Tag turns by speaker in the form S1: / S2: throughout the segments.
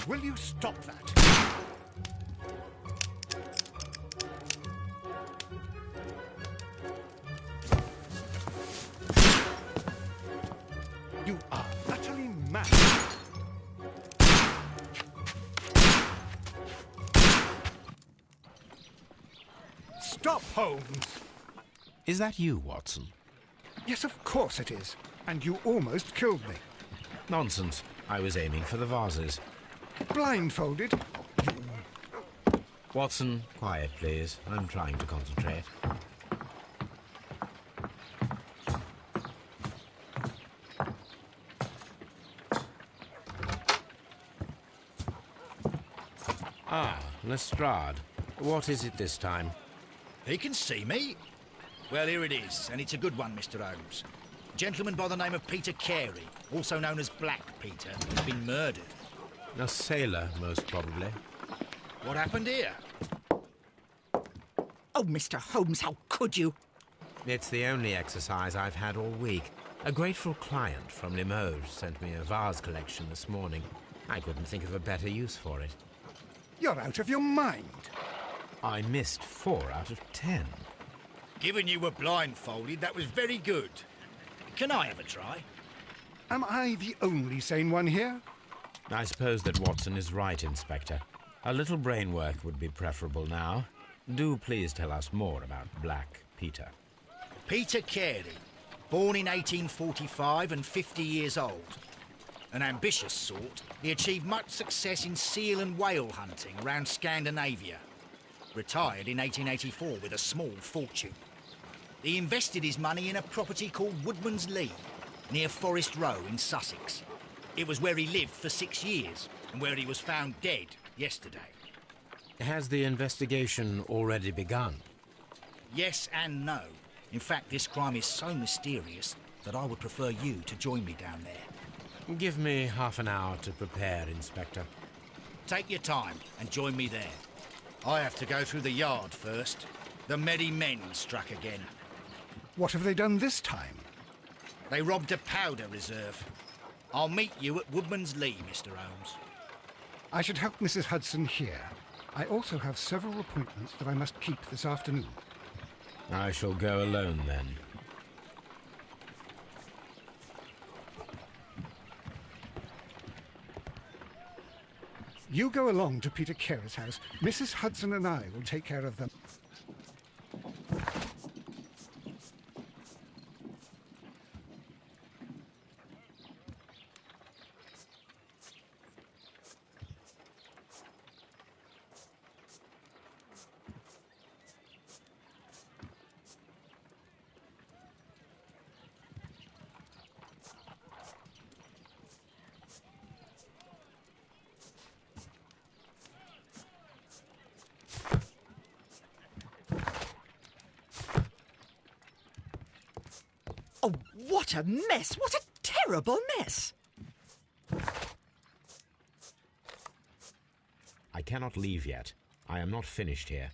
S1: Will you stop that? You are utterly mad. Stop, Holmes!
S2: Is that you, Watson?
S1: Yes, of course it is. And you almost killed me.
S2: Nonsense. I was aiming for the vases.
S1: Blindfolded?
S2: Watson, quiet, please. I'm trying to concentrate. Ah, Lestrade. What is it this time?
S3: He can see me. Well, here it is, and it's a good one, Mr. Holmes. A gentleman by the name of Peter Carey, also known as Black Peter, has been murdered.
S2: A sailor, most probably.
S3: What happened here?
S4: Oh, Mr. Holmes, how could you?
S2: It's the only exercise I've had all week. A grateful client from Limoges sent me a vase collection this morning. I couldn't think of a better use for it.
S1: You're out of your mind.
S2: I missed 4 out of 10.
S3: Given you were blindfolded, that was very good. Can I have a try?
S1: Am I the only sane one here?
S2: I suppose that Watson is right, Inspector. A little brain work would be preferable now. Do please tell us more about Black Peter.
S3: Peter Carey, born in 1845 and 50 years old. An ambitious sort, he achieved much success in seal and whale hunting around Scandinavia. Retired in 1884 with a small fortune. He invested his money in a property called Woodman's Lee, near Forest Row in Sussex. It was where he lived for 6 years, and where he was found dead yesterday.
S2: Has the investigation already begun?
S3: Yes and no. In fact, this crime is so mysterious that I would prefer you to join me down there.
S2: Give me half an hour to prepare, Inspector.
S3: Take your time and join me there. I have to go through the yard first. The merry men struck again.
S1: What have they done this time?
S3: They robbed a powder reserve. I'll meet you at Woodman's Lee, Mr. Holmes.
S1: I should help Mrs. Hudson here. I also have several appointments that I must keep this afternoon.
S2: I shall go alone, then.
S1: You go along to Peter Carey's house. Mrs. Hudson and I will take care of them.
S4: Oh, what a mess! What a terrible mess!
S2: I cannot leave yet. I am not finished here.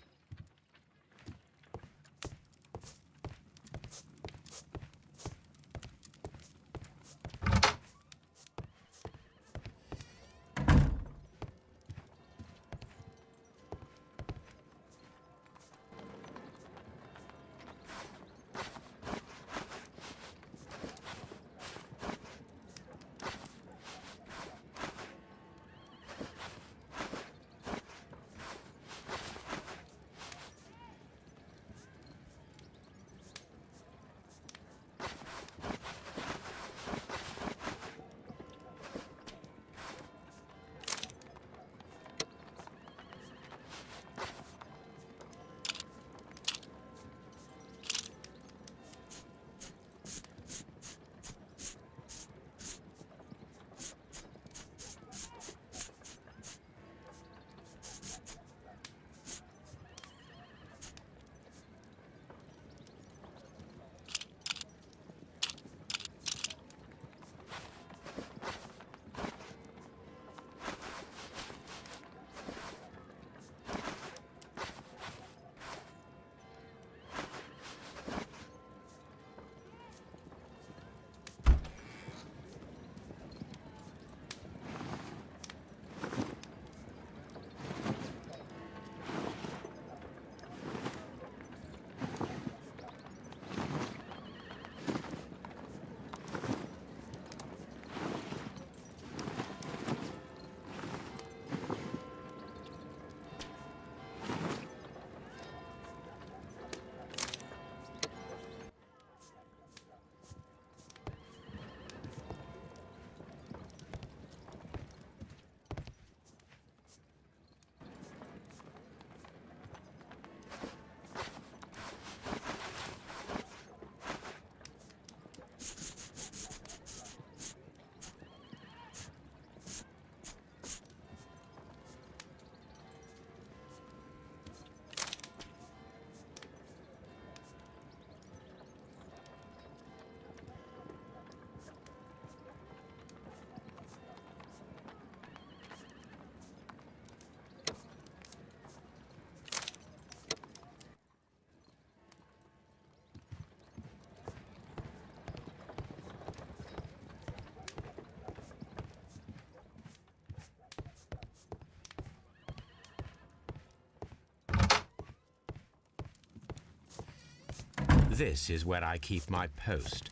S2: This is where I keep my post.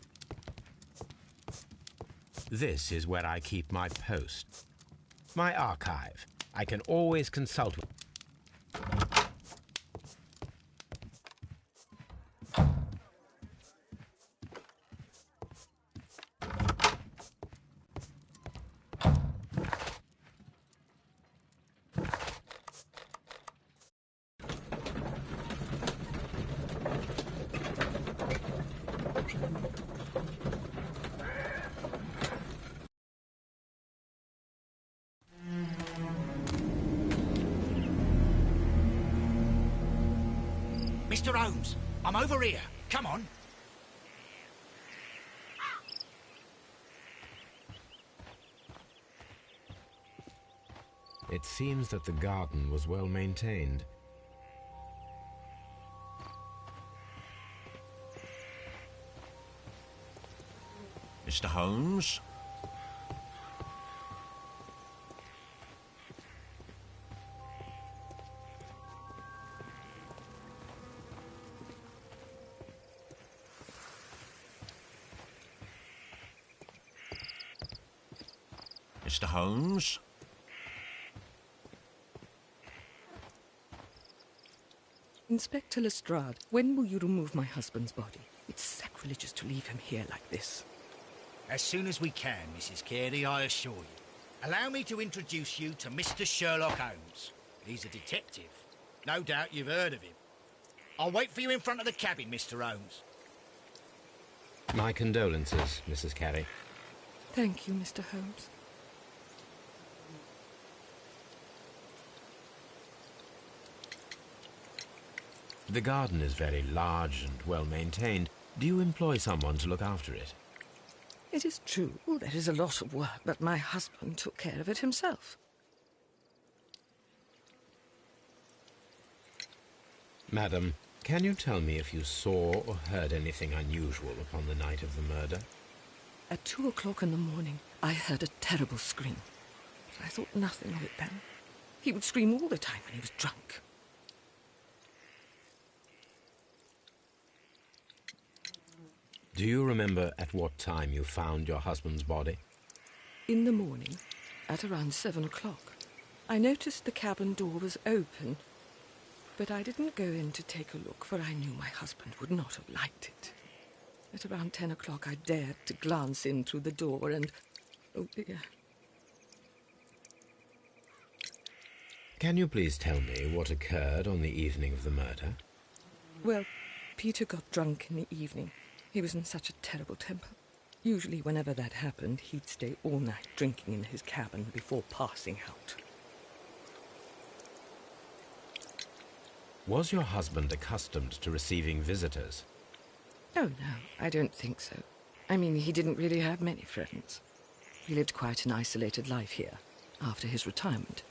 S2: This is where I keep my post. My archive. I can always consult with.
S3: Mr. Holmes, I'm over here. Come on.
S2: It seems that the garden was well maintained.
S5: Mr. Holmes? Mr. Holmes?
S4: Inspector Lestrade, when will you remove my husband's body? It's sacrilegious to leave him here like this.
S3: As soon as we can, Mrs. Carey, I assure you. Allow me to introduce you to Mr. Sherlock Holmes. He's a detective. No doubt you've heard of him. I'll wait for you in front of the cabin, Mr. Holmes.
S2: My condolences, Mrs. Carey.
S4: Thank you, Mr. Holmes.
S2: The garden is very large and well maintained. Do you employ someone to look after it?
S4: It is true, there is a lot of work, but my husband took care of it himself.
S2: Madam, can you tell me if you saw or heard anything unusual upon the night of the murder?
S4: At 2 o'clock in the morning, I heard a terrible scream. I thought nothing of it then. He would scream all the time when he was drunk.
S2: Do you remember at what time you found your husband's body?
S4: In the morning, at around 7 o'clock, I noticed the cabin door was open, but I didn't go in to take a look, for I knew my husband would not have liked it. At around 10 o'clock, I dared to glance in through the door and... oh dear.
S2: Can you please tell me what occurred on the evening of the murder?
S4: Well, Peter got drunk in the evening. He was in such a terrible temper. Usually whenever that happened, he'd stay all night drinking in his cabin before passing out.
S2: Was your husband accustomed to receiving visitors?
S4: Oh, no, I don't think so. I mean, he didn't really have many friends. He lived quite an isolated life here, after his retirement.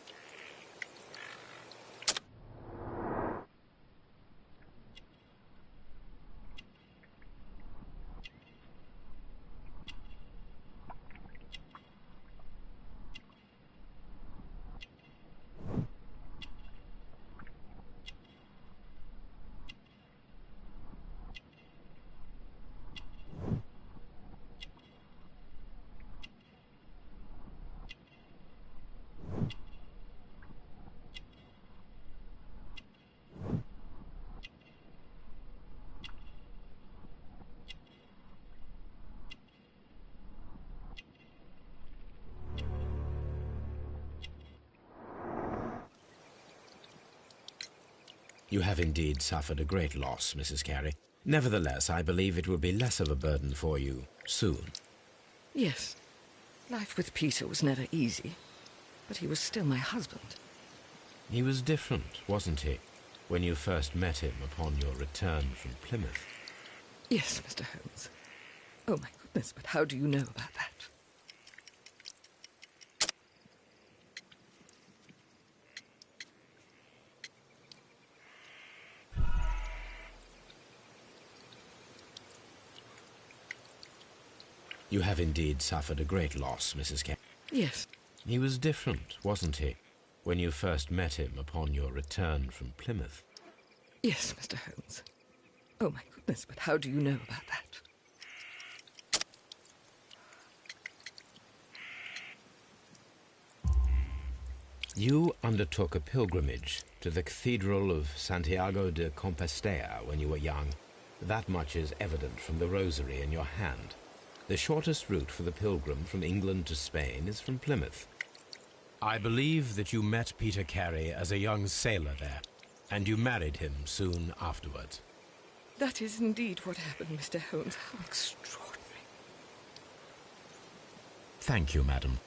S2: You have indeed suffered a great loss, Mrs. Carey. Nevertheless, I believe it will be less of a burden for you soon.
S4: Yes. Life with Peter was never easy, but he was still my husband.
S2: He was different, wasn't he, when you first met him upon your return from Plymouth?
S4: Yes, Mr. Holmes. Oh, my goodness, but how do you know about that?
S2: You have indeed suffered a great loss, Mrs. Carey.
S4: Yes.
S2: He was different, wasn't he, when you first met him upon your return from Plymouth?
S4: Yes, Mr. Holmes. Oh, my goodness, but how do you know about that?
S2: You undertook a pilgrimage to the Cathedral of Santiago de Compostela when you were young. That much is evident from the rosary in your hand. The shortest route for the pilgrim from England to Spain is from Plymouth. I believe that you met Peter Carey as a young sailor there, and you married him soon afterwards.
S4: That is indeed what happened, Mr. Holmes. How extraordinary.
S2: Thank you, madam.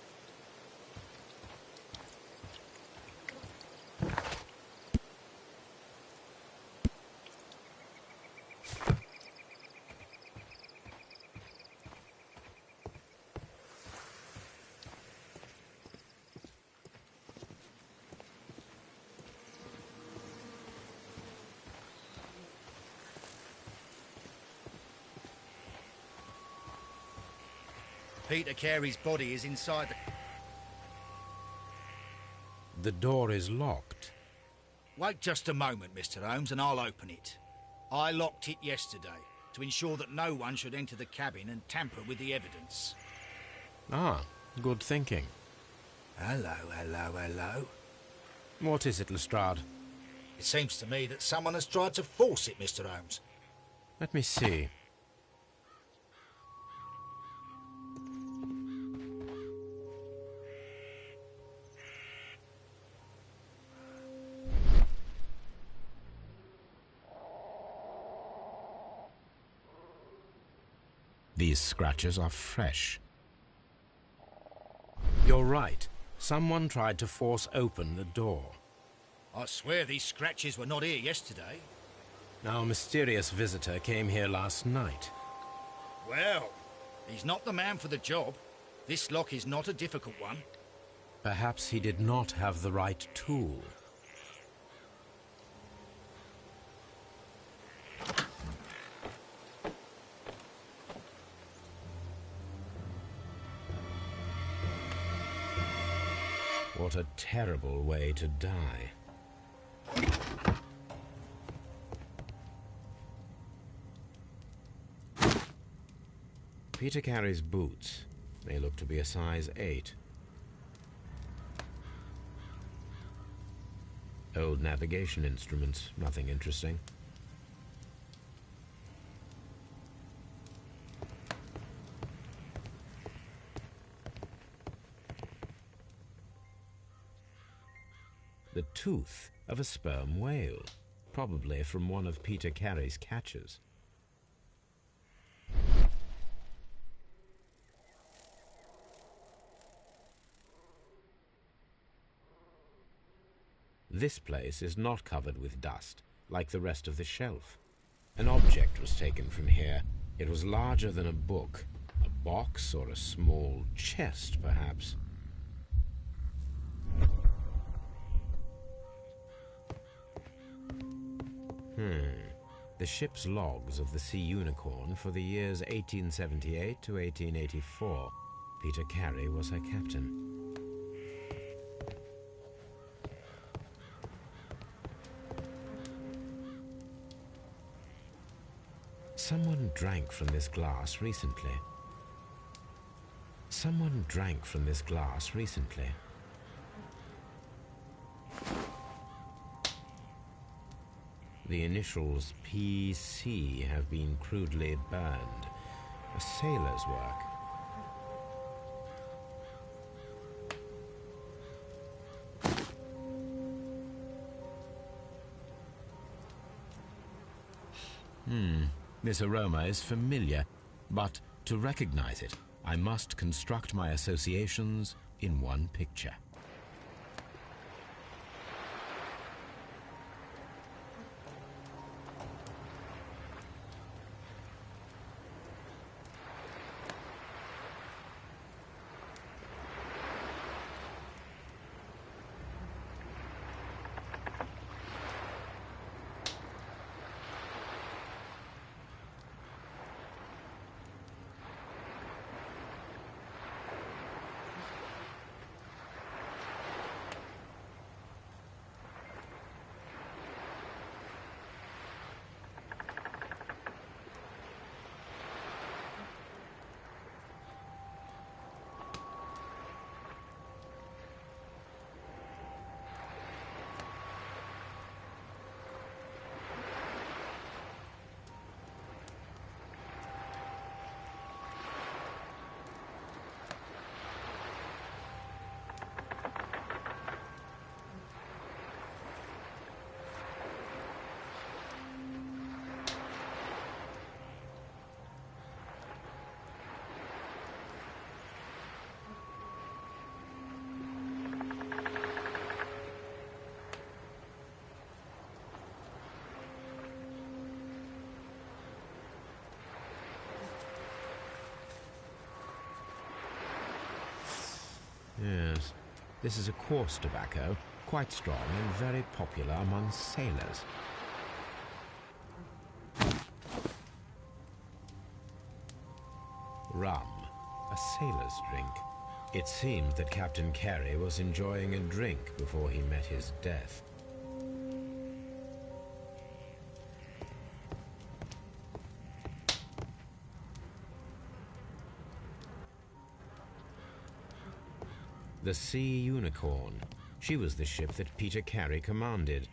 S3: Peter Carey's body is inside the...
S2: The door is locked.
S3: Wait just a moment, Mr. Holmes, and I'll open it. I locked it yesterday to ensure that no one should enter the cabin and tamper with the evidence.
S2: Ah, good thinking.
S3: Hello, hello, hello.
S2: What is it, Lestrade?
S3: It seems to me that someone has tried to force it, Mr. Holmes.
S2: Let me see. These scratches are fresh. You're right. Someone tried to force open the door.
S3: I swear these scratches were not here yesterday.
S2: Our mysterious visitor came here last night.
S3: Well, he's not the man for the job. This lock is not a difficult one.
S2: Perhaps he did not have the right tool. What a terrible way to die. Peter Carey's boots. They look to be a size 8. Old navigation instruments, nothing interesting. The tooth of a sperm whale, probably from one of Peter Carey's catches. This place is not covered with dust, like the rest of the shelf. An object was taken from here. It was larger than a book, a box or a small chest, perhaps. The ship's logs of the Sea Unicorn for the years 1878 to 1884. Peter Carey was her captain. Someone drank from this glass recently. Someone drank from this glass recently. The initials PC have been crudely burned. A sailor's work. This aroma is familiar, but to recognize it, I must construct my associations in one picture. This is a coarse tobacco, quite strong and very popular among sailors. Rum, a sailor's drink. It seemed that Captain Carey was enjoying a drink before he met his death. The Sea Unicorn. She was the ship that Peter Carey commanded.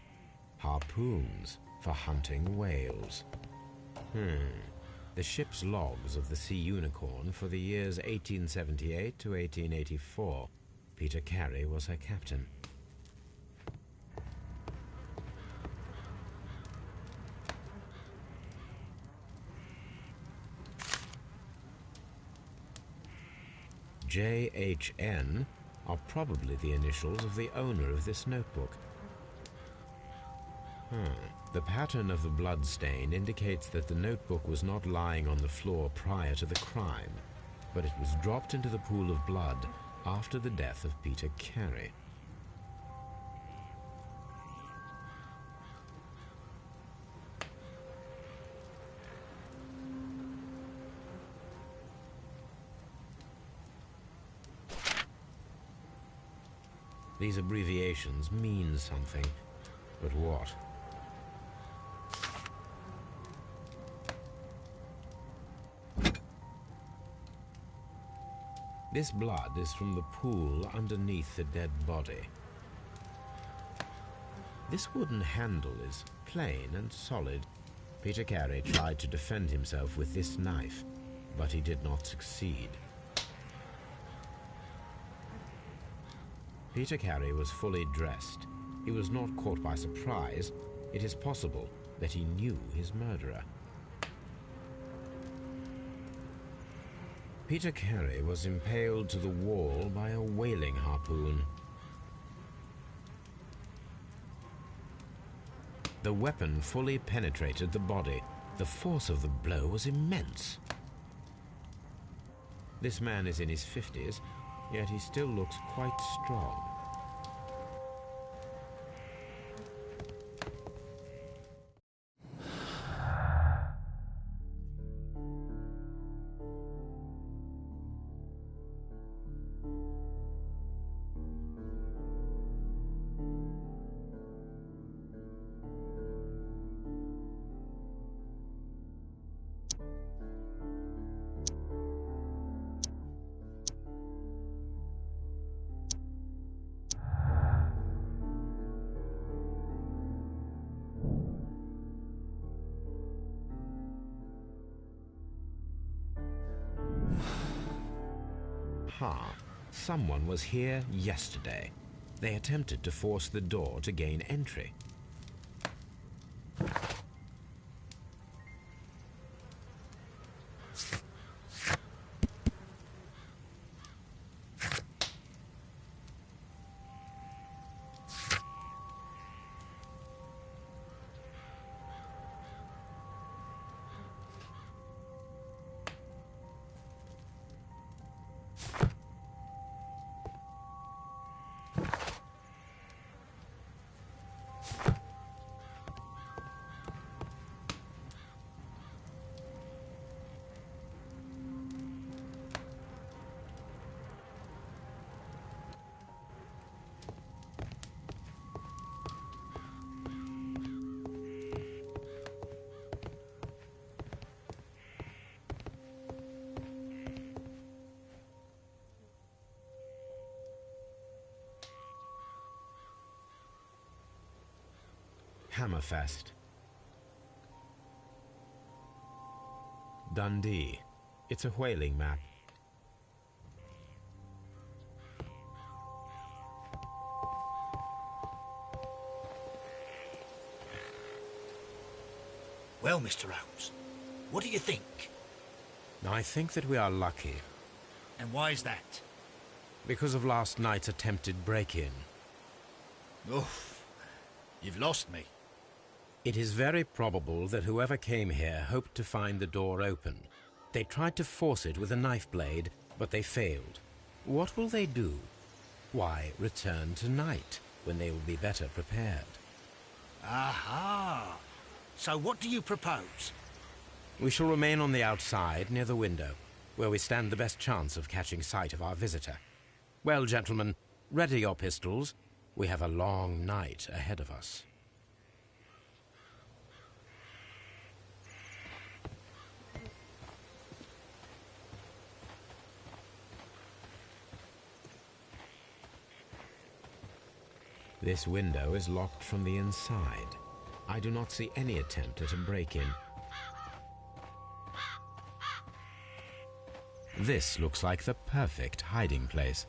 S2: Harpoons for hunting whales. The ship's logs of the Sea Unicorn for the years 1878 to 1884. Peter Carey was her captain. JHN are probably the initials of the owner of this notebook. The pattern of the blood stain indicates that the notebook was not lying on the floor prior to the crime, but it was dropped into the pool of blood after the death of Peter Carey. These abbreviations mean something, but what? This blood is from the pool underneath the dead body. This wooden handle is plain and solid. Peter Carey tried to defend himself with this knife, but he did not succeed. Peter Carey was fully dressed. He was not caught by surprise. It is possible that he knew his murderer. Peter Carey was impaled to the wall by a whaling harpoon. The weapon fully penetrated the body. The force of the blow was immense. This man is in his 50s, yet he still looks quite strong. Someone was here yesterday. They attempted to force the door to gain entry. Hammerfest. Dundee. It's a whaling map.
S3: Well, Mr. Holmes, what do you think?
S2: I think that we are lucky.
S3: And why is that?
S2: Because of last night's attempted break-in.
S3: Oof, you've lost me.
S2: It is very probable that whoever came here hoped to find the door open. They tried to force it with a knife blade, but they failed. What will they do? Why, return tonight, when they will be better prepared.
S3: Aha! So what do you propose?
S2: We shall remain on the outside, near the window, where we stand the best chance of catching sight of our visitor. Well, gentlemen, ready your pistols. We have a long night ahead of us. This window is locked from the inside. I do not see any attempt at a break-in. This looks like the perfect hiding place.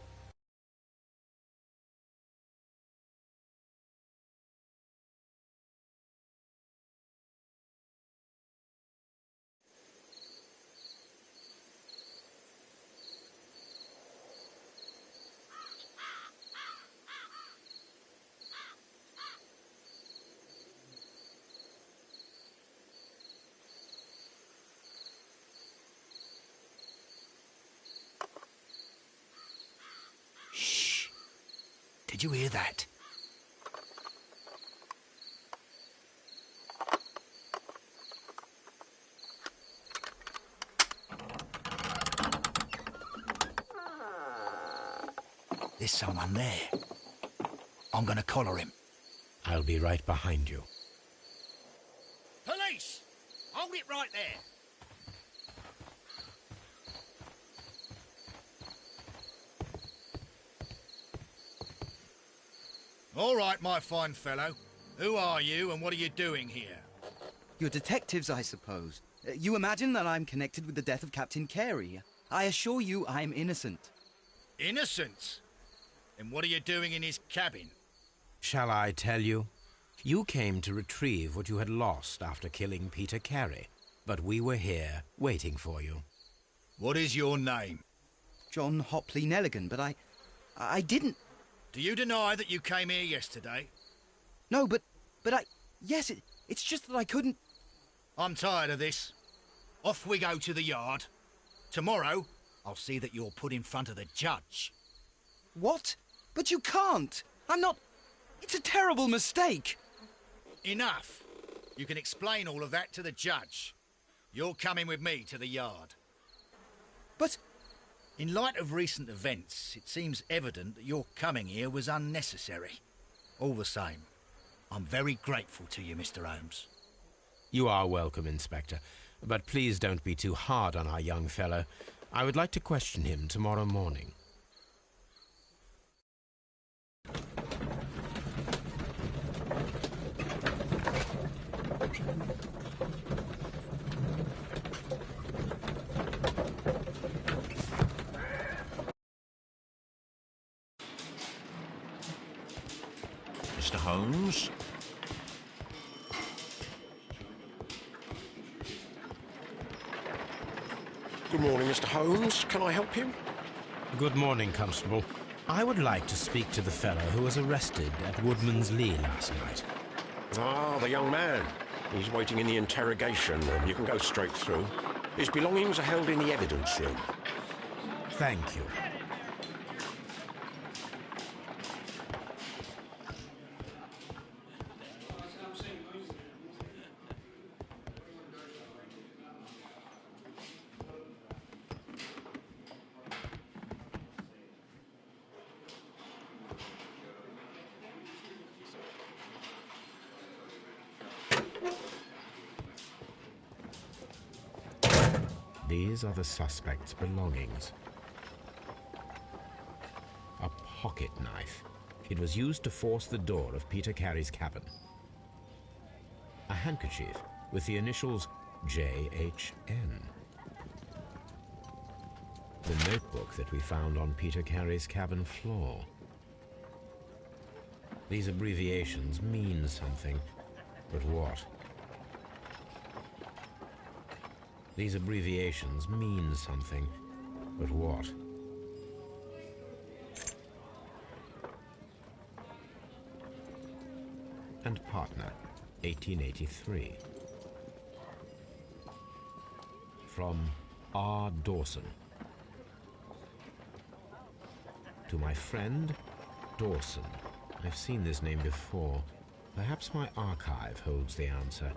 S3: Shh! Did you hear that? There's someone there. I'm gonna collar him.
S2: I'll be right behind you.
S3: Police! Hold it right there! All right, my fine fellow. Who are you and what are you doing here?
S6: You're detectives, I suppose. You imagine that I'm connected with the death of Captain Carey. I assure you I'm innocent.
S3: Innocent? And what are you doing in his cabin?
S2: Shall I tell you? You came to retrieve what you had lost after killing Peter Carey, but we were here, waiting for you.
S3: What is your name?
S6: John Hopley Nelligan, but I didn't...
S3: Do you deny that you came here yesterday?
S6: No, but yes, it's just that I couldn't...
S3: I'm tired of this. Off we go to the yard. Tomorrow, I'll see that you're put in front of the judge.
S6: What? But you can't! I'm not... It's a terrible mistake!
S3: Enough. You can explain all of that to the judge. You're coming with me to the yard.
S6: But...
S3: In light of recent events, it seems evident that your coming here was unnecessary. All the same, I'm very grateful to you, Mr. Holmes.
S2: You are welcome, Inspector, but please don't be too hard on our young fellow. I would like to question him tomorrow morning.
S5: Mr. Holmes?
S7: Good morning, Mr. Holmes. Can I help you?
S2: Good morning, Constable. I would like to speak to the fellow who was arrested at Woodman's Lee last night.
S7: Ah, the young man. He's waiting in the interrogation room. You can go straight through. His belongings are held in the evidence room.
S2: Thank you. These are the suspect's belongings. A pocket knife. It was used to force the door of Peter Carey's cabin. A handkerchief with the initials JHN. The notebook that we found on Peter Carey's cabin floor. These abbreviations mean something, but what? These abbreviations mean something, but what? And partner, 1883. From R. Dawson. To my friend, Dawson. I've seen this name before. Perhaps my archive holds the answer.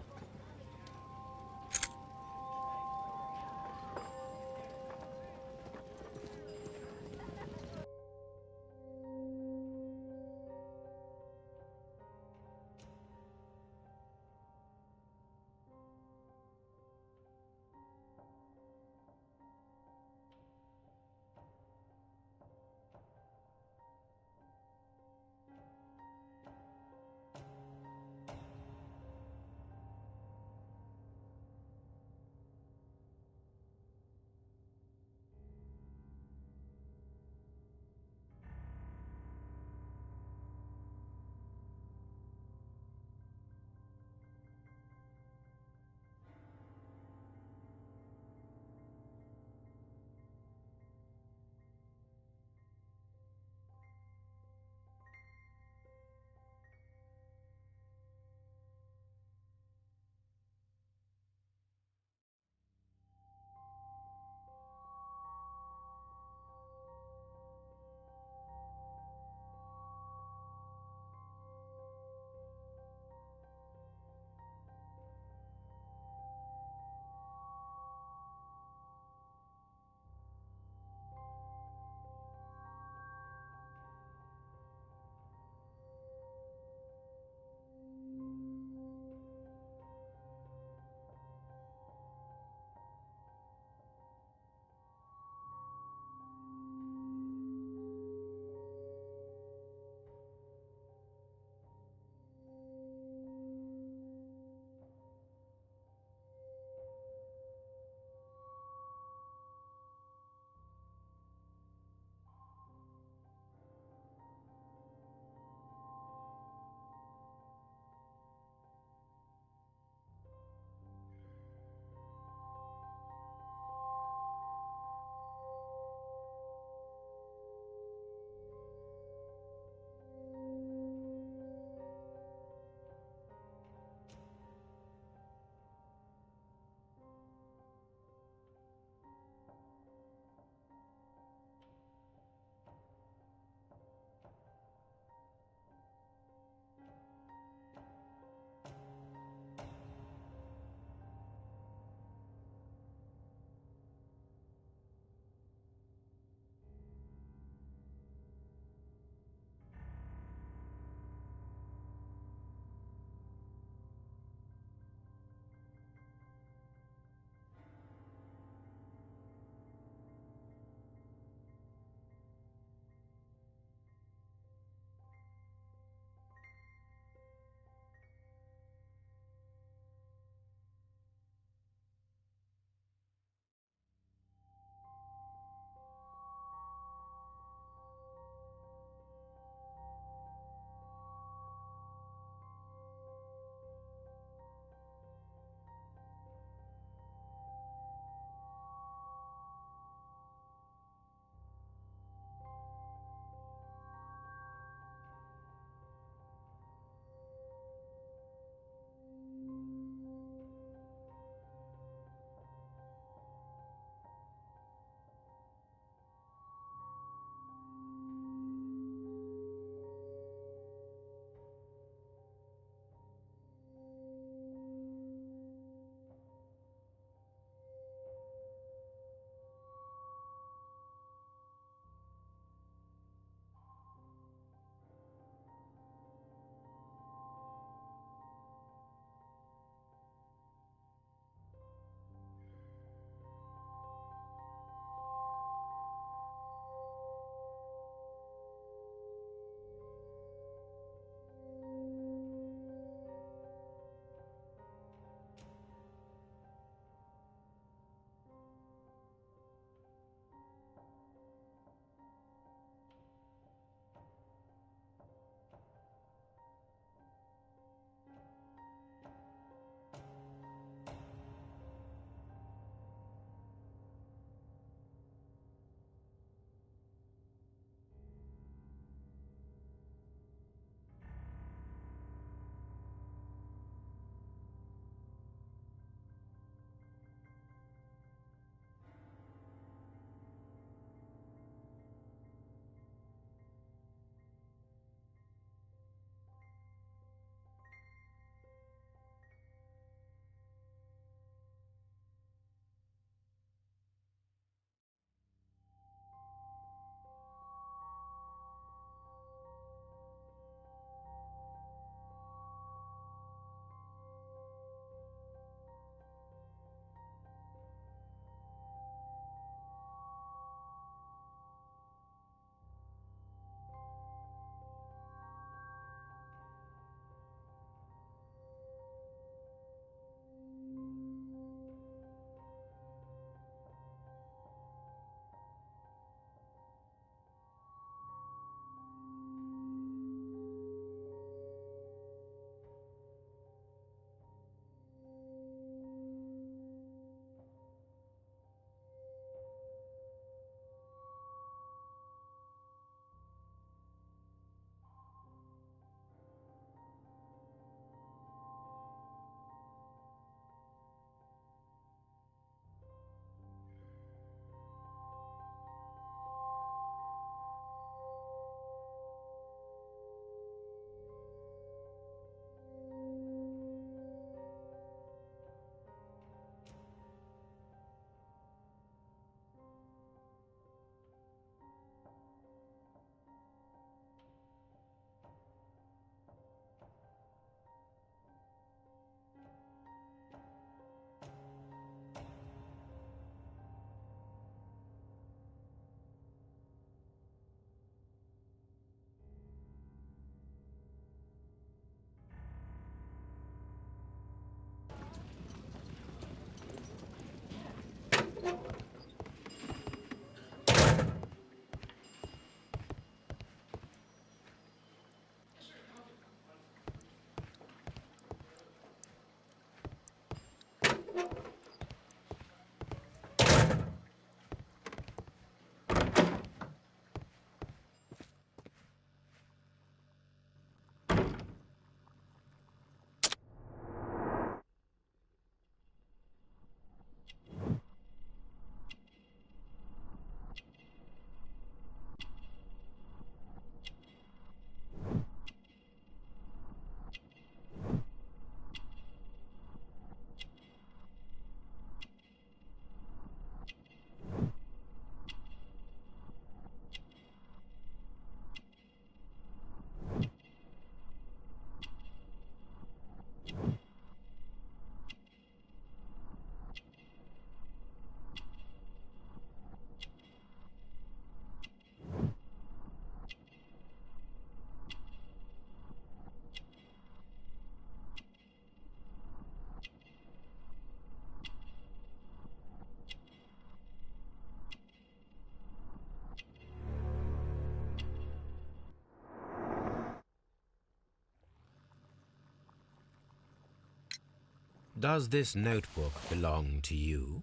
S2: Does this notebook belong to you?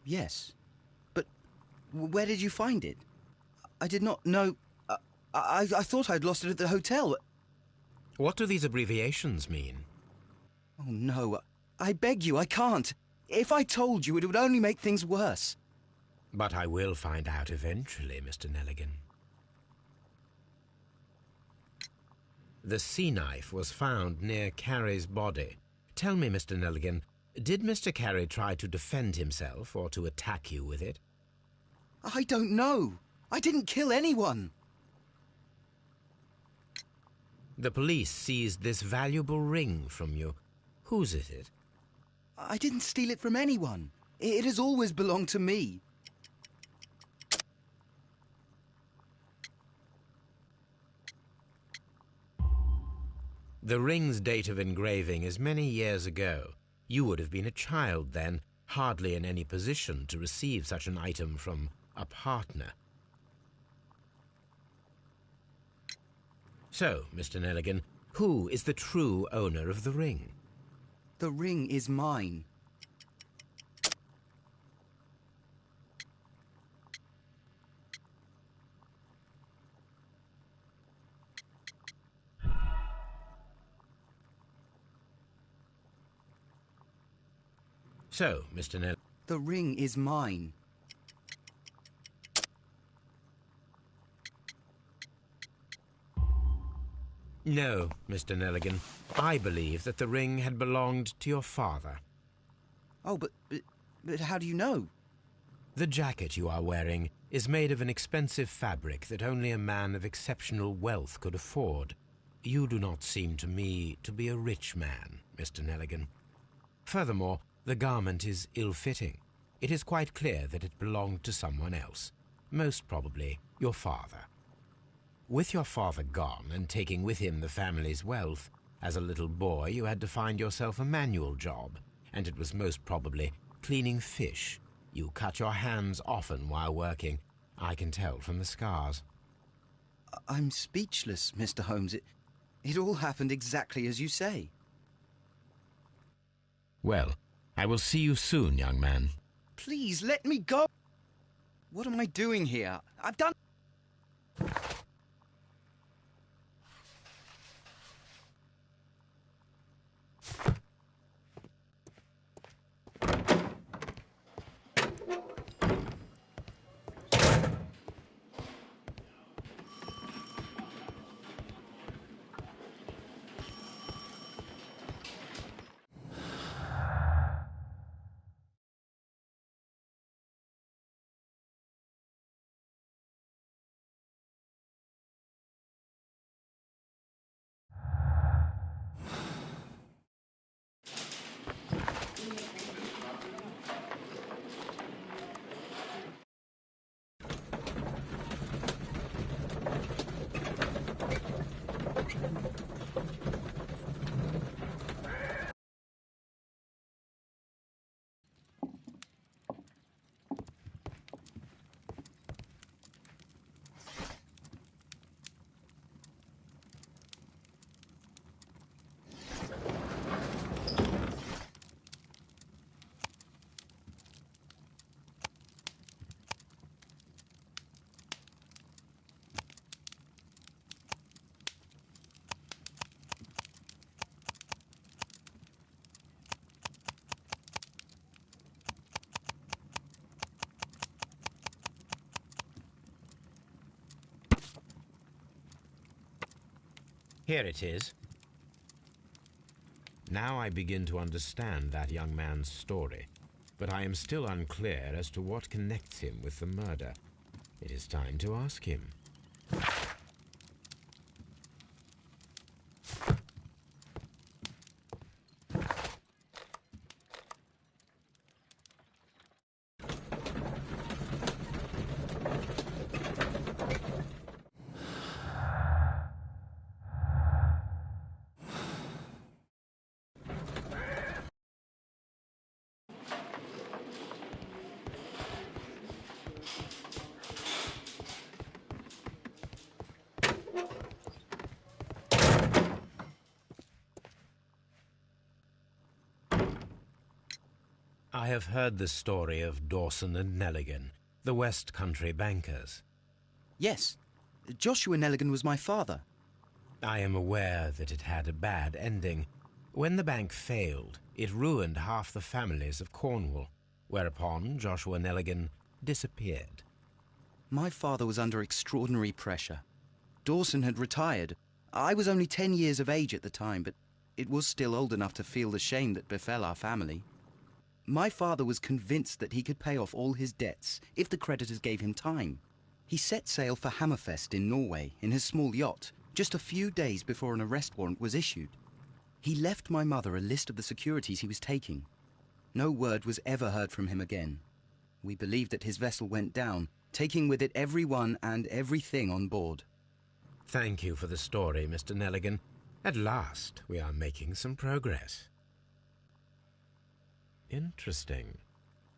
S6: Yes. But where did you find it? I did not know... I thought I'd lost it at the hotel.
S2: What do these abbreviations mean?
S6: Oh, no. I beg you, I can't. If I told you, it would only make things worse.
S2: But I will find out eventually, Mr. Nelligan. The sea knife was found near Carey's body. Tell me, Mr. Nelligan, did Mr. Carey try to defend himself or to attack you with it?
S6: I don't know. I didn't kill anyone.
S2: The police seized this valuable ring from you. Whose is it?
S6: I didn't steal it from anyone. It has always belonged to me.
S2: The ring's date of engraving is many years ago. You would have been a child then, hardly in any position to receive such an item from a partner. So, Mr. Nelligan, who is the true owner of the ring?
S6: The ring is mine.
S2: So, Mr. Nell...
S6: The ring is mine.
S2: No, Mr. Nelligan. I believe that the ring had belonged to your father.
S6: Oh, but how do you know?
S2: The jacket you are wearing is made of an expensive fabric that only a man of exceptional wealth could afford. You do not seem to me to be a rich man, Mr. Nelligan. Furthermore, the garment is ill-fitting. It is quite clear that it belonged to someone else, most probably your father. With your father gone and taking with him the family's wealth, as a little boy you had to find yourself a manual job, and it was most probably cleaning fish. You cut your hands often while working. I can tell from the scars.
S6: I'm speechless, Mr. Holmes. It all happened exactly as you say.
S2: Well, I will see you soon, young man.
S6: Please, let me go! What am I doing here? I've done...
S2: Here it is. Now I begin to understand that young man's story, but I am still unclear as to what connects him with the murder. It is time to ask him. I have heard the story of Dawson and Nelligan, the West Country bankers.
S6: Yes, Joshua Nelligan was my father.
S2: I am aware that it had a bad ending. When the bank failed, it ruined half the families of Cornwall, whereupon Joshua Nelligan disappeared.
S6: My father was under extraordinary pressure. Dawson had retired. I was only 10 years of age at the time, but it was still old enough to feel the shame that befell our family. My father was convinced that he could pay off all his debts if the creditors gave him time. He set sail for Hammerfest in Norway in his small yacht, just a few days before an arrest warrant was issued. He left my mother a list of the securities he was taking. No word was ever heard from him again. We believe that his vessel went down, taking with it everyone and everything on board.
S2: Thank you for the story, Mr. Nelligan. At last, we are making some progress. Interesting.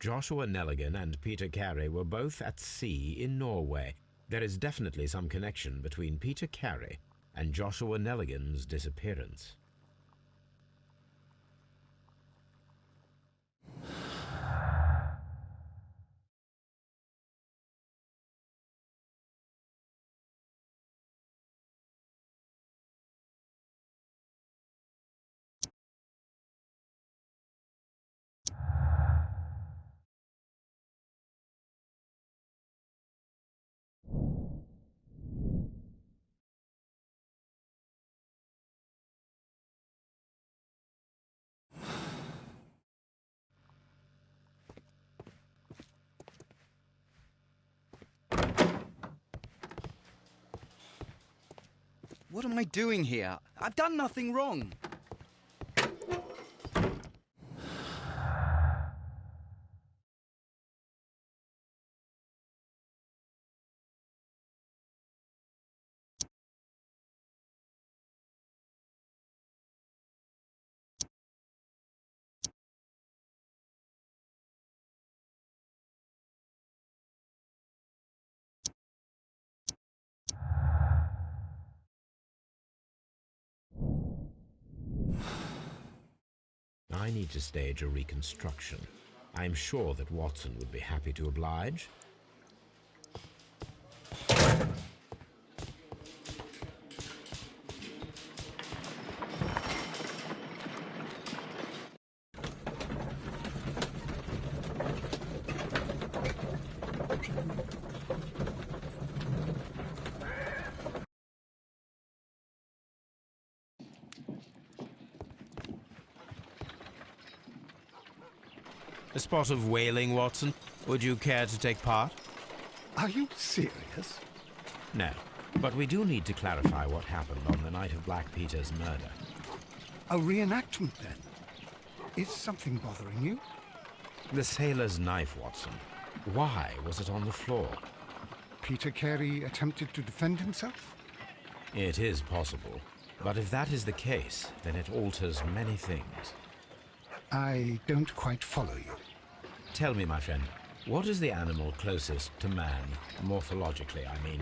S2: Joshua Nelligan and Peter Carey were both at sea in Norway. There is definitely some connection between Peter Carey and Joshua Nelligan's disappearance.
S6: What am I doing here? I've done nothing wrong.
S2: I need to stage a reconstruction. I'm sure that Watson would be happy to oblige. A spot of whaling, Watson. Would you care to take part?
S1: Are you serious?
S2: No, but we do need to clarify what happened on the night of Black Peter's murder.
S1: A reenactment, then? Is something bothering you?
S2: The sailor's knife, Watson. Why was it on the floor?
S1: Peter Carey attempted to defend himself?
S2: It is possible, but if that is the case, then it alters many things.
S1: I don't quite follow you.
S2: Tell me, my friend, what is the animal closest to man, morphologically, I mean?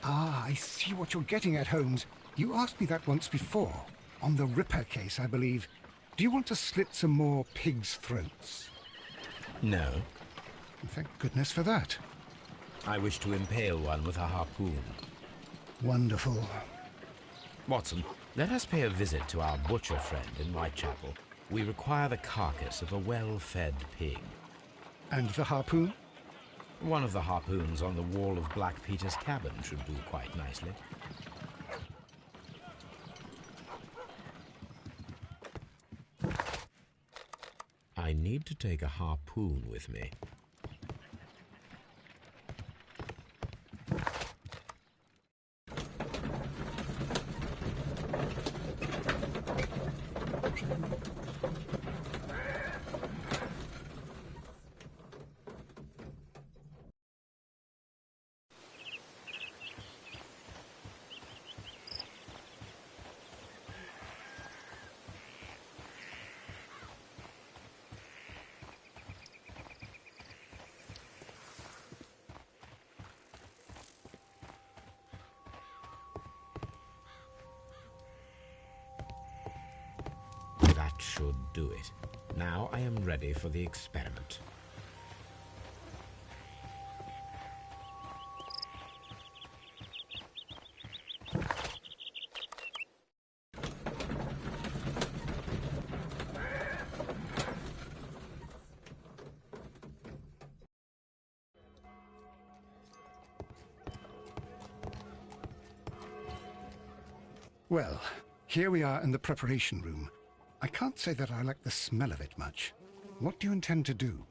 S1: Ah, I see what you're getting at, Holmes. You asked me that once before. On the Ripper case, I believe. Do you want to slit some more pigs' throats?
S2: No.
S1: Thank goodness for that.
S2: I wish to impale one with a harpoon.
S1: Wonderful.
S2: Watson, let us pay a visit to our butcher friend in Whitechapel. We require the carcass of a well-fed pig.
S1: And the harpoon?
S2: One of the harpoons on the wall of Black Peter's cabin should do quite nicely. I need to take a harpoon with me. That should do it. Now I am ready for the experiment.
S1: Well, here we are in the preparation room. I can't say that I like the smell of it much. What do you intend to do?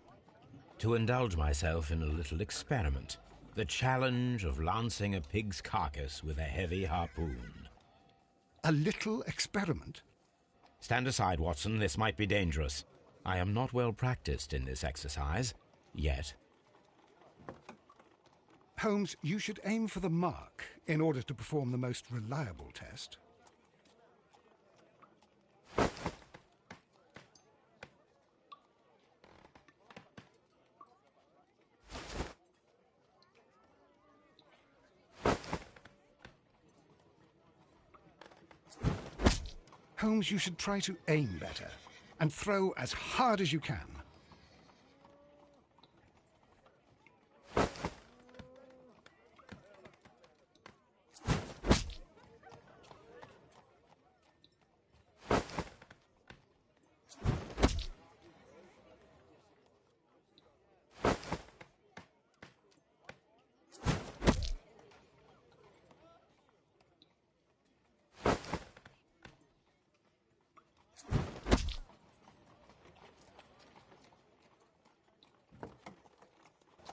S2: To indulge myself in a little experiment. The challenge of lancing a pig's carcass with a heavy harpoon.
S1: A little experiment?
S2: Stand aside, Watson. This might be dangerous. I am not well practiced in this exercise. Yet.
S1: Holmes, you should aim for the mark in order to perform the most reliable test. Holmes, you should try to aim better and throw as hard as you can.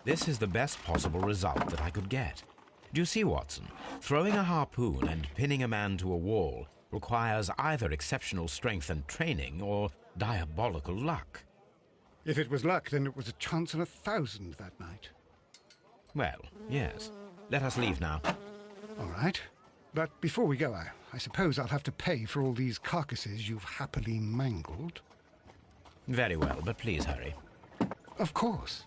S2: This is the best possible result that I could get. Do you see, Watson? Throwing a harpoon and pinning a man to a wall requires either exceptional strength and training or diabolical luck.
S1: If it was luck, then it was a chance in 1,000 that night.
S2: Well, yes. Let us leave now.
S1: All right. But before we go, I suppose I'll have to pay for all these carcasses you've happily mangled.
S2: Very well, but please hurry.
S1: Of course.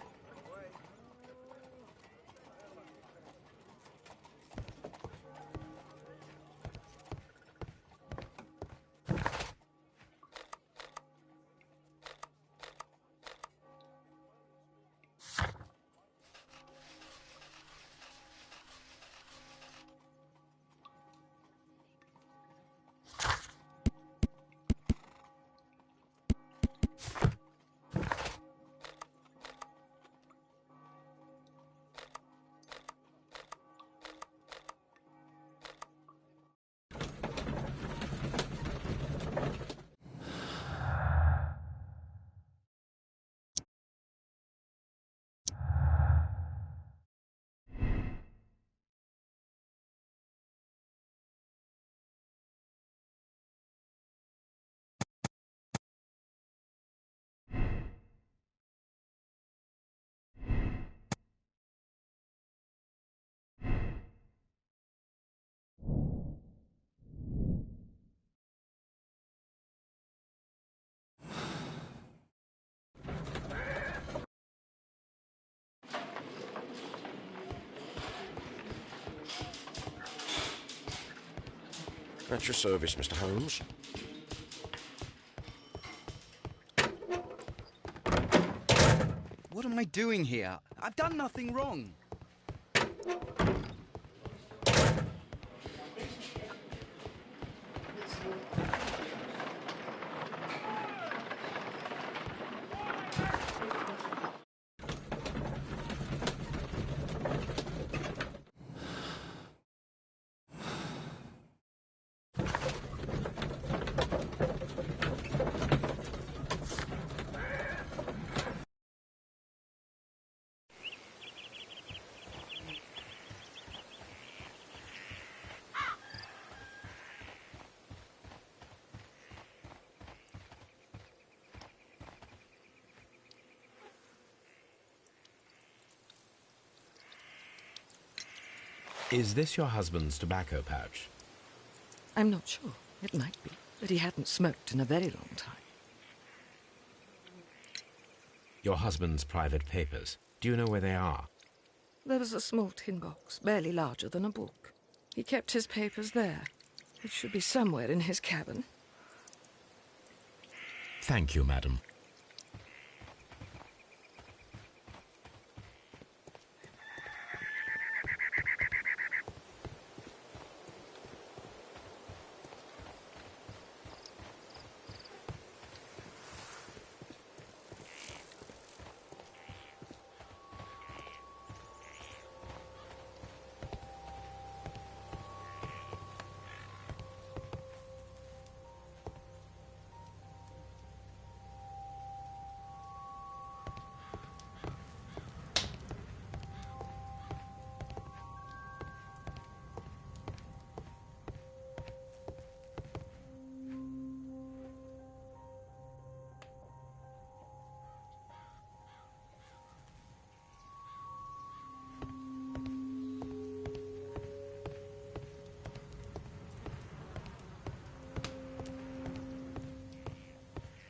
S7: At your service, Mr. Holmes.
S6: What am I doing here? I've done nothing wrong.
S2: Is this your husband's tobacco pouch?
S4: I'm not sure. It might be, but he hadn't smoked in a very long time.
S2: Your husband's private papers. Do you know where they are?
S4: There was a small tin box, barely larger than a book. He kept his papers there. It should be somewhere in his cabin.
S2: Thank you, madam.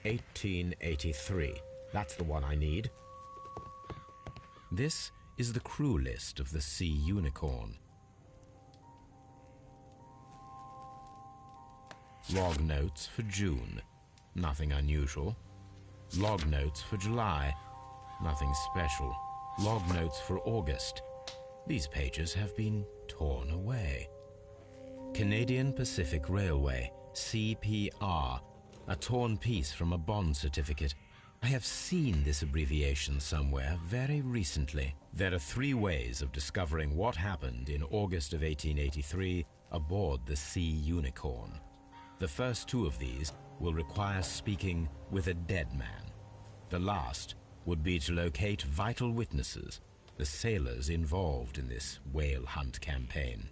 S2: "1883. That's the one I need. This is the crew list of the Sea Unicorn. Log notes for June. Nothing unusual. Log notes for July. Nothing special. Log notes for August. These pages have been torn away. Canadian Pacific Railway, CPR. A torn piece from a bond certificate. I have seen this abbreviation somewhere very recently. There are 3 ways of discovering what happened in August of 1883 aboard the Sea Unicorn. The first 2 of these will require speaking with a dead man. The last would be to locate vital witnesses, the sailors involved in this whale hunt campaign.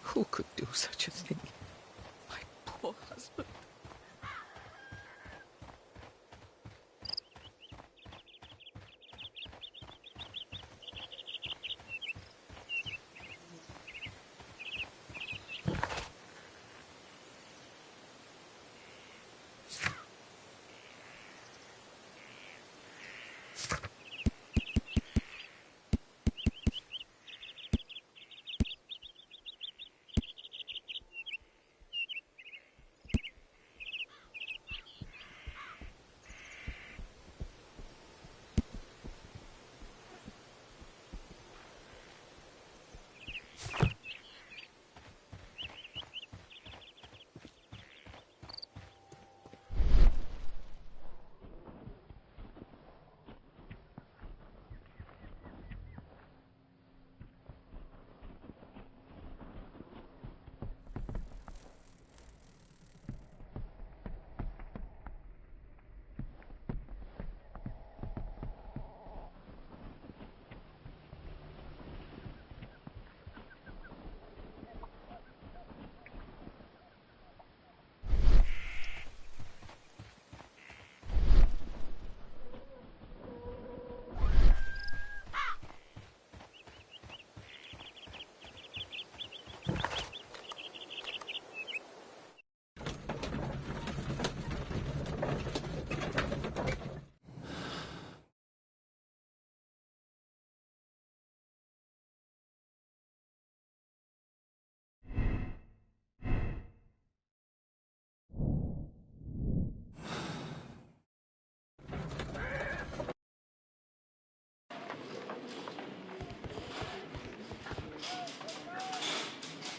S4: Who could do such a thing? My poor husband.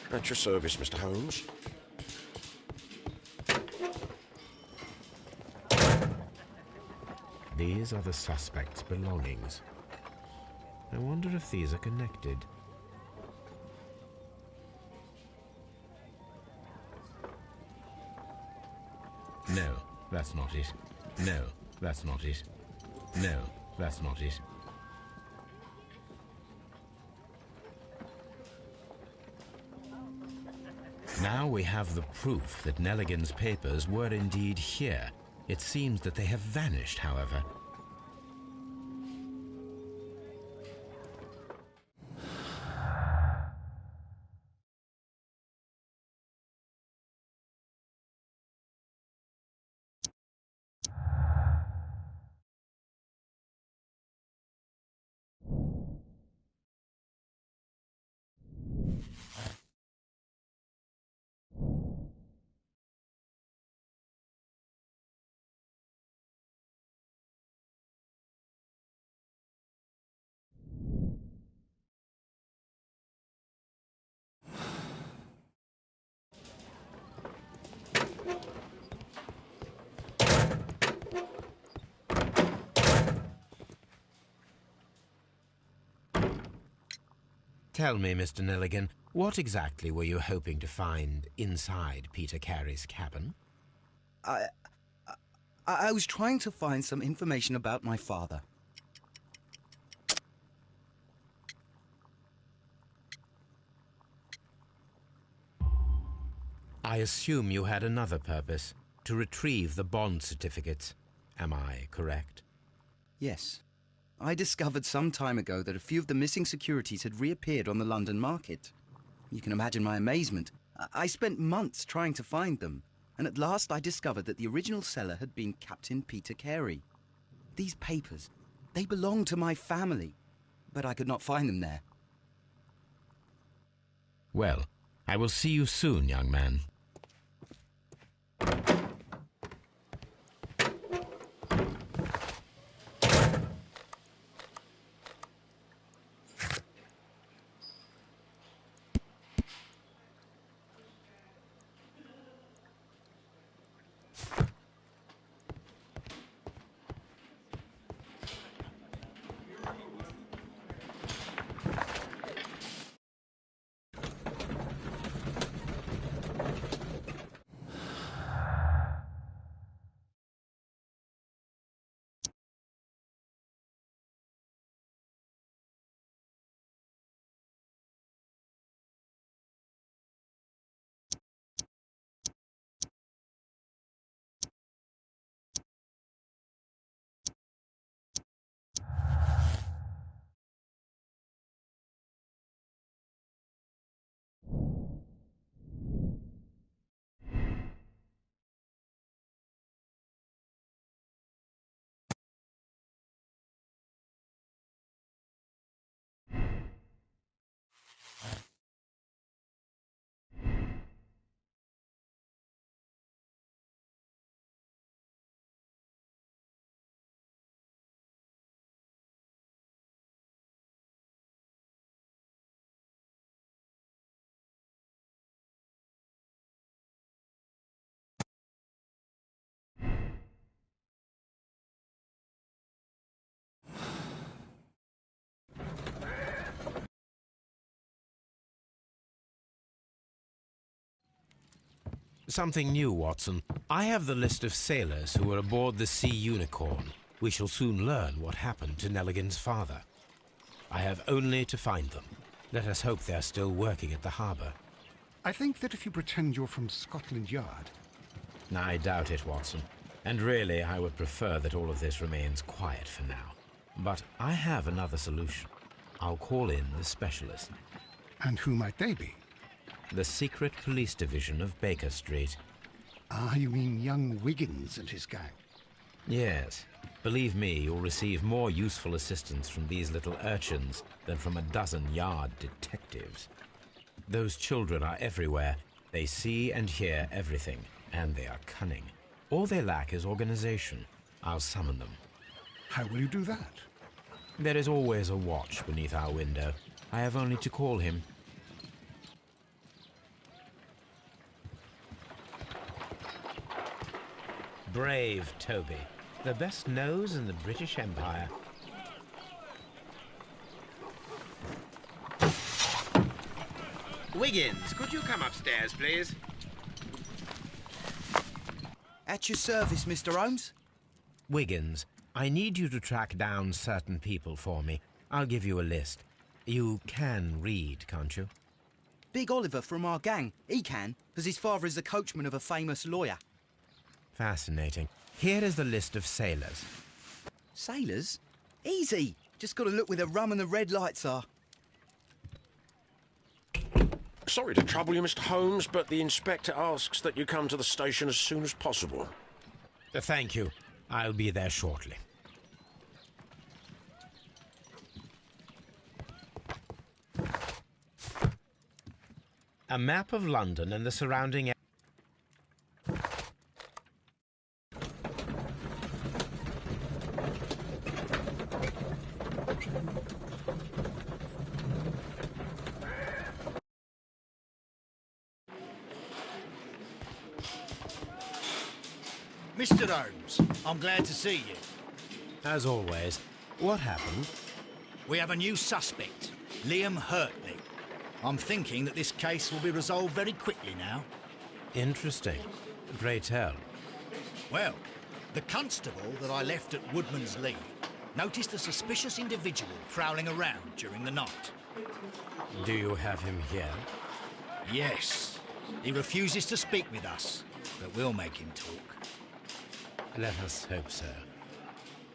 S7: At your service, Mr. Holmes.
S2: These are the suspect's belongings. I wonder if these are connected. No, that's not it. No, that's not it. No, that's not it. Now we have the proof that Nelligan's papers were indeed here. It seems that they have vanished, however. Tell me, Mr. Nelligan, what exactly were you hoping to find inside Peter Carey's cabin?
S6: I was trying to find some information about my father.
S2: I assume you had another purpose, to retrieve the bond certificates. Am I correct?
S6: Yes. I discovered some time ago that a few of the missing securities had reappeared on the London market. You can imagine my amazement. I spent months trying to find them, and at last I discovered that the original seller had been Captain Peter Carey. These papers, they belong to my family, but I could not find them there.
S2: Well, I will see you soon, young man. Something new, Watson. I have the list of sailors who were aboard the Sea Unicorn. We shall soon learn what happened to Nelligan's father. I have only to find them. Let us hope they're still working at the harbour.
S1: I think that if you pretend you're from Scotland Yard...
S2: I doubt it, Watson. And really, I would prefer that all of this remains quiet for now. But I have another solution. I'll call in the specialist.
S1: And who might they be?
S2: The secret police division of Baker Street.
S1: Ah, you mean young Wiggins and his gang?
S2: Yes. Believe me, you'll receive more useful assistance from these little urchins than from a dozen yard detectives. Those children are everywhere. They see and hear everything, and they are cunning. All they lack is organization. I'll summon them.
S1: How will you do that?
S2: There is always a watch beneath our window. I have only to call him. Brave Toby, the best nose in the British Empire.
S8: Wiggins, could you come upstairs, please?
S6: At your service, Mr. Holmes.
S2: Wiggins, I need you to track down certain people for me. I'll give you a list. You can read, can't you?
S6: Big Oliver from our gang. He can, because his father is the coachman of a famous lawyer.
S2: Fascinating. Here is the list of sailors.
S6: Sailors? Easy. Just got to look where the rum and the red lights are.
S7: Sorry to trouble you, Mr. Holmes, but the inspector asks that you come to the station as soon as possible.
S2: Thank you. I'll be there shortly. A map of London and the surrounding area.
S3: Mr. Holmes, I'm glad to see you.
S2: As always, what happened?
S3: We have a new suspect, Liam Hurtley. I'm thinking that this case will be resolved very quickly now.
S2: Interesting. Pray tell.
S3: Well, the constable that I left at Woodman's Lee noticed a suspicious individual prowling around during the night.
S2: Do you have him here?
S3: Yes. He refuses to speak with us, but we'll make him talk.
S2: Let us hope so.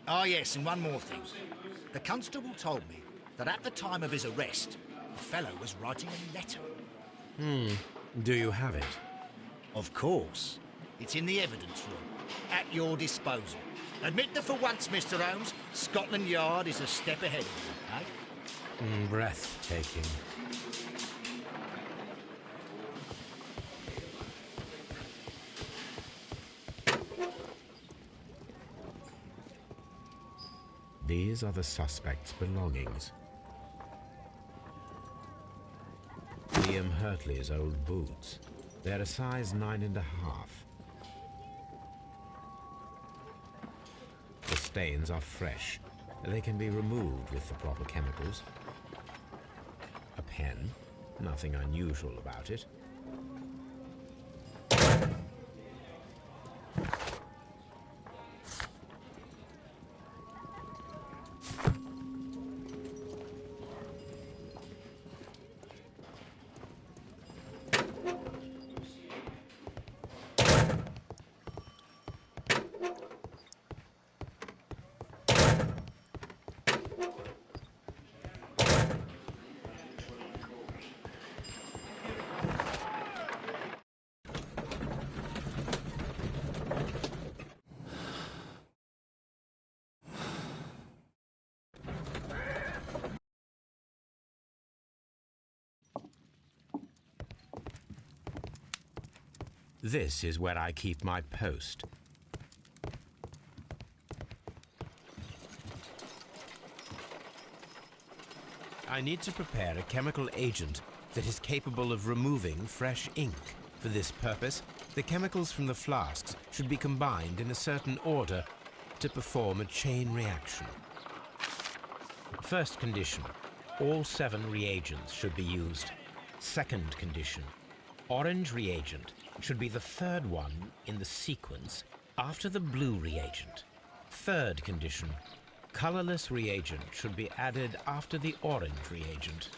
S3: Ah, yes, and one more thing. The constable told me that at the time of his arrest, the fellow was writing a letter.
S2: Do you have it?
S3: Of course. It's in the evidence room, at your disposal. Admit that for once, Mr. Holmes, Scotland Yard is a step ahead of you, eh?
S2: Breathtaking. These are the suspect's belongings. Liam Hurtley's old boots. They're a size 9.5. The stains are fresh. They can be removed with the proper chemicals. A pen. Nothing unusual about it. This is where I keep my post. I need to prepare a chemical agent that is capable of removing fresh ink. For this purpose, the chemicals from the flasks should be combined in a certain order to perform a chain reaction. First condition, all 7 reagents should be used. Second condition, orange reagent should be the 3rd one in the sequence after the blue reagent. Third condition, colorless reagent should be added after the orange reagent.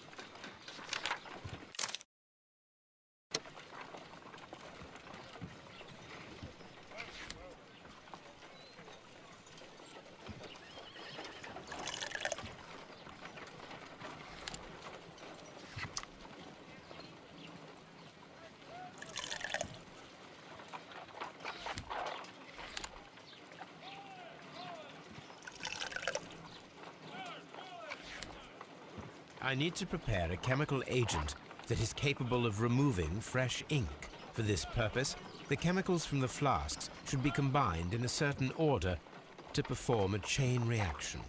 S2: I need to prepare a chemical agent that is capable of removing fresh ink. For this purpose, the chemicals from the flasks should be combined in a certain order to perform a chain reaction.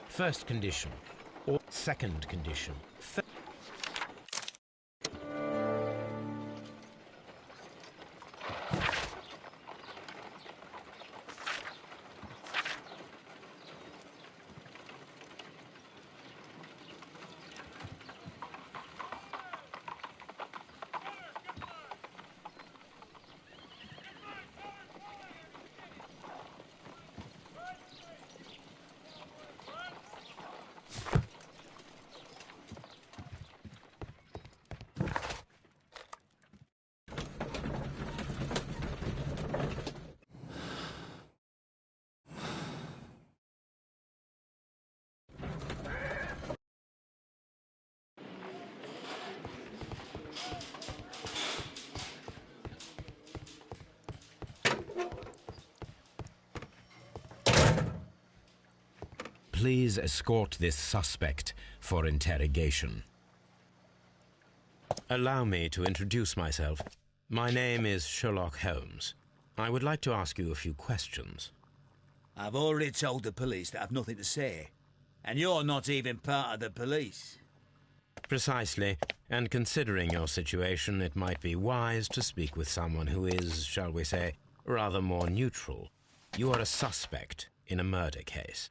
S2: First condition, or second condition. Please escort this suspect for interrogation. Allow me to introduce myself. My name is Sherlock Holmes. I would like to ask you a few questions.
S9: I've already told the police that I've nothing to say. And you're not even part of the police.
S2: Precisely. And considering your situation, it might be wise to speak with someone who is, shall we say, rather more neutral. You are a suspect in a murder case.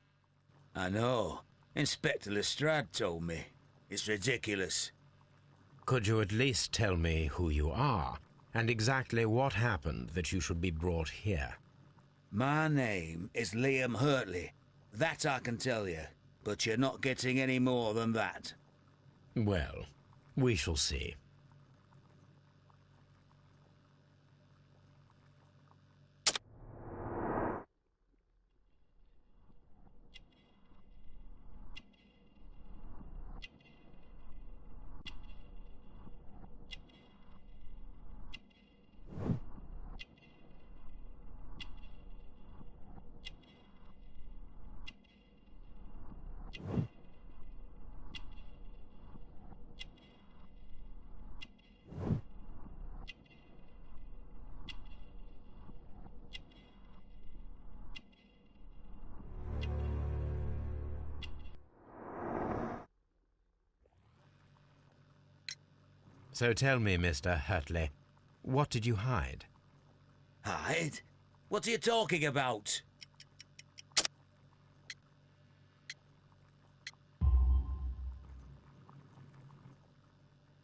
S9: I know. Inspector Lestrade told me. It's ridiculous.
S2: Could you at least tell me who you are, and exactly what happened that you should be brought here?
S9: My name is Liam Hurtley. That I can tell you, but you're not getting any more than that.
S2: Well, we shall see. So tell me, Mr. Hurtley, what did you hide?
S9: Hide? What are you talking about?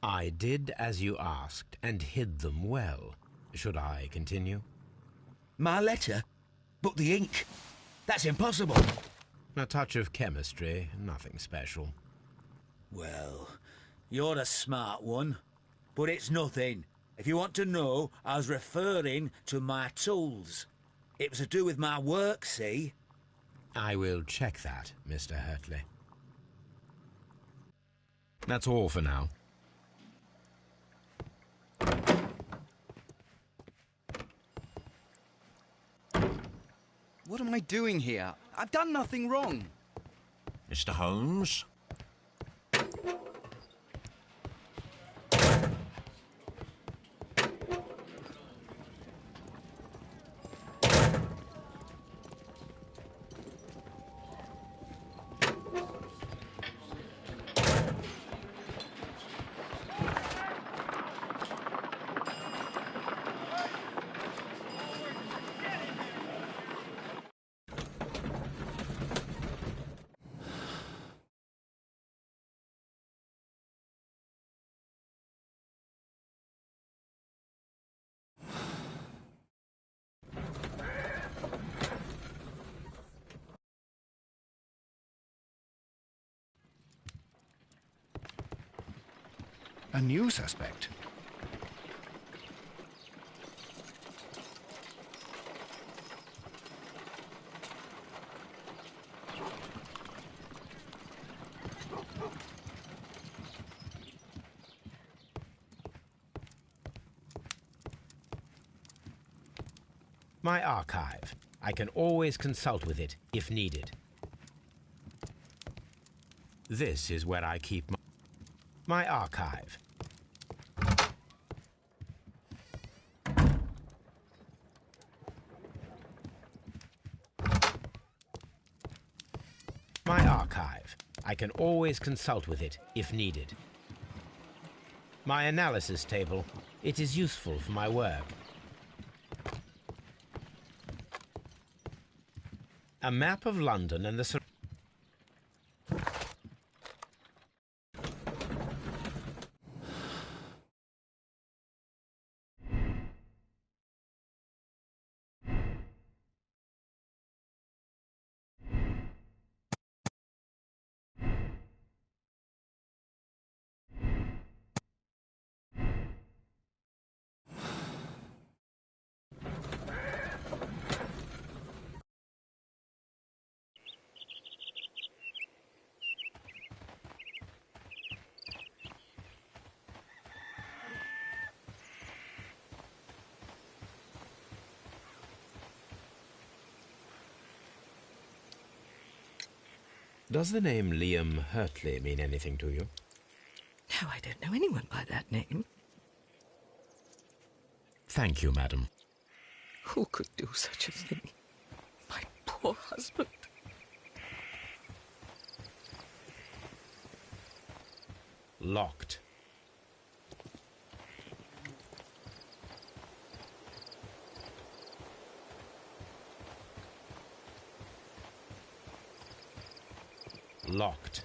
S2: I did as you asked, and hid them well. Should I continue?
S9: My letter? But the ink? That's impossible.
S2: A touch of chemistry, nothing special.
S9: Well, you're a smart one. But it's nothing. If you want to know, I was referring to my tools. It was to do with my work, see?
S2: I will check that, Mr. Hurtley. That's all for now.
S6: What am I doing here? I've done nothing wrong.
S5: Mr. Holmes?
S1: A new suspect?
S2: My archive. I can always consult with it, if needed. This is where I keep my archive. My archive. I can always consult with it, if needed. My analysis table. It is useful for my work. A map of London and the Does the name Liam Hurtley mean anything to you?
S4: No, I don't know anyone by that name.
S2: Thank you, madam.
S4: Who could do such a thing? My poor husband.
S2: Locked. locked.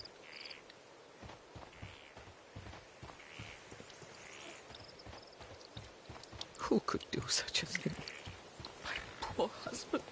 S4: Who could do such a thing? My poor husband.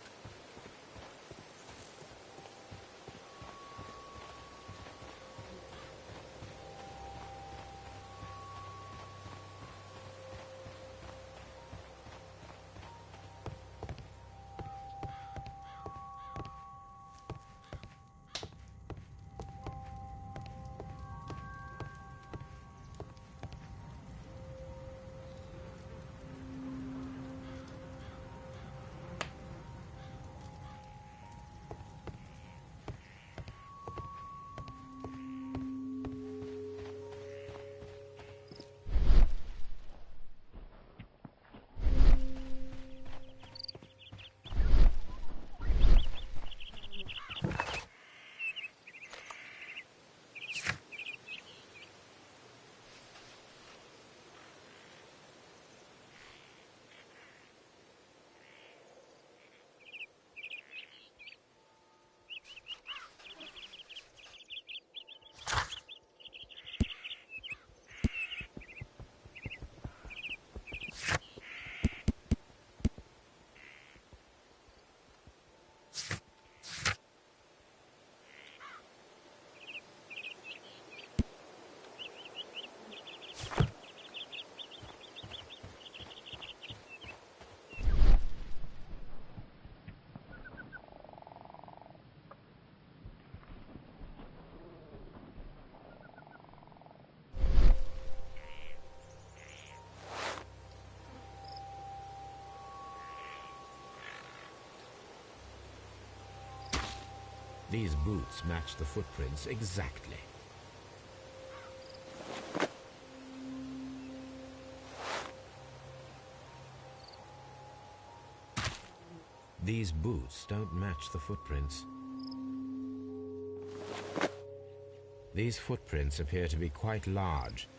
S2: These boots match the footprints exactly. These boots don't match the footprints. These footprints appear to be quite large.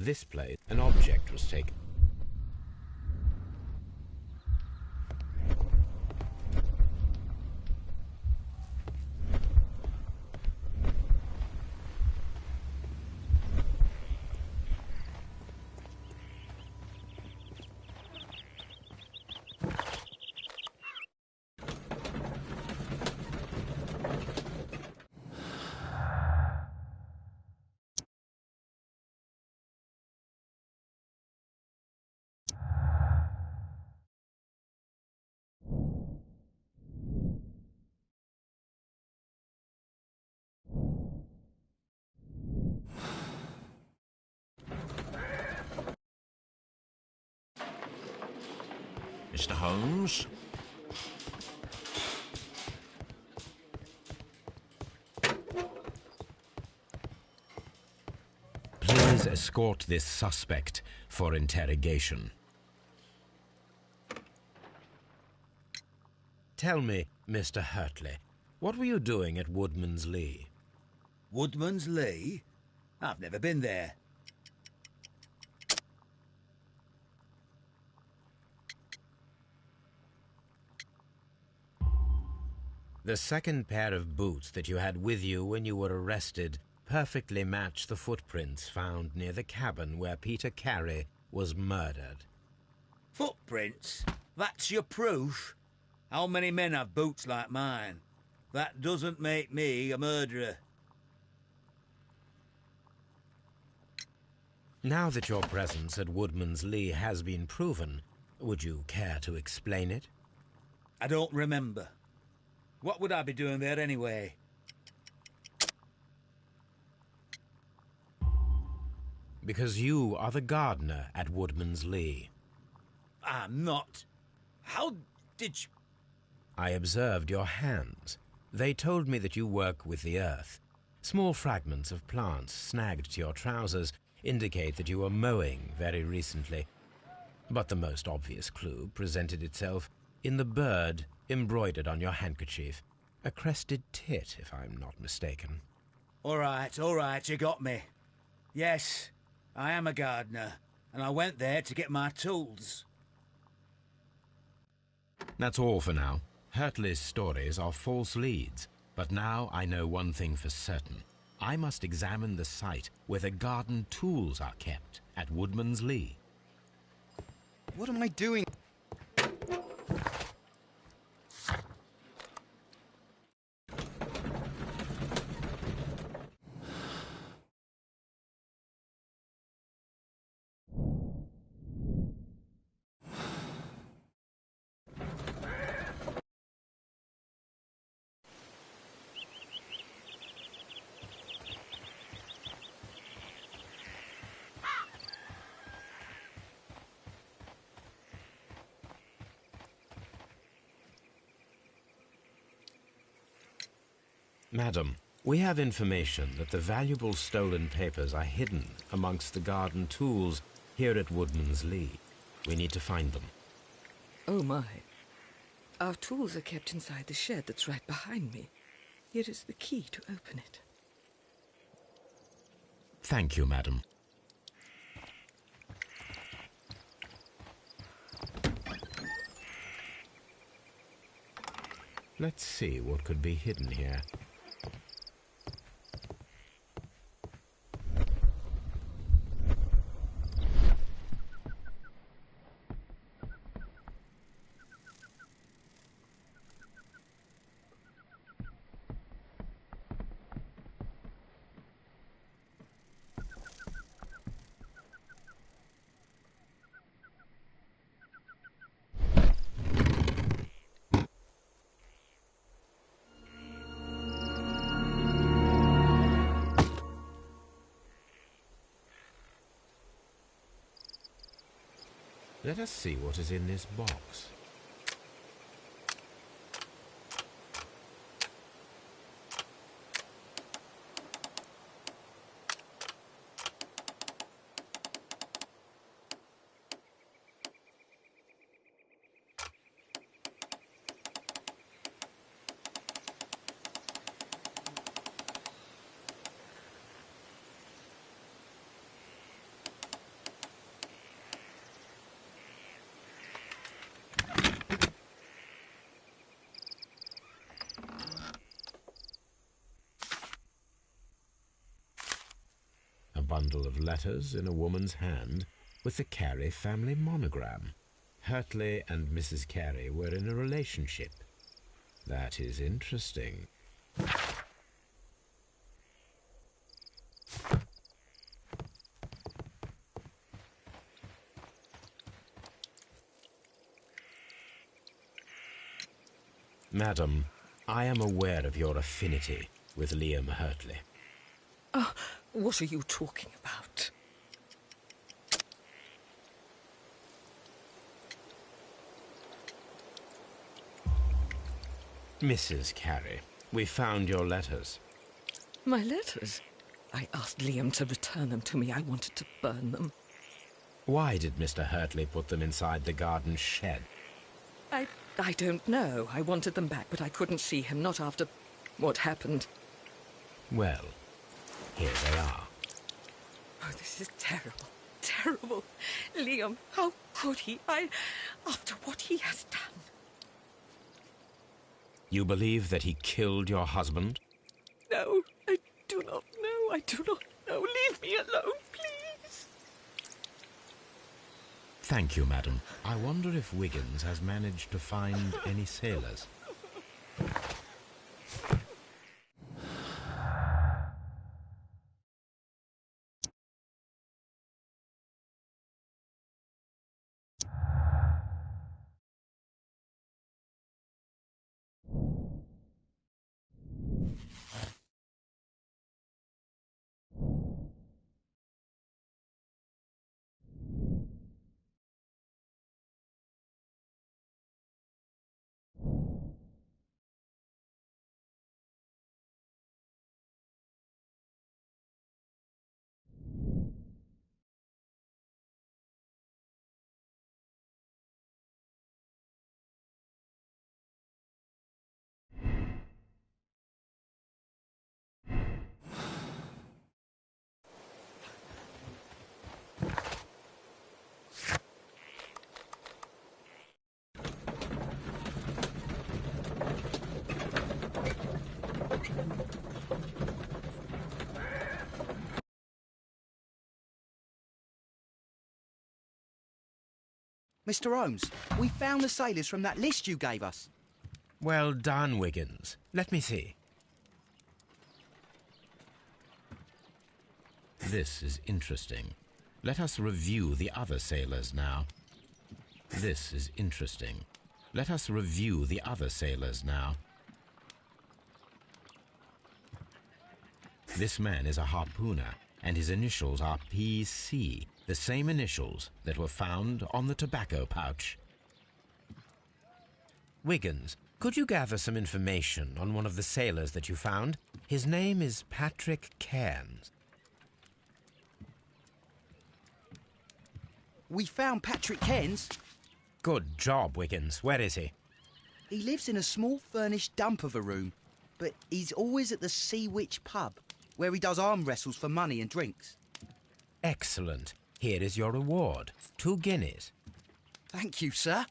S2: This place, an object was taken.
S5: Mr. Holmes?
S2: Please escort this suspect for interrogation. Tell me, Mr. Hurtley, what were you doing at Woodman's Lee?
S9: Woodman's Lee? I've never been there.
S2: The second pair of boots that you had with you when you were arrested perfectly match the footprints found near the cabin where Peter Carey was murdered.
S9: Footprints? That's your proof? How many men have boots like mine? That doesn't make me a murderer.
S2: Now that your presence at Woodman's Lee has been proven, would you care to explain it?
S9: I don't remember. What would I be doing there anyway?
S2: Because you are the gardener at Woodman's Lee.
S9: I'm not. How did you...
S2: I observed your hands. They told me that you work with the earth. Small fragments of plants snagged to your trousers indicate that you were mowing very recently. But the most obvious clue presented itself in the bird embroidered on your handkerchief. A crested tit, if I'm not mistaken.
S9: All right, you got me. Yes, I am a gardener, and I went there to get my tools.
S2: That's all for now. Hurtley's stories are false leads, but now I know one thing for certain. I must examine the site where the garden tools are kept at Woodman's Lee.
S6: What am I doing?
S2: Madam, we have information that the valuable stolen papers are hidden amongst the garden tools here at Woodman's Lee. We need to find them.
S4: Oh, my. Our tools are kept inside the shed that's right behind me. Here is the key to open it.
S2: Thank you, madam. Let's see what could be hidden here. Let us see what is in this box. A bundle of letters in a woman's hand with the Carey family monogram. Hurtley and Mrs. Carey were in a relationship. That is interesting. Madam, I am aware of your affinity with Liam Hurtley.
S4: Oh, what are you talking about?
S2: Mrs. Carey, we found your letters.
S4: My letters? I asked Liam to return them to me. I wanted to burn them.
S2: Why did Mr. Hurtley put them inside the garden shed?
S4: I don't know. I wanted them back, but I couldn't see him, not after what happened.
S2: Well, here they are.
S4: Oh, this is terrible. Terrible. Liam, how could he? After what he has done.
S2: You believe that he killed your husband?
S4: No, I do not know. I do not know. Leave me alone, please.
S2: Thank you, madam. I wonder if Wiggins has managed to find any sailors.
S6: Mr. Holmes, we found the sailors from that list you gave us.
S2: Well done, Wiggins. Let me see. This is interesting. Let us review the other sailors now. This is interesting. Let us review the other sailors now. This man is a harpooner, and his initials are PC, the same initials that were found on the tobacco pouch. Wiggins, could you gather some information on one of the sailors that you found? His name is Patrick Cairns.
S6: We found Patrick Cairns.
S2: Good job, Wiggins. Where is he?
S6: He lives in a small furnished dump of a room, but he's always at the Sea Witch pub, where he does arm wrestles for money and drinks.
S2: Excellent. Here is your reward. 2 guineas.
S6: Thank you, sir.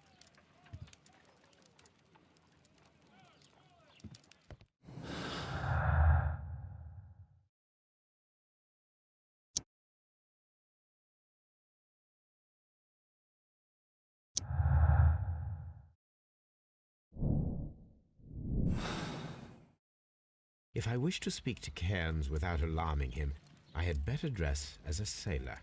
S2: If I wish to speak to Cairns without alarming him, I had better dress as a sailor.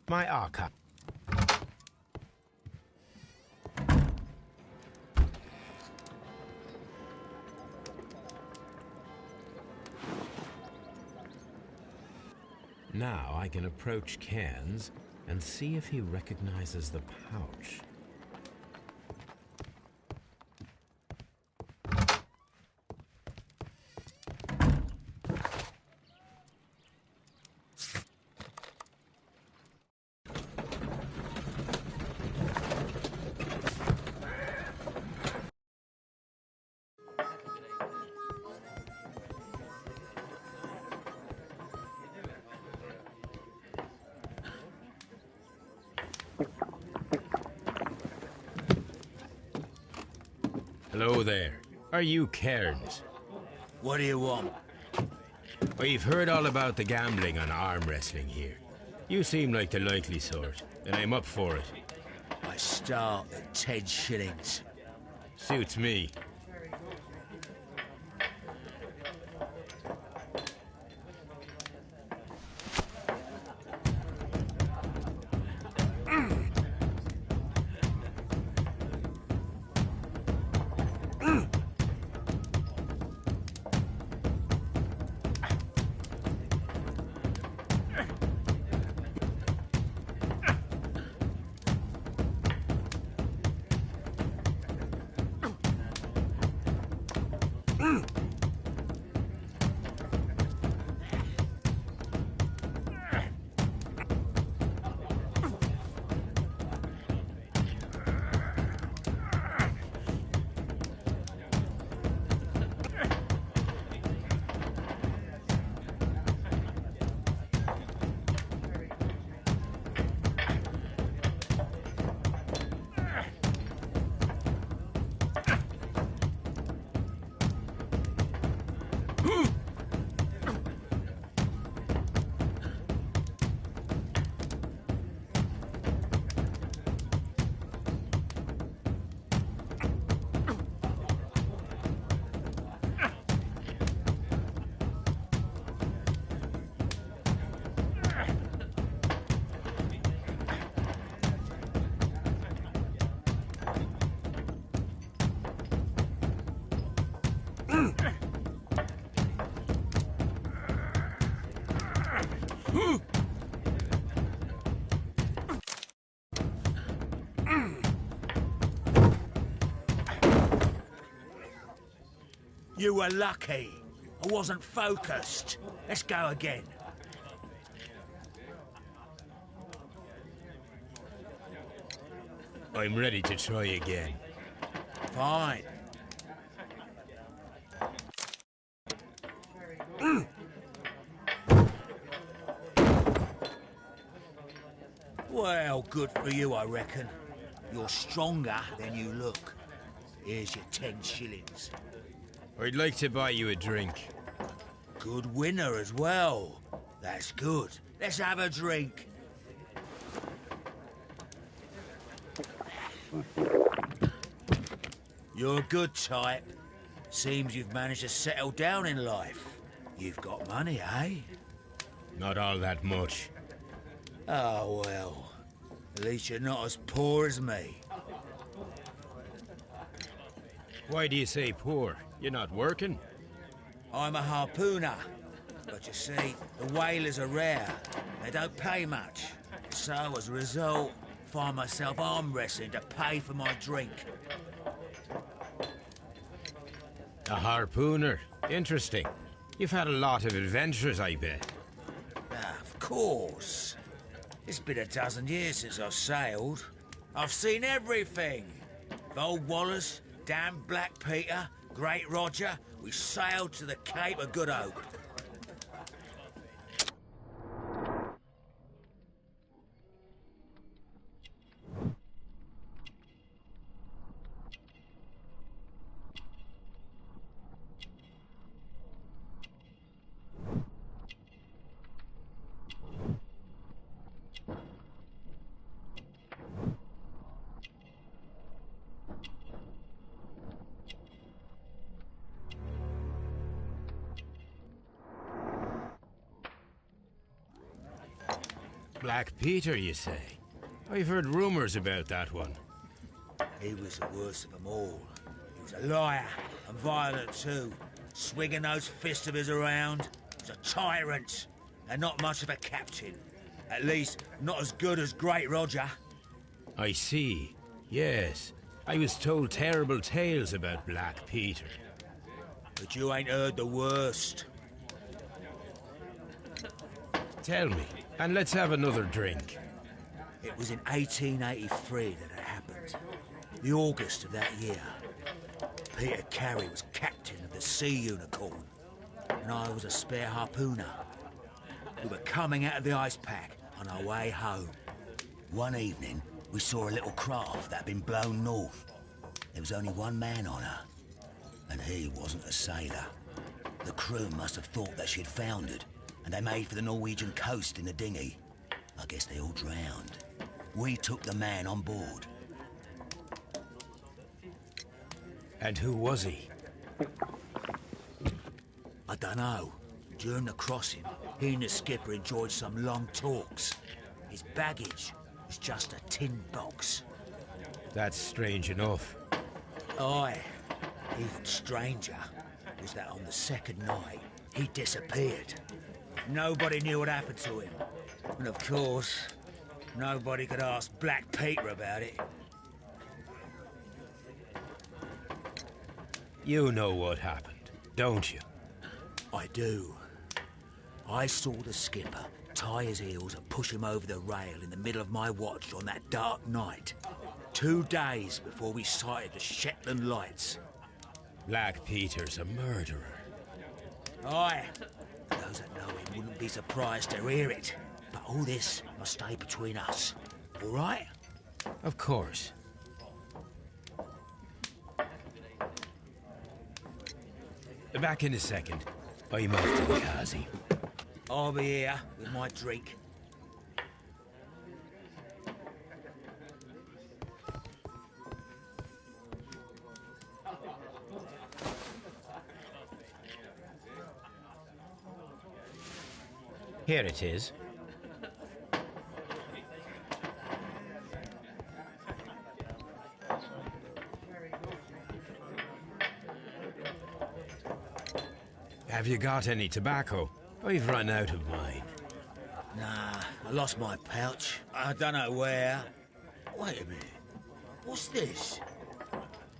S2: My arca. Now I can approach Cairns and see if he recognizes the pouch. Hello there. Are you Cairns?
S9: What do you want?
S2: We've heard all about the gambling and arm wrestling here. You seem like the likely sort, and I'm up for it.
S9: I start at 10 shillings.
S2: Suits me.
S9: You were lucky. I wasn't focused. Let's go again.
S2: I'm ready to try again.
S9: Fine. Well, good for you, I reckon. You're stronger than you look. Here's your 10 shillings.
S2: I'd like to buy you a drink.
S9: Good winner as well. That's good. Let's have a drink. You're a good type. Seems you've managed to settle down in life. You've got money, eh?
S2: Not all that much.
S9: Oh, well. At least you're not as poor as me.
S2: Why do you say poor? You're not working?
S9: I'm a harpooner. But you see, the whalers are rare. They don't pay much. So, as a result, find myself arm wrestling to pay for my drink.
S2: A harpooner? Interesting. You've had a lot of adventures, I bet.
S9: Of course. It's been a dozen years since I've sailed. I've seen everything. Old Wallace, damn Black Peter, Great Roger. We sailed to the Cape of Good Hope.
S2: Black Peter, you say? I've heard rumors about that one.
S9: He was the worst of them all. He was a liar and violent too, swinging those fists of his around. He was a tyrant and not much of a captain. At least, not as good as Great Roger.
S2: I see. Yes. I was told terrible tales about Black Peter.
S9: But you ain't heard the worst.
S2: Tell me, and let's have another drink.
S9: It was in 1883 that it happened. The August of that year. Peter Carey was captain of the Sea Unicorn, and I was a spare harpooner. We were coming out of the ice pack on our way home. One evening, we saw a little craft that had been blown north. There was only one man on her, and he wasn't a sailor. The crew must have thought that she'd foundered, and they made for the Norwegian coast in the dinghy. I guess they all drowned. We took the man on board.
S2: And who was he?
S9: I dunno. During the crossing, he and the skipper enjoyed some long talks. His baggage was just a tin box.
S2: That's strange enough.
S9: Aye. Even stranger was that on the second night, he disappeared. Nobody knew what happened to him. And of course, nobody could ask Black Peter about it.
S2: You know what happened, don't you?
S9: I do. I saw the skipper tie his heels and push him over the rail in the middle of my watch on that dark night. 2 days before we sighted the Shetland lights.
S2: Black Peter's a murderer.
S9: Aye. Those that know him wouldn't be surprised to hear it. But all this must stay between us. All right?
S2: Of course. Back in a second. I'm off to the Kazi.
S9: I'll be here with my drink.
S2: Here it is. Have you got any tobacco? I've run out of mine.
S9: Nah, I lost my pouch. I don't know where. Wait a minute. What's this?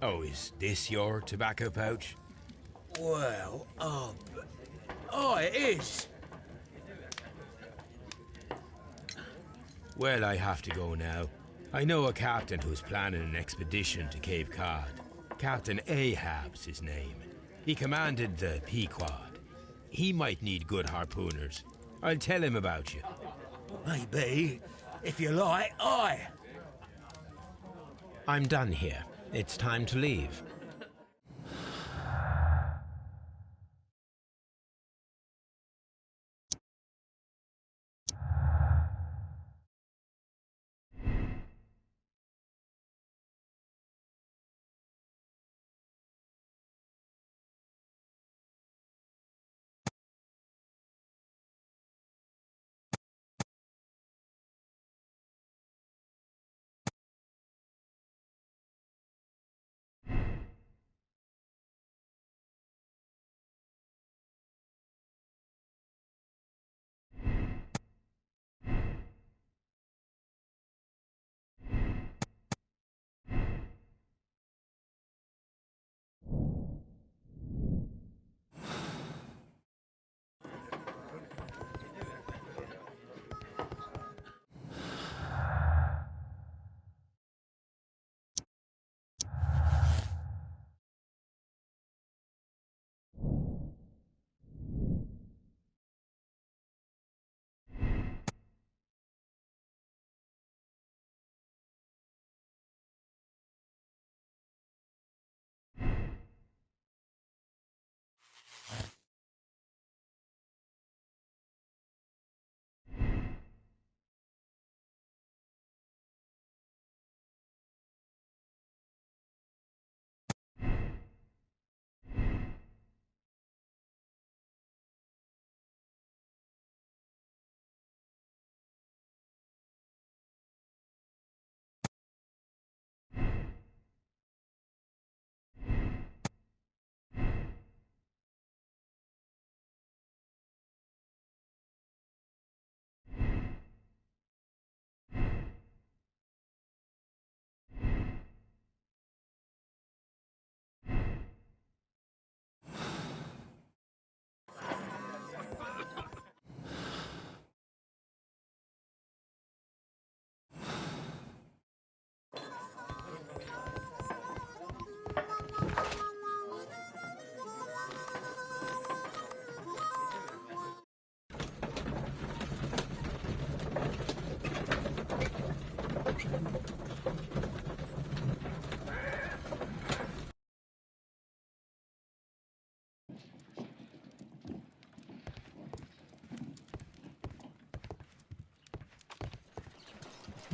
S2: Oh, is this your tobacco pouch?
S9: Well, oh, it is.
S2: Well, I have to go now. I know a captain who's planning an expedition to Cape Cod. Captain Ahab's his name. He commanded the Pequod. He might need good harpooners. I'll tell him about you.
S9: Maybe. If you like, aye.
S2: I'm done here. It's time to leave.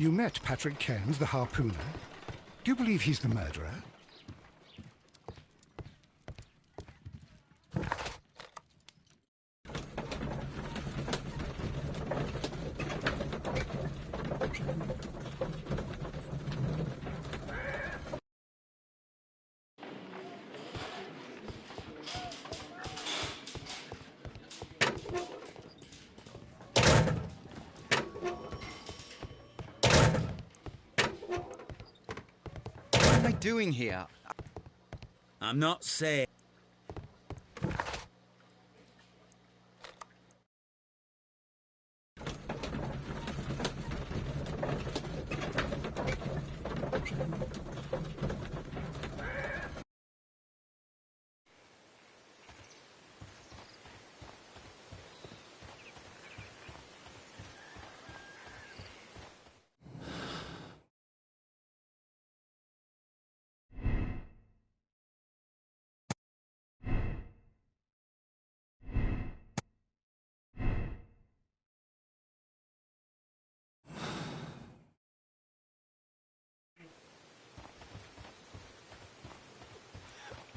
S1: You met Patrick Cairns, the harpooner. Do you believe he's the murderer?
S6: What am I doing here?
S9: I'm not saying...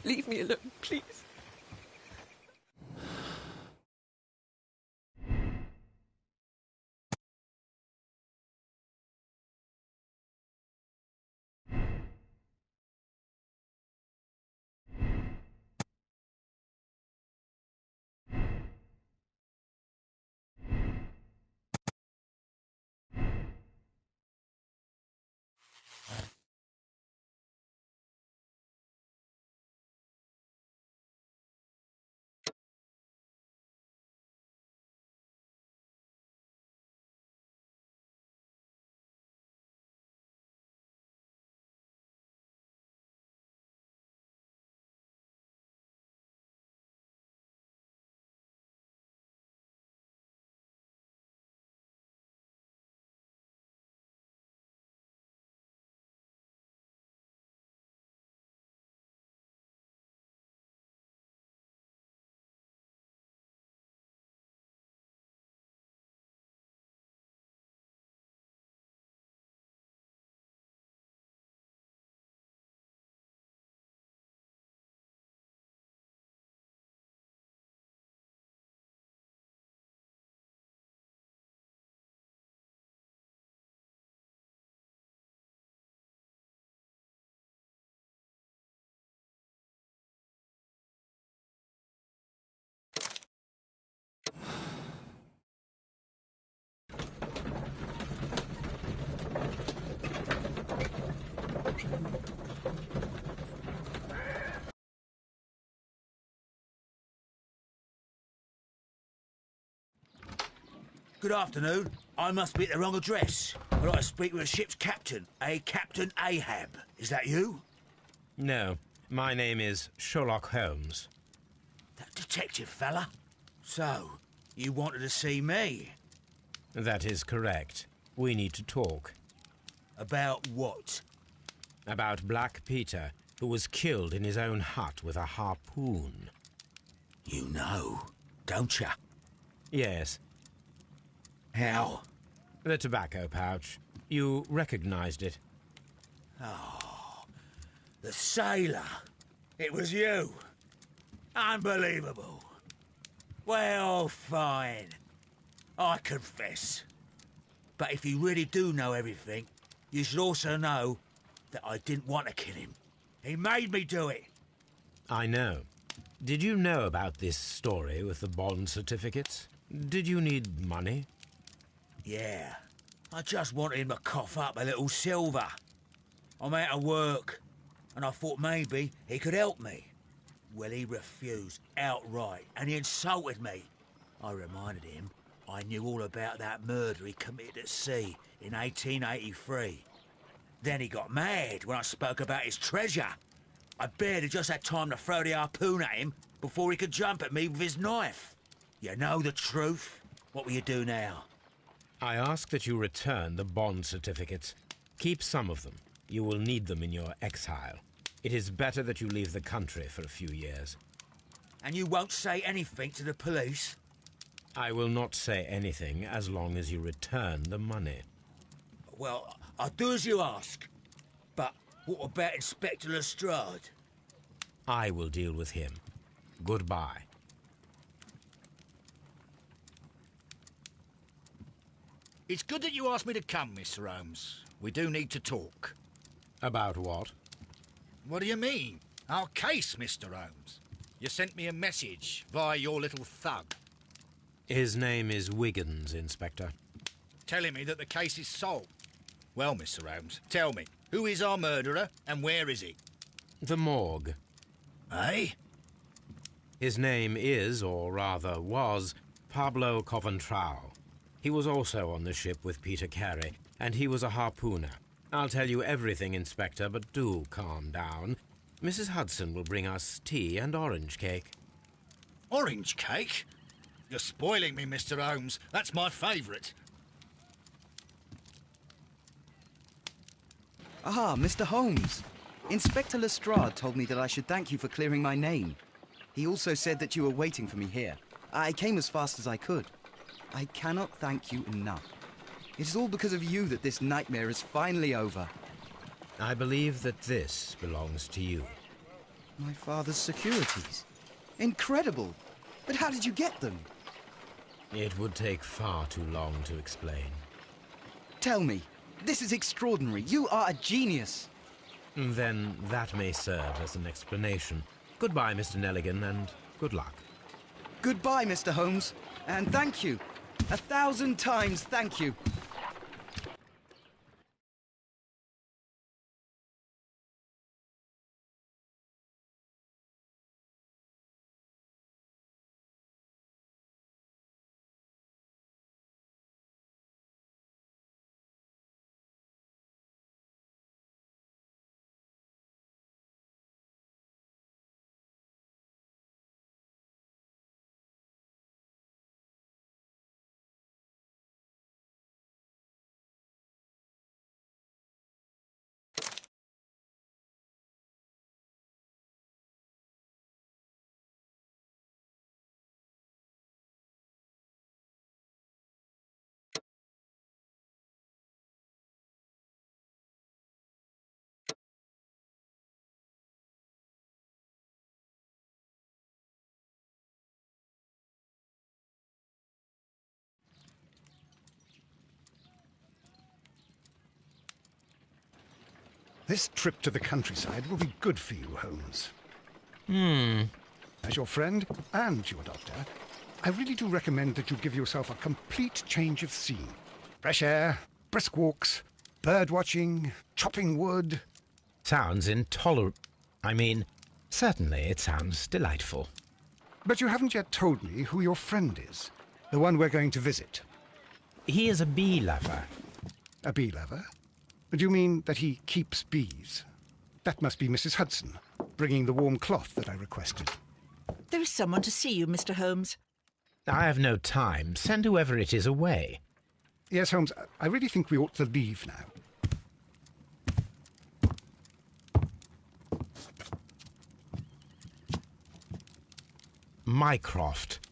S4: Leave me alone, please.
S9: Good afternoon. I must be at the wrong address. I'd like to speak with a ship's captain, a Captain Ahab. Is that you?
S2: No, my name is Sherlock Holmes.
S9: That detective fella? So, you wanted to see me?
S2: That is correct. We need to talk.
S9: About what?
S2: About Black Peter, who was killed in his own hut with a harpoon.
S9: You know, don't you?
S2: Yes.
S9: How?
S2: The tobacco pouch. You recognized it.
S9: Oh, the sailor. It was you. Unbelievable. Well, fine. I confess. But if you really do know everything, you should also know that I didn't want to kill him. He made me do it.
S2: I know. Did you know about this story with the bond certificates? Did you need money?
S9: Yeah. I just wanted him to cough up a little silver. I'm out of work, and I thought maybe he could help me. Well, he refused outright, and he insulted me. I reminded him I knew all about that murder he committed at sea in 1883. Then he got mad when I spoke about his treasure. I barely just had time to throw the harpoon at him before he could jump at me with his knife. You know the truth. What will you do now?
S2: I ask that you return the bond certificates. Keep some of them. You will need them in your exile. It is better that you leave the country for a few years.
S9: And you won't say anything to the police?
S2: I will not say anything as long as you return the money.
S9: Well, I'll do as you ask. But what about Inspector Lestrade?
S2: I will deal with him. Goodbye.
S3: It's good that you asked me to come, Mr. Holmes. We do need to talk.
S2: About what?
S3: What do you mean? Our case, Mr. Holmes. You sent me a message via your little thug.
S2: His name is Wiggins, Inspector.
S3: Telling me that the case is solved. Well, Mr. Holmes, tell me, who is our murderer and where is he?
S2: The morgue.
S3: Eh?
S2: His name is, or rather was, Pablo Coventrao. He was also on the ship with Peter Carey, and he was a harpooner. I'll tell you everything, Inspector, but do calm down. Mrs. Hudson will bring us tea and orange cake.
S3: Orange cake? You're spoiling me, Mr. Holmes. That's my favourite.
S6: Ah, Mr. Holmes. Inspector Lestrade told me that I should thank you for clearing my name. He also said that you were waiting for me here. I came as fast as I could. I cannot thank you enough. It is all because of you that this nightmare is finally over.
S2: I believe that this belongs to you.
S6: My father's securities. Incredible! But how did you get them?
S2: It would take far too long to explain.
S6: Tell me. This is extraordinary. You are a genius.
S2: Then that may serve as an explanation. Goodbye, Mr. Nelligan, and good luck.
S6: Goodbye, Mr. Holmes. And thank you. 1,000 times thank you.
S1: This trip to the countryside will be good for you, Holmes. As your friend and your doctor, I really do recommend that you give yourself a complete change of scene. Fresh air, brisk walks, bird watching, chopping wood.
S2: Sounds intolerable. Certainly it sounds delightful.
S1: But you haven't yet told me who your friend is, the one we're going to visit.
S2: He is a bee lover.
S1: A bee lover? Do you mean that he keeps bees? That must be Mrs. Hudson, bringing the warm cloth that I requested.
S10: There is someone to see you, Mr. Holmes.
S2: I have no time. Send whoever it is away.
S1: Yes, Holmes, I really think we ought to leave now.
S2: Mycroft.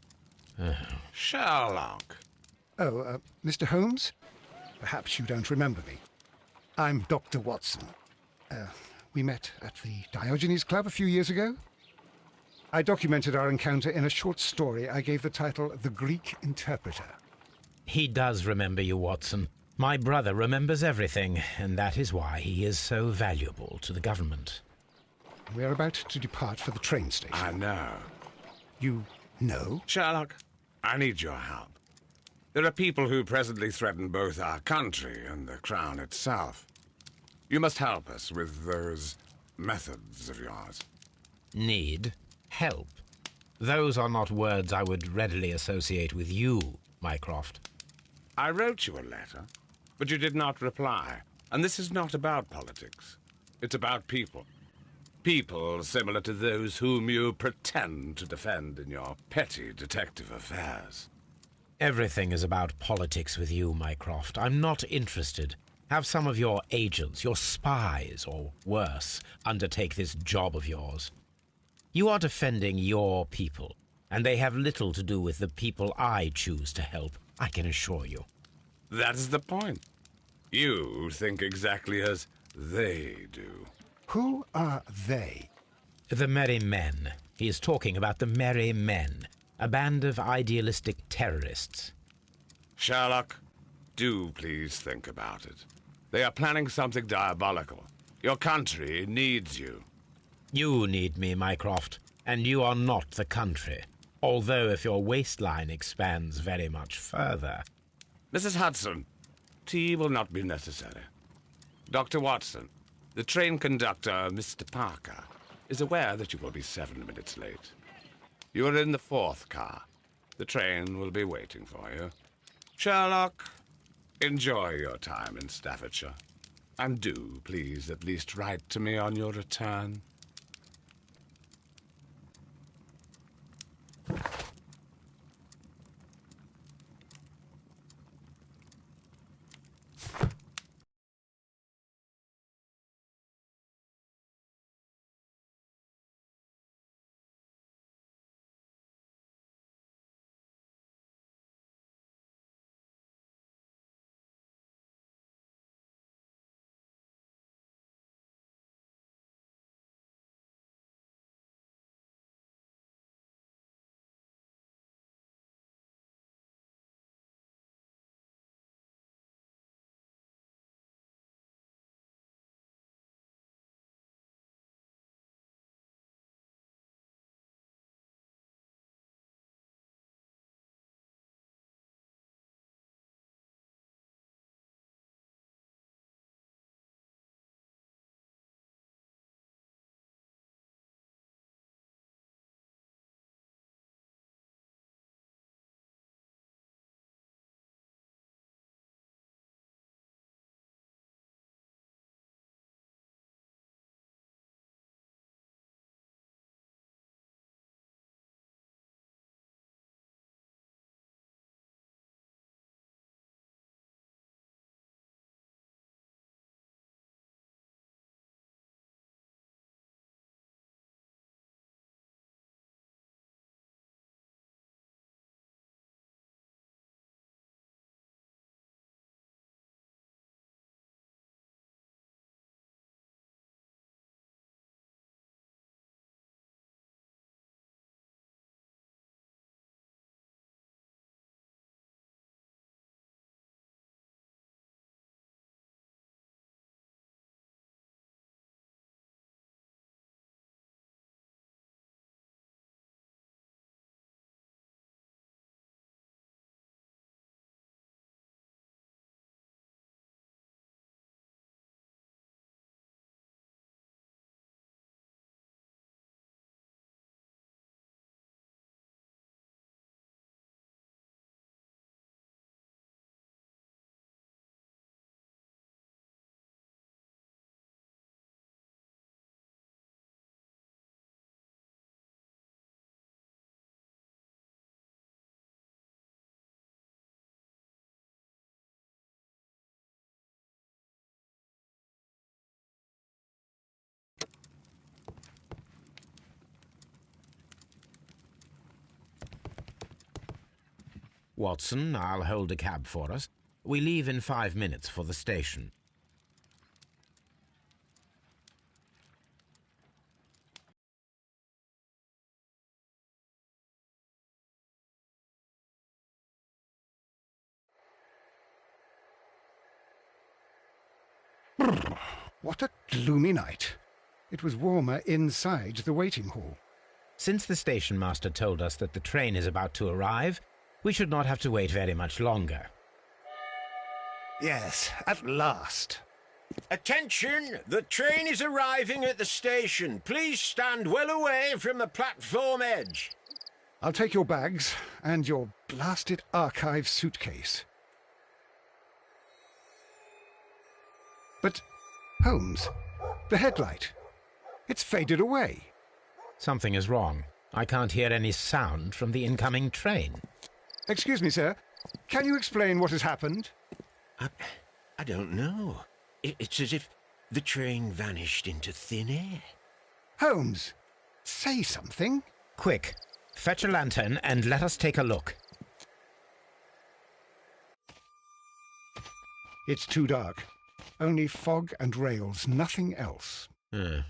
S7: Sherlock.
S1: Oh, Mr. Holmes? Perhaps you don't remember me. I'm Dr. Watson. We met at the Diogenes Club a few years ago. I documented our encounter in a short story I gave the title The Greek Interpreter.
S2: He does remember you, Watson. My brother remembers everything, and that is why he is so valuable to the government.
S1: We're about to depart for the train station.
S11: I know.
S1: You know?
S11: Sherlock, I need your help. There are people who presently threaten both our country and the Crown itself. You must help us with those methods of yours.
S2: Need? Help? Those are not words I would readily associate with you, Mycroft.
S11: I wrote you a letter, but you did not reply. And this is not about politics. It's about people. People similar to those whom you pretend to defend in your petty detective affairs.
S2: Everything is about politics with you, Mycroft. I'm not interested. Have some of your agents, your spies, or worse, undertake this job of yours. You are defending your people, and they have little to do with the people I choose to help, I can assure you.
S11: That is the point. You think exactly as they do.
S1: Who are they?
S2: The Merry Men. He is talking about the Merry Men, a band of idealistic terrorists.
S11: Sherlock, do please think about it. They are planning something diabolical. Your country needs you.
S2: You need me, Mycroft, and you are not the country. Although if your waistline expands very much further...
S11: Mrs. Hudson, tea will not be necessary. Dr. Watson, the train conductor, Mr. Parker, is aware that you will be 7 minutes late. You are in the 4th car. The train will be waiting for you. Sherlock, enjoy your time in Staffordshire. And do, please, at least write to me on your return.
S2: Watson, I'll hold a cab for us. We leave in 5 minutes for the station.
S1: What a gloomy night. It was warmer inside the waiting hall.
S2: Since the station master told us that the train is about to arrive, we should not have to wait very much longer.
S1: Yes, at last.
S7: Attention! The train is arriving at the station. Please stand well away from the platform edge.
S1: I'll take your bags and your blasted archive suitcase. But, Holmes, the headlight. It's faded away.
S2: Something is wrong. I can't hear any sound from the incoming train.
S1: Excuse me, sir. Can you explain what has happened?
S7: I don't know. It's as if the train vanished into thin air.
S1: Holmes, say something.
S2: Quick, fetch a lantern and let us take a look.
S1: It's too dark. Only fog and rails, nothing else.
S2: There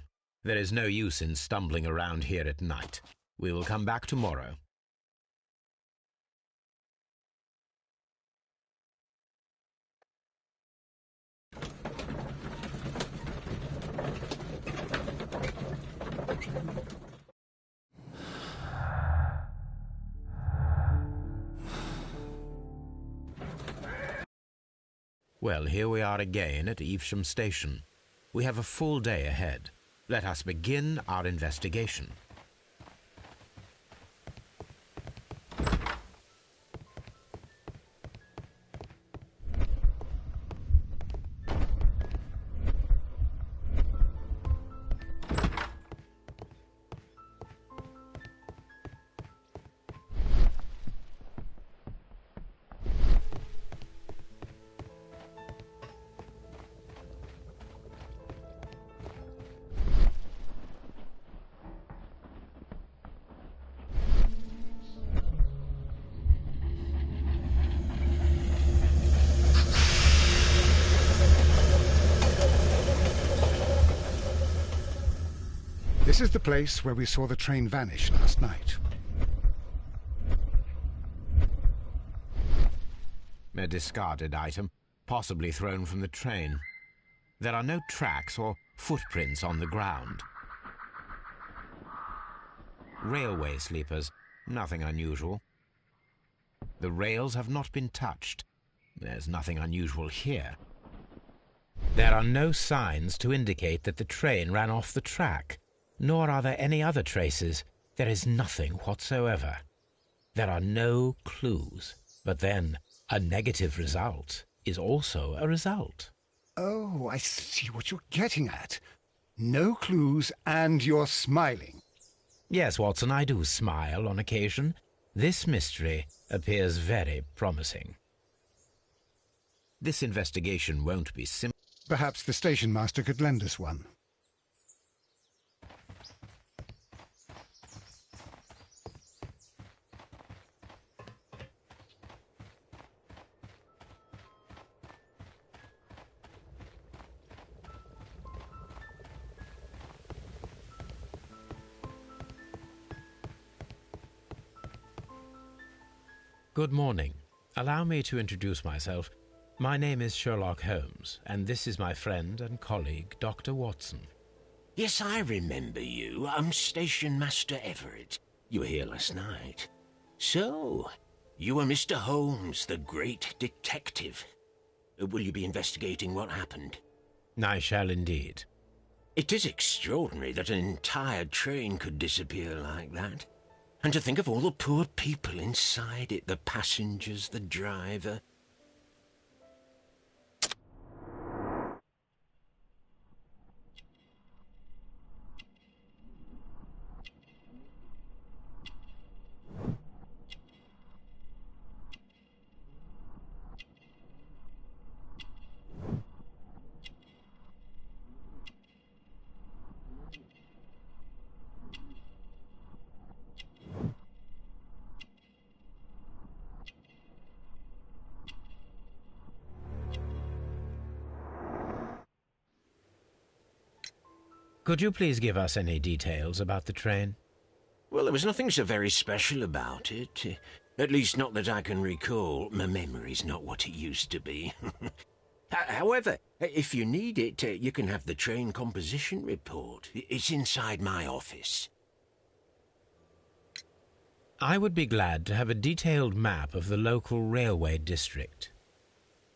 S2: is no use in stumbling around here at night. We will come back tomorrow. Well, here we are again at Evesham Station. We have a full day ahead. Let us begin our investigation.
S1: This is the place where we saw the train vanish last night.
S2: A discarded item, possibly thrown from the train. There are no tracks or footprints on the ground. Railway sleepers, nothing unusual. The rails have not been touched. There's nothing unusual here. There are no signs to indicate that the train ran off the track, nor are there any other traces. There is nothing whatsoever. There are no clues. But then, a negative result is also a result.
S1: Oh, I see what you're getting at. No clues, and you're smiling.
S2: Yes, Watson, I do smile on occasion. This mystery appears very promising. This investigation won't be simple.
S1: Perhaps the station master could lend us one.
S2: Good morning. Allow me to introduce myself. My name is Sherlock Holmes, and this is my friend and colleague, Dr. Watson.
S7: Yes, I remember you. I'm Station Master Everett. You were here last night. So, you are Mr. Holmes, the great detective. Will you be investigating what happened?
S2: I shall indeed.
S7: It is extraordinary that an entire train could disappear like that. And to think of all the poor people inside it, the passengers, the driver.
S2: Could you please give us any details about the train?
S7: Well, there was nothing so very special about it. At least not that I can recall. My memory's not what it used to be. However, if you need it, you can have the train composition report. It's inside my office.
S2: I would be glad to have a detailed map of the local railway district.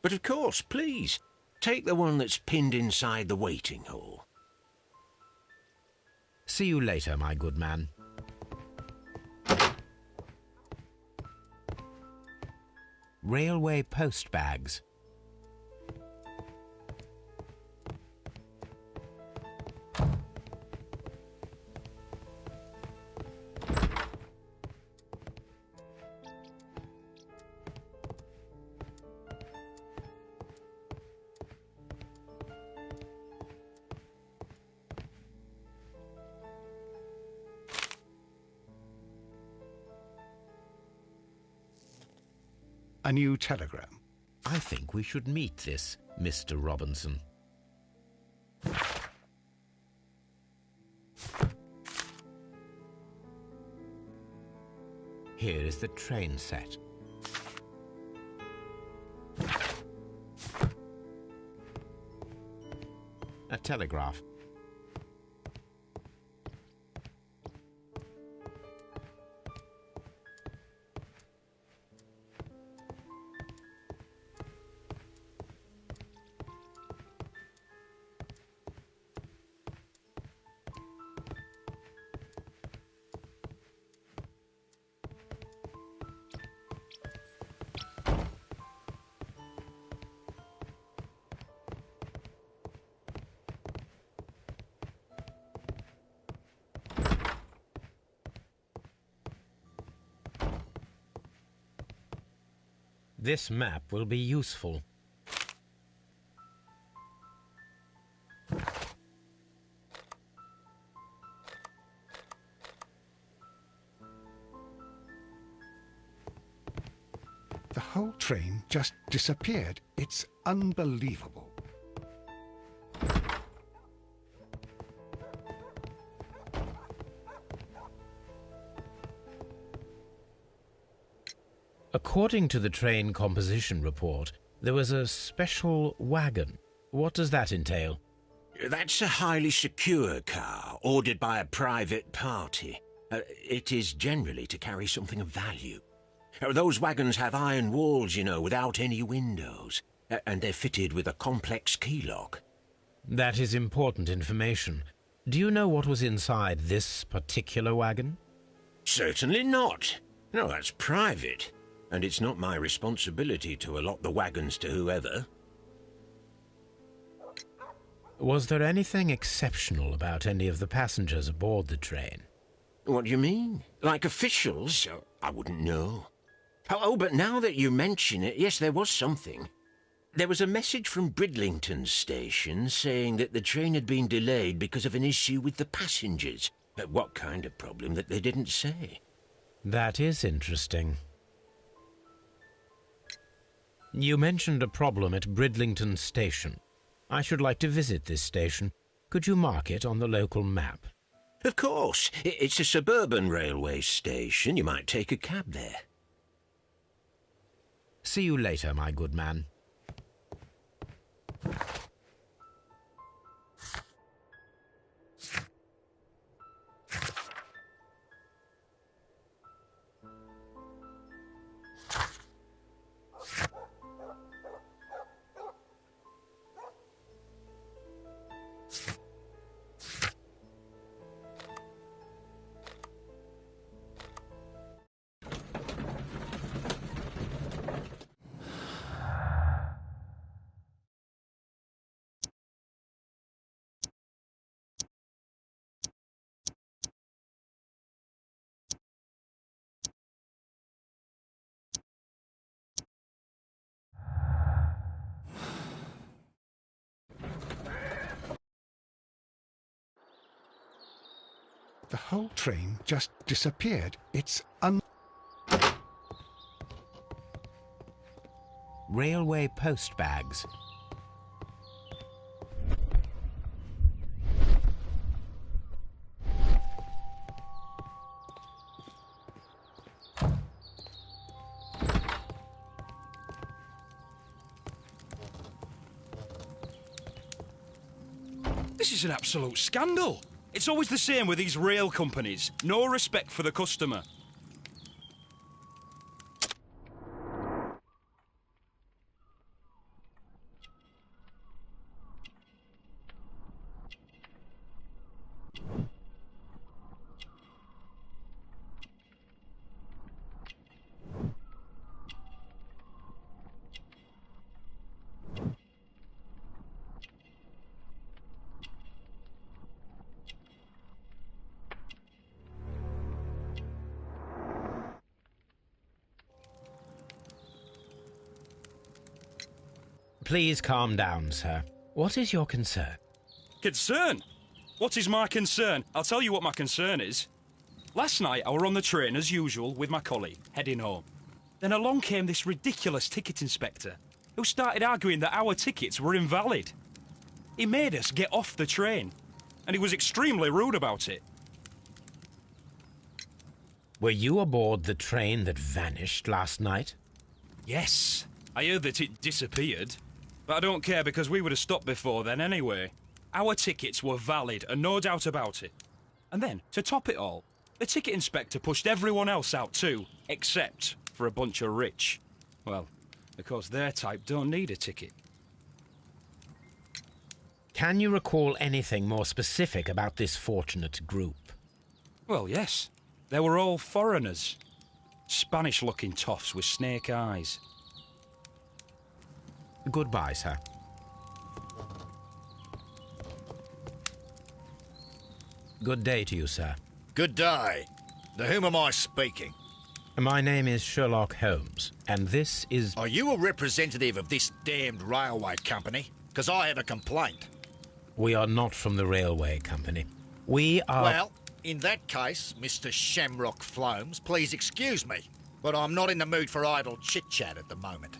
S7: But of course, please, take the one that's pinned inside the waiting hall.
S2: See you later, my good man. Railway post bags.
S1: A new telegram.
S2: I think we should meet this Mr. Robinson. Here is the train set. A telegraph. This map will be useful.
S1: The whole train just disappeared. It's unbelievable.
S2: According to the train composition report, there was a special wagon. What does that entail?
S7: That's a highly secure car, ordered by a private party. It is generally to carry something of value. Those wagons have iron walls, you know, without any windows. And they're fitted with a complex key lock.
S2: That is important information. Do you know what was inside this particular wagon?
S7: Certainly not. No, that's private. And it's not my responsibility to allot the wagons to whoever.
S2: Was there anything exceptional about any of the passengers aboard the train?
S7: What do you mean? Like officials? I wouldn't know. Oh, but now that you mention it, yes, there was something. There was a message from Bridlington station saying that the train had been delayed because of an issue with the passengers. But what kind of problem that they didn't say?
S2: That is interesting. You mentioned a problem at Bridlington station. I should like to visit this station. Could you mark it on the local map?
S7: Of course. It's a suburban railway station. You might take a cab there.
S2: See you later, my good man.
S1: The whole train just disappeared. It's
S2: Railway post bags.
S12: This is an absolute scandal. It's always the same with these rail companies. No respect for the customer.
S2: Please calm down, sir. What is your concern?
S12: Concern? What is my concern? I'll tell you what my concern is. Last night I were on the train as usual with my colleague, heading home. Then along came this ridiculous ticket inspector. who started arguing that our tickets were invalid. He made us get off the train, and he was extremely rude about it.
S2: Were you aboard the train that vanished last night?
S12: Yes, I heard that it disappeared. But I don't care because we would have stopped before then anyway. Our tickets were valid and no doubt about it. And then, to top it all, the ticket inspector pushed everyone else out too, except for a bunch of rich. Well, because their type don't need a ticket.
S2: Can you recall anything more specific about this fortunate group?
S12: Well, yes. They were all foreigners. Spanish-looking toffs with snake eyes.
S2: Goodbye, sir. Good day to you, sir.
S3: Good day. To whom am I speaking?
S2: My name is Sherlock Holmes, and this is...
S3: Are you a representative of this damned railway company? Because I have a complaint.
S2: We are not from the railway company. We are...
S3: Well, in that case, Mr. Shamrock Flomes, please excuse me, but I'm not in the mood for idle chit-chat at the moment.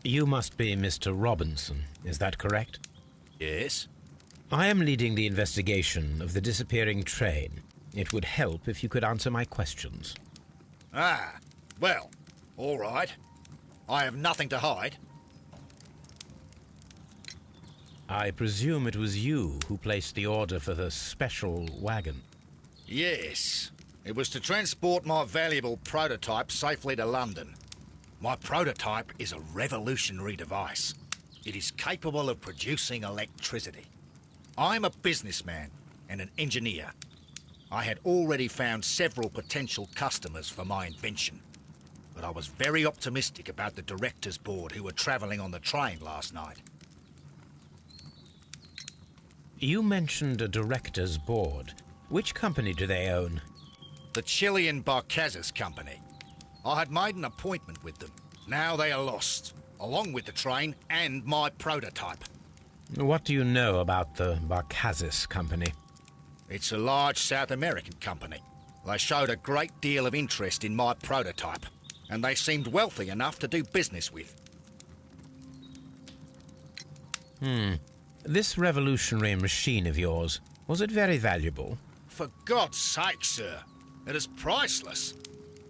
S2: You must be Mr. Robinson, is that correct?
S3: Yes?
S2: I am leading the investigation of the disappearing train. It would help if you could answer my questions.
S3: Ah, well, all right. I have nothing to hide.
S2: I presume it was you who placed the order for the special wagon.
S3: Yes. It was to transport my valuable prototype safely to London. My prototype is a revolutionary device. It is capable of producing electricity. I'm a businessman and an engineer. I had already found several potential customers for my invention, but I was very optimistic about the directors' board who were travelling on the train last night.
S2: You mentioned a director's board. Which company do they own?
S3: The Chilean Barcazas Company. I had made an appointment with them. Now they are lost, along with the train and my prototype.
S2: What do you know about the Barcazas Company?
S3: It's a large South American company. They showed a great deal of interest in my prototype, and they seemed wealthy enough to do business with.
S2: This revolutionary machine of yours, was it very valuable?
S3: For God's sake, sir, it is priceless.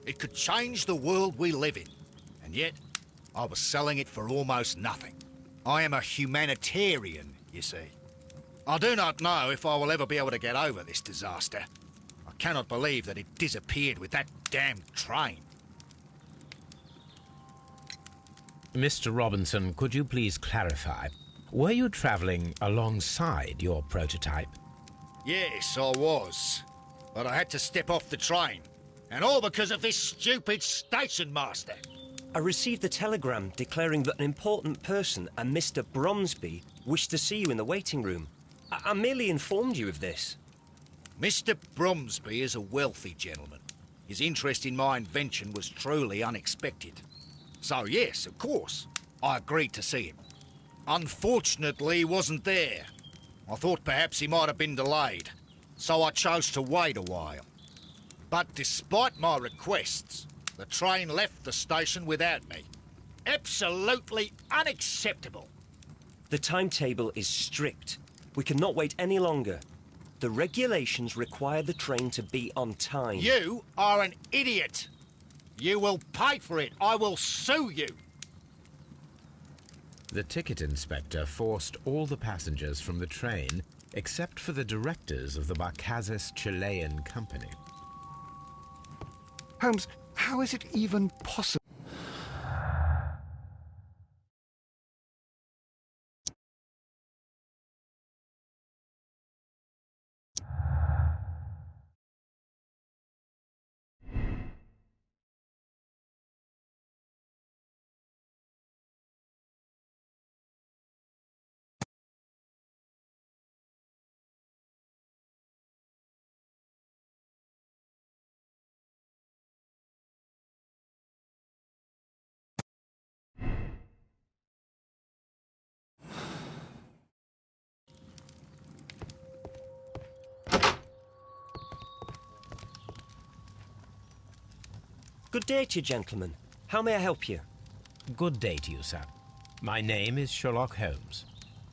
S3: It could change the world we live in, and yet I was selling it for almost nothing. I am a humanitarian, you see. I do not know if I will ever be able to get over this disaster. I cannot believe that it disappeared with that damned train.
S2: Mr. Robinson, could you please clarify? Were you travelling alongside your prototype?
S3: Yes, I was. But I had to step off the train. And all because of this stupid station master.
S13: I received a telegram declaring that an important person, a Mr. Bromsby, wished to see you in the waiting room. I merely informed you of this.
S3: Mr. Bromsby is a wealthy gentleman. His interest in my invention was truly unexpected. So yes, of course, I agreed to see him. Unfortunately, he wasn't there. I thought perhaps he might have been delayed, so I chose to wait a while. But despite my requests, the train left the station without me. Absolutely unacceptable.
S13: The timetable is strict. We cannot wait any longer. The regulations require the train to be on time.
S3: You are an idiot. You will pay for it. I will sue you.
S2: The ticket inspector forced all the passengers from the train except for the directors of the Barcazas Chilean Company.
S1: Holmes, how is it even possible?
S13: Good day to you, gentlemen. How may I help you?
S2: Good day to you, sir. My name is Sherlock Holmes.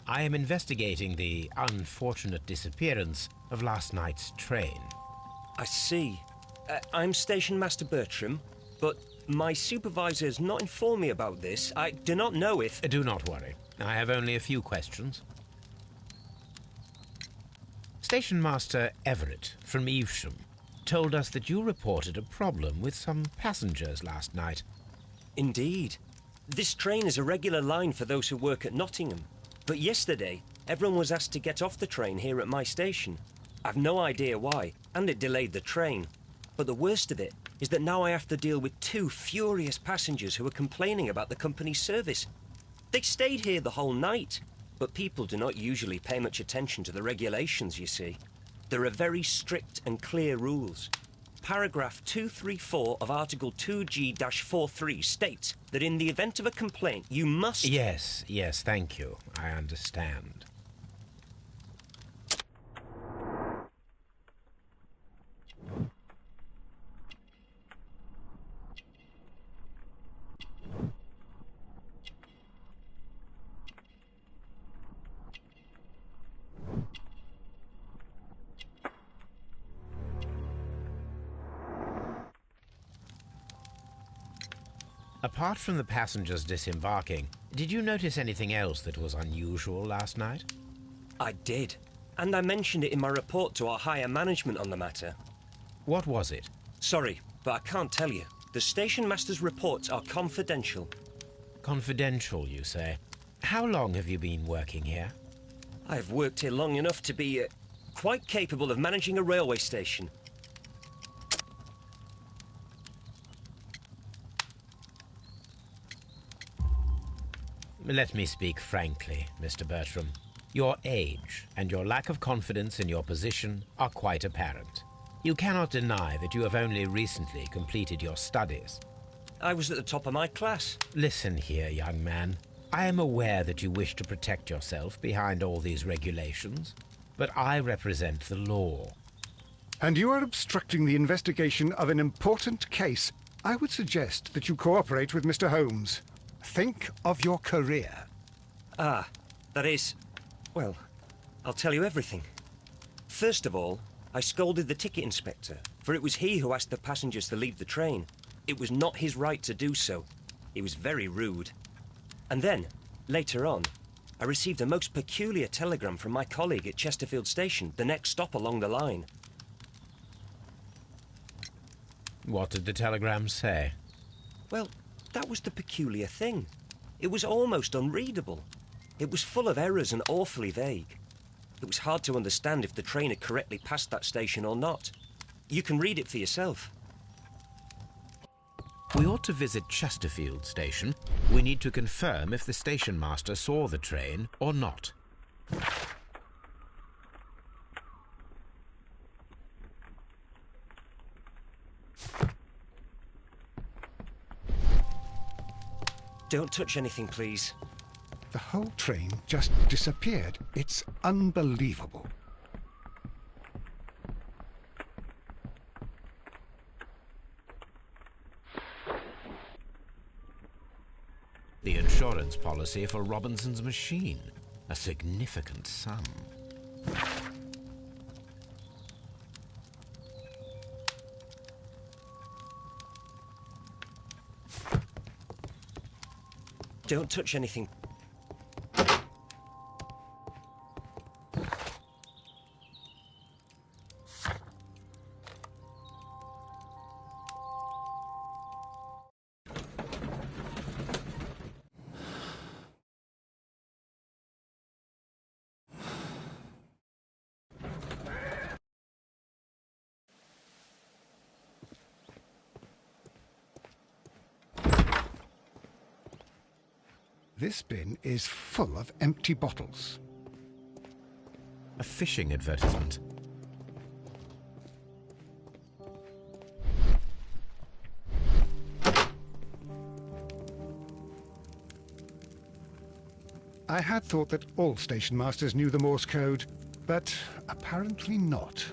S2: I am investigating the unfortunate disappearance of last night's train.
S13: I see. I'm Station Master Bertram, but my supervisor has not informed me about this. I do not know if...
S2: Do not worry. I have only a few questions. Station Master Everett from Evesham told us that you reported a problem with some passengers last night.
S13: Indeed. This train is a regular line for those who work at Nottingham. But yesterday, everyone was asked to get off the train here at my station. I've no idea why, and it delayed the train. But the worst of it is that now I have to deal with two furious passengers who are complaining about the company's service. They stayed here the whole night, but people do not usually pay much attention to the regulations, you see. There are very strict and clear rules. Paragraph 234 of Article 2G-43 states that in the event of a complaint, you must...
S2: Yes, thank you. I understand. Apart from the passengers disembarking, did you notice anything else that was unusual last night?
S13: I did, and I mentioned it in my report to our higher management on the matter.
S2: What was it?
S13: Sorry, but I can't tell you. The station master's reports are confidential.
S2: Confidential, you say? How long have you been working here?
S13: I've worked here long enough to be quite capable of managing a railway station.
S2: Let me speak frankly, Mr. Bertram. Your age and your lack of confidence in your position are quite apparent. You cannot deny that you have only recently completed your studies.
S13: I was at the top of my class.
S2: Listen here, young man. I am aware that you wish to protect yourself behind all these regulations, but I represent the law.
S1: And you are obstructing the investigation of an important case. I would suggest that you cooperate with Mr. Holmes. Think of your career.
S13: Ah, that is... Well, I'll tell you everything. First of all, I scolded the ticket inspector, for it was he who asked the passengers to leave the train. It was not his right to do so. He was very rude. And then, later on, I received a most peculiar telegram from my colleague at Chesterfield Station, the next stop along the line.
S2: What did the telegram say?
S13: Well, that was the peculiar thing. It was almost unreadable. It was full of errors and awfully vague. It was hard to understand if the train had correctly passed that station or not. You can read it for yourself.
S2: We ought to visit Chesterfield Station. We need to confirm if the station master saw the train or not.
S13: Don't touch anything, please.
S1: The whole train just disappeared. It's unbelievable.
S2: The insurance policy for Robinson's machine. A significant sum.
S13: Don't touch anything.
S1: This bin is full of empty bottles.
S2: A fishing advertisement.
S1: I had thought that all station masters knew the Morse code, but apparently not.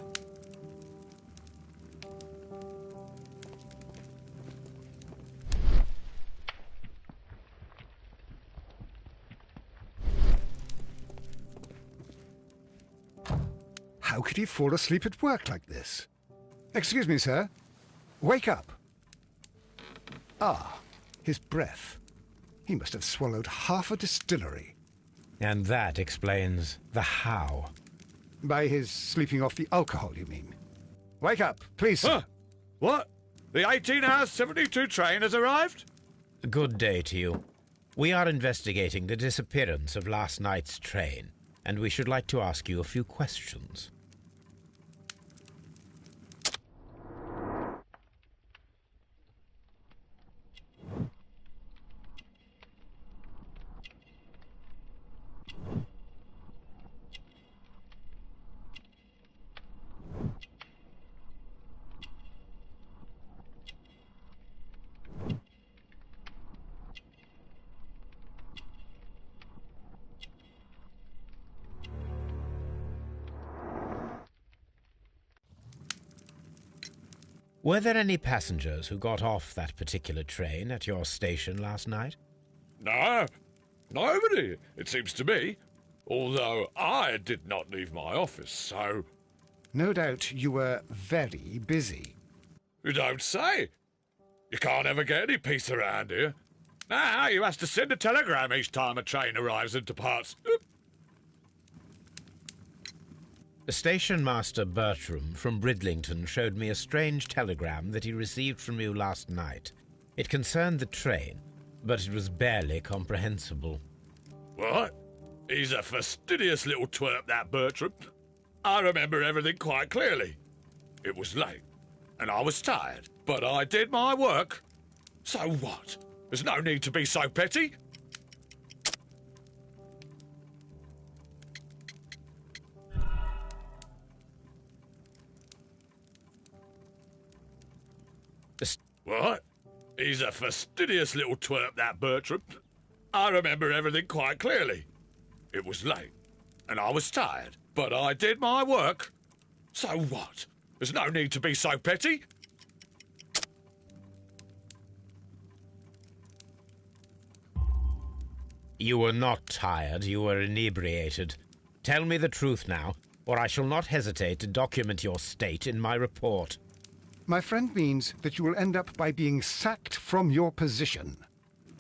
S1: How could he fall asleep at work like this? Excuse me, sir. Wake up. Ah, his breath. He must have swallowed half a distillery.
S2: And that explains the how.
S1: By his sleeping off the alcohol, you mean? Wake up, please, sir.
S11: Huh? What? The 18-hour 72 train has arrived?
S2: Good day to you. We are investigating the disappearance of last night's train, and we should like to ask you a few questions. Were there any passengers who got off that particular train at your station last night?
S11: No, nobody, it seems to me. Although I did not leave my office, so...
S1: No doubt you were very busy.
S11: You don't say. You can't ever get any peace around here. Now you have to send a telegram each time a train arrives and departs.
S2: Station Master Bertram from Bridlington showed me a strange telegram that he received from you last night. It concerned the train, but it was barely comprehensible.
S11: What? He's a fastidious little twerp, that Bertram. I remember everything quite clearly. It was late, and I was tired, but I did my work. So what? There's no need to be so petty. What? He's a fastidious little twerp, that Bertram. I remember everything quite clearly. It was late, and I was tired, but I did my work. So what? There's no need to be so petty.
S2: You were not tired, you were inebriated. Tell me the truth now, or I shall not hesitate to document your state in my report.
S1: My friend means that you will end up by being sacked from your position.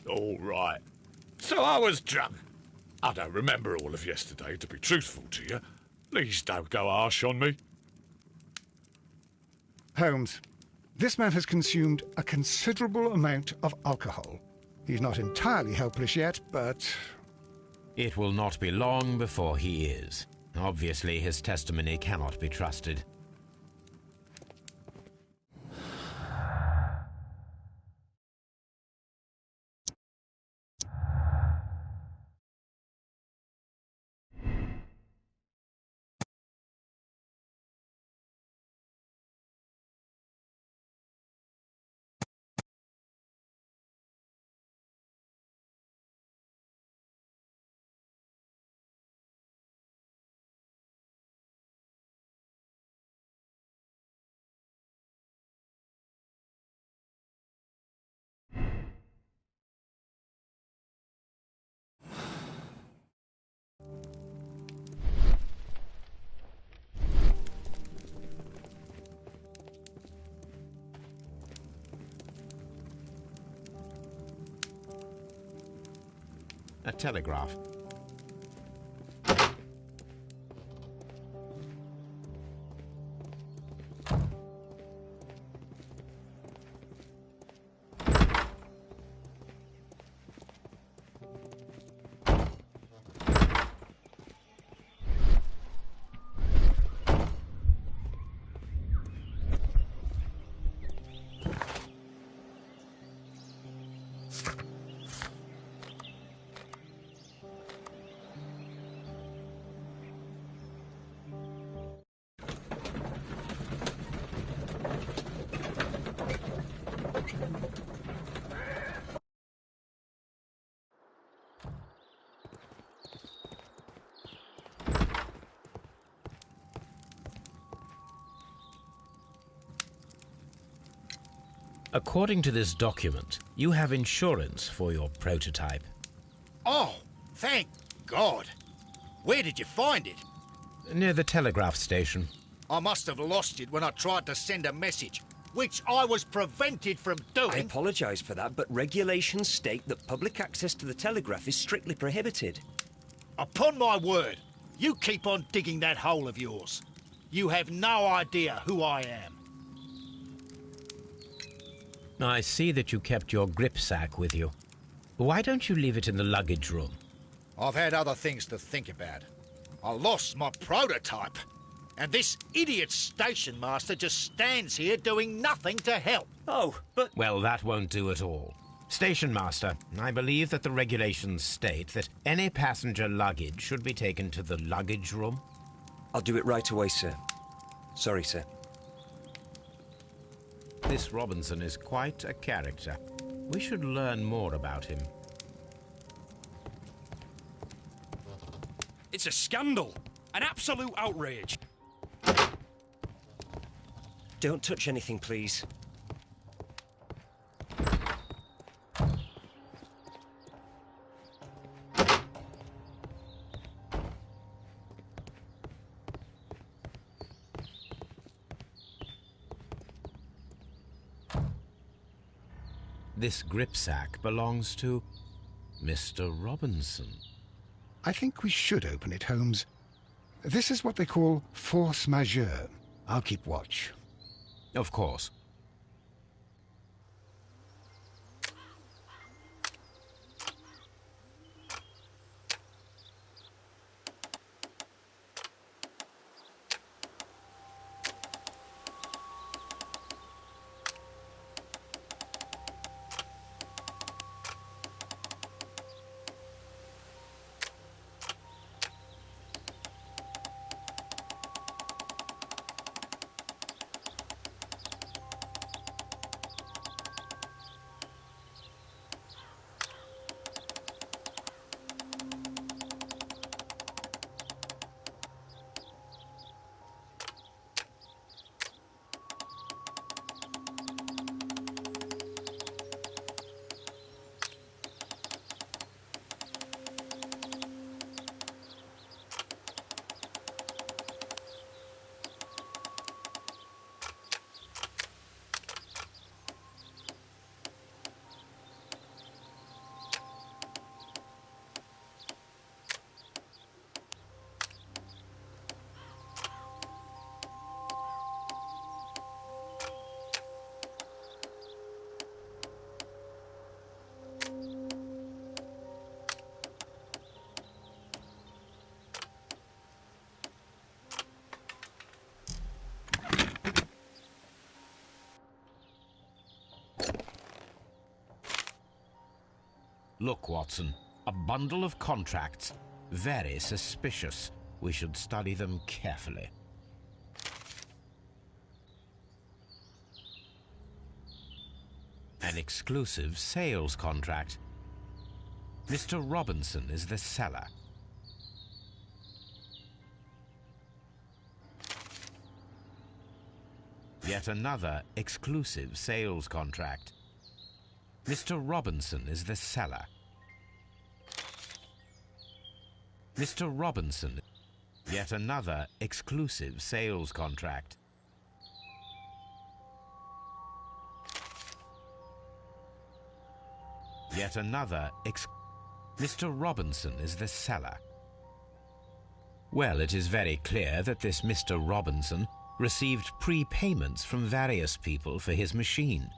S11: All right. So I was drunk. I don't remember all of yesterday, to be truthful to you. Please don't go harsh on me.
S1: Holmes, this man has consumed a considerable amount of alcohol. He's not entirely helpless yet, but...
S2: It will not be long before he is. Obviously, his testimony cannot be trusted. A telegraph. According to this document, you have insurance for your prototype.
S3: Oh, thank God. Where did you find it?
S2: Near the telegraph station.
S3: I must have lost it when I tried to send a message, which I was prevented from doing.
S13: I apologise for that, but regulations state that public access to the telegraph is strictly prohibited.
S3: Upon my word, you keep on digging that hole of yours. You have no idea who I am.
S2: I see that you kept your grip sack with you. Why don't you leave it in the luggage room?
S3: I've had other things to think about. I lost my prototype. And this idiot station master just stands here doing nothing to help.
S13: Oh, but...
S2: Well, that won't do at all. Station master, I believe that the regulations state that any passenger luggage should be taken to the luggage room.
S13: I'll do it right away, sir. Sorry, sir.
S2: This Robinson is quite a character. We should learn more about him.
S12: It's a scandal. An absolute outrage.
S13: Don't touch anything, please.
S2: This grip sack belongs to Mr. Robinson.
S1: I think we should open it, Holmes. This is what they call force majeure. I'll keep watch.
S2: Of course. Look, Watson, a bundle of contracts. Very suspicious. We should study them carefully. An exclusive sales contract. Mr. Robinson is the seller. Yet another exclusive sales contract. Mr. Robinson is the seller. Mr. Robinson. Yet another exclusive sales contract. Yet another Mr. Robinson is the seller. Well, it is very clear that this Mr. Robinson received prepayments from various people for his machine.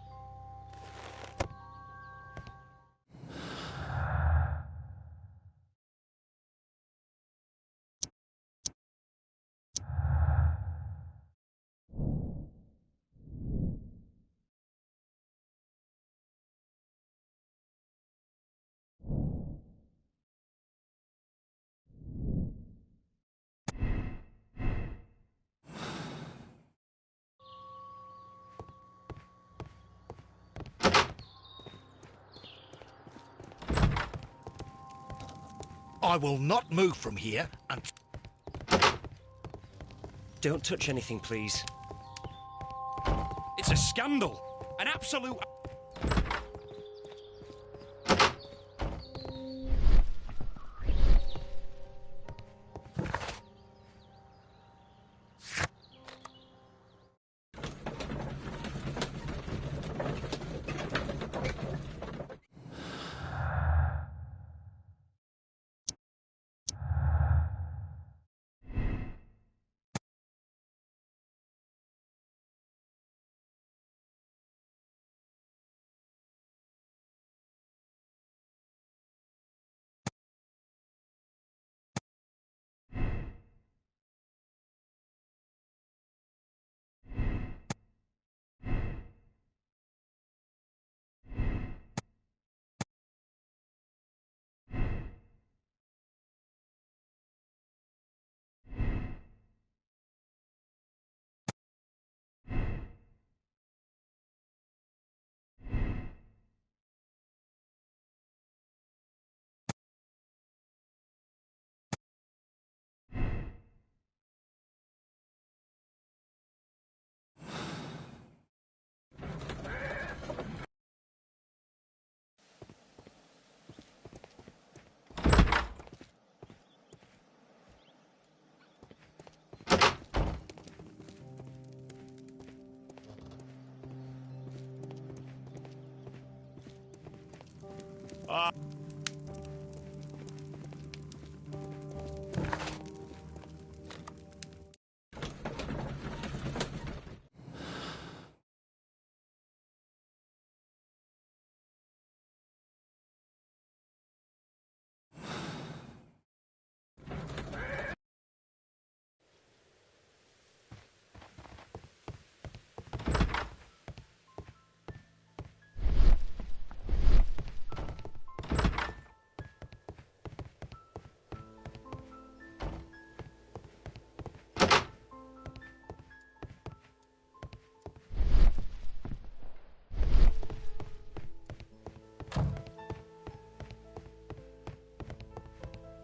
S3: I will not move from here until...
S13: Don't touch anything, please.
S12: It's a scandal. An absolute...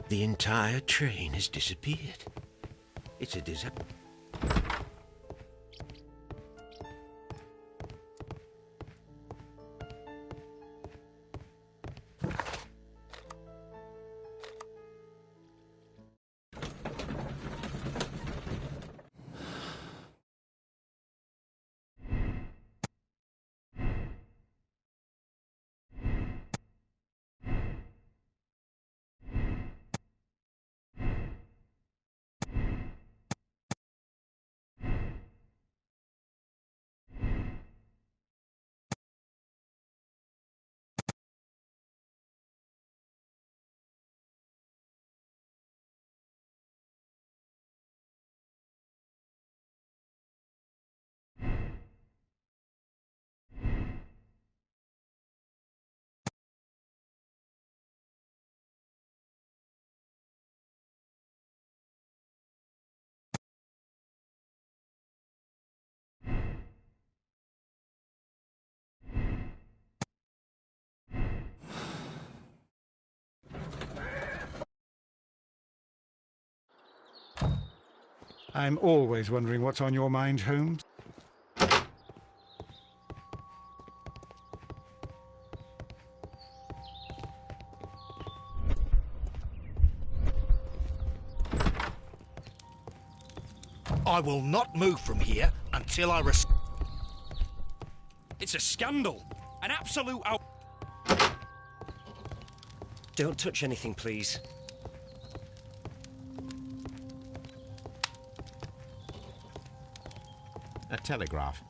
S7: The entire train has disappeared. It's a disaster.
S1: I'm always wondering what's on your mind, Holmes.
S3: I will not move from here until I
S12: It's a scandal. An absolute out...
S13: Don't touch anything, please.
S2: A telegraph.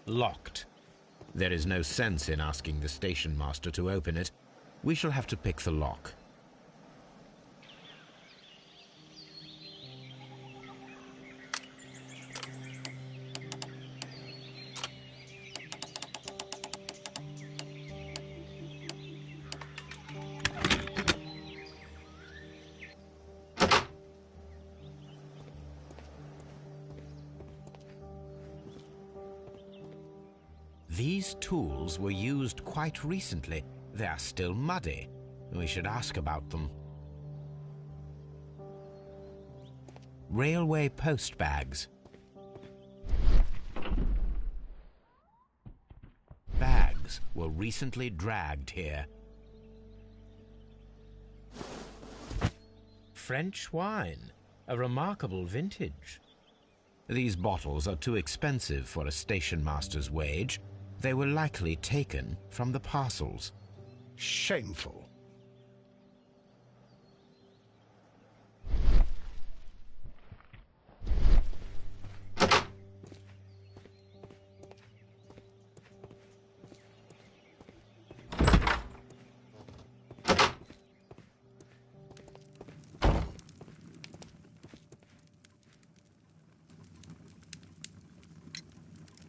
S2: Locked. There is no sense in asking the station master to open it. We shall have to pick the lock. These tools were used quite recently. They are still muddy. We should ask about them. Railway post bags. Bags were recently dragged here. French wine, a remarkable vintage. These bottles are too expensive for a station master's wage. They were likely taken from the parcels.
S1: Shameful.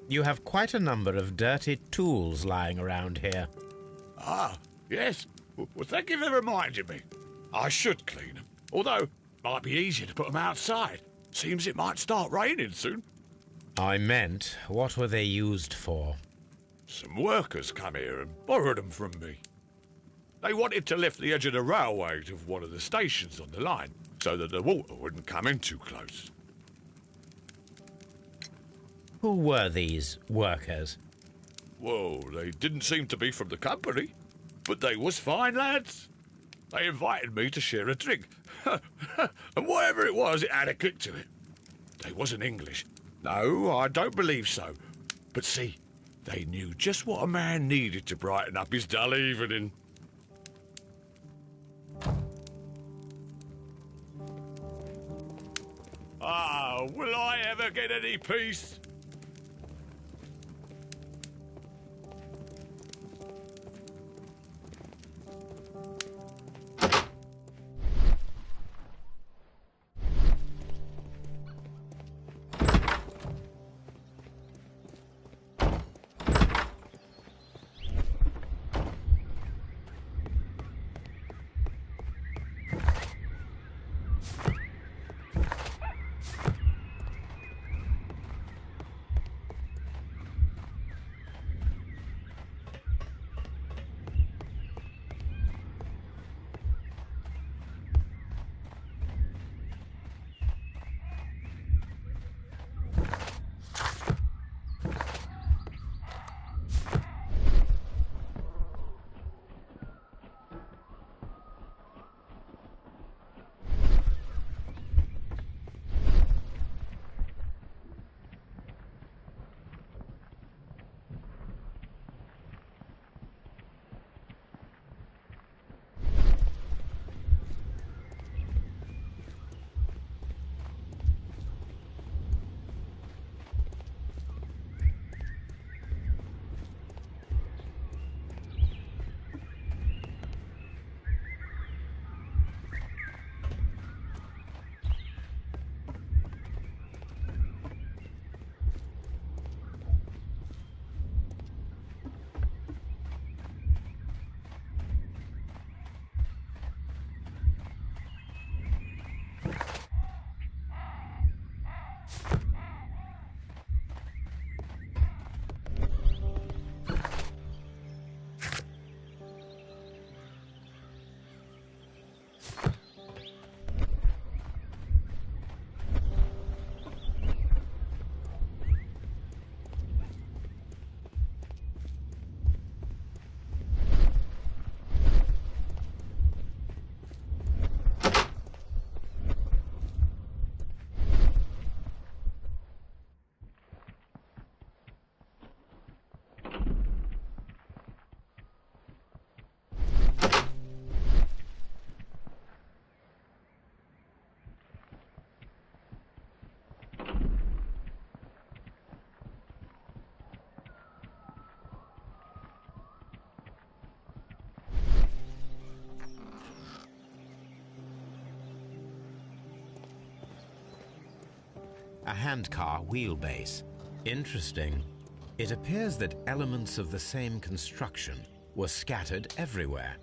S2: You have quite a number of dirty tools lying around here.
S14: Ah, yes. Well, thank you for reminding me. I should clean them. Although, it might be easier to put them outside. Seems it might start raining soon.
S2: I meant, what were they used for?
S14: Some workers come here and borrowed them from me. They wanted to lift the edge of the railway to one of the stations on the line, so that the water wouldn't come in too close.
S2: Who were these workers?
S14: Well, they didn't seem to be from the company, but they was fine lads. They invited me to share a drink, and whatever it was, it had a kick to it. They wasn't English. No, I don't believe so. But see, they knew just what a man needed to brighten up his dull evening. Ah, will I ever get any peace?
S2: A handcar wheelbase. Interesting. It appears that elements of the same construction were scattered everywhere.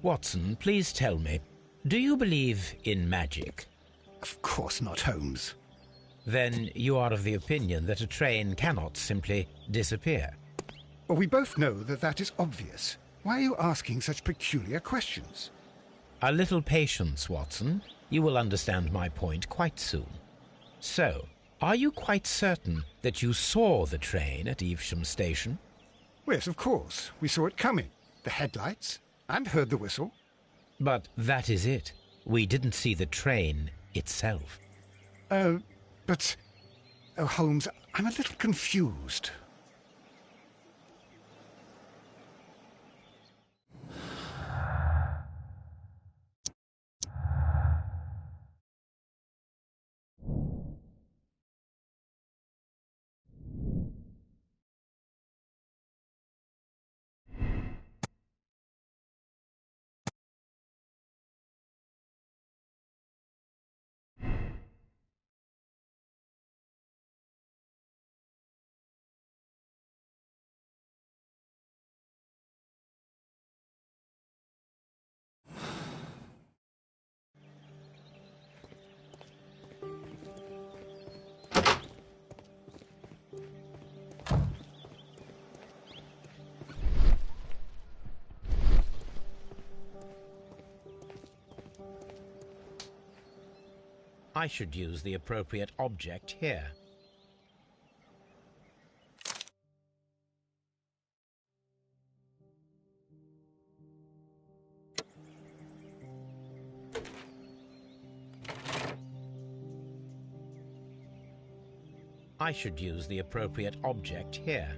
S2: Watson, please tell me, do you believe in magic?
S1: Of course not, Holmes.
S2: Then you are of the opinion that a train cannot simply disappear?
S1: Well, we both know that that is obvious. Why are you asking such peculiar questions?
S2: A little patience, Watson. You will understand my point quite soon. So, are you quite certain that you saw the train at Evesham Station?
S1: Yes, of course. We saw it coming. The headlights, and heard the whistle.
S2: But that is it. We didn't see the train itself.
S1: But... Oh, Holmes, I'm a little confused.
S2: I should use the appropriate object here. I should use the appropriate object here.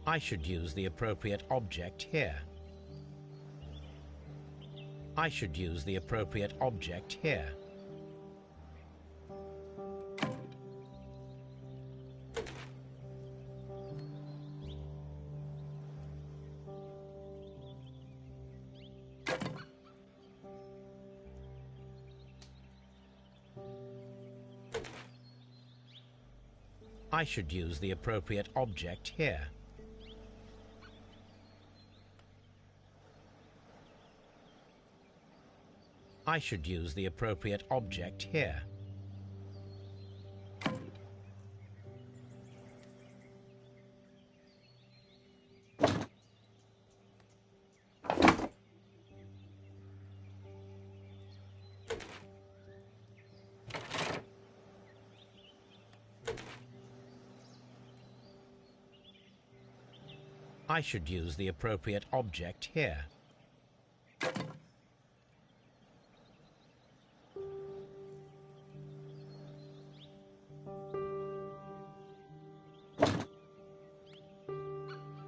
S2: I should use the appropriate object here. I should use the appropriate object here. I should use the appropriate object here. I should use the appropriate object here. I should use the appropriate object here.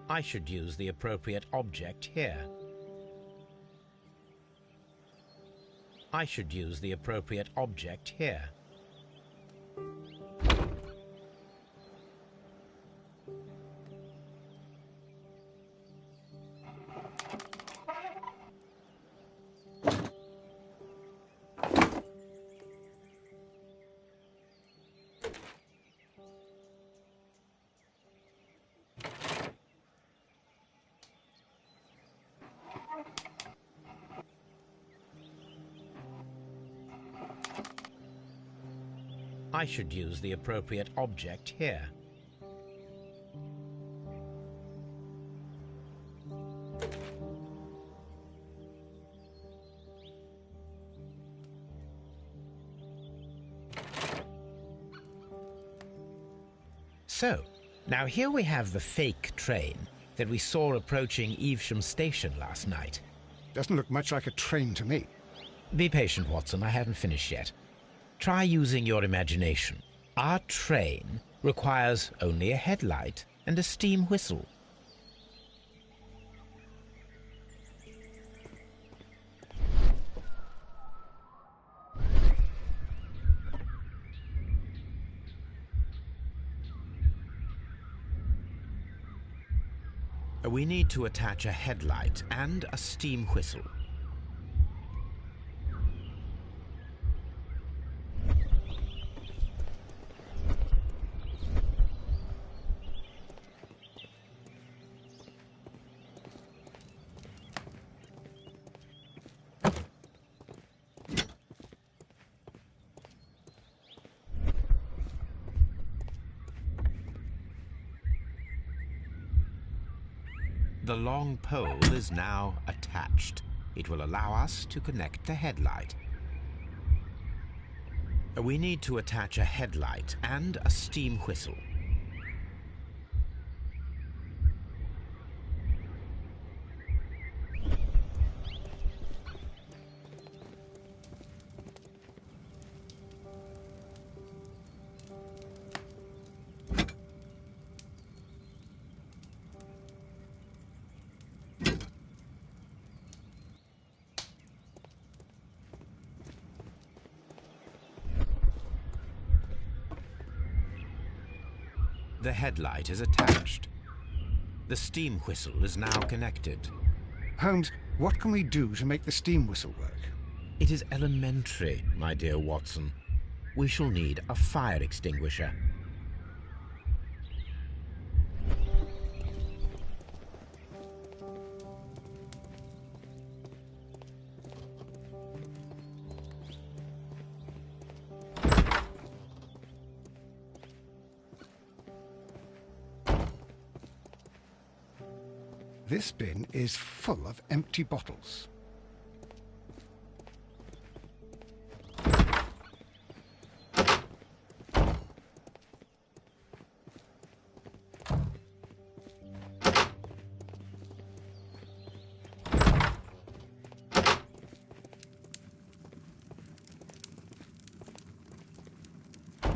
S2: I should use the appropriate object here. I should use the appropriate object here. I should use the appropriate object here. So, now here we have the fake train that we saw approaching Evesham Station last night.
S1: Doesn't look much like a train to me.
S2: Be patient, Watson. I haven't finished yet. Try using your imagination. Our train requires only a headlight and a steam whistle. We need to attach a headlight and a steam whistle. The long pole is now attached. It will allow us to connect the headlight. We need to attach a headlight and a steam whistle. The headlight is attached. The steam whistle is now connected.
S1: Holmes, what can we do to make the steam whistle work?
S2: It is elementary, my dear Watson. We shall need a fire extinguisher.
S1: This bin is full of empty bottles.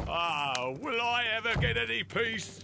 S14: Ah, will I ever get any peace?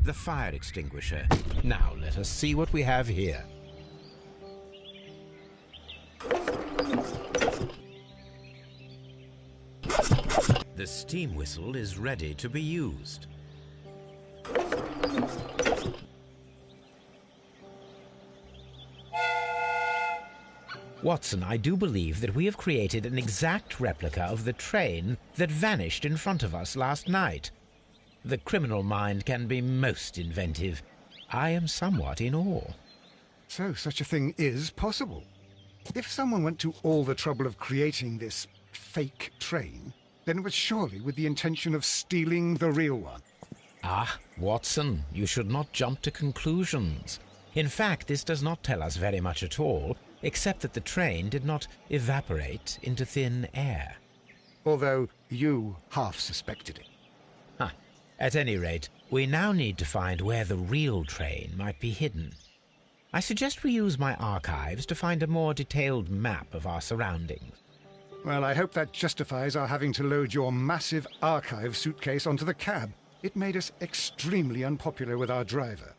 S2: The fire extinguisher. Now let us see what we have here. The steam whistle is ready to be used. Watson, I do believe that we have created an exact replica of the train that vanished in front of us last night. The criminal mind can be most inventive. I am somewhat in awe.
S1: So such a thing is possible. If someone went to all the trouble of creating this fake train, then it was surely with the intention of stealing the real one.
S2: Ah, Watson, you should not jump to conclusions. In fact, this does not tell us very much at all, except that the train did not evaporate into thin air.
S1: Although you half suspected it.
S2: Huh. At any rate, we now need to find where the real train might be hidden. I suggest we use my archives to find a more detailed map of our surroundings.
S1: Well, I hope that justifies our having to load your massive archive suitcase onto the cab. It made us extremely unpopular with our driver.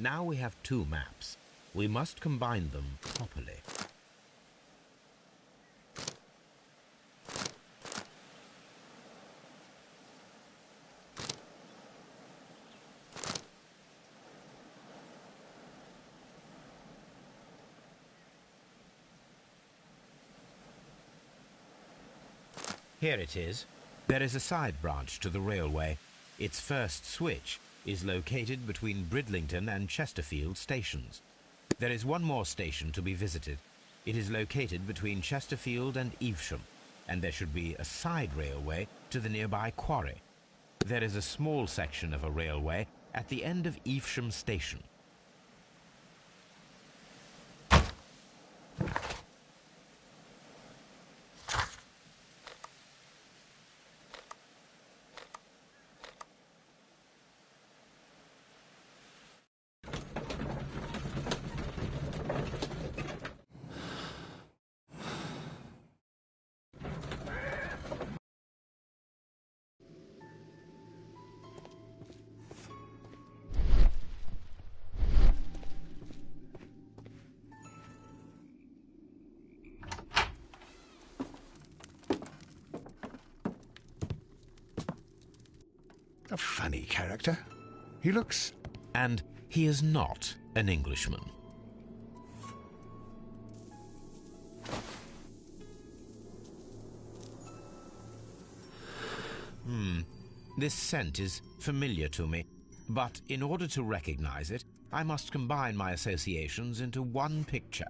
S2: Now we have two maps. We must combine them properly. Here it is. There is a side branch to the railway. Its first switch is located between Bridlington and Chesterfield stations. There is one more station to be visited. It is located between Chesterfield and Evesham, and there should be a side railway to the nearby quarry. There is a small section of a railway at the end of Evesham station.
S1: A funny character. He looks...
S2: And he is not an Englishman. This scent is familiar to me, but in order to recognize it, I must combine my associations into one picture.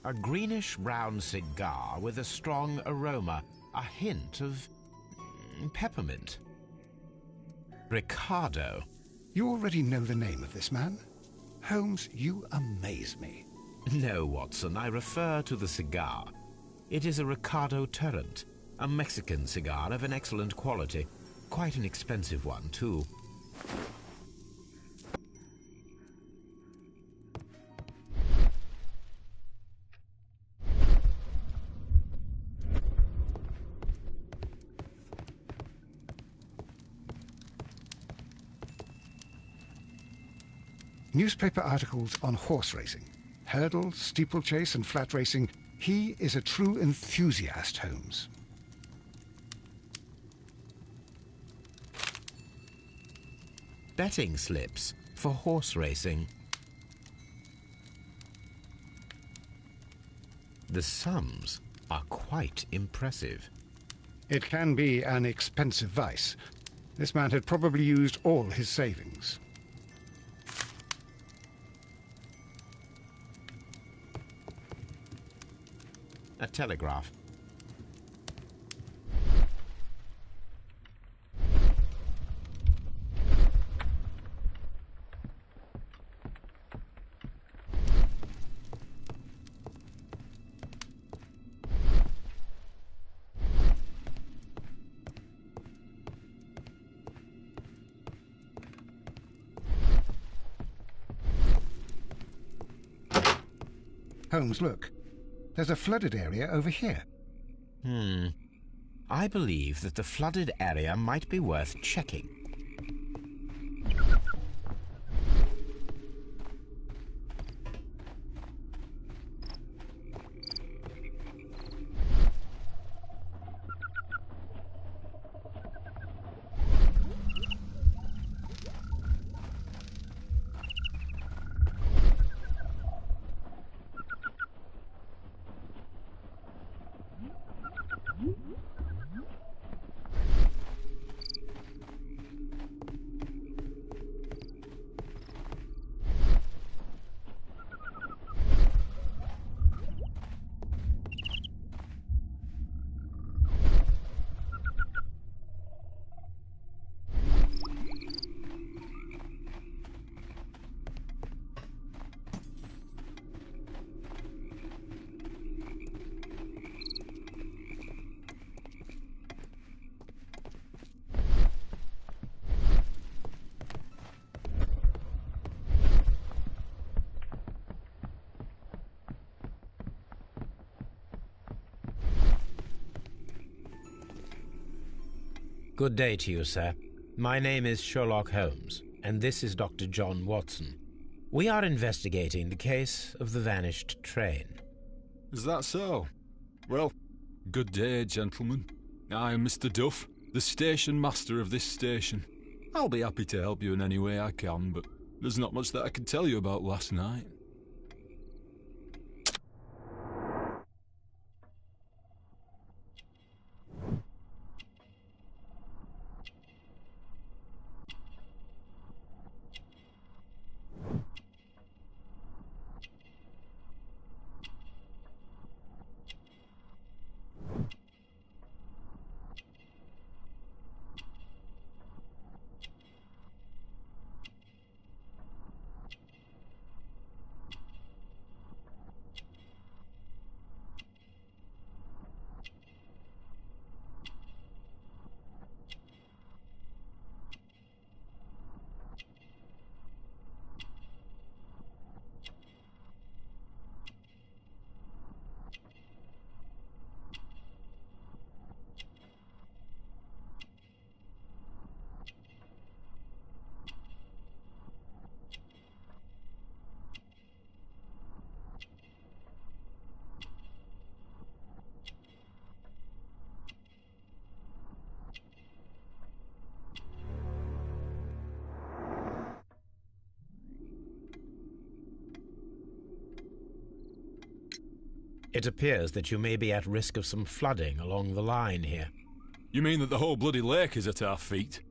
S2: A greenish-brown cigar with a strong aroma, a hint of peppermint. Ricardo.
S1: You already know the name of this man? Holmes, you amaze me.
S2: No, Watson, I refer to the cigar. It is a Ricardo Turrent, a Mexican cigar of an excellent quality. Quite an expensive one, too.
S1: Newspaper articles on horse racing, hurdle, steeplechase and flat racing. He is a true enthusiast, Holmes.
S2: Betting slips for horse racing. The sums are quite impressive.
S1: It can be an expensive vice. This man had probably used all his savings.
S2: A telegraph.
S1: Holmes, look. There's a flooded area over here.
S2: I believe that the flooded area might be worth checking. Good day to you, sir. My name is Sherlock Holmes, and this is Dr. John Watson. We are investigating the case of the vanished train.
S15: Is that so? Well, good day, gentlemen. I am Mr. Duff, the station master of this station. I'll be happy to help you in any way I can, but there's not much that I can tell you about last night.
S2: It appears that you may be at risk of some flooding along the line here.
S15: You mean that the whole bloody lake is at our feet?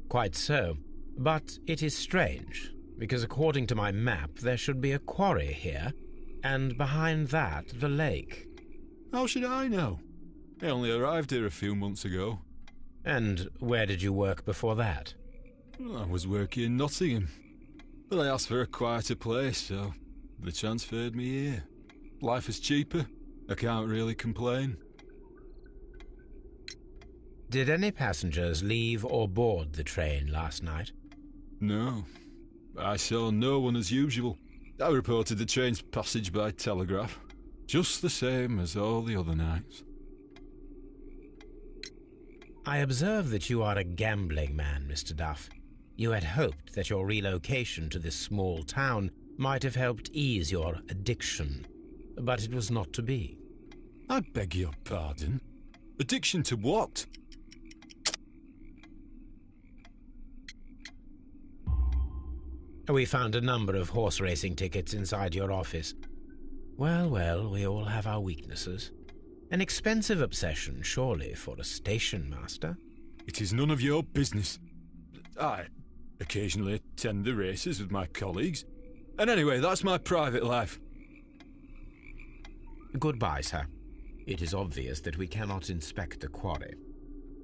S2: Quite so. But it is strange, because according to my map, there should be a quarry here, and behind that, the lake.
S15: How should I know? I only arrived here a few months ago.
S2: And where did you work before that?
S15: Well, I was working in Nottingham, but I asked for a quieter place, so they transferred me here. Life is cheaper. I can't really complain.
S2: Did any passengers leave or board the train last night?
S15: No. I saw no one as usual. I reported the train's passage by telegraph, just the same as all the other nights.
S2: I observe that you are a gambling man, Mr. Duff. You had hoped that your relocation to this small town might have helped ease your addiction, but it was not to be.
S15: I beg your pardon? Addiction to what?
S2: We found a number of horse racing tickets inside your office. Well, well, we all have our weaknesses. An expensive obsession, surely, for a station master.
S15: It is none of your business. I occasionally attend the races with my colleagues. And anyway, that's my private life.
S2: Goodbye, sir. It is obvious that we cannot inspect the quarry.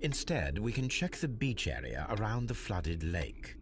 S2: Instead, we can check the beach area around the flooded lake.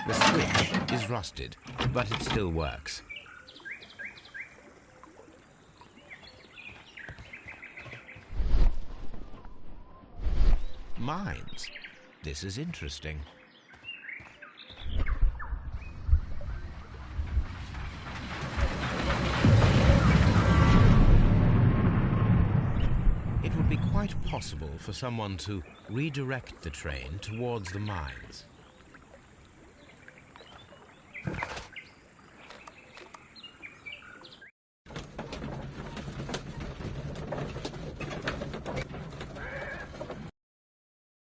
S2: The switch is rusted, but it still works. Mines. This is interesting. It would be quite possible for someone to redirect the train towards the mines.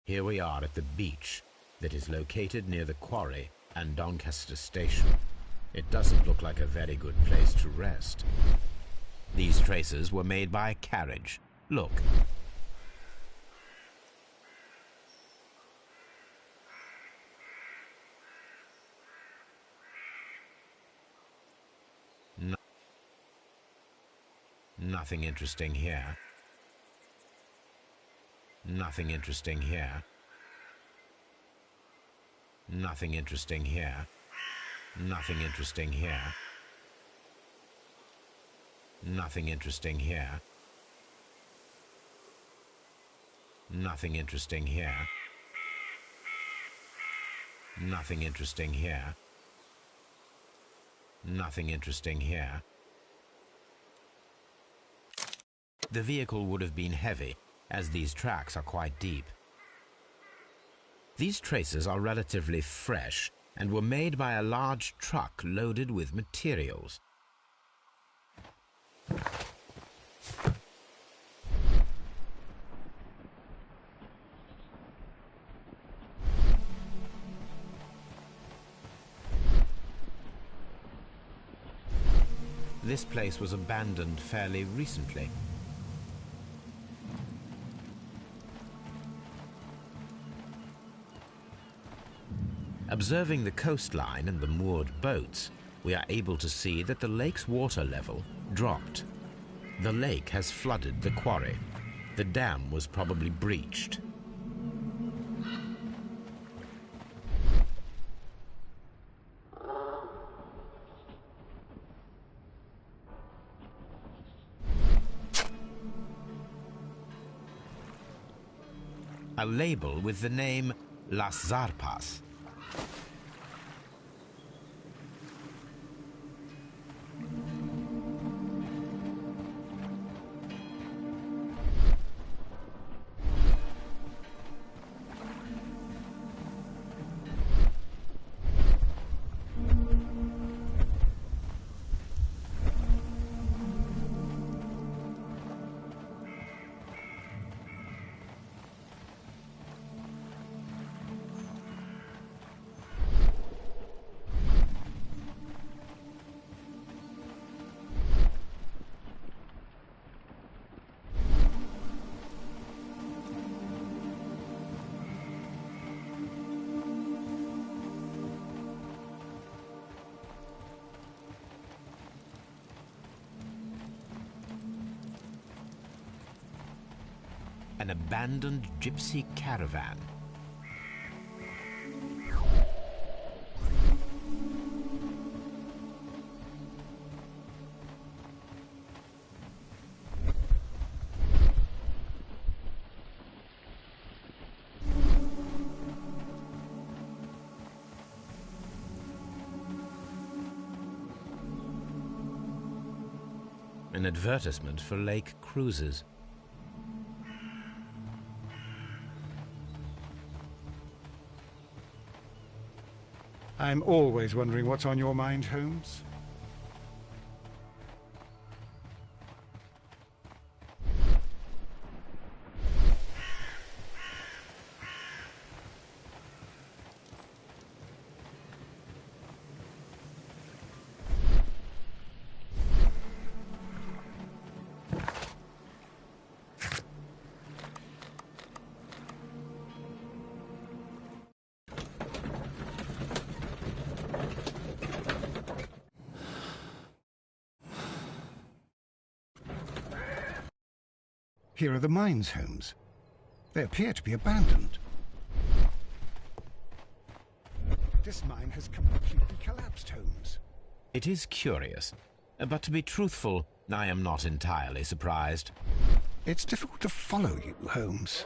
S2: Here we are at the beach that is located near the quarry and Doncaster Station. It doesn't look like a very good place to rest. These traces were made by a carriage. Look. Nothing interesting here. Nothing interesting here. Nothing interesting here. Nothing interesting here. Nothing interesting here. Nothing interesting here. Nothing interesting here. Nothing interesting here. The vehicle would have been heavy, as these tracks are quite deep. These traces are relatively fresh and were made by a large truck loaded with materials. This place was abandoned fairly recently. Observing the coastline and the moored boats, we are able to see that the lake's water level dropped. The lake has flooded the quarry. The dam was probably breached. A label with the name Las Zarpas. An abandoned gypsy caravan. An advertisement for lake cruises.
S1: I'm always wondering what's on your mind, Holmes. Here are the mines, Holmes. They appear to be abandoned. This mine has completely collapsed, Holmes.
S2: It is curious, but to be truthful, I am not entirely surprised.
S1: It's difficult to follow you, Holmes.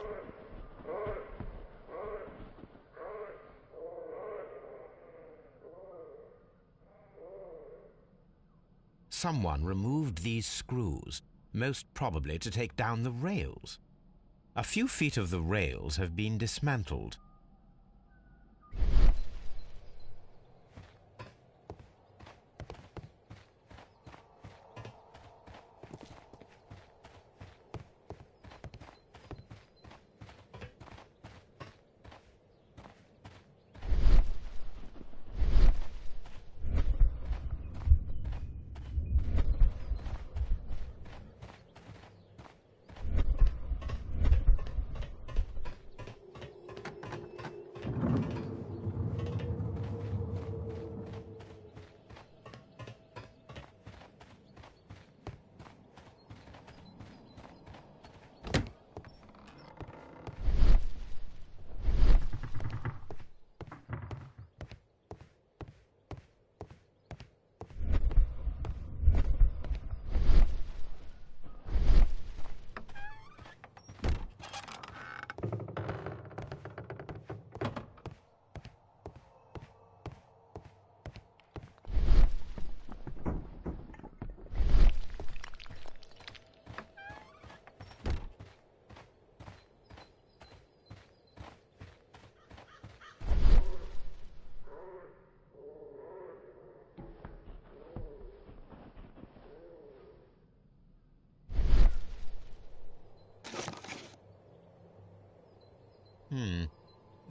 S2: Someone removed these screws, most probably to take down the rails. A few feet of the rails have been dismantled.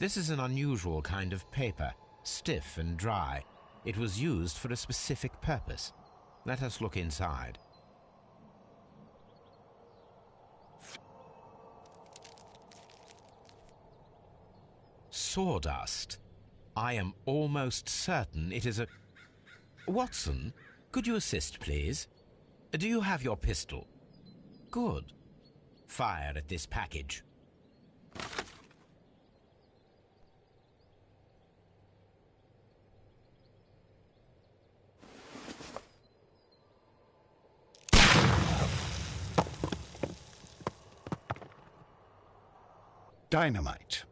S2: This is an unusual kind of paper, stiff and dry. It was used for a specific purpose. Let us look inside. Sawdust. I am almost certain it is a... Watson, could you assist, please? Do you have your pistol? Good. Fire at this package.
S1: Dynamite.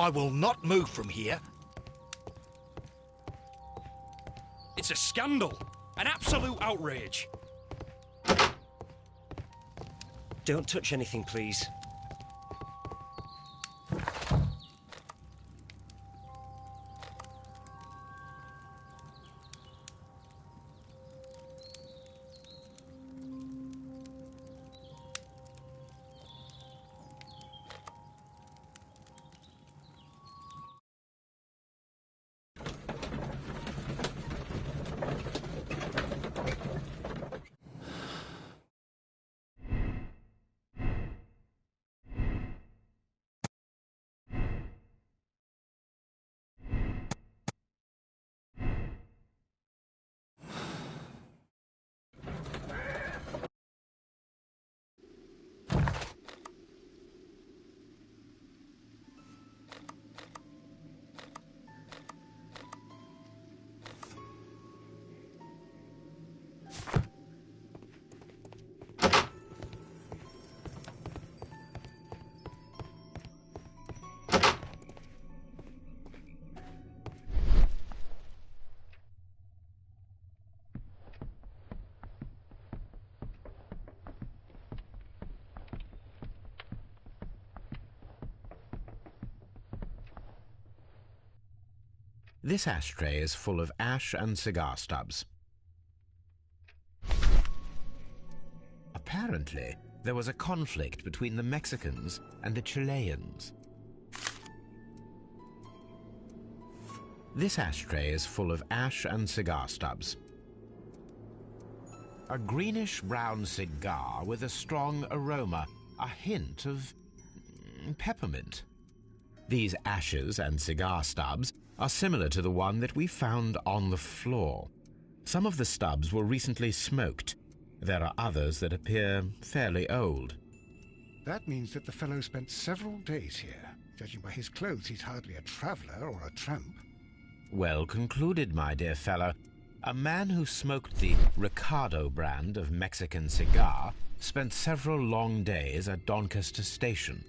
S3: I will not move from here.
S12: It's a scandal. An absolute outrage.
S13: Don't touch anything, please.
S2: This ashtray is full of ash and cigar stubs. Apparently, there was a conflict between the Mexicans and the Chileans. This ashtray is full of ash and cigar stubs. a greenish-brown cigar with a strong aroma, a hint of peppermint. These ashes and cigar stubs are similar to the one that we found on the floor. Some of the stubs were recently smoked. There are others that appear fairly old.
S1: That means that the fellow spent several days here. Judging by his clothes, he's hardly a traveller or a tramp.
S2: Well concluded, my dear fellow. A man who smoked the Ricardo brand of Mexican cigar spent several long days at Doncaster Station.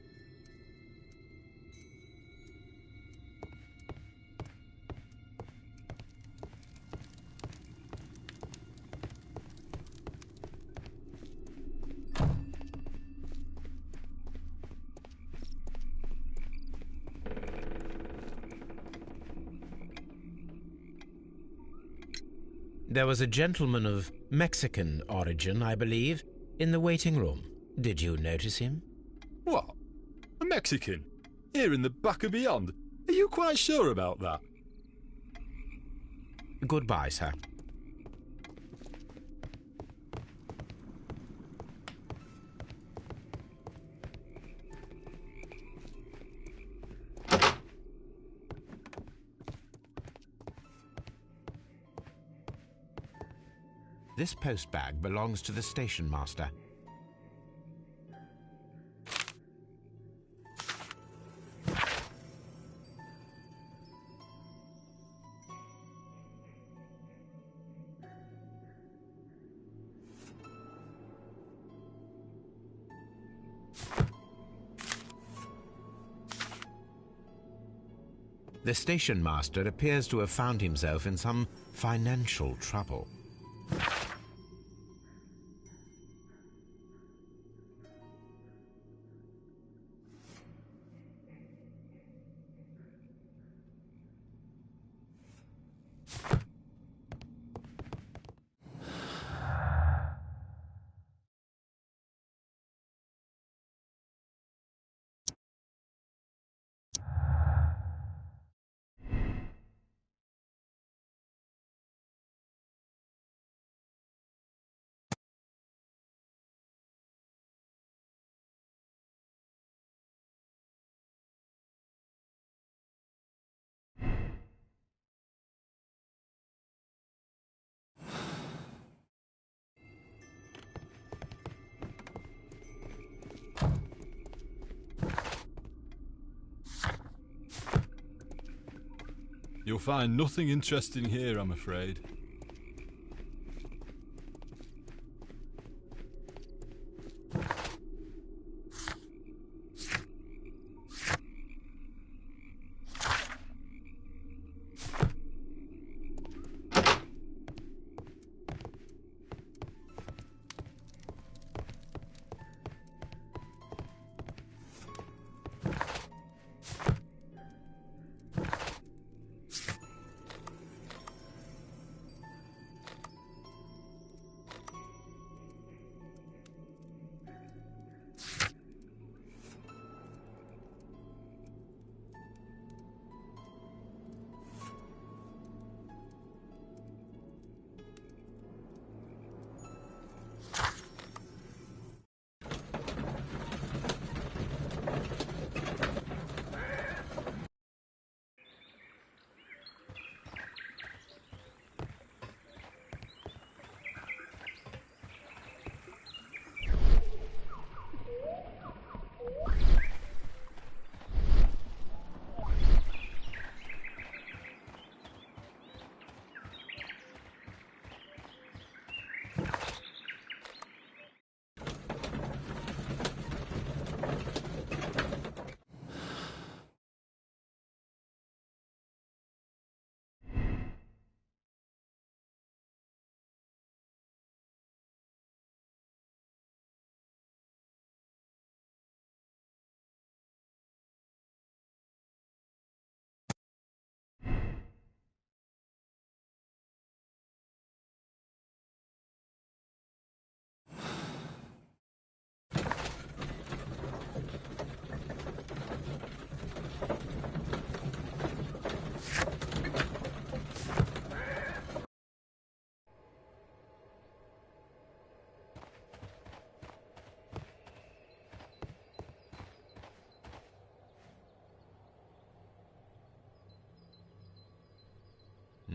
S2: There was a gentleman of Mexican origin, I believe, in the waiting room. Did you notice him?
S15: What? A Mexican? Here in the back of beyond? Are you quite sure about that?
S2: Goodbye, sir. This postbag belongs to the station master. The station master appears to have found himself in some financial trouble.
S15: You'll find nothing interesting here, I'm afraid.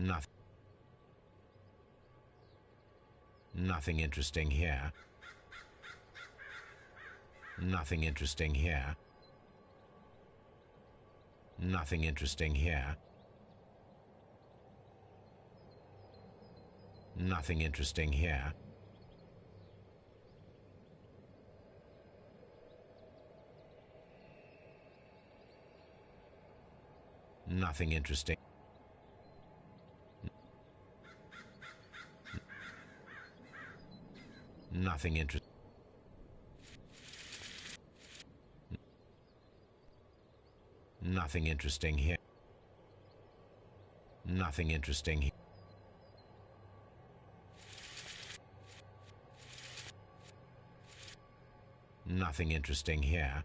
S2: Nothing. Nothing interesting here. Nothing interesting here. Nothing interesting here. Nothing interesting here. Nothing interesting. Nothing interesting. Nothing interesting here. Nothing interesting here. Nothing interesting here.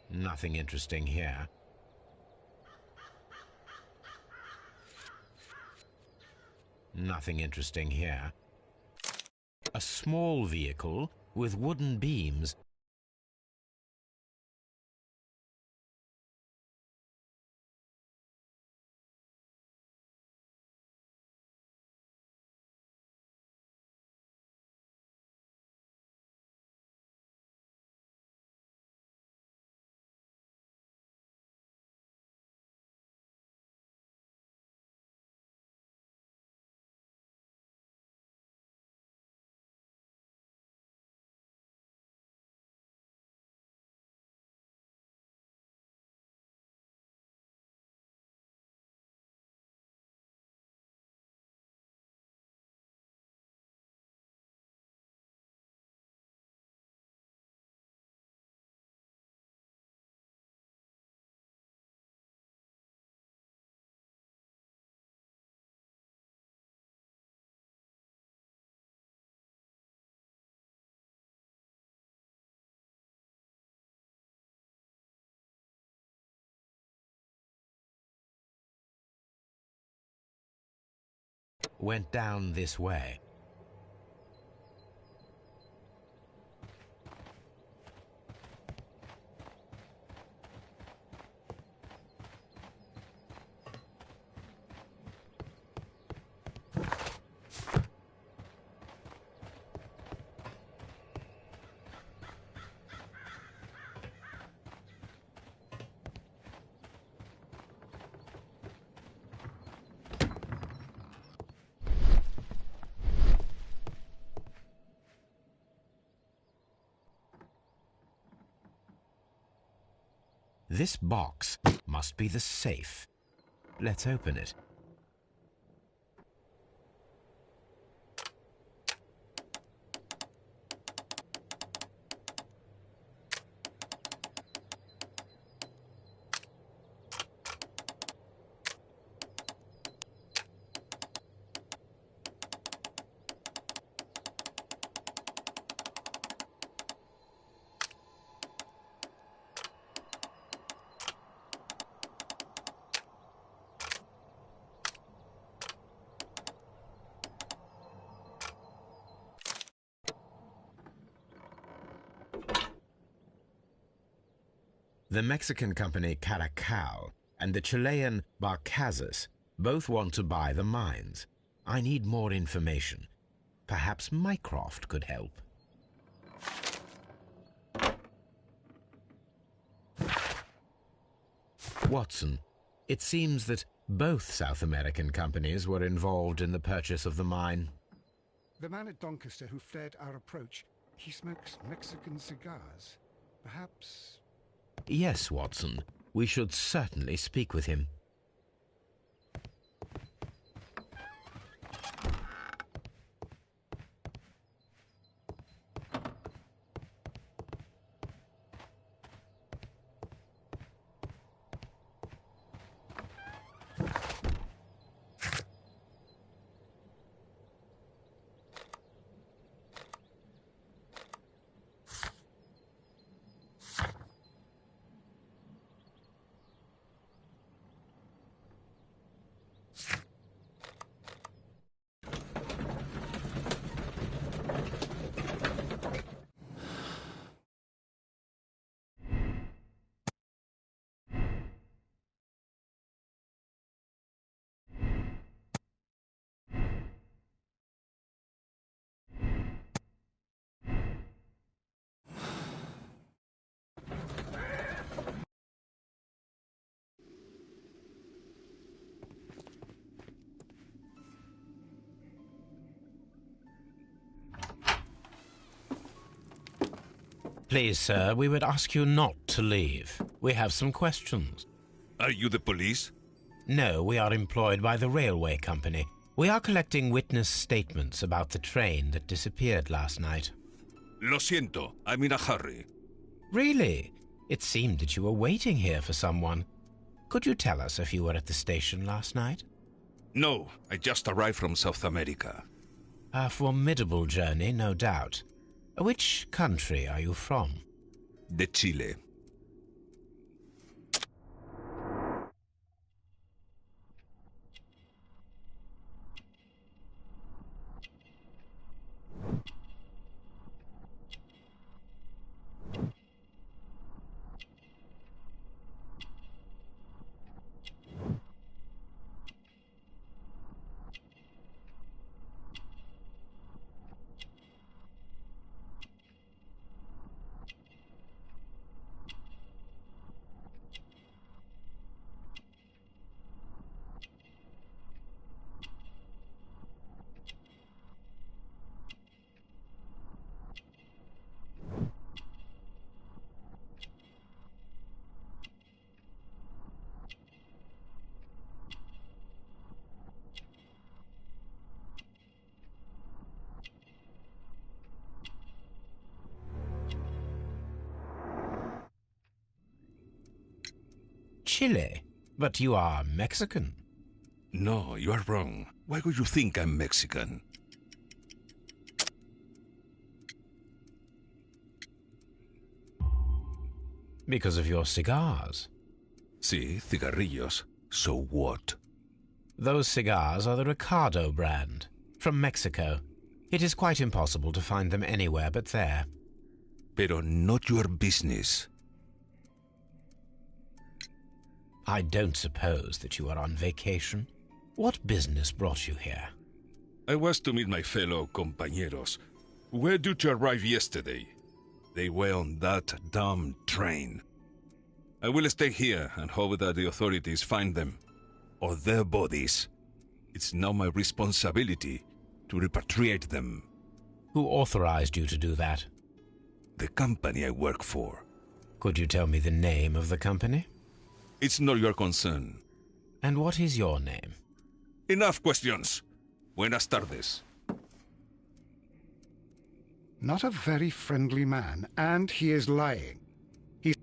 S2: Nothing interesting here. Nothing interesting here. A small vehicle with wooden beams. Went down this way. This box must be the safe. Let's open it. The Mexican company Caracal and the Chilean Barcazas both want to buy the mines. I need more information. Perhaps Mycroft could help. Watson, it seems that both South American companies were involved in the purchase of the mine.
S1: The man at Doncaster who fled our approach, he smokes Mexican cigars. Perhaps...
S2: Yes, Watson. We should certainly speak with him. Please, sir, we would ask you not to leave. We have some questions.
S14: Are you the police?
S2: No, we are employed by the railway company. We are collecting witness statements about the train that disappeared last night.
S14: Lo siento, I'm in a hurry.
S2: Really? It seemed that you were waiting here for someone. Could you tell us if you were at the station last night?
S14: No, I just arrived from South America.
S2: A formidable journey, no doubt. Which country are you from?
S14: De Chile.
S2: Chile? But you are Mexican.
S14: No, you are wrong. Why would you think I'm Mexican?
S2: Because of your cigars.
S14: Sí, cigarrillos. So what?
S2: Those cigars are the Ricardo brand, from Mexico. It is quite impossible to find them anywhere but there.
S14: Pero not your business.
S2: I don't suppose that you are on vacation. What business brought you here?
S14: I was to meet my fellow compañeros, who were due to arrive yesterday. They were on that damn train. I will stay here and hope that the authorities find them, or their bodies. It's now my responsibility to repatriate them.
S2: Who authorized you to do that?
S14: The company I work for.
S2: Could you tell me the name of the company?
S14: It's not your concern.
S2: And what is your name?
S14: Enough questions. Buenas tardes.
S1: Not a very friendly man, and he is lying. He's...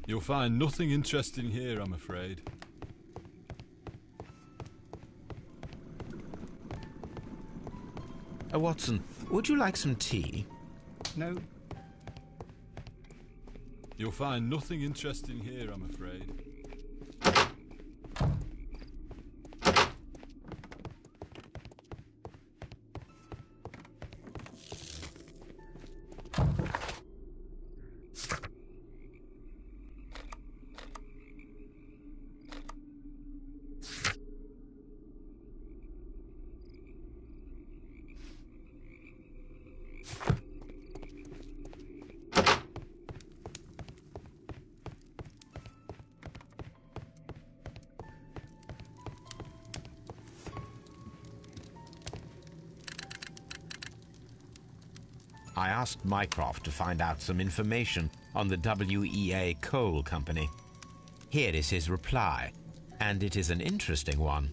S15: You'll find nothing interesting here, I'm afraid.
S2: Watson, would you like some tea?
S1: No.
S15: You'll find nothing interesting here, I'm afraid.
S2: I asked Mycroft to find out some information on the WEA Coal Company. Here is his reply, and it is an interesting one.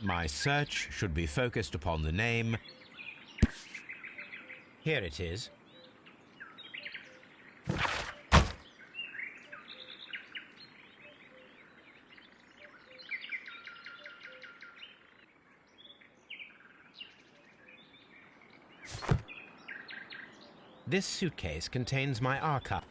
S2: My search should be focused upon the name. Here it is. This suitcase contains my archive.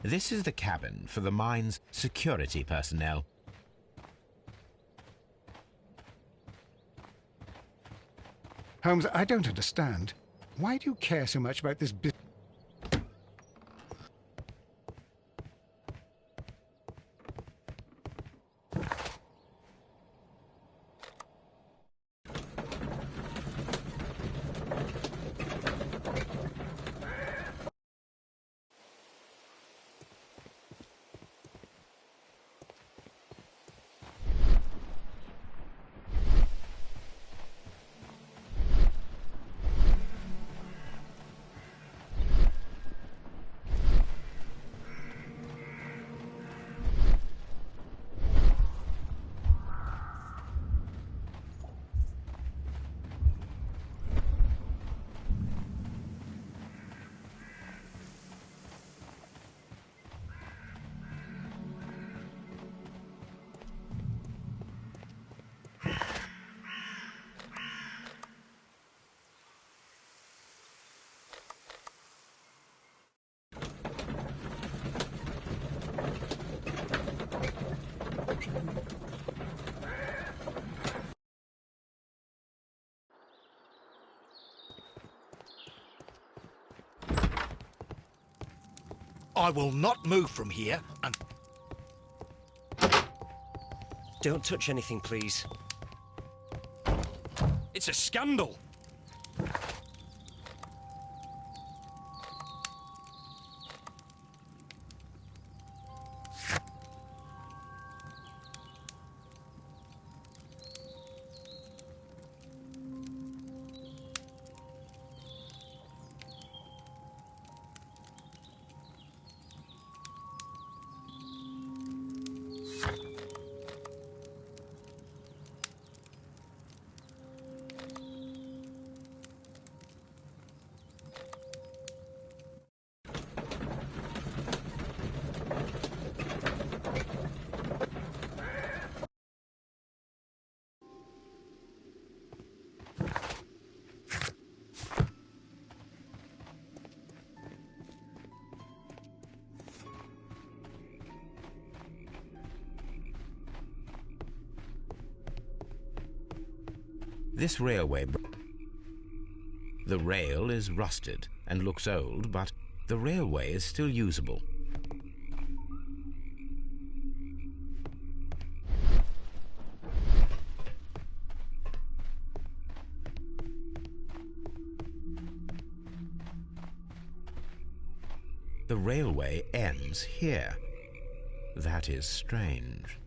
S2: This is the cabin for the mine's security personnel.
S1: Holmes, I don't understand. Why do you care so much about this business?
S3: I will not move from here and...
S13: Don't touch anything, please.
S12: It's a scandal.
S2: This railway... The rail is rusted and looks old, but the railway is still usable. The the railway ends here. That is strange.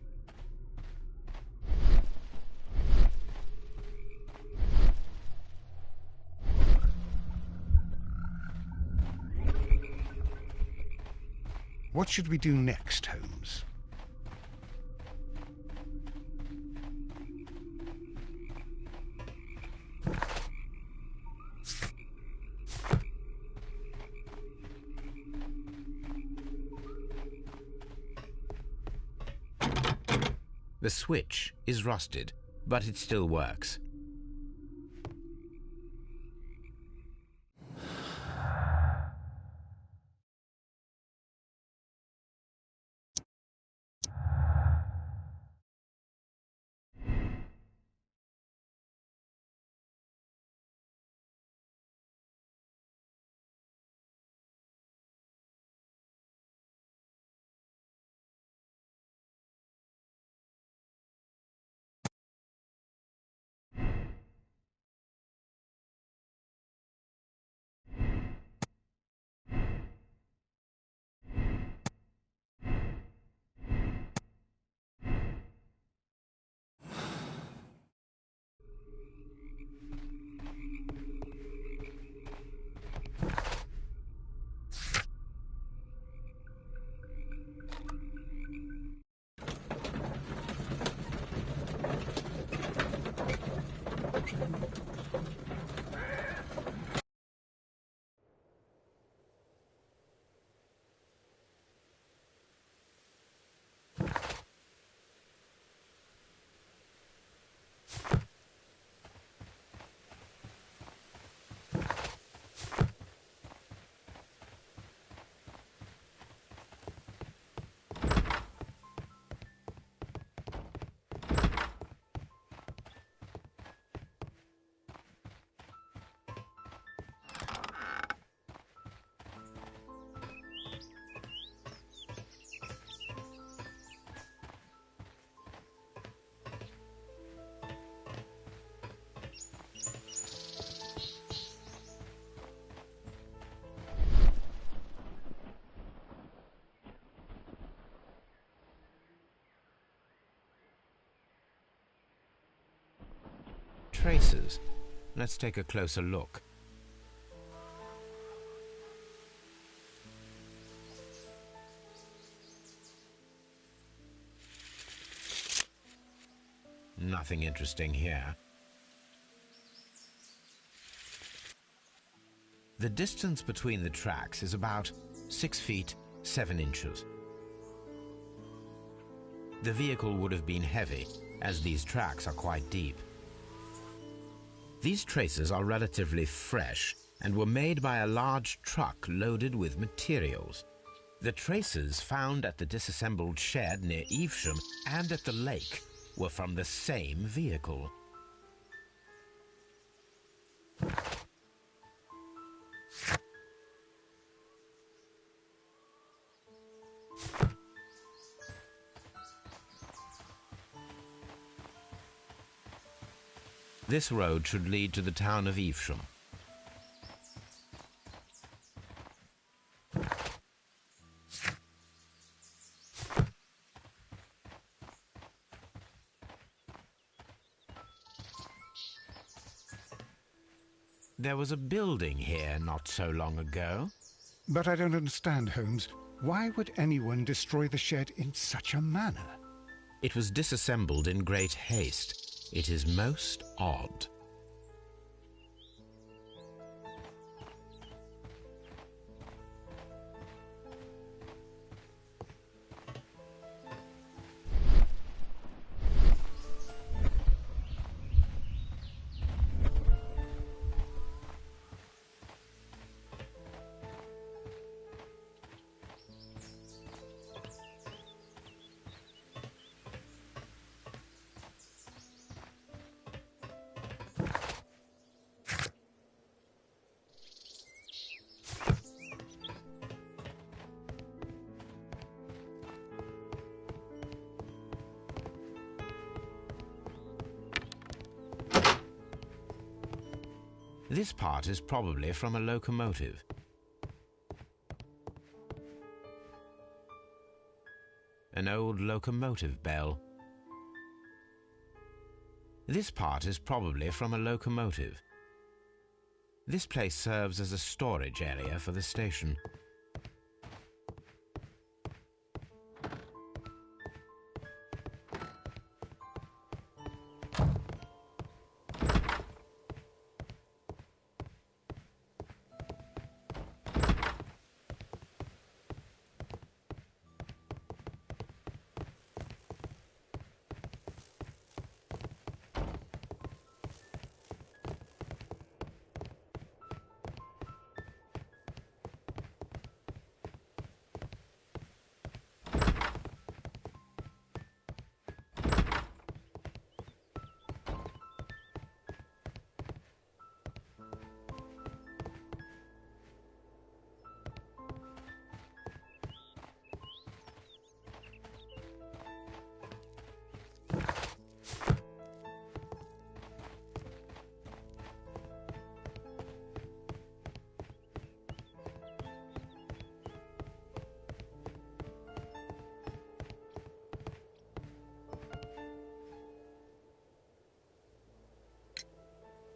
S1: What should we do next, Holmes?
S2: The switch is rusted, but it still works. Traces. Let's take a closer look. Nothing interesting here. The distance between the tracks is about 6 feet 7 inches. The vehicle would have been heavy, as these tracks are quite deep. These traces are relatively fresh and were made by a large truck loaded with materials. The traces found at the disassembled shed near Evesham and at the lake were from the same vehicle. This road should lead to the town of Evesham. There was a building here not so long ago.
S1: But I don't understand, Holmes. Why would anyone destroy the shed in such a manner?
S2: It was disassembled in great haste. It is most odd. This part is probably from a locomotive. an old locomotive bell. This part is probably from a locomotive. This place serves as a storage area for the station.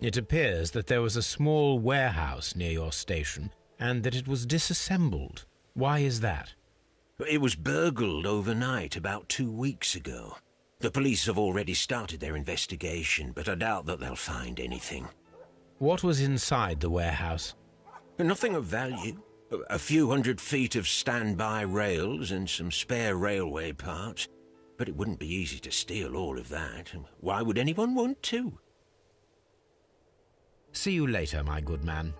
S2: It appears that there was a small warehouse near your station and that it was disassembled. Why is that?
S7: It was burgled overnight about 2 weeks ago. The police have already started their investigation, but I doubt that they'll find anything.
S2: What was inside the warehouse?
S7: Nothing of value. A few 100 feet of standby rails and some spare railway parts. But it wouldn't be easy to steal all of that. Why would anyone want to?
S2: See you later, my good man.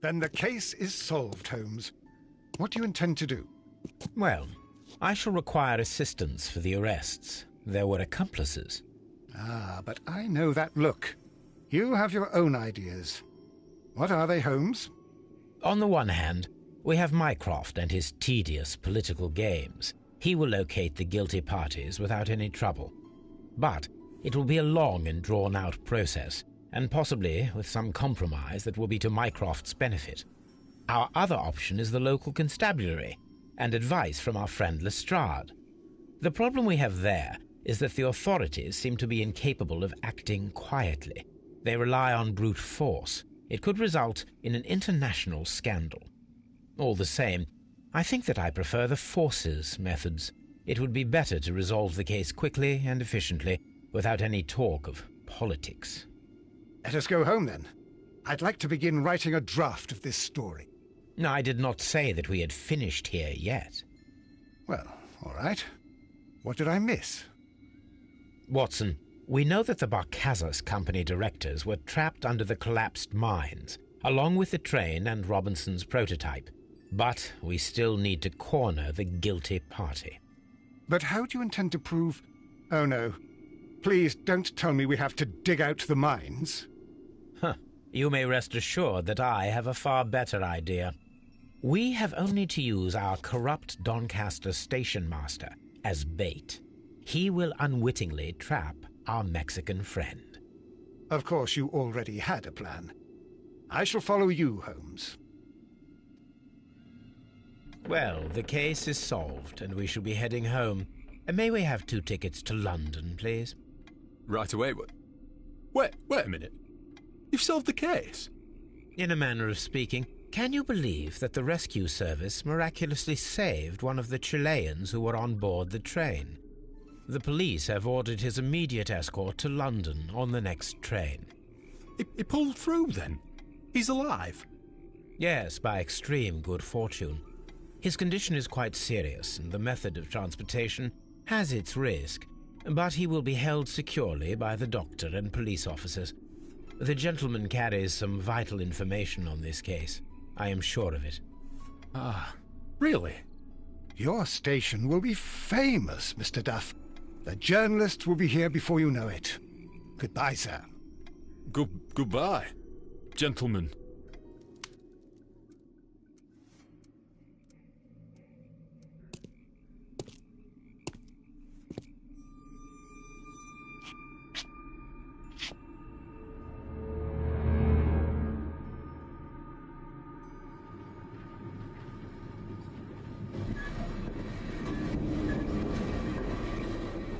S1: Then the case is solved, Holmes. What do you intend to do?
S2: Well, I shall require assistance for the arrests. There were accomplices.
S1: Ah, but I know that look. You have your own ideas. What are they, Holmes?
S2: On the one hand, we have Mycroft and his tedious political games. He will locate the guilty parties without any trouble. But it will be a long and drawn-out process, and possibly with some compromise that will be to Mycroft's benefit. Our other option is the local constabulary, and advice from our friend Lestrade. The problem we have there is that the authorities seem to be incapable of acting quietly. They rely on brute force. It could result in an international scandal. All the same, I think that I prefer the forces methods. It would be better to resolve the case quickly and efficiently, without any talk of politics.
S1: Let us go home, then. I'd like to begin writing a draft of this story.
S2: No, I did not say that we had finished here yet.
S1: Well, all right. What did I miss?
S2: Watson, we know that the Barcazas Company directors were trapped under the collapsed mines, along with the train and Robinson's prototype. But we still need to corner the guilty party.
S1: But how do you intend to prove... Oh, no. Please don't tell me we have to dig out the mines.
S2: Huh. You may rest assured that I have a far better idea. We have only to use our corrupt Doncaster station master as bait. He will unwittingly trap our Mexican friend.
S1: Of course, you already had a plan. I shall follow you, Holmes.
S2: Well, the case is solved, and we shall be heading home. May we have 2 tickets to London, please?
S15: Right away. Wait a minute. You've solved the case?
S2: In a manner of speaking. Can you believe that the rescue service miraculously saved one of the Chileans who were on board the train? The police have ordered his immediate escort to London on the next train.
S15: He pulled through, then? He's alive?
S2: Yes, by extreme good fortune. His condition is quite serious, and the method of transportation has its risk, but he will be held securely by the doctor and police officers. The gentleman carries some vital information on this case. I am sure of it.
S15: Ah, really?
S1: Your station will be famous, Mr. Duff. The journalists will be here before you know it. Goodbye, sir.
S15: Goodbye, gentlemen.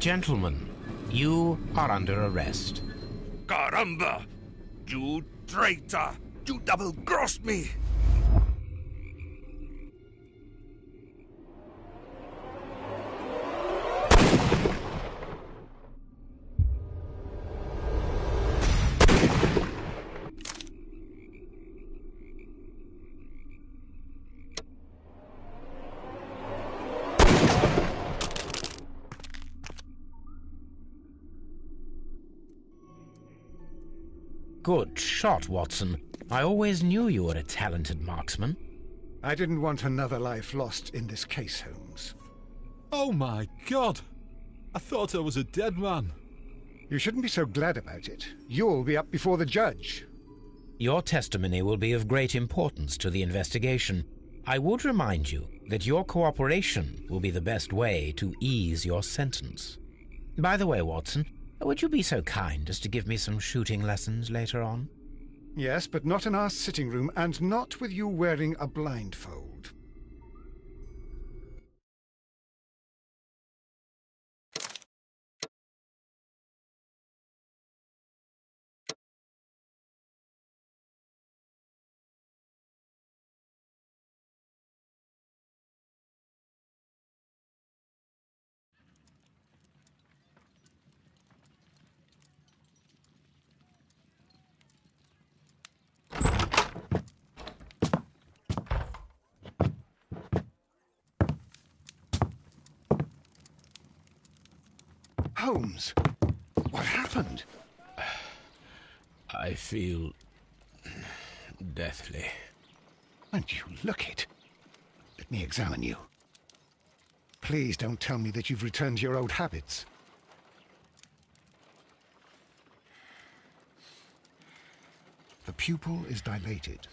S2: Gentlemen, you are under arrest.
S14: Caramba! You traitor! You double-crossed me!
S2: Good shot, Watson. I always knew you were a talented marksman.
S1: I didn't want another life lost in this case, Holmes.
S15: Oh my God! I thought I was a dead man.
S1: You shouldn't be so glad about it. You'll be up before the judge.
S2: Your testimony will be of great importance to the investigation. I would remind you that your cooperation will be the best way to ease your sentence. By the way, Watson, would you be so kind as to give me some shooting lessons later on?
S1: Yes, but not in our sitting room, and not with you wearing a blindfold. Holmes, what happened?
S2: I feel deathly.
S1: And you look it. Let me examine you. Please don't tell me that you've returned to your old habits. The pupil is dilated.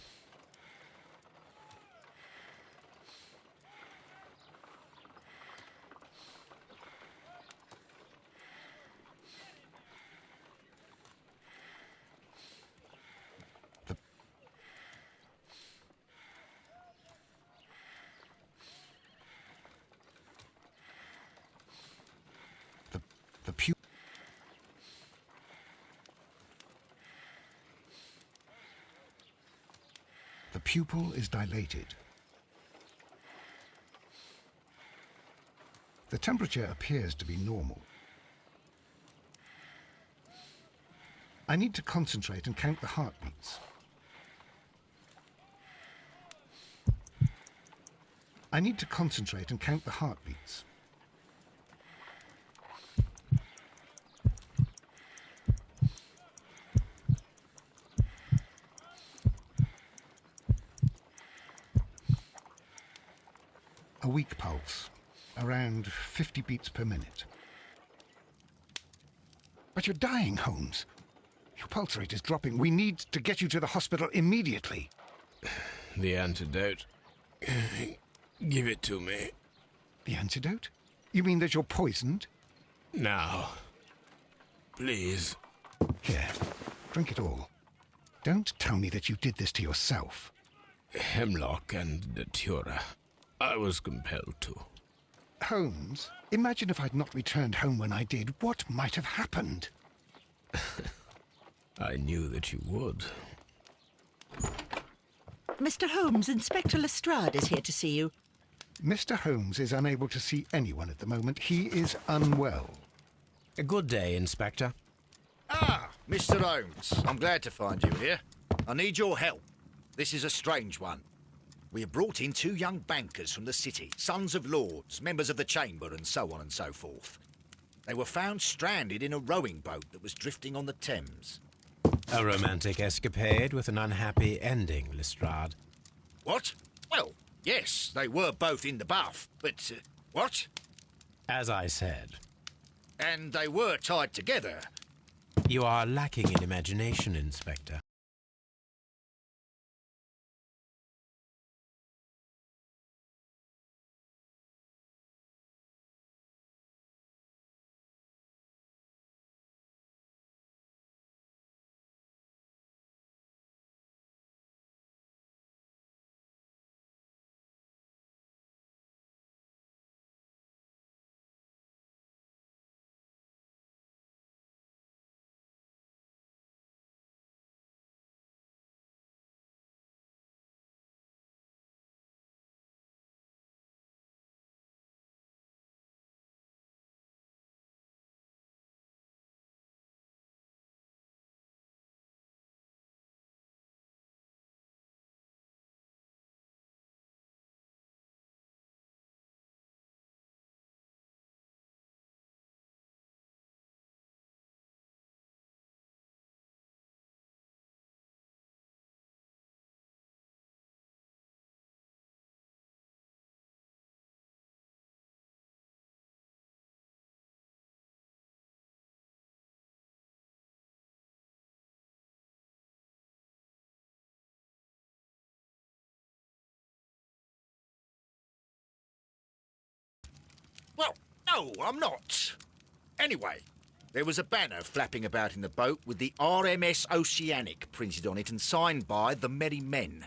S1: The pupil is dilated. The temperature appears to be normal. I need to concentrate and count the heartbeats. I need to concentrate and count the heartbeats. A weak pulse, around 50 beats per minute. But you're dying, Holmes. Your pulse rate is dropping. We need to get you to the hospital immediately.
S2: The antidote. Give it to me.
S1: The antidote? You mean that you're poisoned?
S2: Now. Please.
S1: Here, drink it all. Don't tell me that you did this to yourself.
S2: Hemlock and datura.
S14: I was compelled to.
S1: Holmes, imagine if I'd not returned home when I did. What might have happened?
S14: I knew that you would.
S10: Mr. Holmes, Inspector Lestrade is here to see you.
S1: Mr. Holmes is unable to see anyone at the moment. He is unwell.
S2: A good day, Inspector.
S3: Ah, Mr. Holmes. I'm glad to find you here. I need your help. This is a strange one. We have brought in 2 young bankers from the city, sons of lords, members of the Chamber, and so on and so forth. They were found stranded in a rowing boat that was drifting on the Thames.
S2: A romantic escapade with an unhappy ending, Lestrade.
S3: What? Well, yes, they were both in the bath, but... what?
S2: As I said.
S3: And they were tied together.
S2: You are lacking in imagination, Inspector.
S3: Well, no, I'm not. Anyway, there was a banner flapping about in the boat with the RMS Oceanic printed on it and signed by the Merry Men.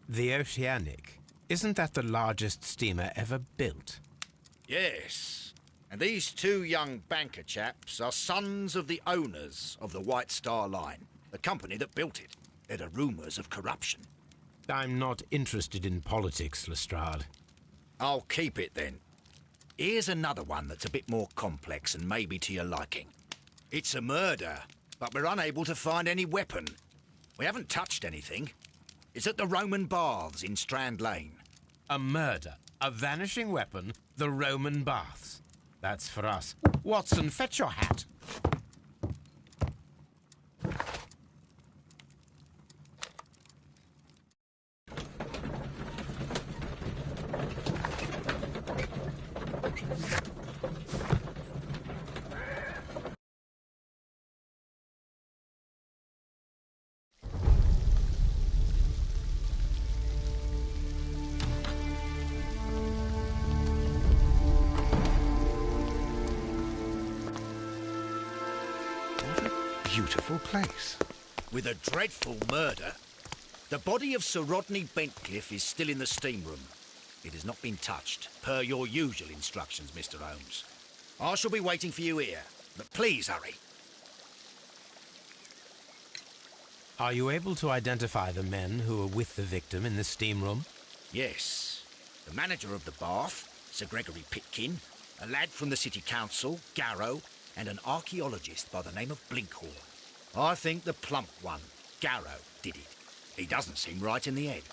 S2: The Oceanic? Isn't that the largest steamer ever built?
S3: Yes. And these 2 young banker chaps are sons of the owners of the White Star Line, the company that built it. There are rumours of corruption.
S2: I'm not interested in politics, Lestrade.
S3: I'll keep it then. Here's another one that's a bit more complex and maybe to your liking. It's a murder, but we're unable to find any weapon. We haven't touched anything. It's at the Roman Baths in Strand Lane.
S2: A murder, a vanishing weapon, the Roman Baths. That's for us. Watson, fetch your hat.
S1: Beautiful place.
S3: With a dreadful murder. The body of Sir Rodney Bentcliffe is still in the steam room. It has not been touched, per your usual instructions, Mr. Holmes. I shall be waiting for you here, but please hurry.
S2: Are you able to identify the men who were with the victim in the steam room?
S3: Yes. The manager of the bath, Sir Gregory Pitkin, a lad from the City Council, Garrow, and an archaeologist by the name of Blinkhorn. I think the plump one, Garrow, did it. He doesn't seem right in the head.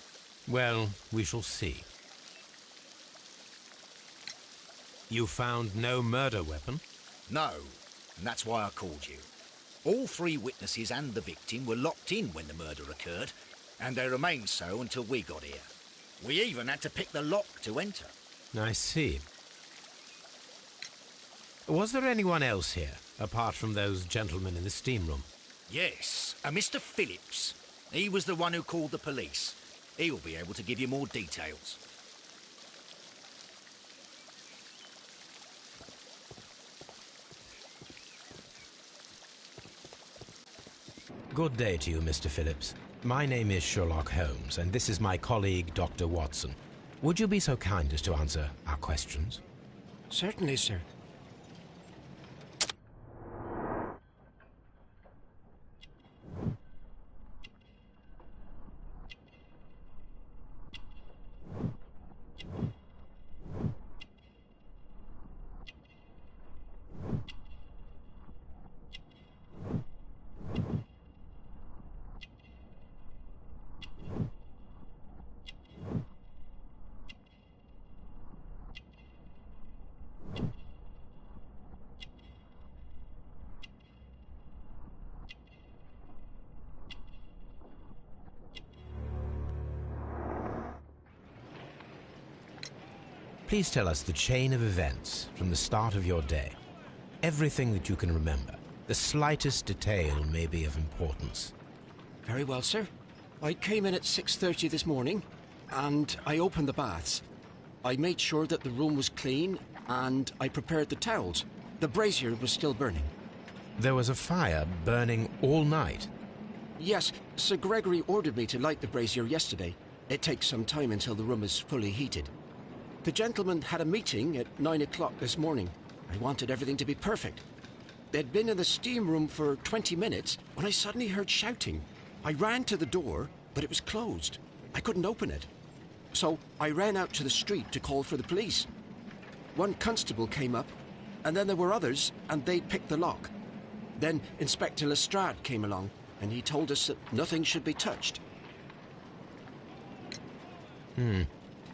S2: Well, we shall see. You found no murder weapon?
S3: No, and that's why I called you. All 3 witnesses and the victim were locked in when the murder occurred, and they remained so until we got here. We even had to pick the lock to enter.
S2: I see. Was there anyone else here, apart from those gentlemen in the steam room?
S3: Yes, a Mr. Phillips. He was the one who called the police. He'll be able to give you more details.
S2: Good day to you, Mr. Phillips. My name is Sherlock Holmes, and this is my colleague, Dr. Watson. would you be so kind as to answer our questions?
S7: Certainly, sir.
S2: Please tell us the chain of events from the start of your day. Everything that you can remember. The slightest detail may be of importance.
S16: Very well, sir. I came in at 6:30 this morning, and I opened the baths. I made sure that the room was clean, and I prepared the towels. The brazier was still burning.
S2: There was a fire burning all night.
S16: Yes, Sir Gregory ordered me to light the brazier yesterday. It takes some time until the room is fully heated. The gentlemen had a meeting at 9 o'clock this morning. I wanted everything to be perfect. They'd been in the steam room for 20 minutes when I suddenly heard shouting. I ran to the door, but it was closed. I couldn't open it. So I ran out to the street to call for the police. One constable came up, and then there were others, and they picked the lock. Then Inspector Lestrade came along, and he told us that nothing should be touched.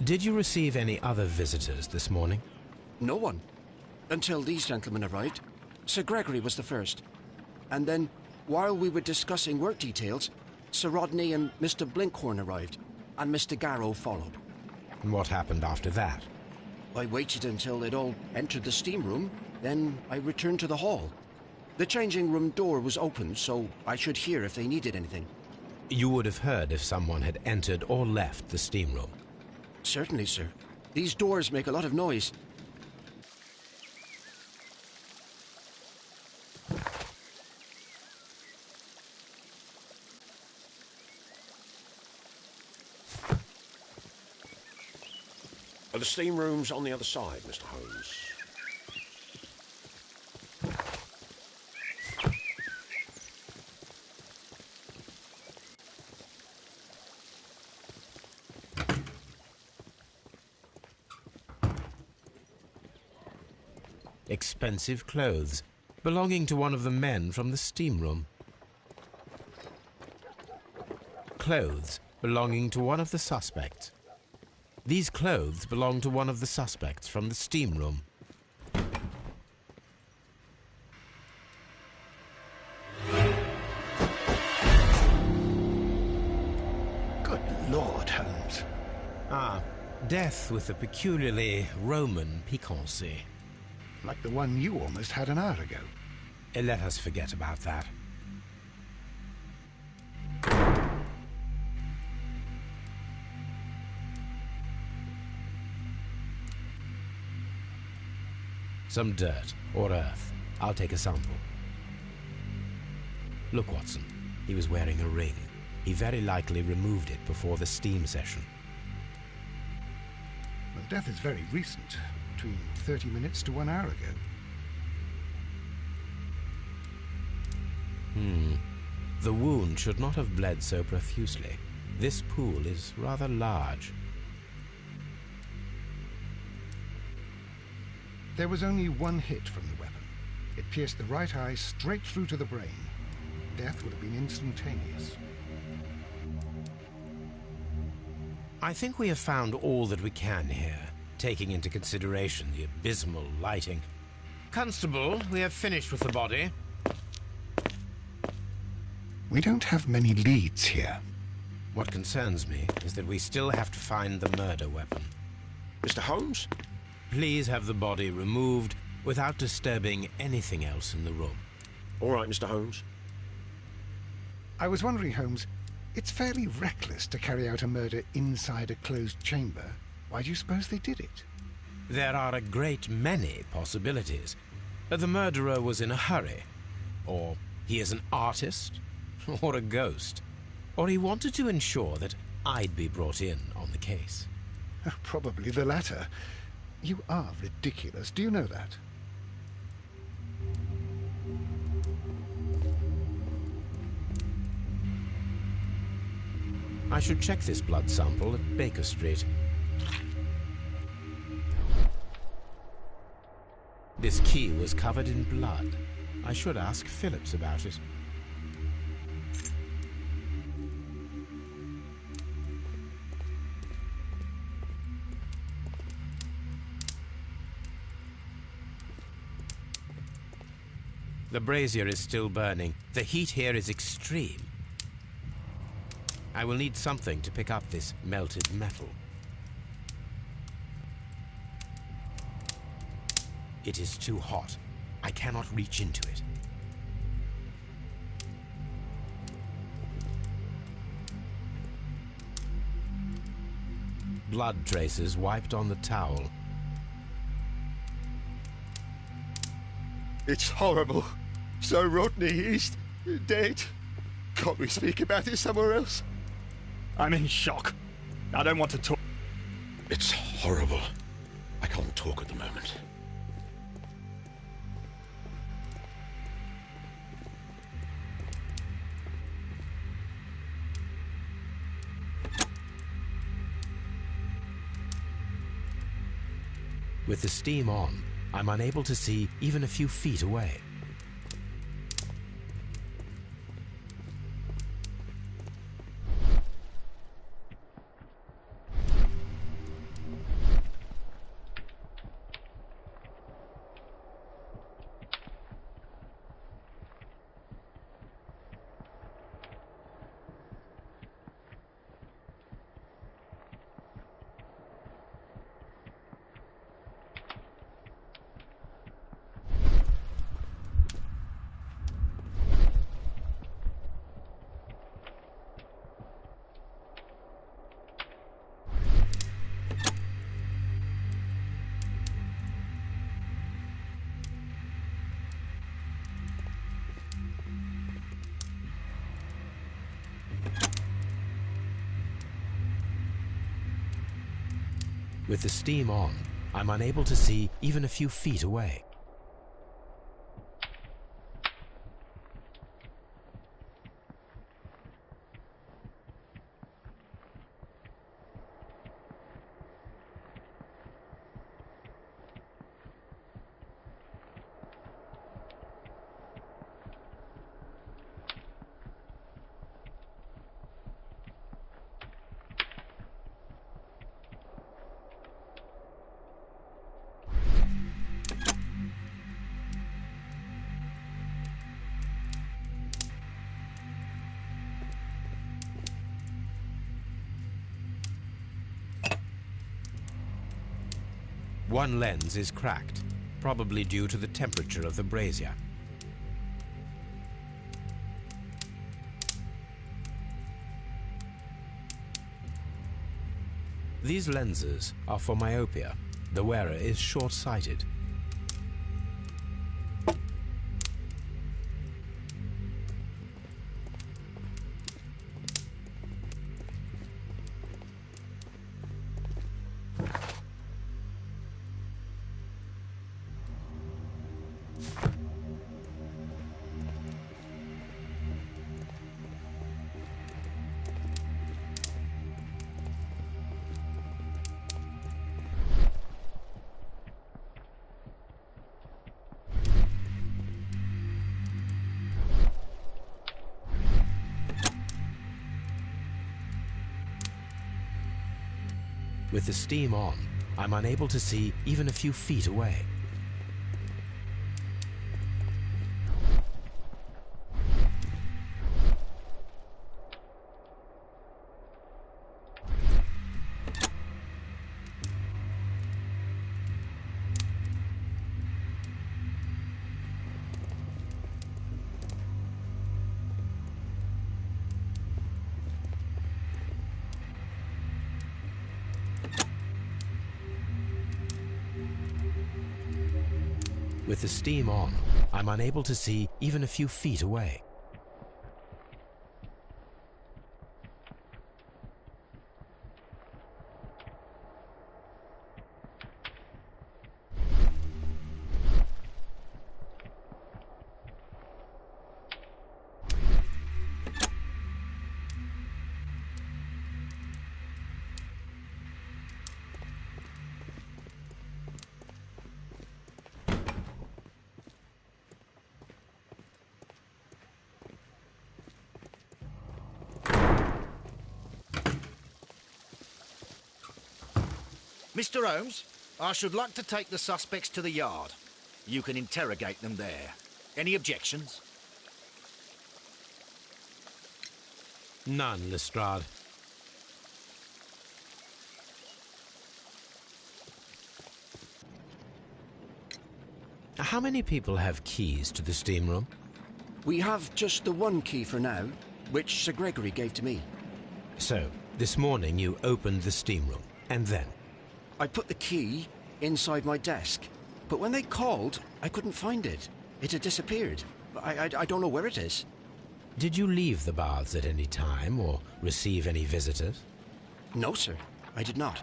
S2: Did you receive any other visitors this morning?
S16: No one. Until these gentlemen arrived. Sir Gregory was the first. And then, while we were discussing work details, Sir Rodney and Mr. Blinkhorn arrived, and Mr. Garrow followed.
S2: And what happened after that?
S16: I waited until they'd all entered the steam room, then I returned to the hall. The changing room door was open, so I should hear if they needed anything.
S2: You would have heard if someone had entered or left the steam room.
S16: Certainly, sir. These doors make a lot of noise.
S7: The steam room's on the other side, Mr. Holmes.
S2: Expensive clothes, belonging to one of the men from the steam room. Clothes belonging to one of the suspects. These clothes belong to one of the suspects from the steam room.
S1: Good Lord, Holmes.
S2: Ah, death with a peculiarly Roman piquancy.
S1: Like the one you almost had an hour ago.
S2: Let us forget about that. Some dirt or earth. I'll take a sample. Look, Watson. He was wearing a ring. He very likely removed it before the steam session.
S1: Well, death is very recent. Between 30 minutes to 1 hour ago.
S2: The wound should not have bled so profusely. This pool is rather large.
S1: There was only one hit from the weapon. It pierced the right eye straight through to the brain. Death would have been instantaneous.
S2: I think we have found all that we can here, taking into consideration the abysmal lighting. Constable, we have finished with the body.
S1: We don't have many leads here.
S2: What concerns me is that we still have to find the murder weapon.
S7: Mr. Holmes?
S2: Please have the body removed without disturbing anything else in the room.
S7: All right, Mr. Holmes.
S1: I was wondering, Holmes, it's fairly reckless to carry out a murder inside a closed chamber. Why do you suppose they did it?
S2: There are a great many possibilities. The murderer was in a hurry. Or he is an artist. Or a ghost. Or he wanted to ensure that I'd be brought in on the case.
S1: Probably the latter. You are ridiculous. Do you know that?
S2: I should check this blood sample at Baker Street. This key was covered in blood. I should ask Phillips about it. The brazier is still burning. The heat here is extreme. I will need something to pick up this melted metal. It is too hot. I cannot reach into it. Blood traces wiped on the towel.
S17: It's horrible. So Rodney, he's dead. Can't we speak about it somewhere else?
S18: I'm in shock. I don't want to talk.
S14: It's horrible. I can't talk at the moment.
S2: With the steam on, I'm unable to see even a few feet away. With the steam on, I'm unable to see even a few feet away. One lens is cracked, probably due to the temperature of the brazier. These lenses are for myopia. The wearer is short-sighted. With the steam on, I'm unable to see even a few feet away. With the steam on, I'm unable to see even a few feet away.
S3: Mr. Holmes, I should like to take the suspects to the yard. You can interrogate them there. Any objections?
S2: None, Lestrade. How many people have keys to the steam room?
S16: We have just the one key for now, which Sir Gregory gave to me.
S2: So, this morning you opened the steam room, and then?
S16: I put the key inside my desk, but when they called, I couldn't find it. It had disappeared. I don't know where it is.
S2: Did you leave the baths at any time, or receive any visitors?
S16: No, sir, I did not.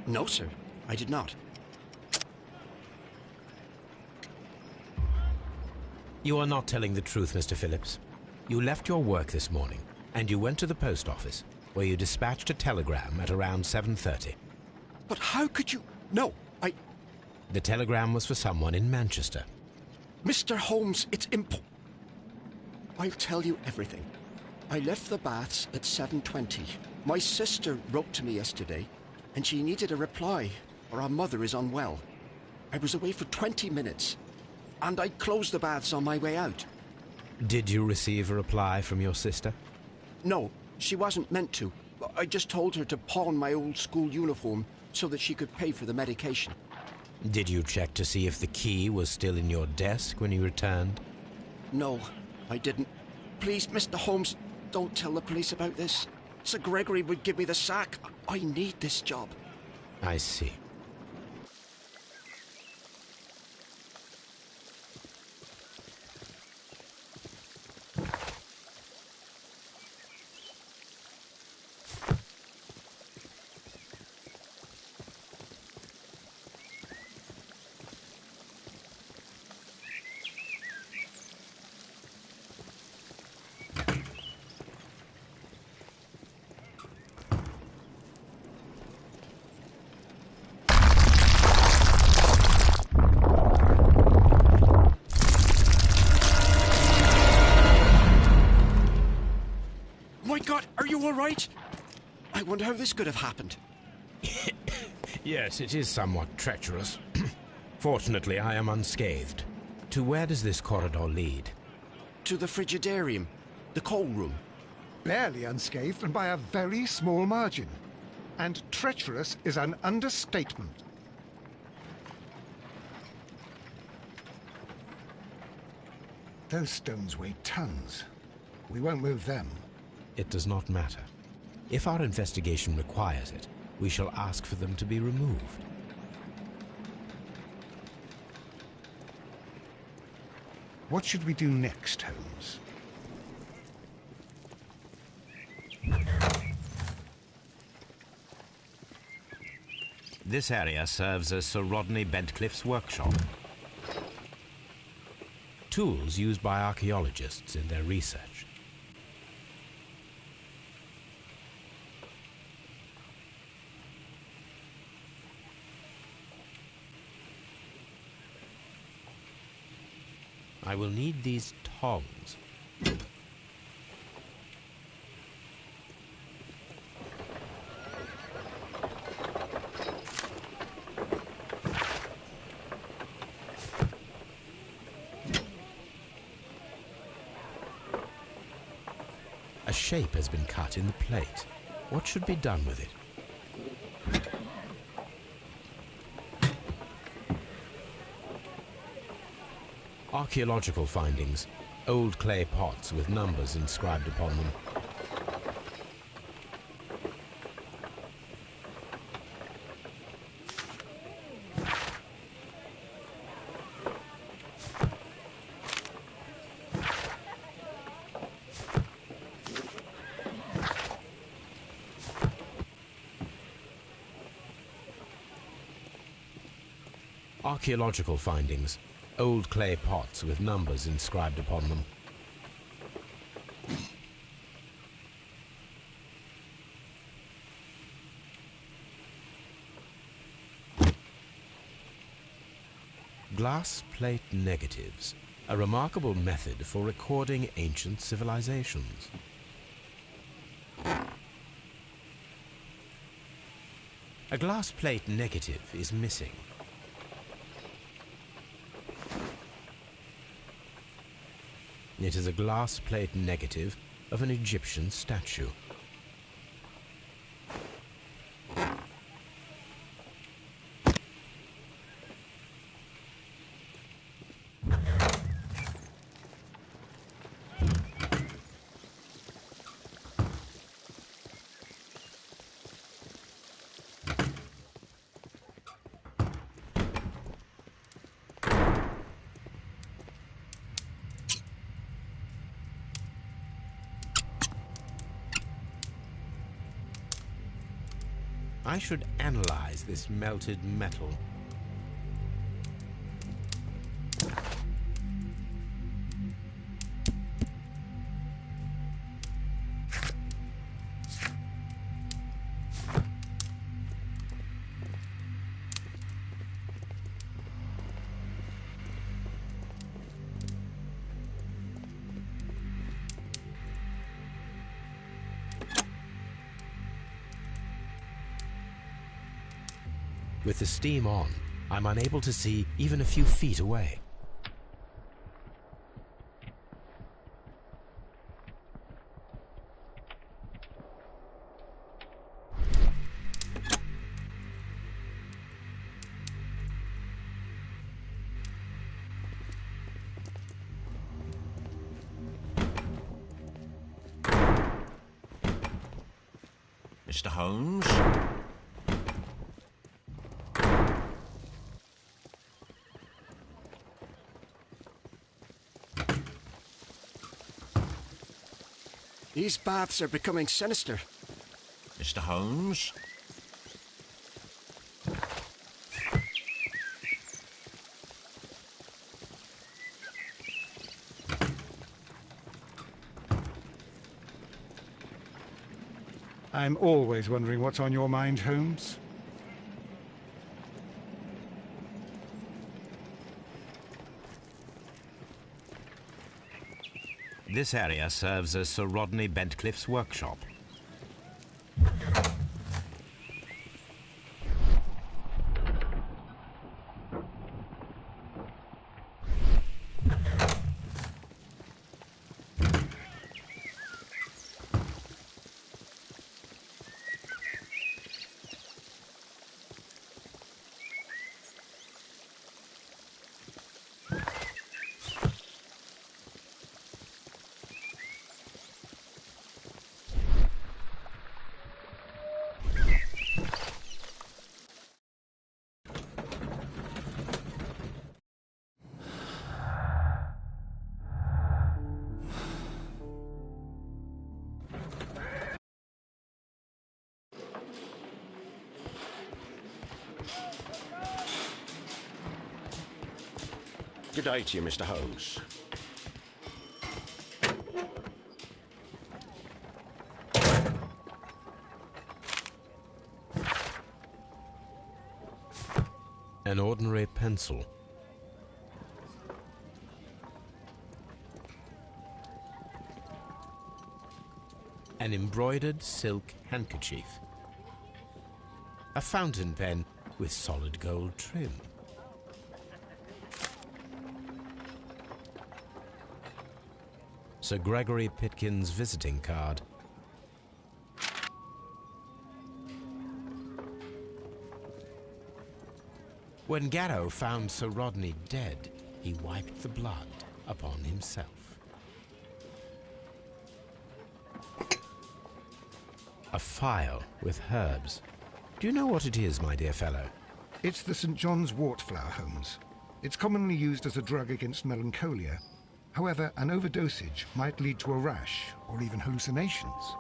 S16: No, sir, I did not.
S2: You are not telling the truth, Mr. Phillips. You left your work this morning, and you went to the post office, where you dispatched a telegram at around 7:30.
S16: But how could you... No,
S2: The telegram was for someone in Manchester.
S16: Mr. Holmes, it's I'll tell you everything. I left the baths at 7:20. My sister wrote to me yesterday, and she needed a reply, or our mother is unwell. I was away for 20 minutes, and I closed the baths on my way out.
S2: Did you receive a reply from your sister?
S16: No, she wasn't meant to. I just told her to pawn my old school uniform so that she could pay for the medication.
S2: Did you check to see if the key was still in your desk when you returned?
S16: No, I didn't. Please, Mr. Holmes, don't tell the police about this. Sir Gregory would give me the sack. I need this job.
S2: I see.
S16: My God, are you all right? I wonder how this could have happened.
S2: Yes, it is somewhat treacherous. Fortunately, I am unscathed. To where does this corridor lead?
S16: To the frigidarium, the coal room.
S1: Barely unscathed, and by a very small margin. And treacherous is an understatement. Those stones weigh tons. We won't move them.
S2: It does not matter. If our investigation requires it, we shall ask for them to be removed.
S1: What should we do next, Holmes?
S2: This area serves as Sir Rodney Bentcliffe's workshop. Tools used by archaeologists in their research. I will need these tongs. A shape has been cut in the plate. What should be done with it? Archaeological findings. Old clay pots with numbers inscribed upon them. Archaeological findings. Old clay pots with numbers inscribed upon them. Glass plate negatives. a remarkable method for recording ancient civilizations. A glass plate negative is missing. It is a glass plate negative of an Egyptian statue. I should analyze this melted metal. With the steam on, I'm unable to see even a few feet away.
S7: Mr. Holmes?
S16: These baths are becoming sinister.
S7: Mr. Holmes?
S1: I'm always wondering what's on your mind, Holmes.
S2: This area serves as Sir Rodney Bentcliffe's workshop.
S7: Good day to you, Mr. Holmes.
S2: An ordinary pencil. An embroidered silk handkerchief. A fountain pen with solid gold trim. Sir Gregory Pitkin's visiting card. When Garrow found Sir Rodney dead, he wiped the blood upon himself. A phial with herbs. Do you know what it is, my dear fellow?
S1: It's the St. John's wort flower, Holmes. It's commonly used as a drug against melancholia. However, an overdosage might lead to a rash or even hallucinations.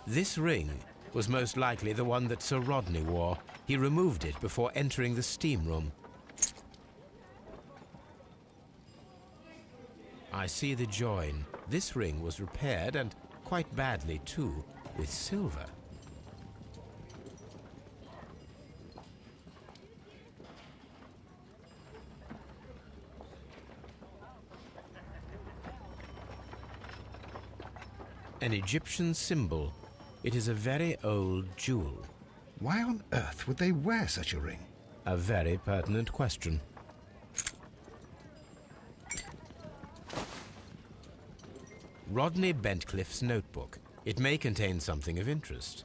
S2: This ring was most likely the one that Sir Rodney wore. He removed it before entering the steam room. I see the join. This ring was repaired, and quite badly too. with silver. An Egyptian symbol. It is a very old jewel.
S1: Why on earth would they wear such a ring?
S2: A very pertinent question. Rodney Bentcliffe's notebook. It may contain something of interest.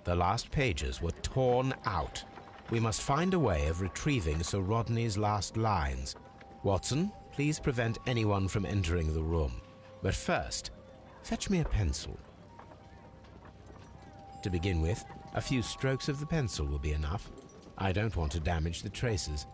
S2: The last pages were torn out. We must find a way of retrieving Sir Rodney's last lines. Watson, please prevent anyone from entering the room. But first, fetch me a pencil. To begin with, a few strokes of the pencil will be enough. I don't want to damage the traces.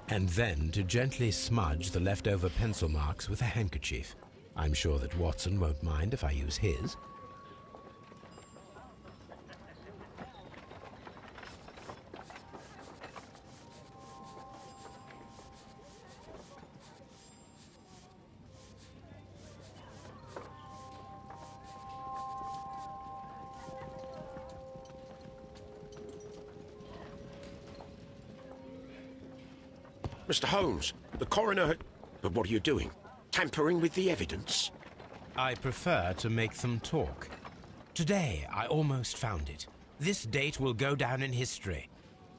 S2: And then to gently smudge the leftover pencil marks with a handkerchief. I'm sure that Watson won't mind if I use his.
S7: Mr. Holmes, the coroner had... But what are you doing? Tampering with the evidence?
S2: I prefer to make them talk. Today, I almost found it. This date will go down in history.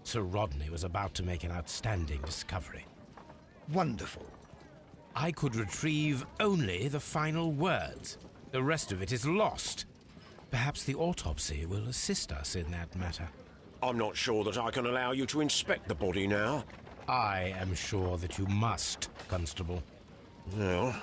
S2: Sir Rodney was about to make an outstanding discovery.
S1: Wonderful.
S2: I could retrieve only the final words. The rest of it is lost. Perhaps the autopsy will assist us in that matter.
S7: I'm not sure that I can allow you to inspect the body now.
S2: I am sure that you must, Constable.
S7: Well...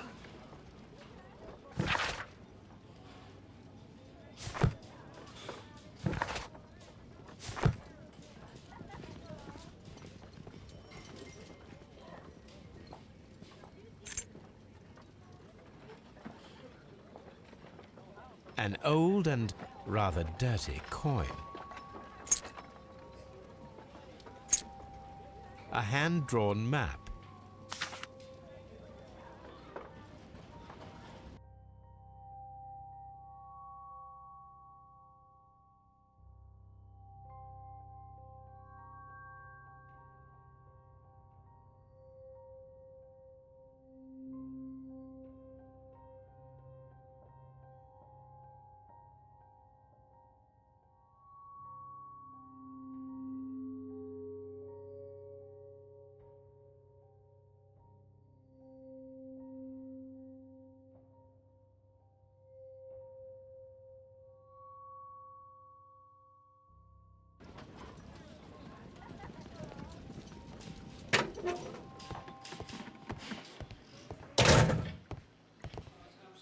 S2: An old and rather dirty coin. A hand-drawn map.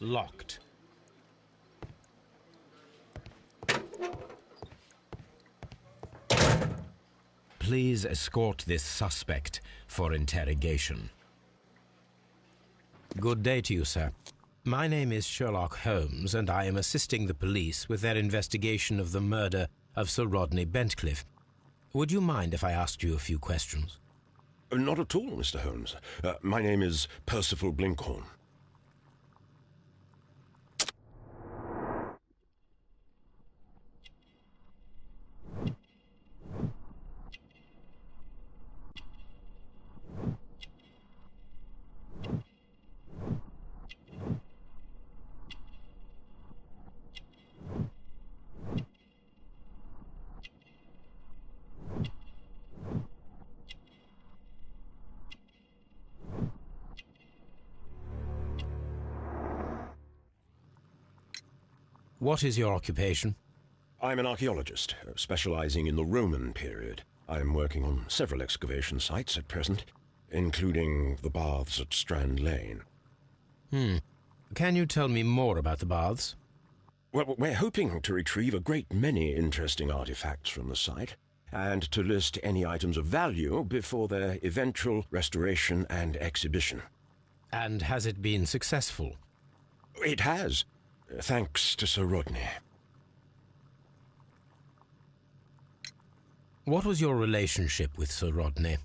S2: Locked. Please escort this suspect for interrogation. Good day to you, sir. My name is Sherlock Holmes, and I am assisting the police with their investigation of the murder of Sir Rodney Bentcliffe. Would you mind if I asked you a few questions?
S7: Not at all, Mr. Holmes. My name is Percival Blinkhorn.
S2: What is your occupation?
S7: I'm an archaeologist, specializing in the Roman period. I'm working on several excavation sites at present, including the baths at Strand Lane.
S2: Can you tell me more about the baths?
S7: Well, we're hoping to retrieve a great many interesting artifacts from the site, and to list any items of value before their eventual restoration and exhibition.
S2: And has it been successful?
S7: It has, thanks to Sir Rodney.
S2: What was your relationship with Sir Rodney?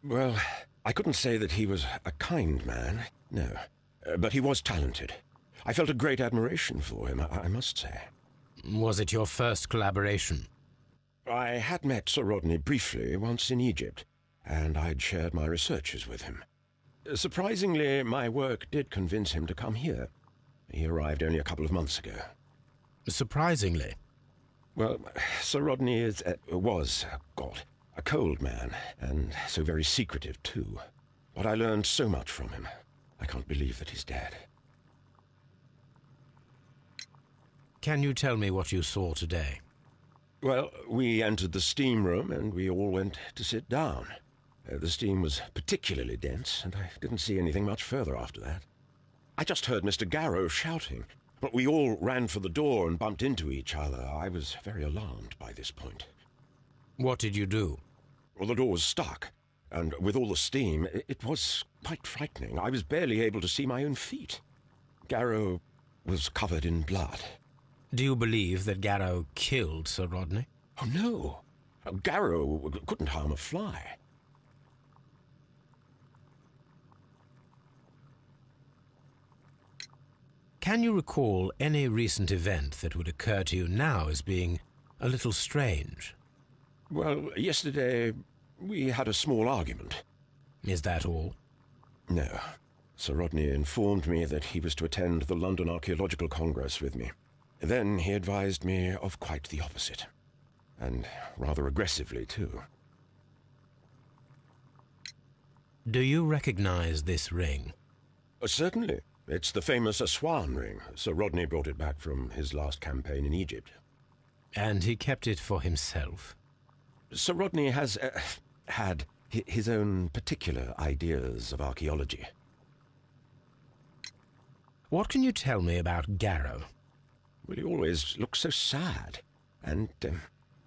S7: Well, I couldn't say that he was a kind man, no. But he was talented. I felt a great admiration for him, I must say.
S2: Was it your first collaboration?
S7: I had met Sir Rodney briefly once in Egypt, and I'd shared my researches with him. Surprisingly, my work did convince him to come here. He arrived only a couple of months ago.
S2: Surprisingly?
S7: Well, Sir Rodney was a cold man, and so very secretive, too. But I learned so much from him. I can't believe that he's dead.
S2: Can you tell me what you saw today?
S7: Well, we entered the steam room, and we all went to sit down. The steam was particularly dense, and I didn't see anything much further after that. I just heard Mr. Garrow shouting, but we all ran for the door and bumped into each other. I was very alarmed by this point.
S2: What did you do?
S7: Well, the door was stuck, and with all the steam, it was quite frightening. I was barely able to see my own feet. Garrow was covered in blood.
S2: Do you believe that Garrow killed Sir Rodney?
S7: Oh, no. Garrow couldn't harm a fly.
S2: Can you recall any recent event that would occur to you now as being a little strange?
S7: Well, yesterday we had a small argument.
S2: Is that all?
S7: No. Sir Rodney informed me that he was to attend the London Archaeological Congress with me. Then he advised me of quite the opposite. And rather aggressively, too.
S2: Do you recognize this ring?
S7: Certainly. It's the famous Aswan ring. Sir Rodney brought it back from his last campaign in Egypt.
S2: And he kept it for himself?
S7: Sir Rodney has had his own particular ideas of archaeology.
S2: What can you tell me about Garrow?
S7: Well, he always looks so sad, and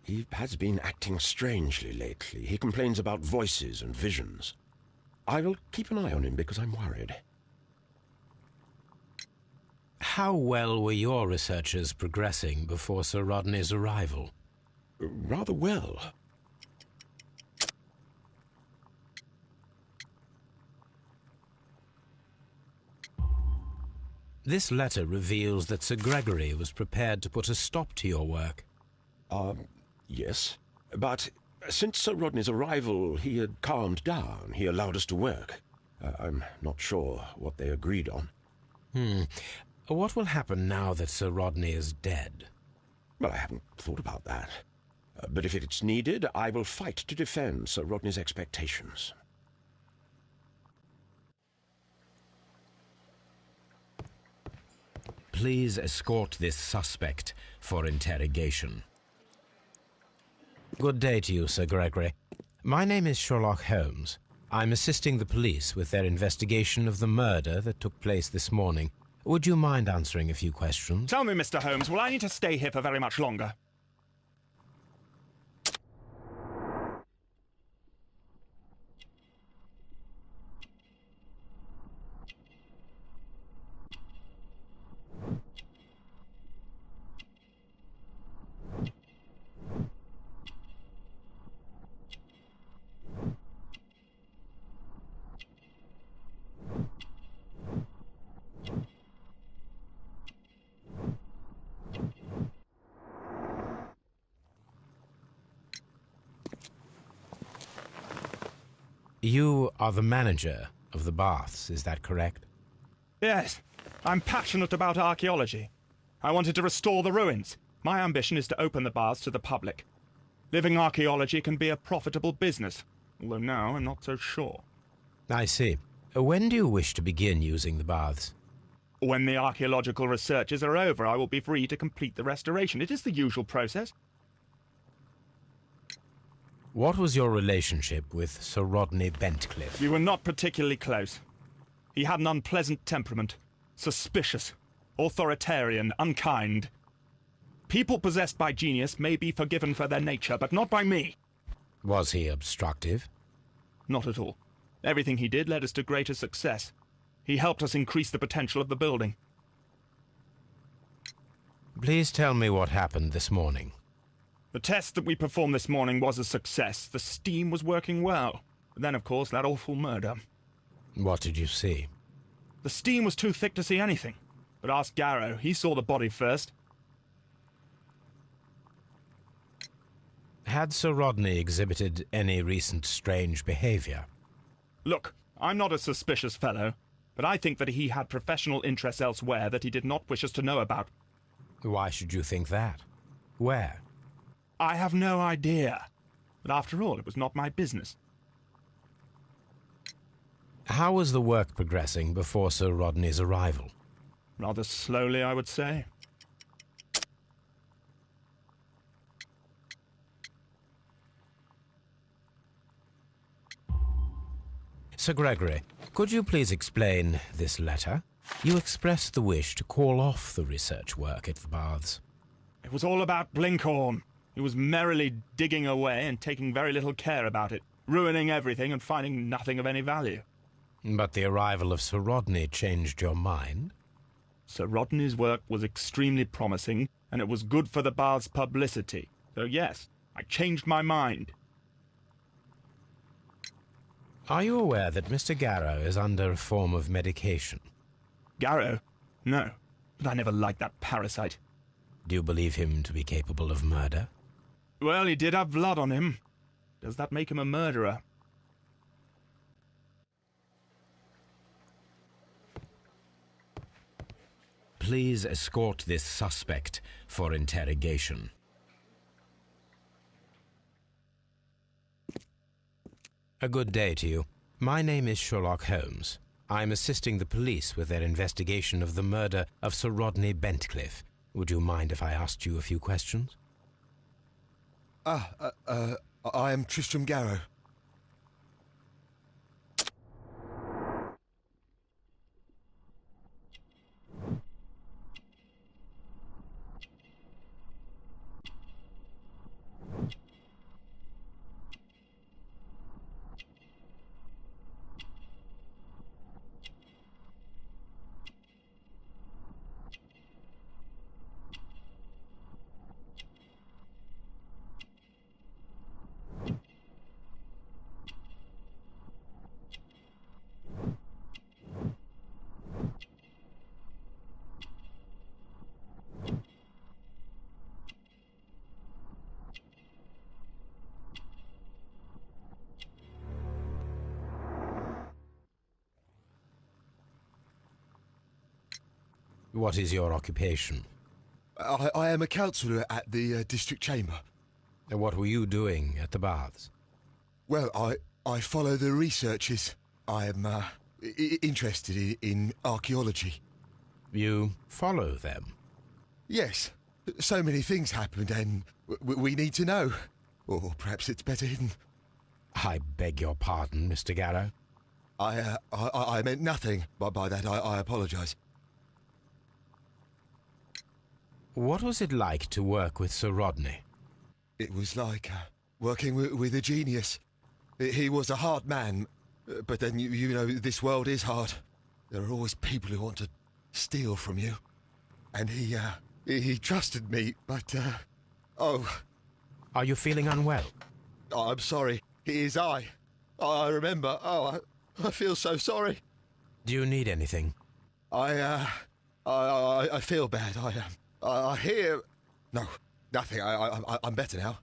S7: he has been acting strangely lately. He complains about voices and visions. I will keep an eye on him because I'm worried.
S2: How well were your researches progressing before Sir Rodney's arrival?
S7: Rather well.
S2: This letter reveals that Sir Gregory was prepared to put a stop to your work.
S7: Yes. But since Sir Rodney's arrival, he had calmed down. He allowed us to work. I'm not sure what they agreed on.
S2: What will happen now that Sir Rodney is dead?
S7: Well, I haven't thought about that. But if it's needed, I will fight to defend Sir Rodney's expectations.
S2: Please escort this suspect for interrogation. Good day to you, Sir Gregory. My name is Sherlock Holmes. I'm assisting the police with their investigation of the murder that took place this morning. Would you mind answering a few questions?
S18: Tell me, Mr. Holmes, will I need to stay here for very much longer?
S2: You are the manager of the baths, is that correct?
S18: Yes. I'm passionate about archaeology. I wanted to restore the ruins. My ambition is to open the baths to the public. Living archaeology can be a profitable business, although now I'm not so sure.
S2: I see. When do you wish to begin using the baths?
S18: When the archaeological researches are over, I will be free to complete the restoration. It is the usual process.
S2: What was your relationship with Sir Rodney Bentcliffe?
S18: We were not particularly close. He had an unpleasant temperament. Suspicious, authoritarian, unkind. People possessed by genius may be forgiven for their nature, but not by me.
S2: Was he obstructive?
S18: Not at all. Everything he did led us to greater success. He helped us increase the potential of the building.
S2: Please tell me what happened this morning.
S18: The test that we performed this morning was a success. The steam was working well. But then, of course, that awful murder.
S2: What did you see?
S18: The steam was too thick to see anything. But ask Garrow. He saw the body first.
S2: Had Sir Rodney exhibited any recent strange behavior?
S18: Look, I'm not a suspicious fellow, but I think that he had professional interests elsewhere that he did not wish us to know about.
S2: Why should you think that? Where?
S18: I have no idea. But after all, it was not my business.
S2: How was the work progressing before Sir Rodney's arrival?
S18: Rather slowly, I would say.
S2: Sir Gregory, could you please explain this letter? You expressed the wish to call off the research work at the baths.
S18: It was all about Blinkhorn. He was merrily digging away and taking very little care about it, ruining everything and finding nothing of any value.
S2: But the arrival of Sir Rodney changed your mind?
S18: Sir Rodney's work was extremely promising, and it was good for the bath's publicity. So yes, I changed my mind.
S2: Are you aware that Mr. Garrow is under a form of medication?
S18: Garrow? No, but I never liked that parasite.
S2: Do you believe him to be capable of murder?
S18: Well, he did have blood on him. Does that make him a murderer?
S2: Please escort this suspect for interrogation. A good day to you. My name is Sherlock Holmes. I'm assisting the police with their investigation of the murder of Sir Rodney Bentcliffe. Would you mind if I asked you a few questions?
S17: I am Tristram Garrow.
S2: What is your occupation?
S17: I am a counsellor at the district chamber.
S2: And what were you doing at the baths?
S17: Well, I follow the researches. I am interested in archaeology.
S2: You follow them?
S17: Yes. So many things happened and we need to know. Or perhaps it's better hidden.
S2: I beg your pardon, Mr. Garrow.
S17: I meant nothing by that. I apologise.
S2: What was it like to work with Sir Rodney?
S17: It was like working with a genius. He was a hard man, but then, you know, this world is hard. There are always people who want to steal from you. And he trusted me, but, oh...
S2: Are you feeling unwell?
S17: Oh, I'm sorry. It is I. I remember. Oh, I feel so sorry.
S2: Do you need anything?
S17: I feel bad. I hear... No, nothing. I'm better now.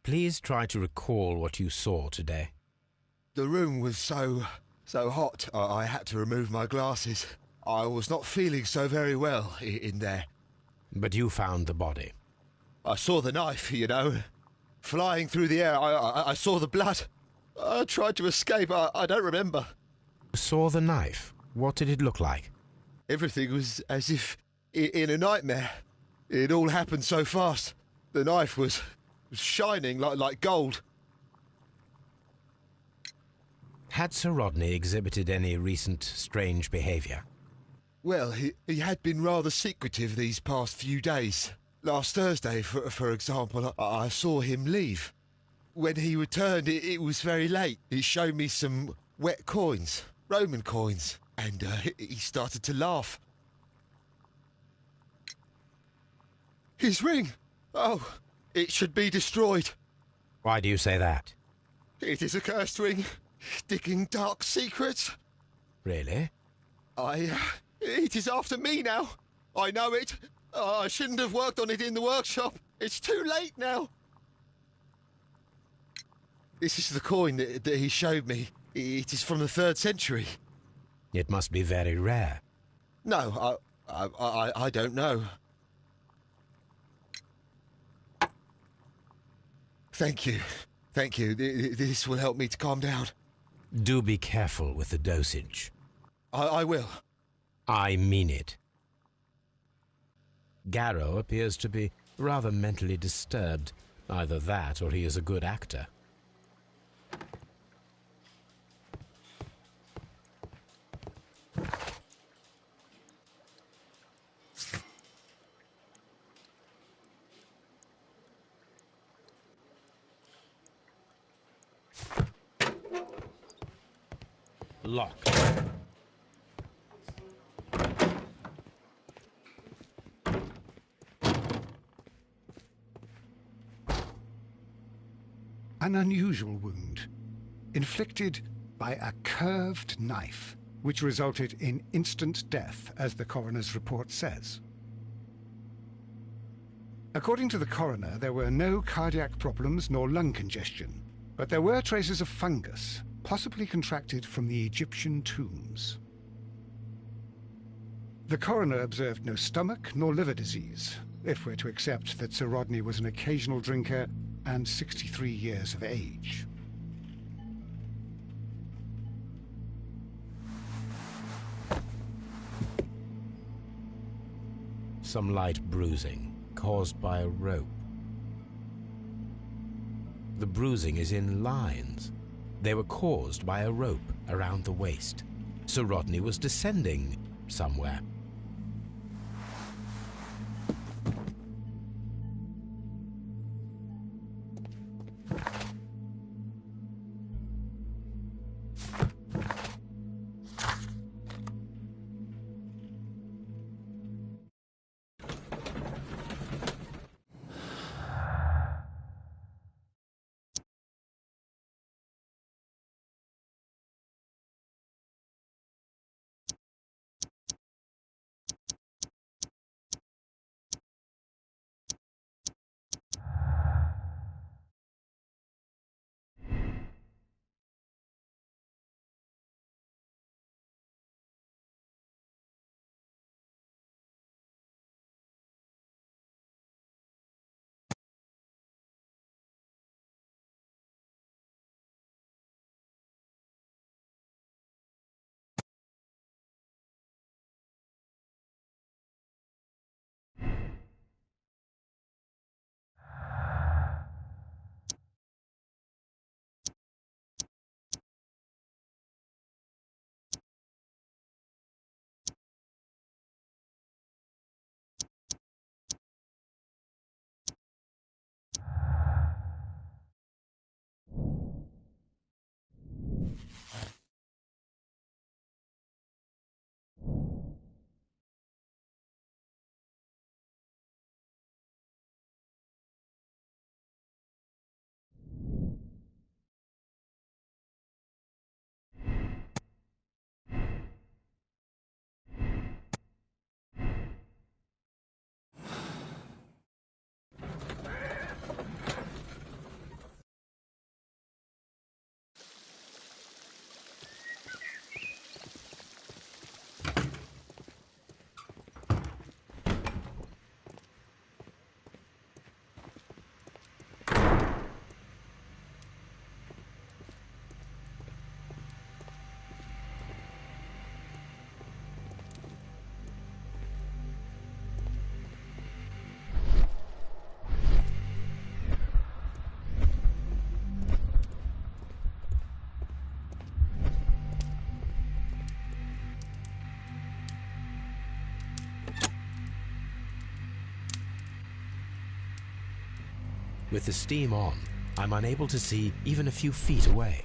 S2: Please try to recall what you saw today.
S17: The room was so hot, I had to remove my glasses. I was not feeling so very well in there.
S2: But you found the body.
S17: I saw the knife, you know, flying through the air. I saw the blood. I tried to escape. I don't remember.
S2: You saw the knife? What did it look like?
S17: Everything was as if in a nightmare. It all happened so fast. The knife was shining like gold.
S2: Had Sir Rodney exhibited any recent strange behaviour?
S17: Well, he had been rather secretive these past few days. Last Thursday, for example, I saw him leave. When he returned, it was very late. He showed me some wet coins, Roman coins, and he started to laugh. His ring! Oh, it should be destroyed.
S2: Why do you say that?
S17: It is a cursed ring, digging dark secrets.
S2: Really?
S17: It is after me now. I know it. I shouldn't have worked on it in the workshop. It's too late now. This is the coin that he showed me. It is from the 3rd century.
S2: It must be very rare.
S17: No, I don't know. Thank you. Thank you. This will help me to calm down.
S2: Do be careful with the dosage.
S17: I will.
S2: I mean it. Garrow appears to be rather mentally disturbed. Either that or he is a good actor. Locked.
S1: An unusual wound, inflicted by a curved knife, which resulted in instant death, as the coroner's report says. According to the coroner, there were no cardiac problems nor lung congestion, but there were traces of fungus, possibly contracted from the Egyptian tombs. The coroner observed no stomach nor liver disease, if we're to accept that Sir Rodney was an occasional drinker and 63 years of age.
S2: Some light bruising, caused by a rope. The bruising is in lines. They were caused by a rope around the waist. Sir Rodney was descending somewhere. With the steam on, I'm unable to see even a few feet away.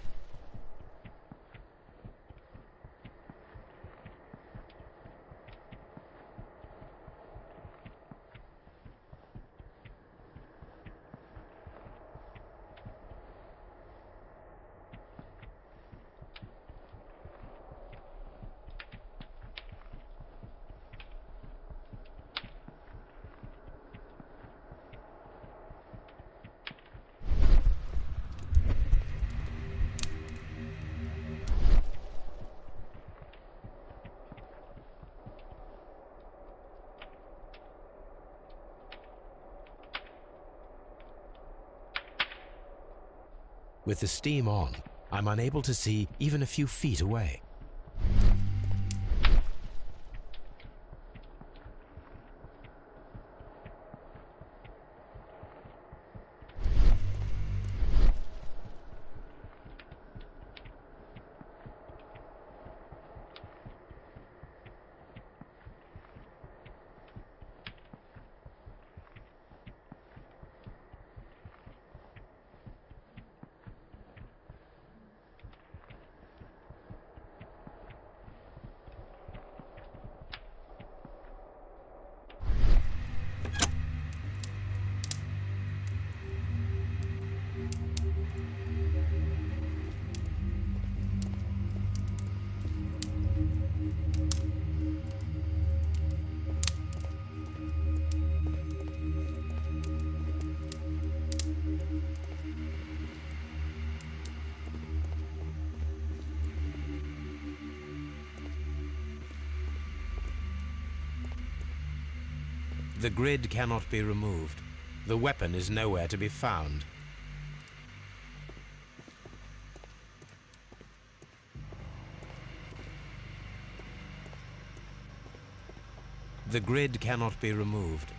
S2: With the steam on, I'm unable to see even a few feet away. The grid cannot be removed. The weapon is nowhere to be found. The grid cannot be removed.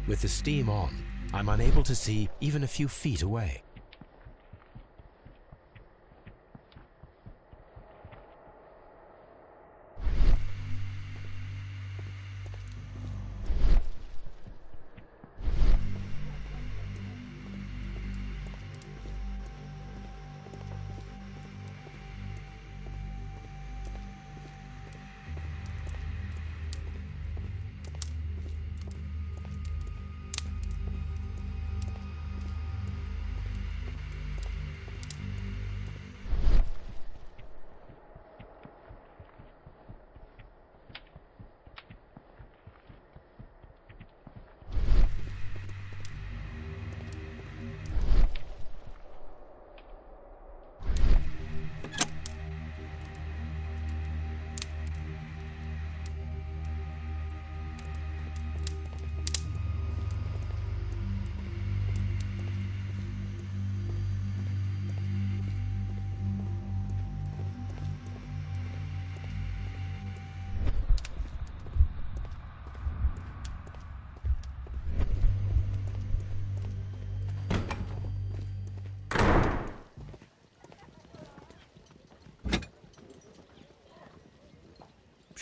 S2: With the steam on, I'm unable to see even a few feet away.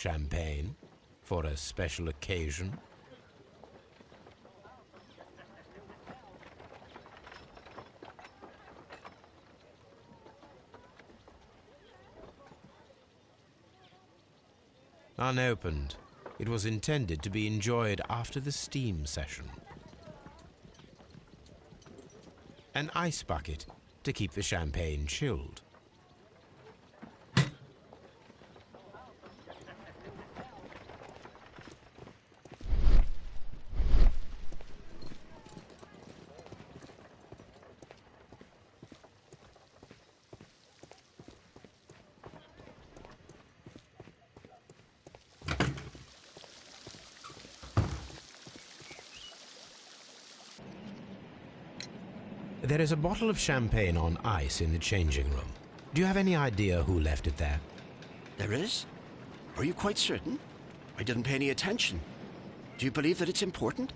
S2: Champagne for a special occasion. Unopened, it was intended to be enjoyed after the steam session. An ice bucket to keep the champagne chilled. There is a bottle of champagne on ice in the changing room. Do you have any idea who left it there?
S16: There is? Are you quite certain? I didn't pay any attention. Do you believe that it's important?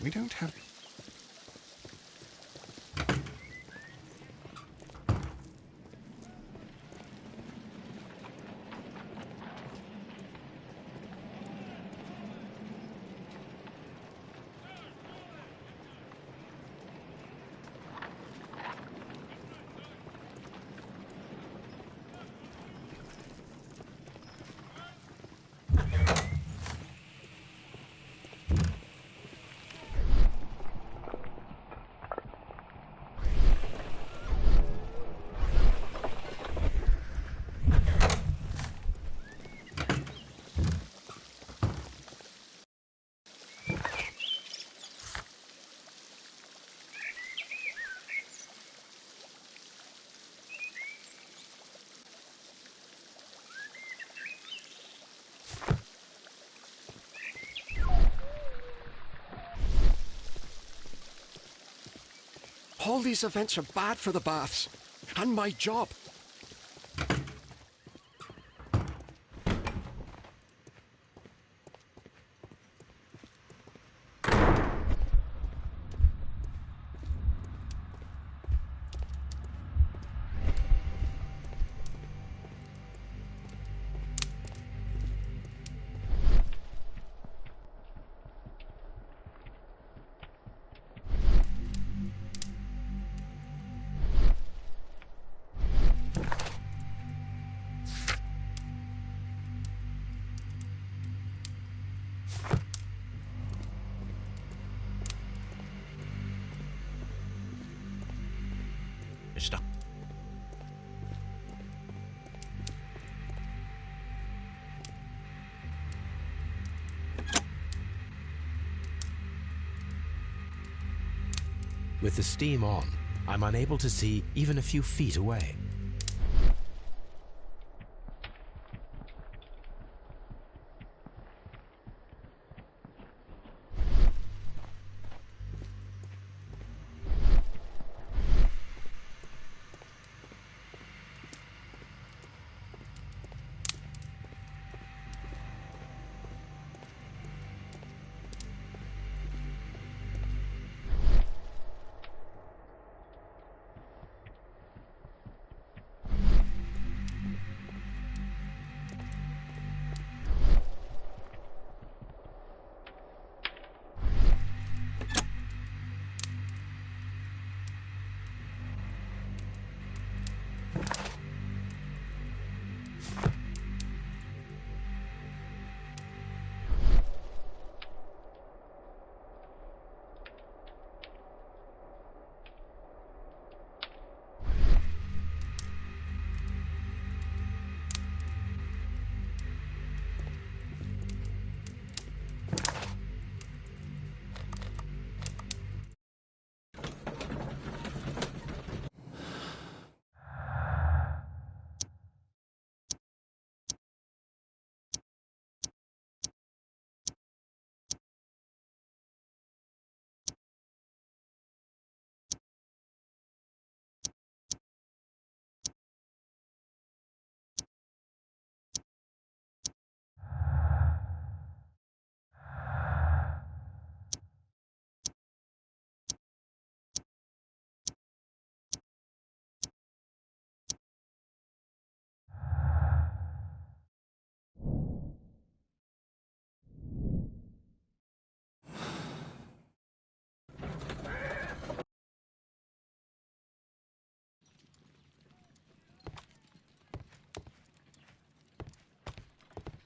S1: We don't have...
S16: All these events are bad for the baths. And my job.
S7: Mister.
S2: With the steam on, I'm unable to see even a few feet away.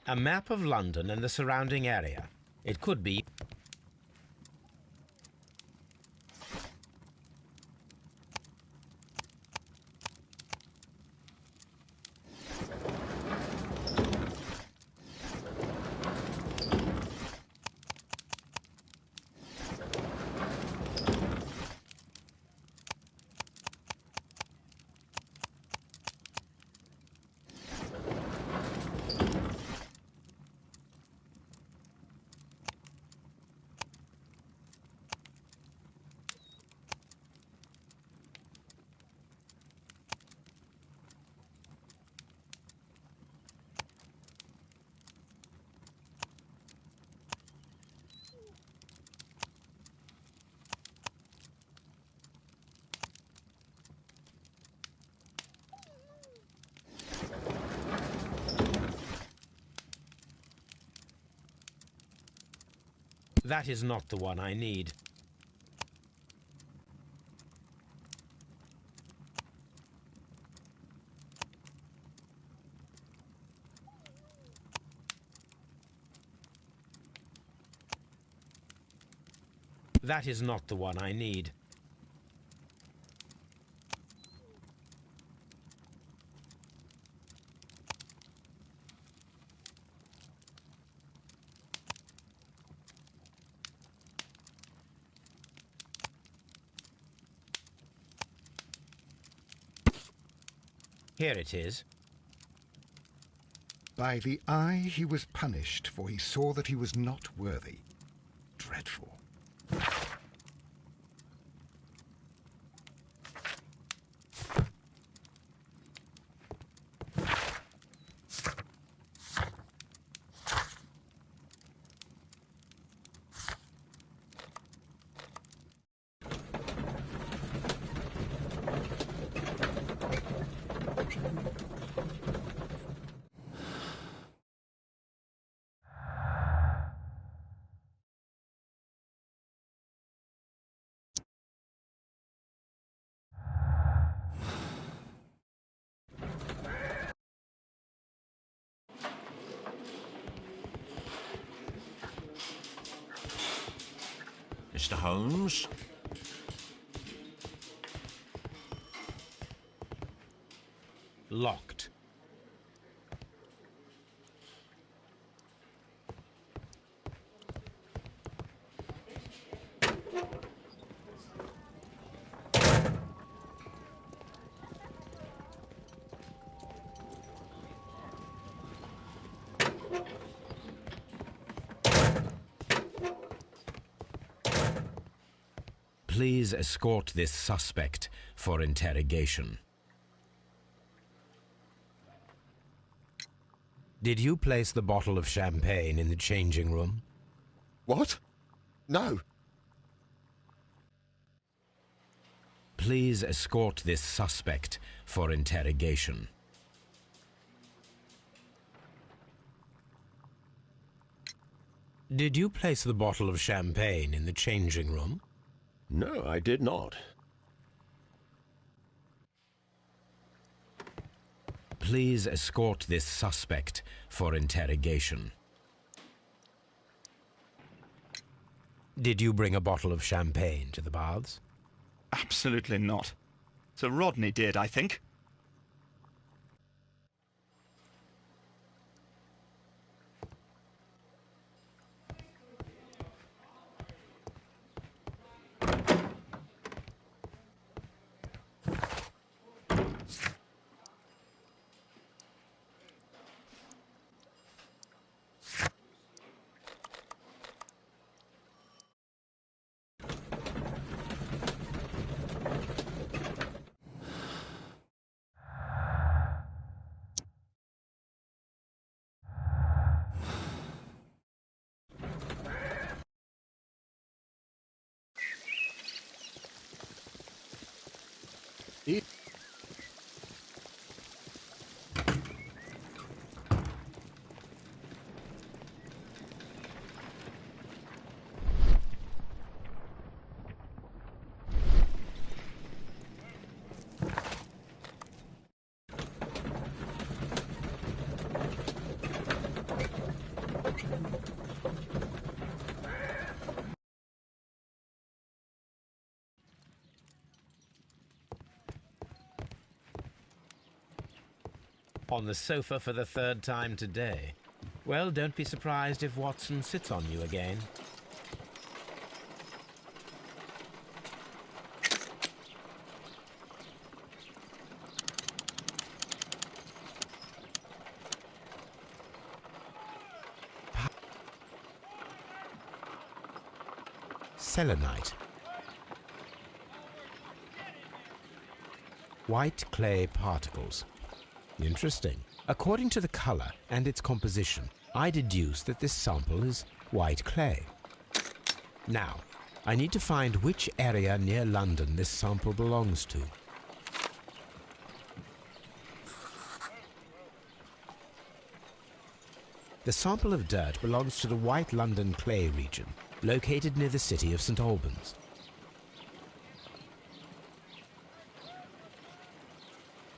S2: A map of London and the surrounding area. It could be... That is not the one I need. That is not the one I need. Here it is.
S1: By the eye he was punished, for he saw that he was not worthy. Dreadful.
S5: Mr. Holmes?
S2: Locked. Please escort this suspect for interrogation. Did you place the bottle of champagne in the changing room?
S17: What? No.
S2: Please escort this suspect for interrogation. Did you place the bottle of champagne in the changing room?
S14: No, I did not.
S2: Please escort this suspect for interrogation. Did you bring a bottle of champagne to the baths?
S18: Absolutely not. Sir Rodney did, I think.
S2: On the sofa for the third time today. Well, don't be surprised if Watson sits on you again. Selenite. White clay particles. Interesting. According to the color and its composition, I deduce that this sample is white clay. Now, I need to find which area near London this sample belongs to. The sample of dirt belongs to the White London clay region, located near the city of St. Albans.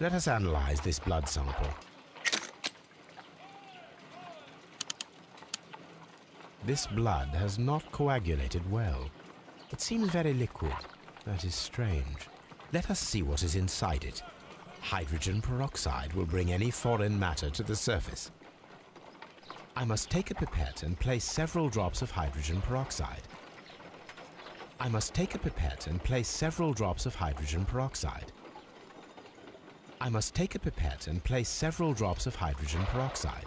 S2: Let us analyze this blood sample. This blood has not coagulated well. It seems very liquid. That is strange. Let us see what is inside it. Hydrogen peroxide will bring any foreign matter to the surface. I must take a pipette and place several drops of hydrogen peroxide. I must take a pipette and place several drops of hydrogen peroxide. I must take a pipette and place several drops of hydrogen peroxide.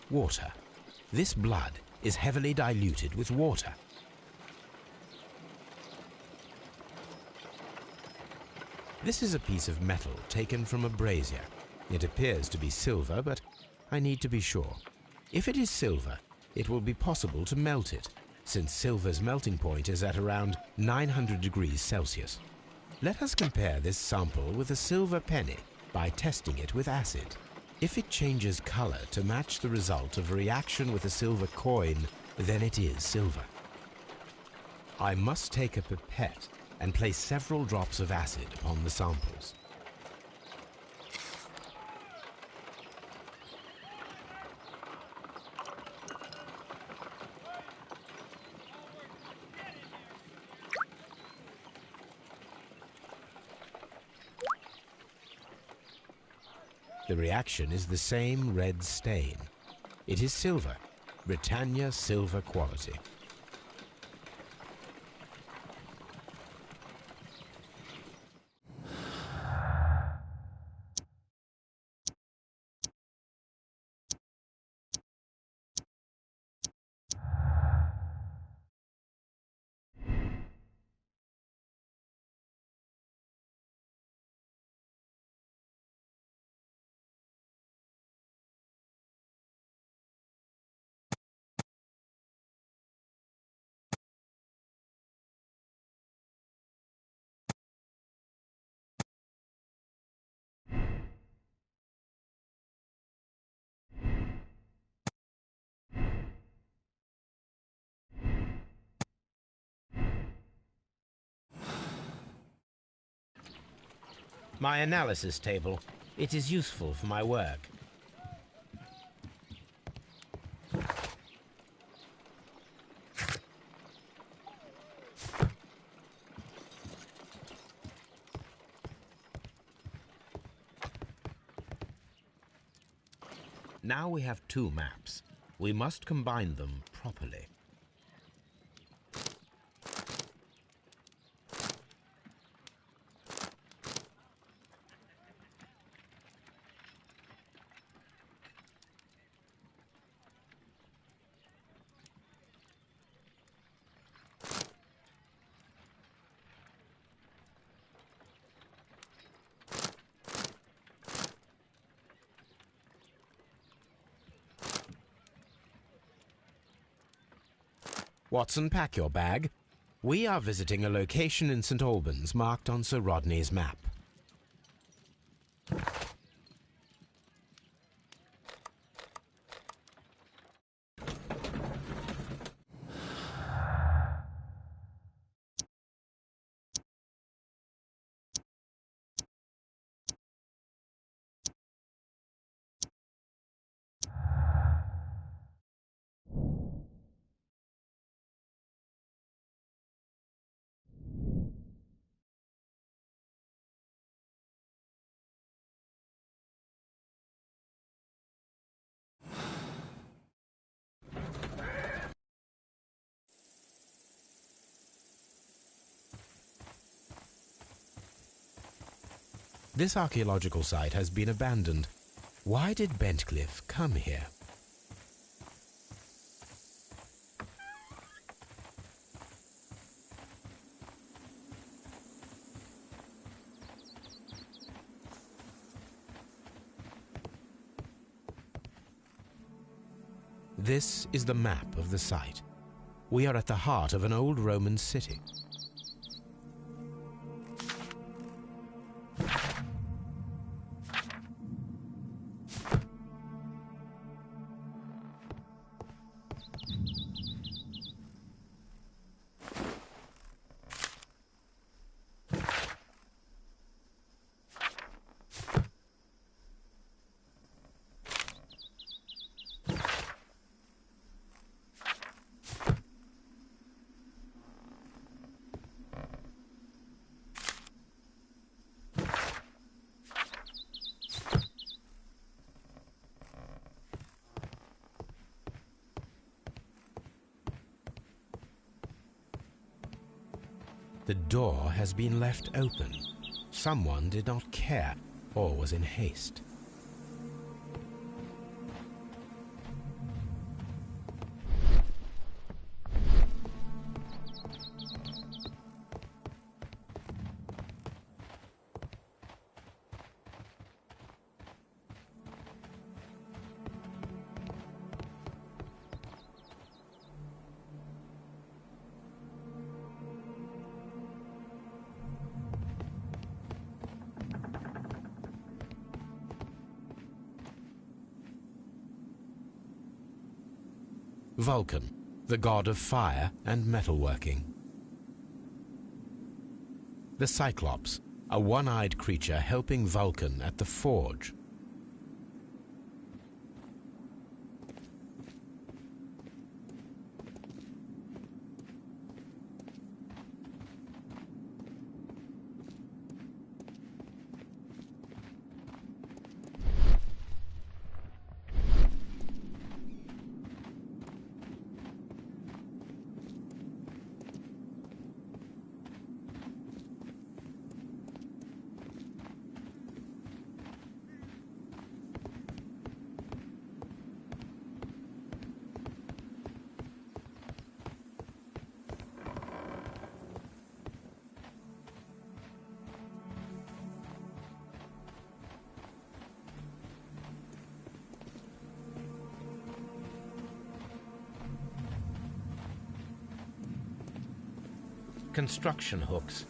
S2: Water. This blood is heavily diluted with water. This is a piece of metal taken from a brazier. It appears to be silver, but I need to be sure. If it is silver, it will be possible to melt it. since silver's melting point is at around 900 degrees Celsius. Let us compare this sample with a silver penny by testing it with acid. If it changes color to match the result of a reaction with a silver coin, then it is silver. I must take a pipette and place several drops of acid upon the samples. The reaction is the same red stain. It is silver, Britannia silver quality. My analysis table. It is useful for my work. Now we have two maps. We must combine them properly. Watson, pack your bag. We are visiting a location in St. Albans marked on Sir Rodney's map. This archaeological site has been abandoned. Why did Bentcliffe come here? This is the map of the site. We are at the heart of an old Roman city. The door has been left open. Someone did not care or was in haste. Vulcan, the god of fire and metalworking. The Cyclops, a one-eyed creature helping Vulcan at the forge. Construction hooks.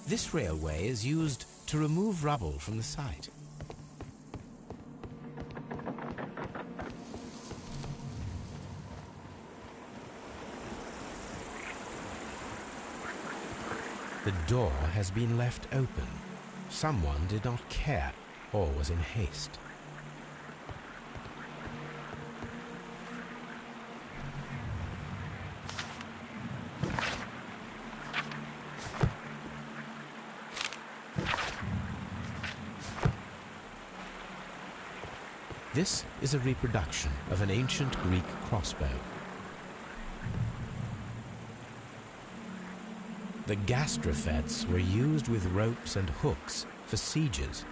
S2: This railway is used to remove rubble from the site. The door has been left open. Someone did not care or was in haste. This is a reproduction of an ancient Greek crossbow. The gastrofets were used with ropes and hooks for sieges.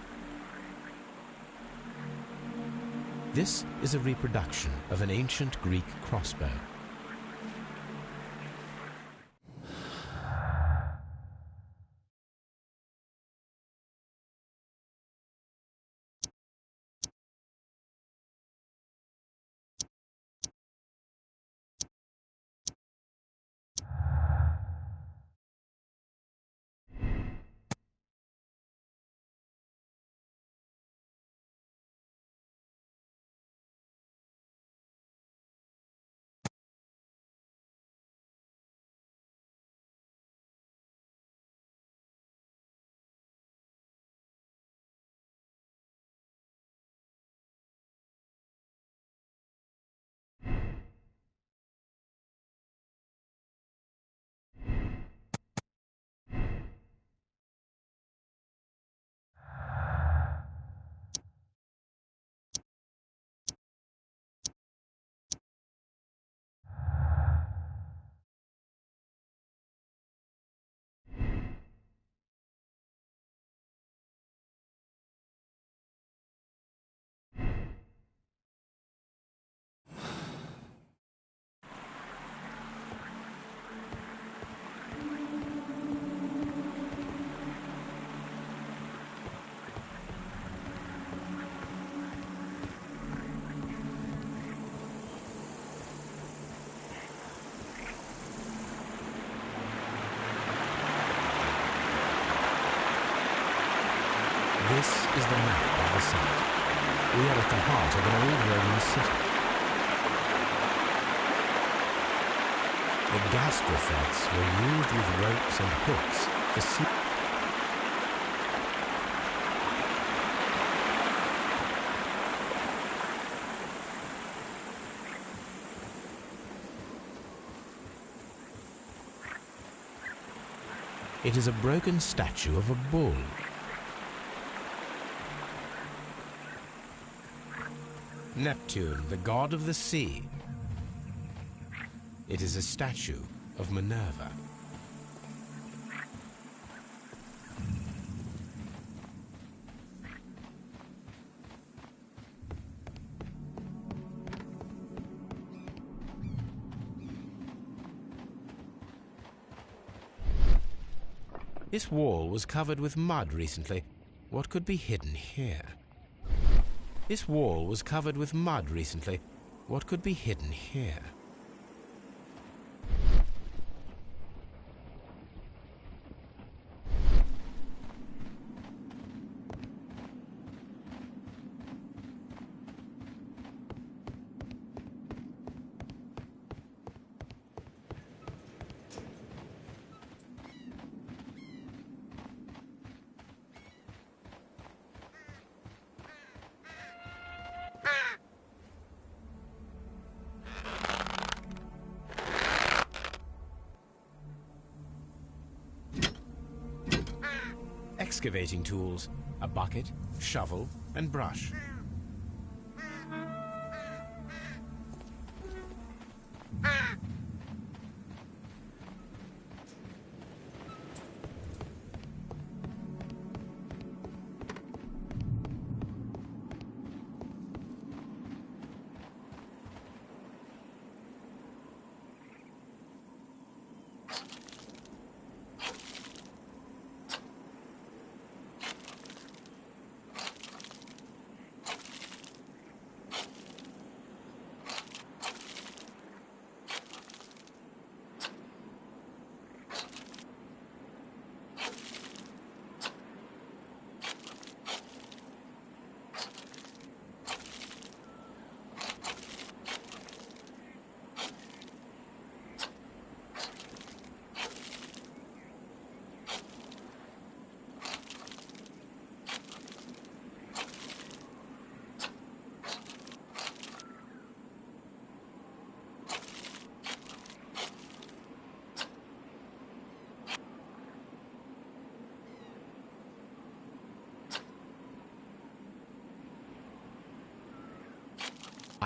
S2: This is a reproduction of an ancient Greek crossbow. This is the map of the site. We are at the heart of an old Roman city. The gastrofets were used with ropes and hooks for It is a broken statue of a bull. Neptune, the god of the sea. It is a statue of Minerva. This wall was covered with mud recently. What could be hidden here? This wall was covered with mud recently. What could be hidden here? Excavating tools, a bucket, shovel, and brush.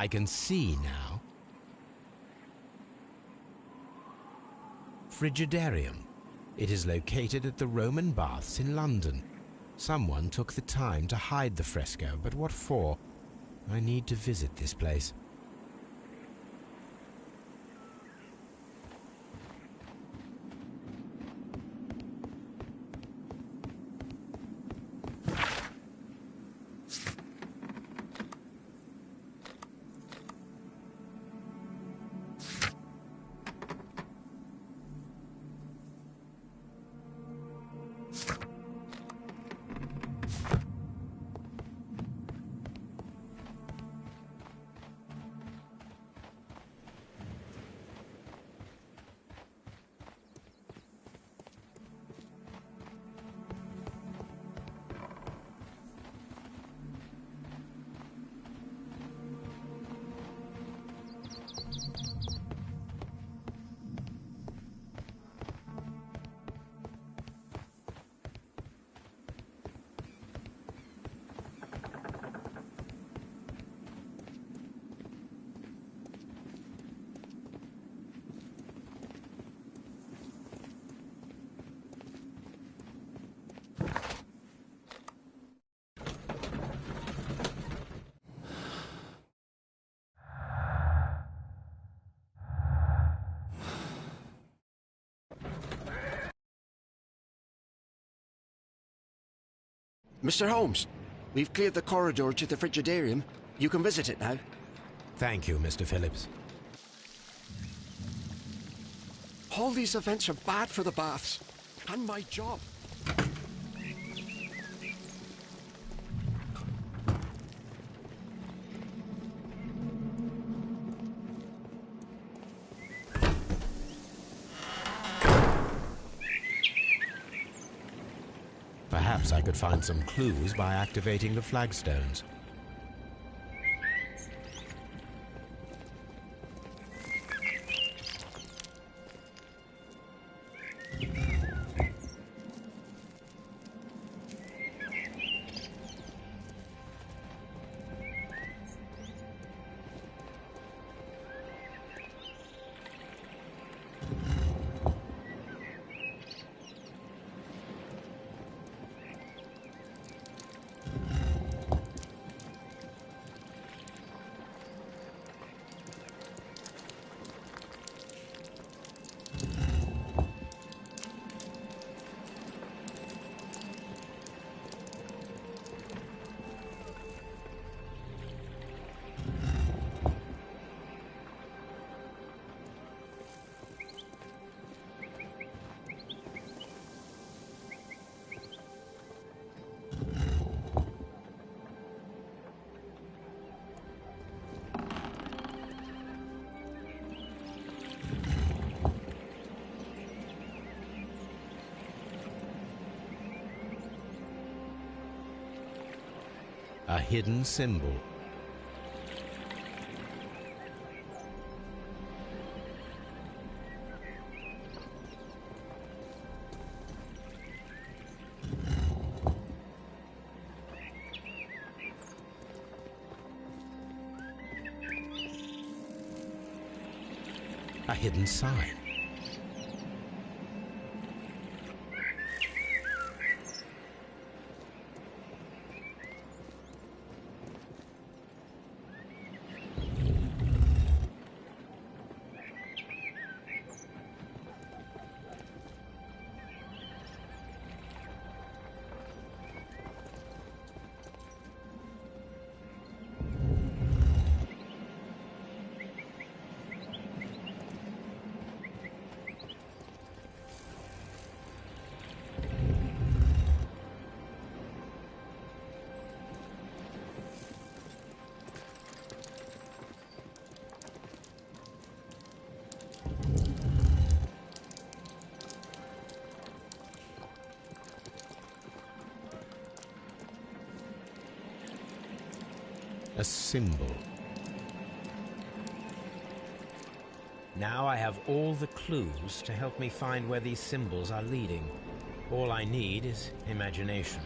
S2: I can see now. Frigidarium. It is located at the Roman Baths in London. Someone took the time to hide the fresco, but what for? I need to visit this place.
S16: Mr. Holmes, we've cleared the corridor to the Frigidarium. You can visit it now.
S2: Thank you, Mr. Phillips.
S16: All these events are bad for the baths. And my job.
S2: Perhaps I could find some clues by activating the flagstones. A hidden symbol. A hidden sign. A symbol. Now I have all the clues to help me find where these symbols are leading. All I need is imagination.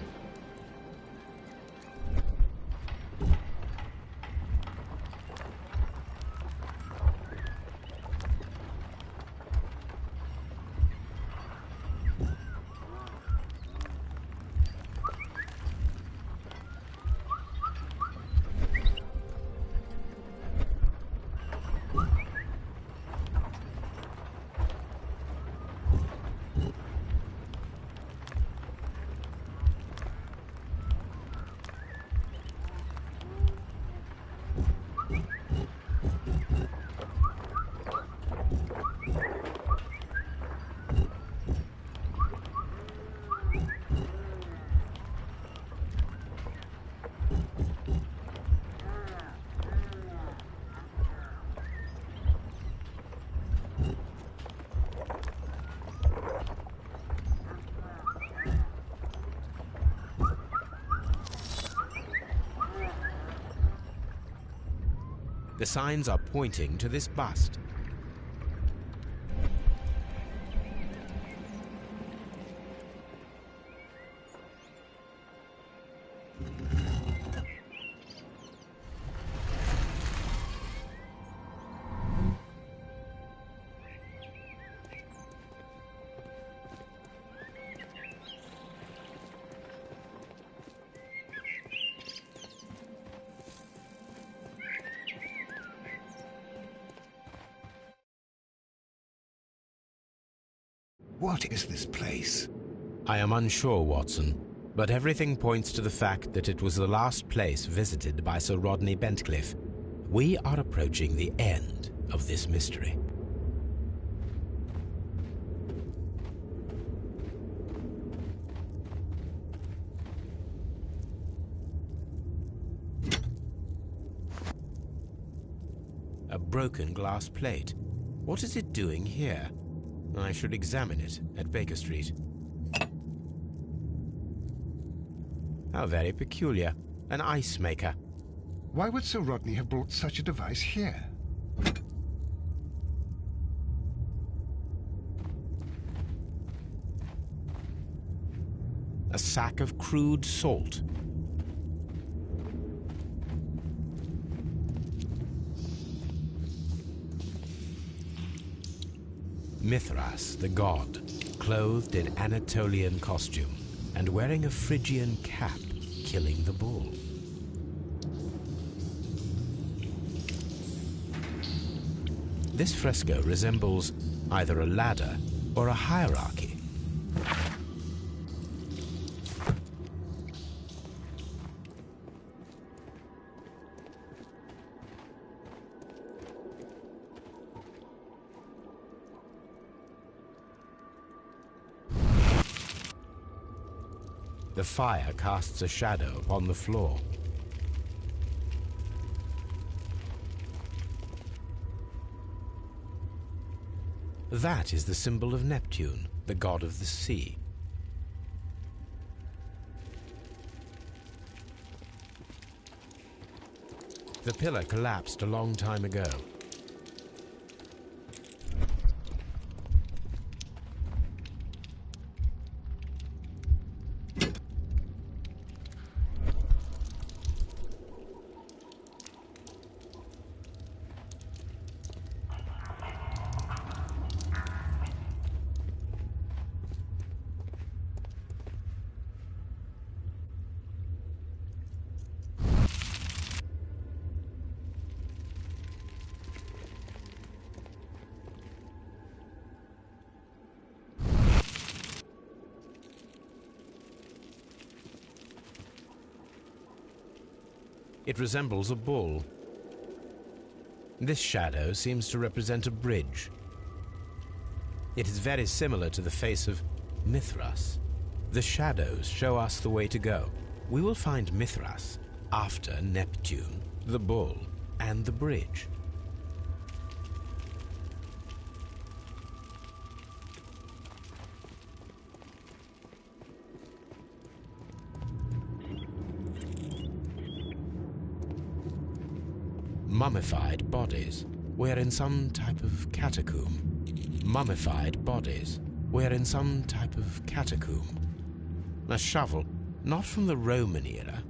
S2: The signs are pointing to this bust.
S1: What is this place?
S2: I am unsure, Watson, but everything points to the fact that it was the last place visited by Sir Rodney Bentcliffe. We are approaching the end of this mystery. A broken glass plate. What is it doing here? I should examine it at Baker Street. How very peculiar. An ice maker.
S1: Why would Sir Rodney have brought such a device here?
S2: A sack of crude salt. Mithras, the god, clothed in Anatolian costume and wearing a Phrygian cap, killing the bull. This fresco resembles either a ladder or a hierarchy. The fire casts a shadow upon the floor. That is the symbol of Neptune, the god of the sea. The pillar collapsed a long time ago. It resembles a bull. This shadow seems to represent a bridge. It is very similar to the face of Mithras. The shadows show us the way to go. We will find Mithras after Neptune, the bull, and the bridge. Mummified bodies. We're in some type of catacomb. Mummified bodies. We're in some type of catacomb. A shovel, not from the Roman era.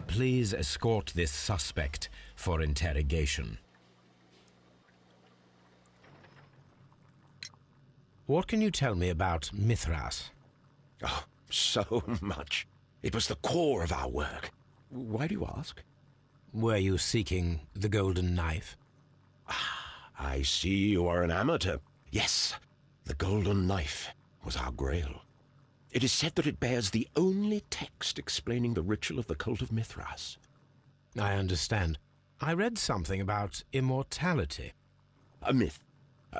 S2: Please escort this suspect for interrogation. What can you tell me about Mithras?
S7: Oh, so much. It was the core of our work. Why do you ask?
S2: Were you seeking the golden knife?
S7: I see you are an amateur. Yes, the golden knife was our grail. It is said that it bears the only text explaining the ritual of the cult of Mithras.
S2: I understand. I read something about immortality.
S7: A myth.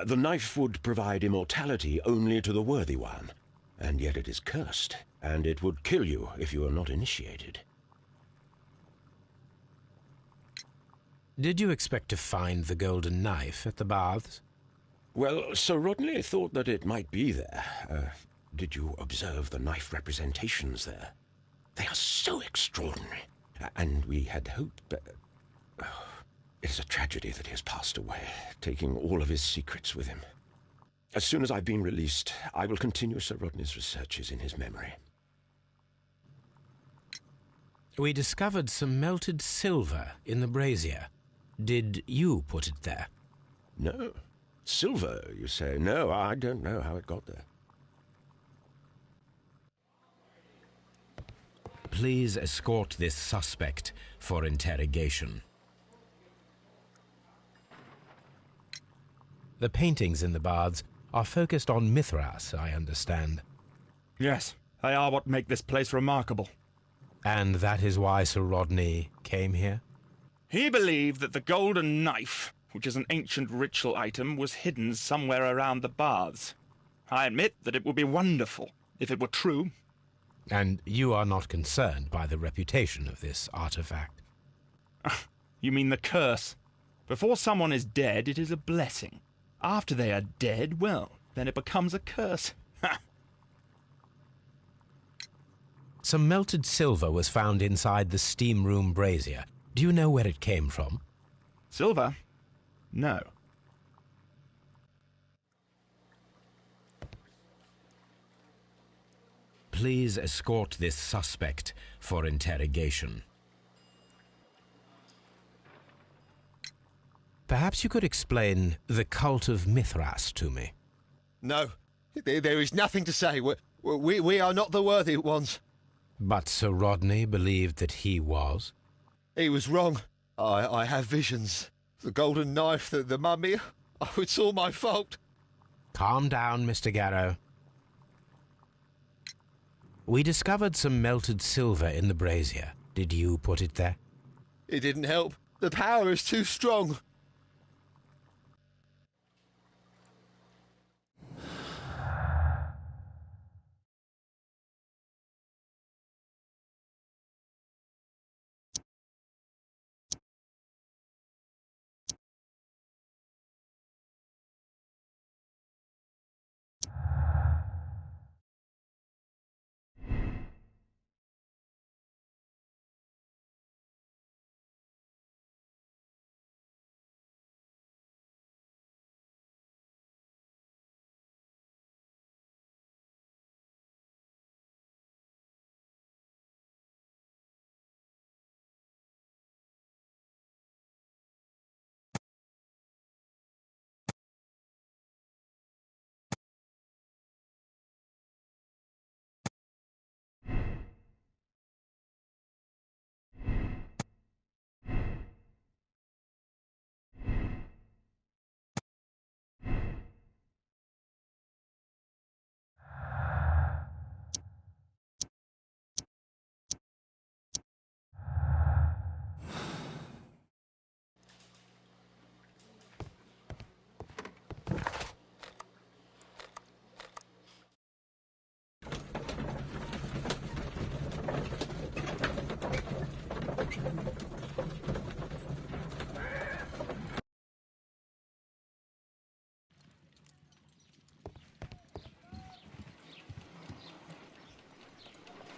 S7: The knife would provide immortality only to the worthy one, and yet it is cursed, and it would kill you if you are not initiated.
S2: Did you expect to find the golden knife at the baths?
S7: Well, Sir Rodney thought that it might be there. Did you observe the knife representations there? They are so extraordinary. And we had hoped, but... Oh, it is a tragedy that he has passed away, taking all of his secrets with him. As soon as I've been released, I will continue Sir Rodney's researches in his memory.
S2: We discovered some melted silver in the brazier. Did you put it there?
S7: No. Silver, you say? No, I don't know how it got there.
S2: Please escort this suspect for interrogation. The paintings in the baths are focused on Mithras, I understand.
S18: Yes, they are what make this place remarkable.
S2: And that is why Sir Rodney came here?
S18: He believed that the golden knife, which is an ancient ritual item, was hidden somewhere around the baths. I admit that it would be wonderful if it were true.
S2: And you are not concerned by the reputation of this artifact?
S18: You mean the curse? Before someone is dead, it is a blessing. After they are dead, well, then it becomes a curse.
S2: Some melted silver was found inside the steam room brazier. Do you know where it came from?
S18: Silver? No.
S2: Please escort this suspect for interrogation. Perhaps you could explain the cult of Mithras to me.
S17: No, there is nothing to say. We are not the worthy ones.
S2: But Sir Rodney believed that he was?
S17: He was wrong. I have visions. The golden knife, the mummy. Oh, it's all my fault.
S2: Calm down, Mr. Garrow. We discovered some melted silver in the brazier. Did you put it there?
S17: It didn't help. The power is too strong.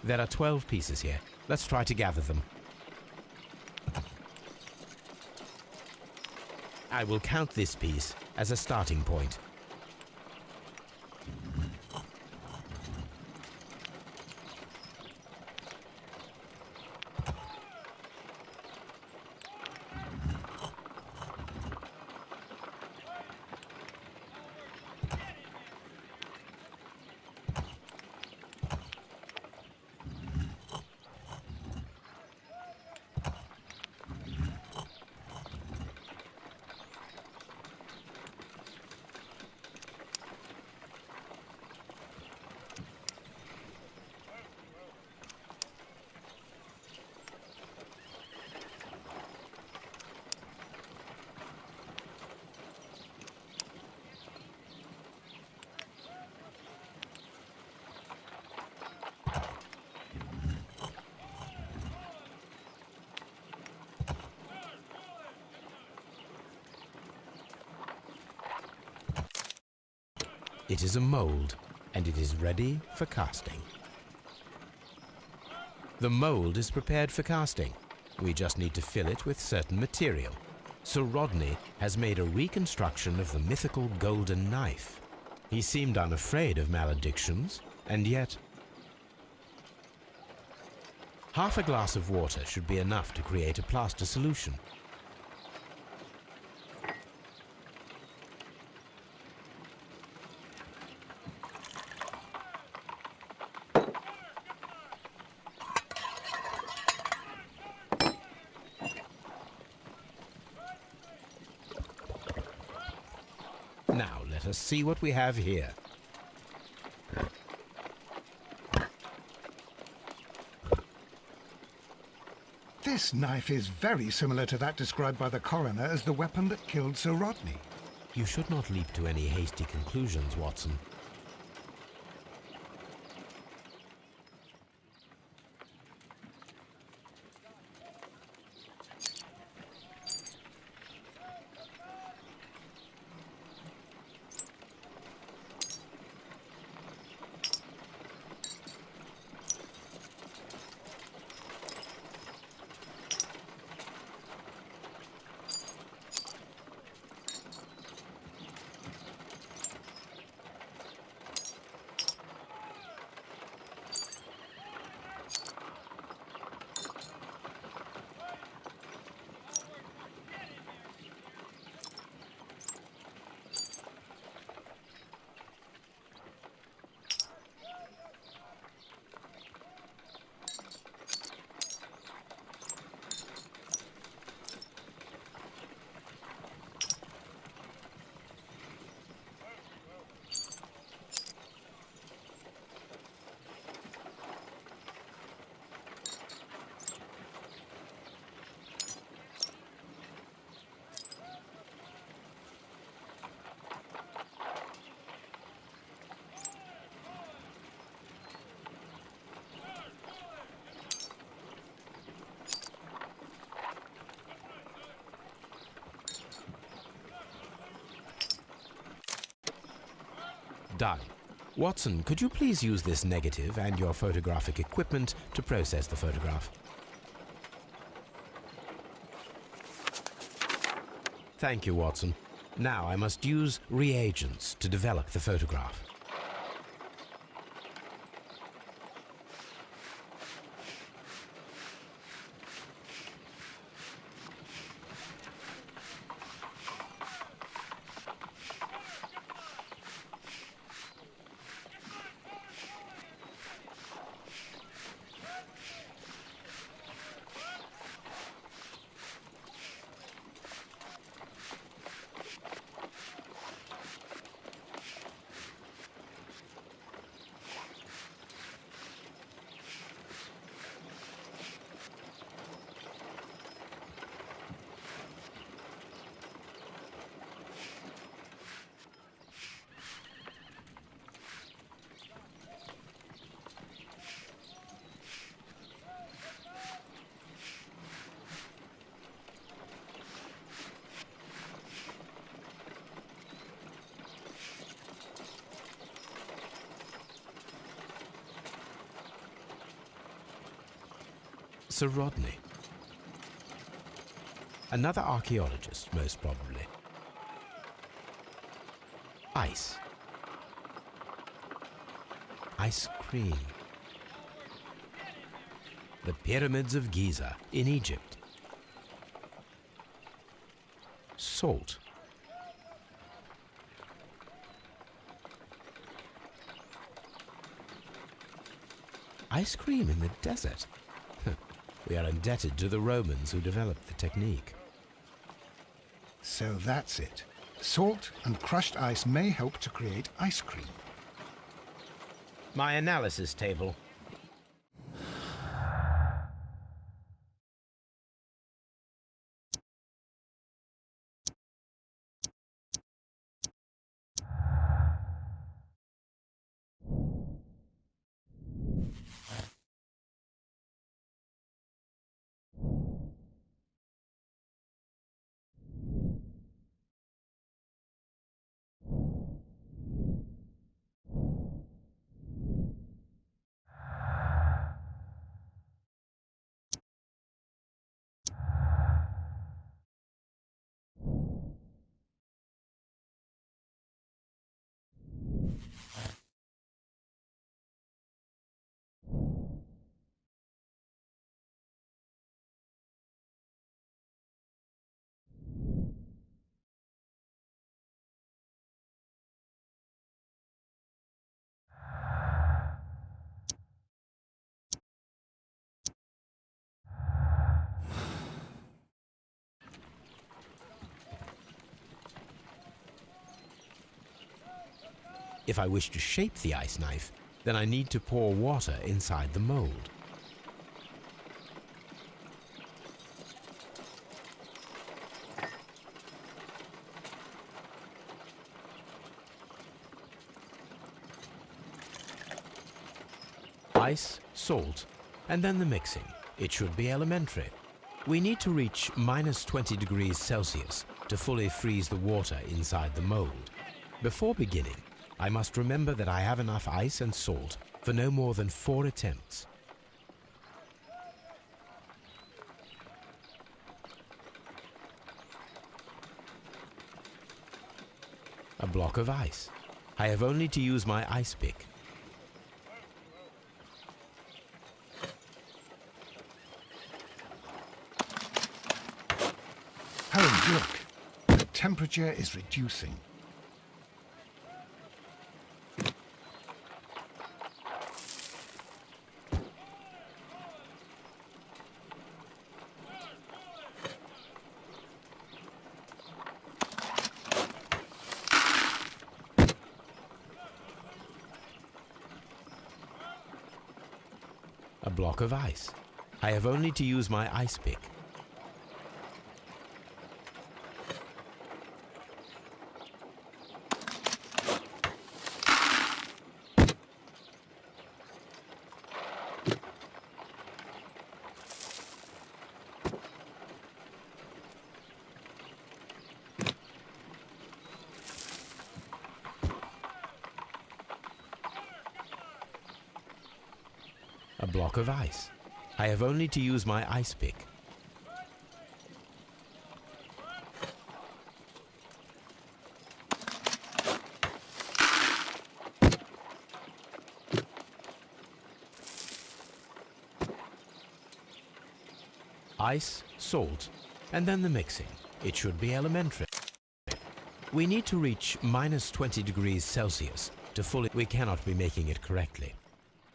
S2: There are 12 pieces here. Let's try to gather them. I will count this piece as a starting point. It is a mold, and it is ready for casting. The mold is prepared for casting. We just need to fill it with certain material. Sir Rodney has made a reconstruction of the mythical golden knife. He seemed unafraid of maledictions, and yet... Half a glass of water should be enough to create a plaster solution. Now, let us see what we have here.
S1: This knife is very similar to that described by the coroner as the weapon that killed Sir Rodney.
S2: You should not leap to any hasty conclusions, Watson. Done. Watson, could you please use this negative and your photographic equipment to process the photograph? Thank you, Watson. Now I must use reagents to develop the photograph. Sir Rodney. Another archaeologist, most probably. Ice. Ice cream. The pyramids of Giza in Egypt. Salt. Ice cream in the desert. We are indebted to the Romans who developed the technique.
S1: So that's it. Salt and crushed ice may help to create ice cream.
S2: My analysis table. If I wish to shape the ice knife, then I need to pour water inside the mold. Ice, salt, and then the mixing. It should be elementary. We need to reach minus 20 degrees Celsius to fully freeze the water inside the mold. Before beginning, I must remember that I have enough ice and salt for no more than 4 attempts. A block of ice. I have only to use my ice pick.
S1: Holmes, look. The temperature is reducing.
S2: A block of ice. I have only to use my ice pick. A block of ice. I have only to use my ice pick. Ice, salt, and then the mixing. It should be elementary. We need to reach minus 20 degrees Celsius to fully... We cannot be making it correctly.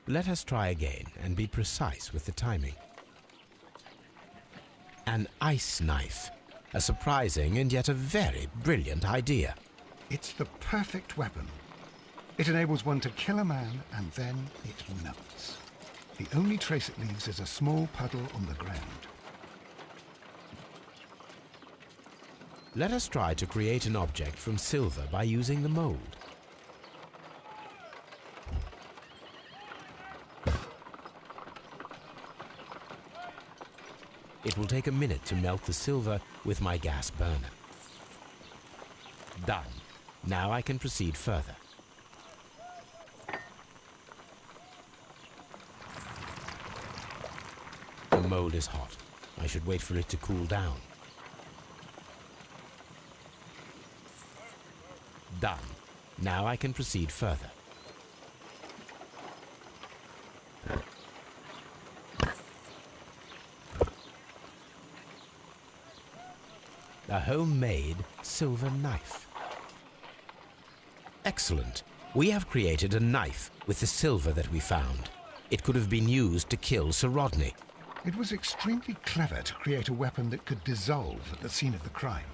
S2: Let us try again and be precise with the timing. An ice knife. A surprising and yet a very brilliant idea.
S1: It's the perfect weapon. It enables one to kill a man and then it melts. The only trace it leaves is a small puddle on the ground.
S2: Let us try to create an object from silver by using the mold. It will take a minute to melt the silver with my gas burner. Done. Now I can proceed further. The mold is hot. I should wait for it to cool down. Done. Now I can proceed further. A homemade silver knife. Excellent. We have created a knife with the silver that we found. It could have been used to kill Sir Rodney.
S1: It was extremely clever to create a weapon that could dissolve at the scene of the crime.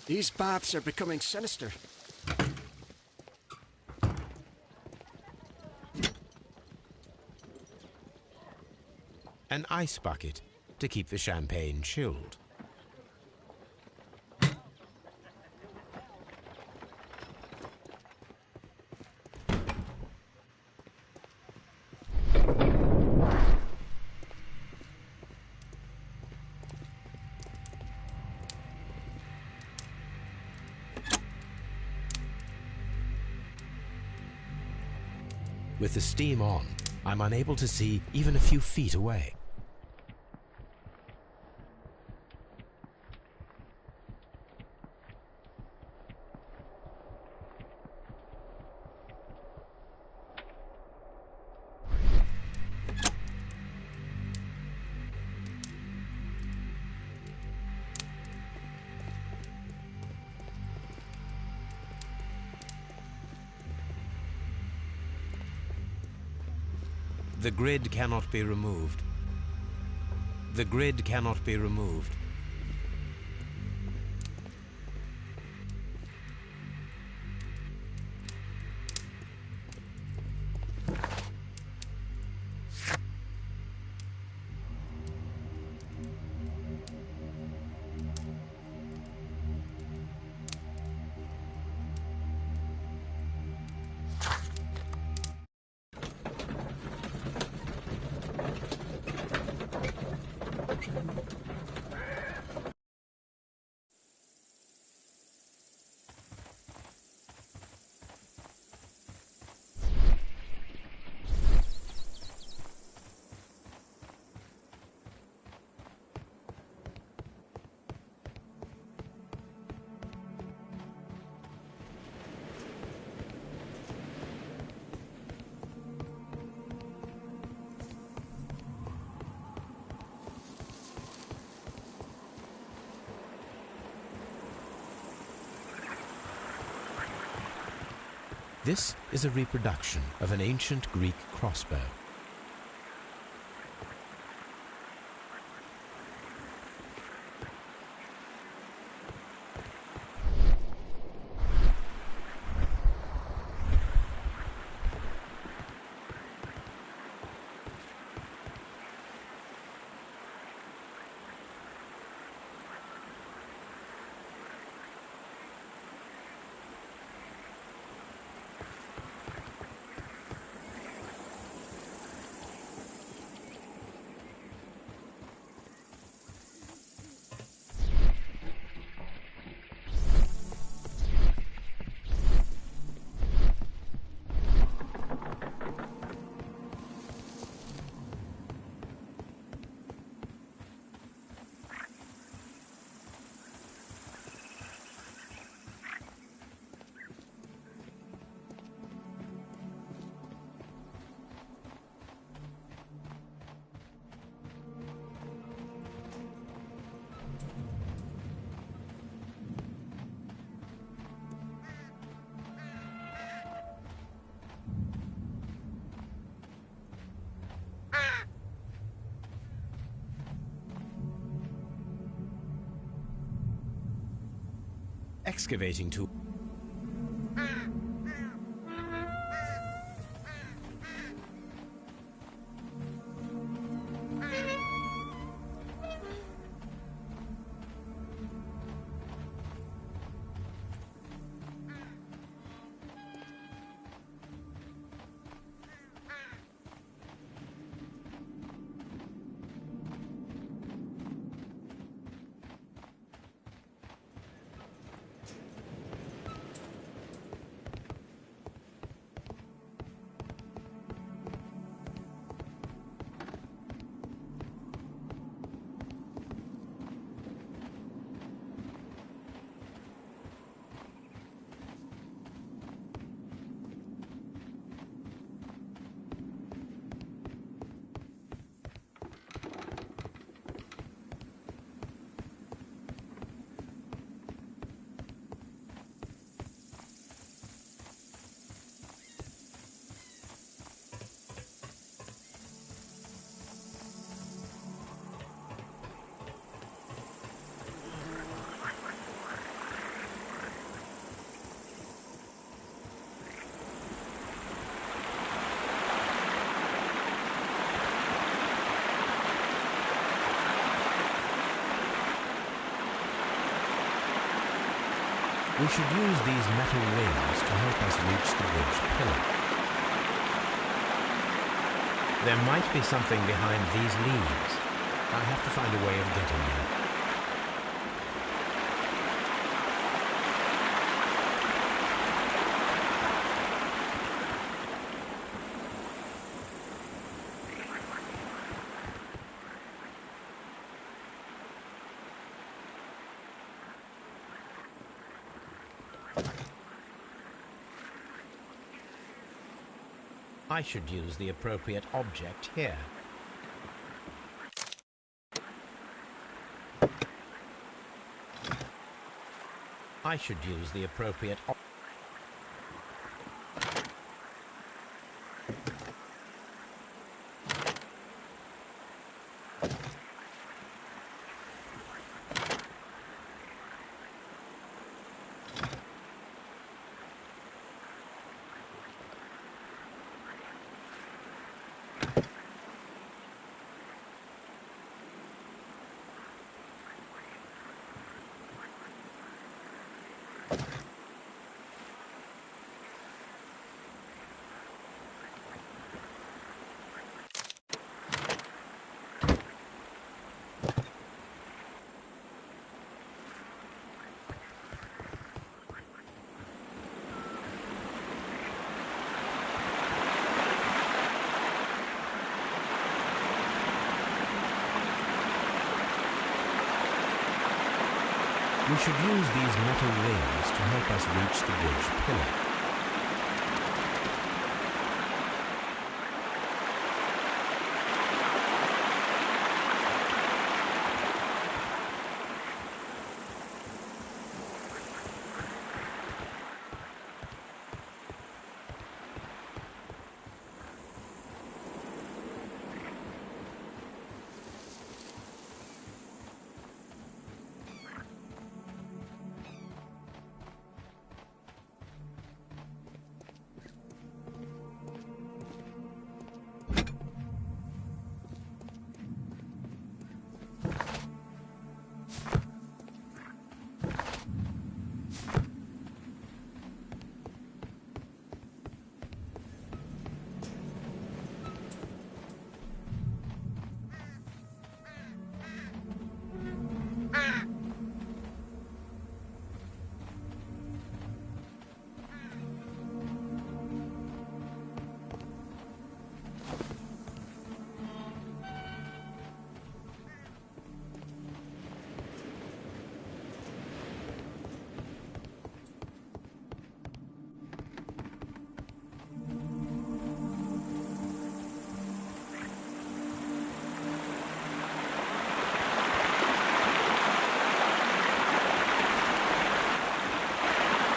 S16: These baths are becoming sinister.
S2: An ice bucket to keep the champagne chilled. With the steam on, I'm unable to see even a few feet away. The grid cannot be removed. The grid cannot be removed. This is a reproduction of an ancient Greek crossbow. Excavating tool. We should use these metal rings to help us reach the bridge pillar. There might be something behind these leaves. I have to find a way of getting there. I should use the appropriate object here. I should use the appropriate object. We should use these metal rings to help us reach the bridge pillar.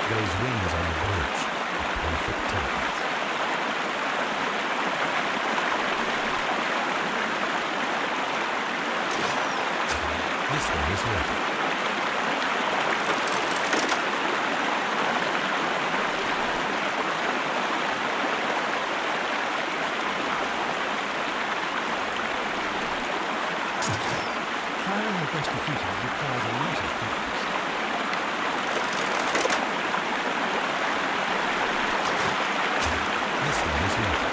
S2: Those wings on the bridge are perfect targets. This one is ready.
S1: Firing against the future requires a lot of practice.
S2: This one is ready.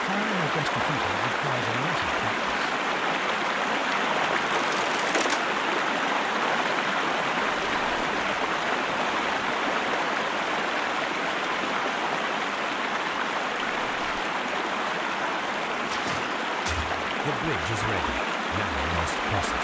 S1: Firing against the future requires a lot of practice.
S2: The bridge is ready. Now we must cross it.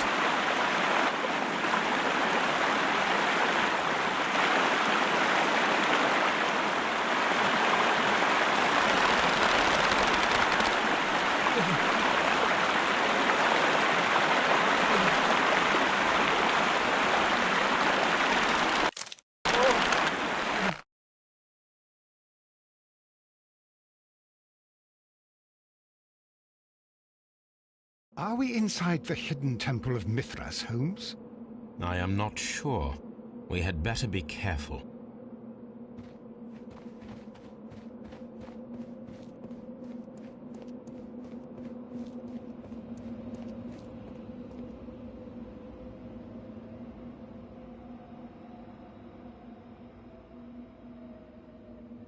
S1: Are we inside the hidden temple of Mithras, Holmes?
S2: I am not sure. We had better be careful.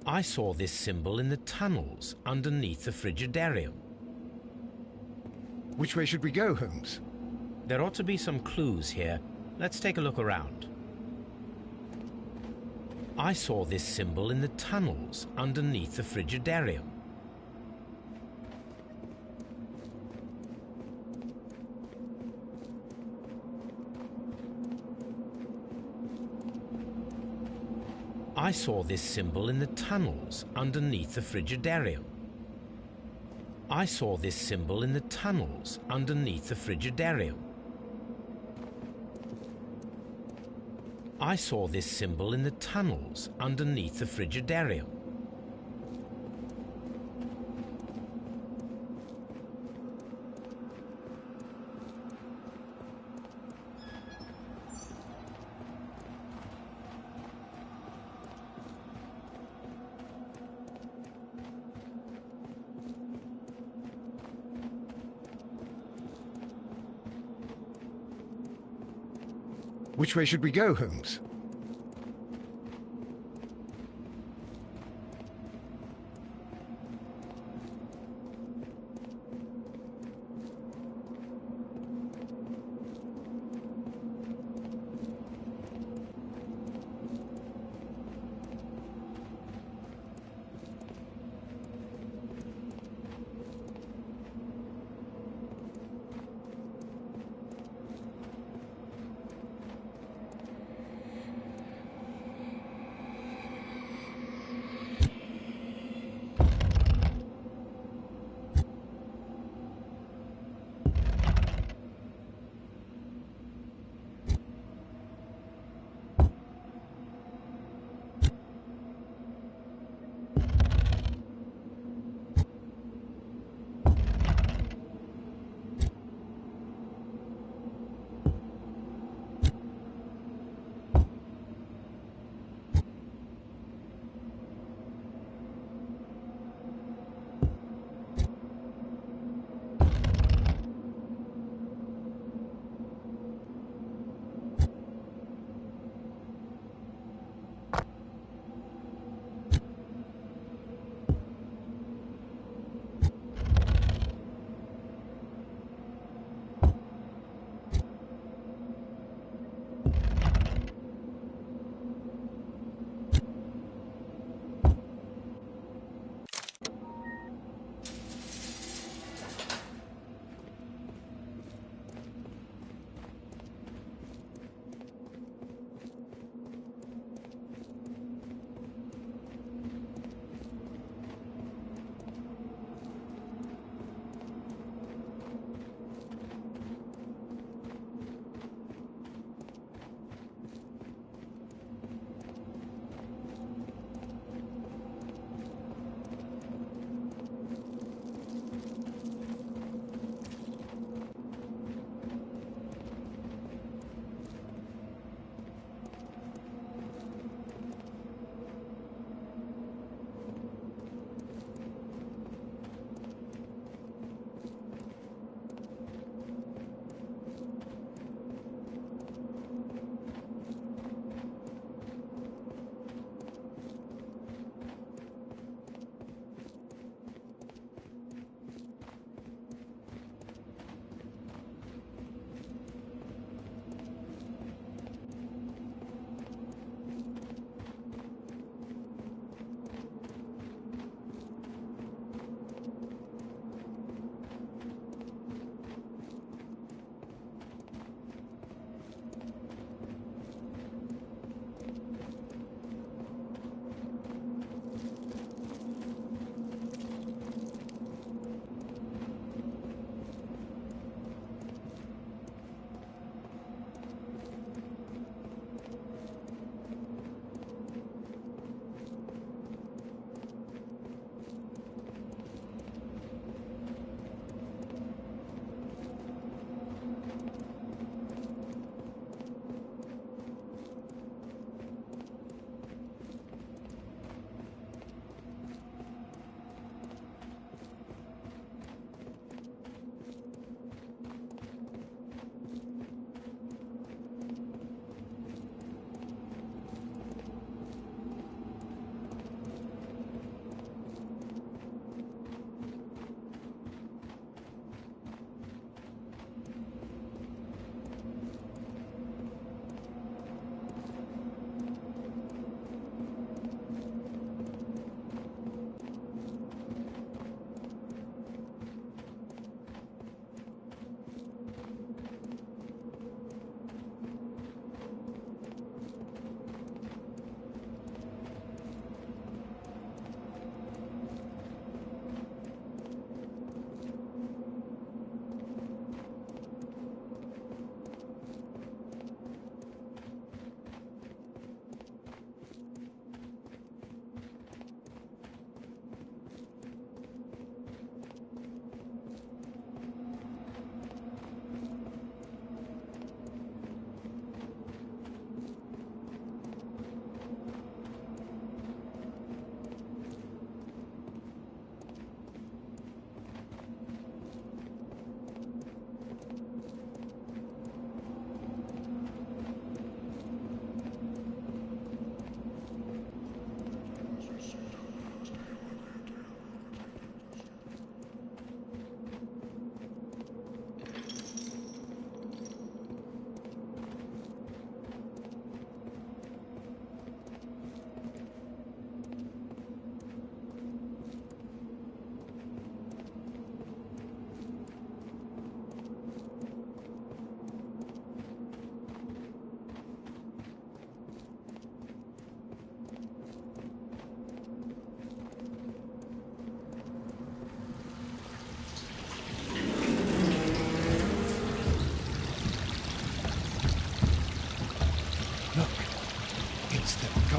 S2: I saw this symbol in the tunnels underneath the Frigidarium.
S1: Which way should we go, Holmes?
S2: There ought to be some clues here. Let's take a look around. I saw this symbol in the tunnels underneath the Frigidarium. I saw this symbol in the tunnels underneath the Frigidarium. I saw this symbol in the tunnels underneath the Frigidarium. I saw this symbol in the tunnels underneath the Frigidarium.
S1: Which way should we go, Holmes?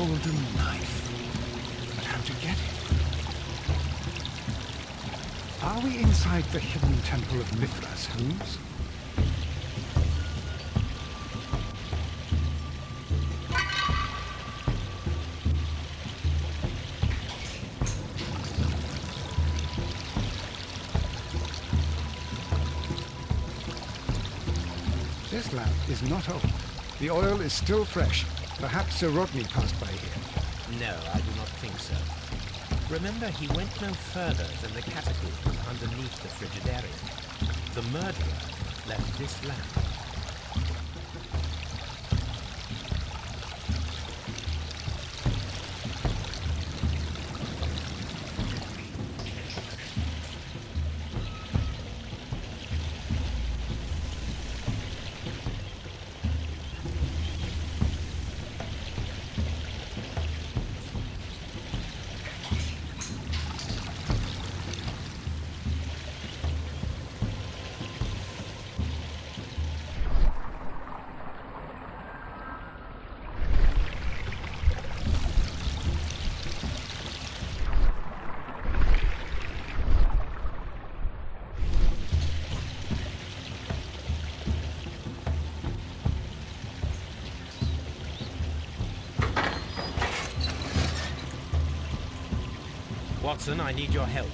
S1: golden knife. But how to get it? Are we inside the hidden temple of Mithras, Holmes? This lamp is not old. The oil is still fresh. Perhaps Sir Rodney passed by here.
S2: No, I do not think so. Remember, he went no further than the catacomb underneath the Frigidarium. The murderer left this lamp. Watson, I need your help.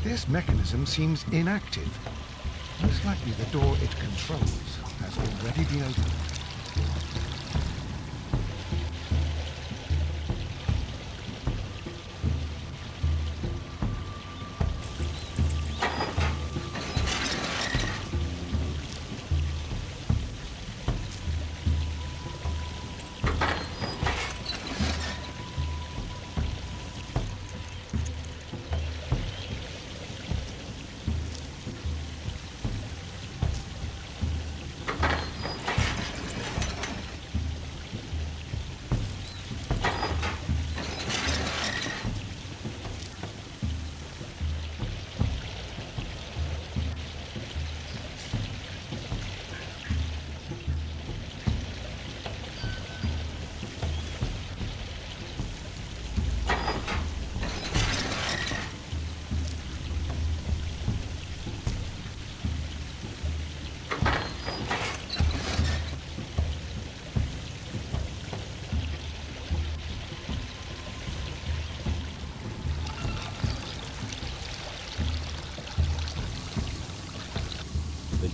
S1: This mechanism seems inactive. Most likely the door it controls has already been opened.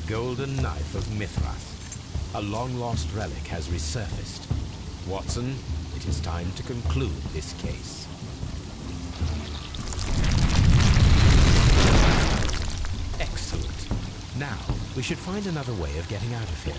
S2: Golden knife of Mithras. A long-lost relic has resurfaced. Watson, it is time to conclude this case. Excellent. Now, we should find another way of getting out of here.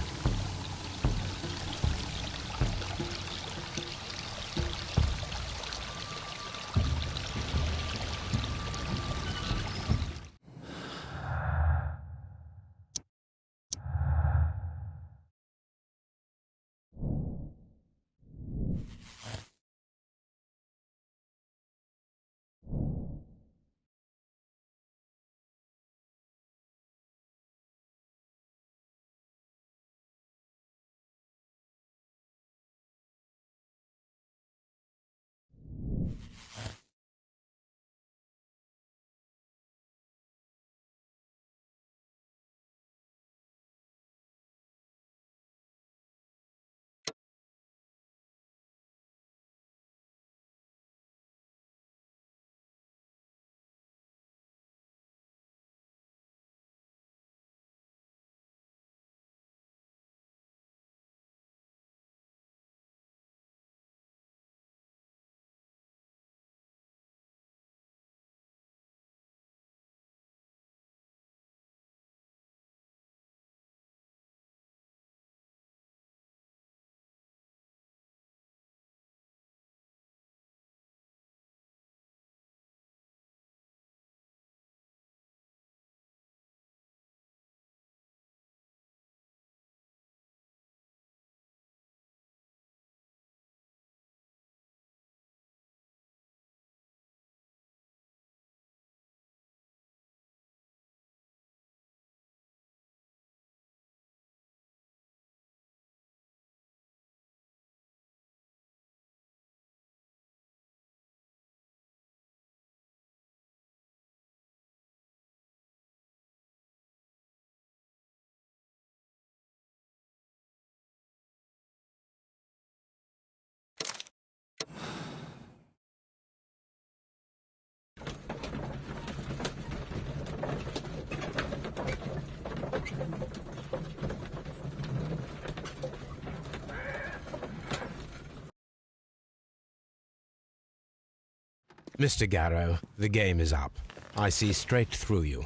S2: Mr. Garrow, the game is up. I see straight through you.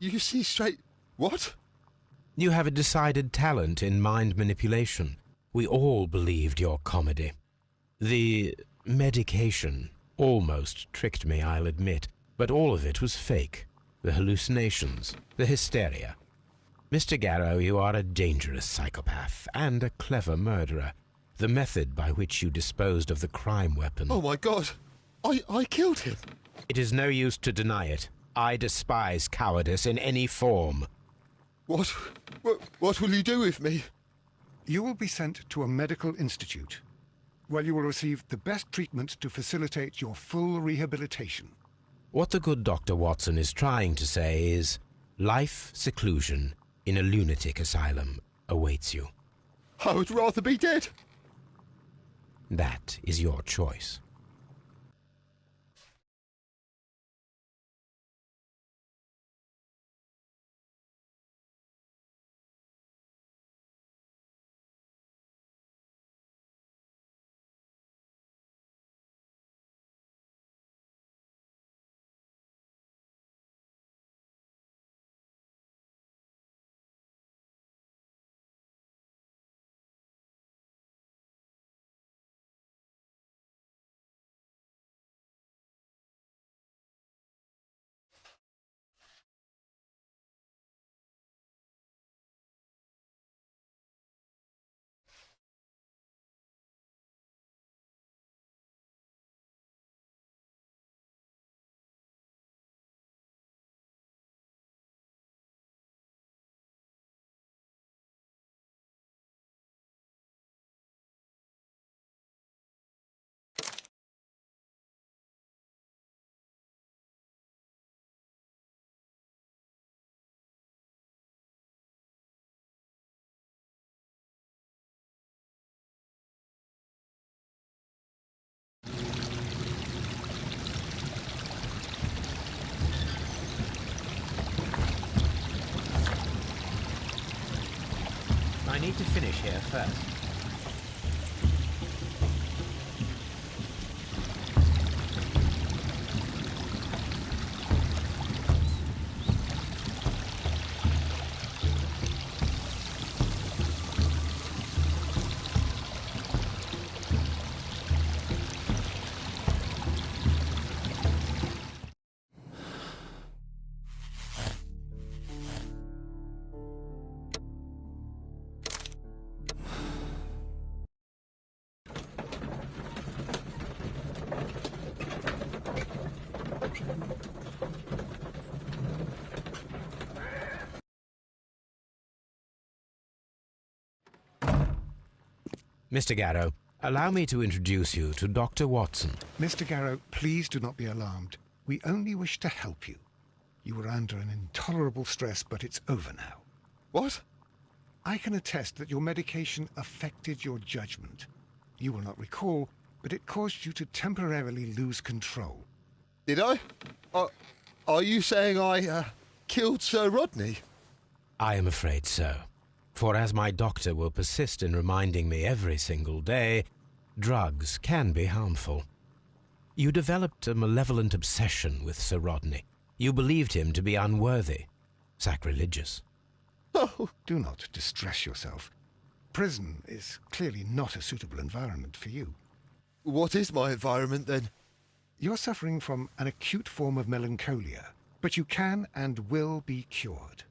S17: You see straight... what?
S2: You have a decided talent in mind manipulation. We all believed your comedy. The medication almost tricked me, I'll admit, but all of it was fake. The hallucinations, the hysteria. Mr. Garrow, you are a dangerous psychopath and a clever murderer. The method by which you disposed of the crime weapon...
S17: Oh my God! I killed him!
S2: It is no use to deny it. I despise cowardice in any form.
S17: What will you do with me?
S1: You will be sent to a medical institute, where you will receive the best treatment to facilitate your full rehabilitation.
S2: What the good Dr. Watson is trying to say is, life seclusion in a lunatic asylum awaits you.
S17: I would rather be dead.
S2: That is your choice. need to finish here first. Mr. Garrow, allow me to introduce you to Dr. Watson.
S1: Mr. Garrow, please do not be alarmed. We only wish to help you. You were under an intolerable stress, but it's over now.
S17: What?
S1: I can attest that your medication affected your judgment. You will not recall, but it caused you to temporarily lose control.
S17: Did I? Are you saying I killed Sir Rodney?
S2: I am afraid so. For as my doctor will persist in reminding me every single day, drugs can be harmful. You developed a malevolent obsession with Sir Rodney. You believed him to be unworthy, sacrilegious.
S1: Oh, do not distress yourself. Prison is clearly not a suitable environment for you.
S17: What is my environment, then?
S1: You're suffering from an acute form of melancholia, but you can and will be cured.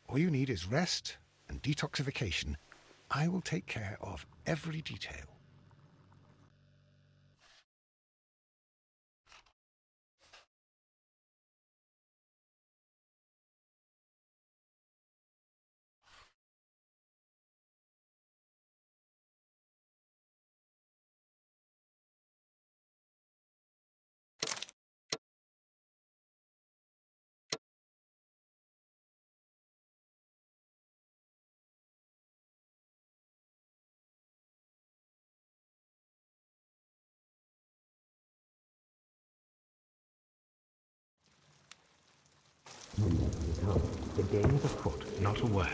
S1: All you need is rest and detoxification. I will take care of every detail.
S2: The game is afoot, not a word.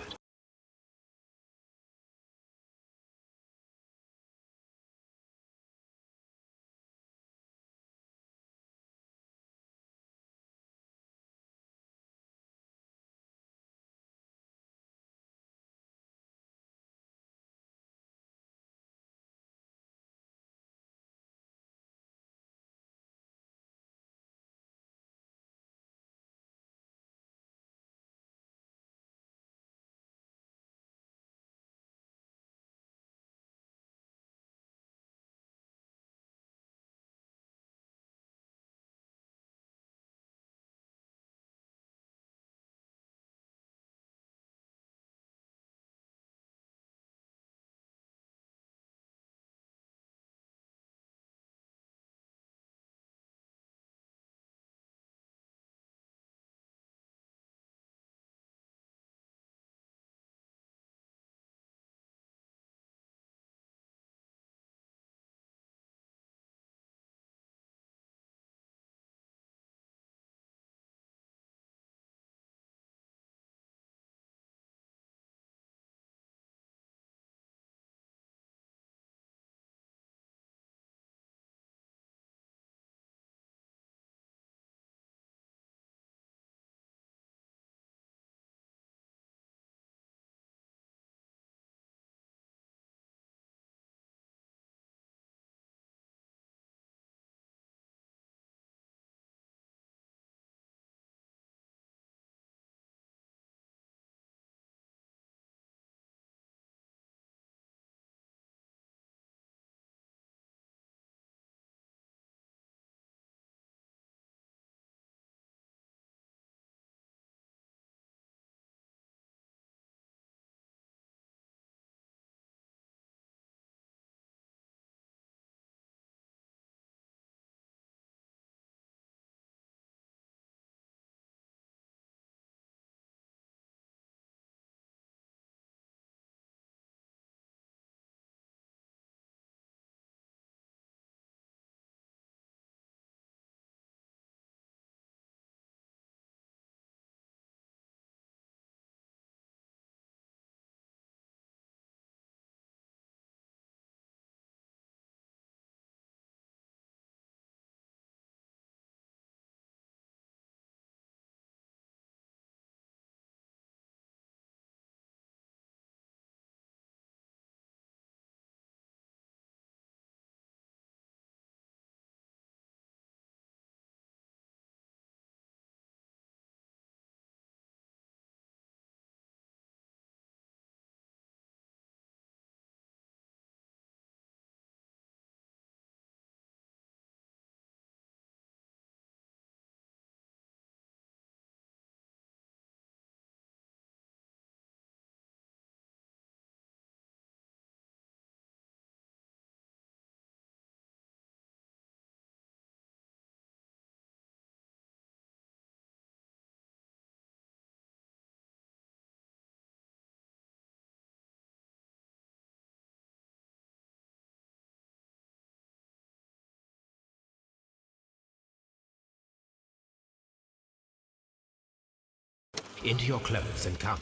S2: Into your clothes and come.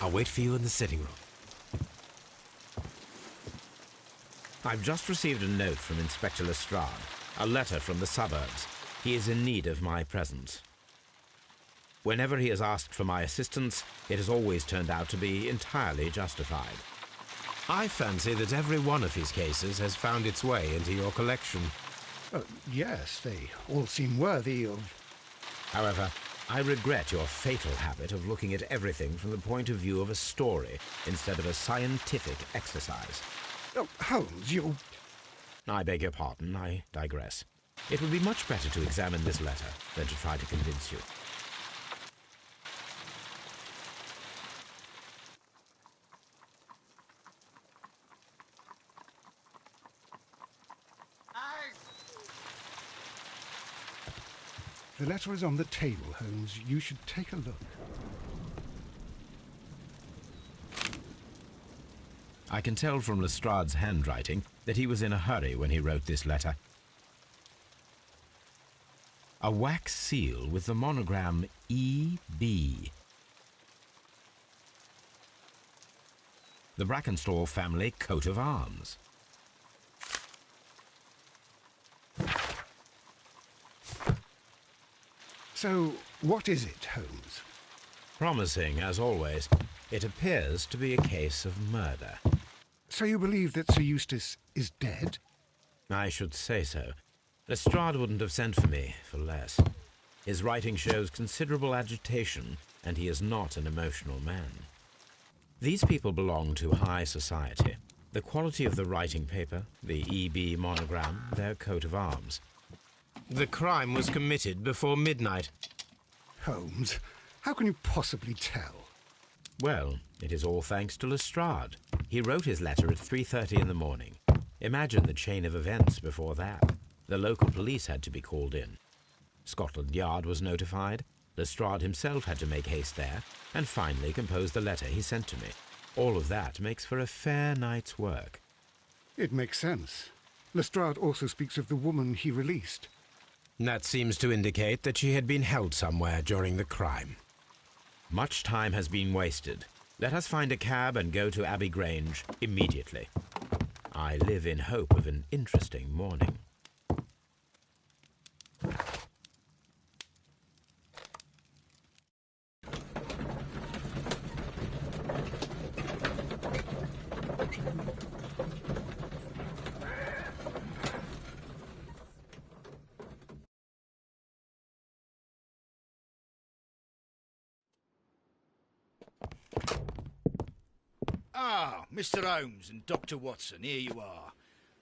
S2: I'll wait for you in the sitting room. I've just received a note from Inspector Lestrade, a letter from the suburbs. He is in need of my presence. Whenever he has asked for my assistance, it has always turned out to be entirely justified. I fancy that every one of his cases has found its way into your collection.
S1: Yes, they all seem worthy of...
S2: However, I regret your fatal habit of looking at everything from the point of view of a story instead of a scientific exercise.
S1: Oh, Holmes, you...
S2: I beg your pardon, I digress. It would be much better to examine this letter than to try to convince you.
S1: The letter is on the table, Holmes. You should take a look.
S2: I can tell from Lestrade's handwriting that he was in a hurry when he wrote this letter. A wax seal with the monogram E.B. The Brackenstall family coat of arms.
S1: So, what is it, Holmes?
S2: Promising, as always. It appears to be a case of murder.
S1: So you believe that Sir Eustace is dead?
S2: I should say so. Lestrade wouldn't have sent for me for less. His writing shows considerable agitation, and he is not an emotional man. These people belong to high society. The quality of the writing paper, the E.B. monogram, their coat of arms. The crime was committed before midnight.
S1: Holmes, how can you possibly tell?
S2: Well, it is all thanks to Lestrade. He wrote his letter at 3:30 in the morning. Imagine the chain of events before that. The local police had to be called in. Scotland Yard was notified. Lestrade himself had to make haste there, and finally compose the letter he sent to me. All of that makes for a fair night's work.
S1: It makes sense. Lestrade also speaks of the woman he released.
S2: That seems to indicate that she had been held somewhere during the crime. Much time has been wasted. Let us find a cab and go to Abbey Grange immediately. I live in hope of an interesting morning.
S3: Ah, Mr. Holmes and Dr. Watson, here you are.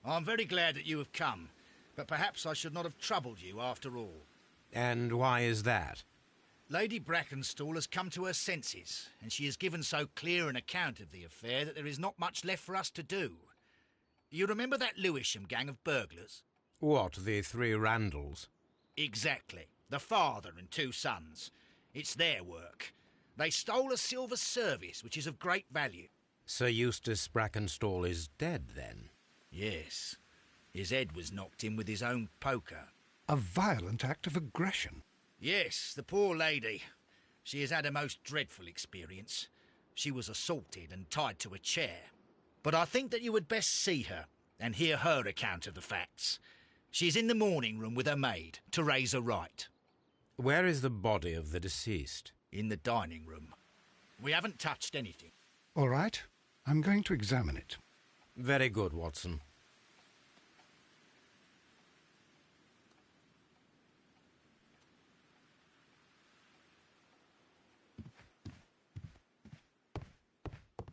S3: I'm very glad that you have come, but perhaps I should not have troubled you after all.
S2: And why is that?
S3: Lady Brackenstall has come to her senses, and she has given so clear an account of the affair that there is not much left for us to do. You remember that Lewisham gang of burglars?
S2: What, the three Randalls?
S3: Exactly. The father and two sons. It's their work. They stole a silver service, which is of great value.
S2: Sir Eustace Brackenstall is dead, then?
S3: Yes. His head was knocked in with his own poker.
S1: A violent act of aggression.
S3: Yes, the poor lady. She has had a most dreadful experience. She was assaulted and tied to a chair. But I think that you would best see her and hear her account of the facts. She's in the morning room with her maid, Teresa Wright.
S2: Where is the body of the deceased?
S3: In the dining room. We haven't touched anything.
S1: All right. I'm going to examine it.
S2: Very good, Watson.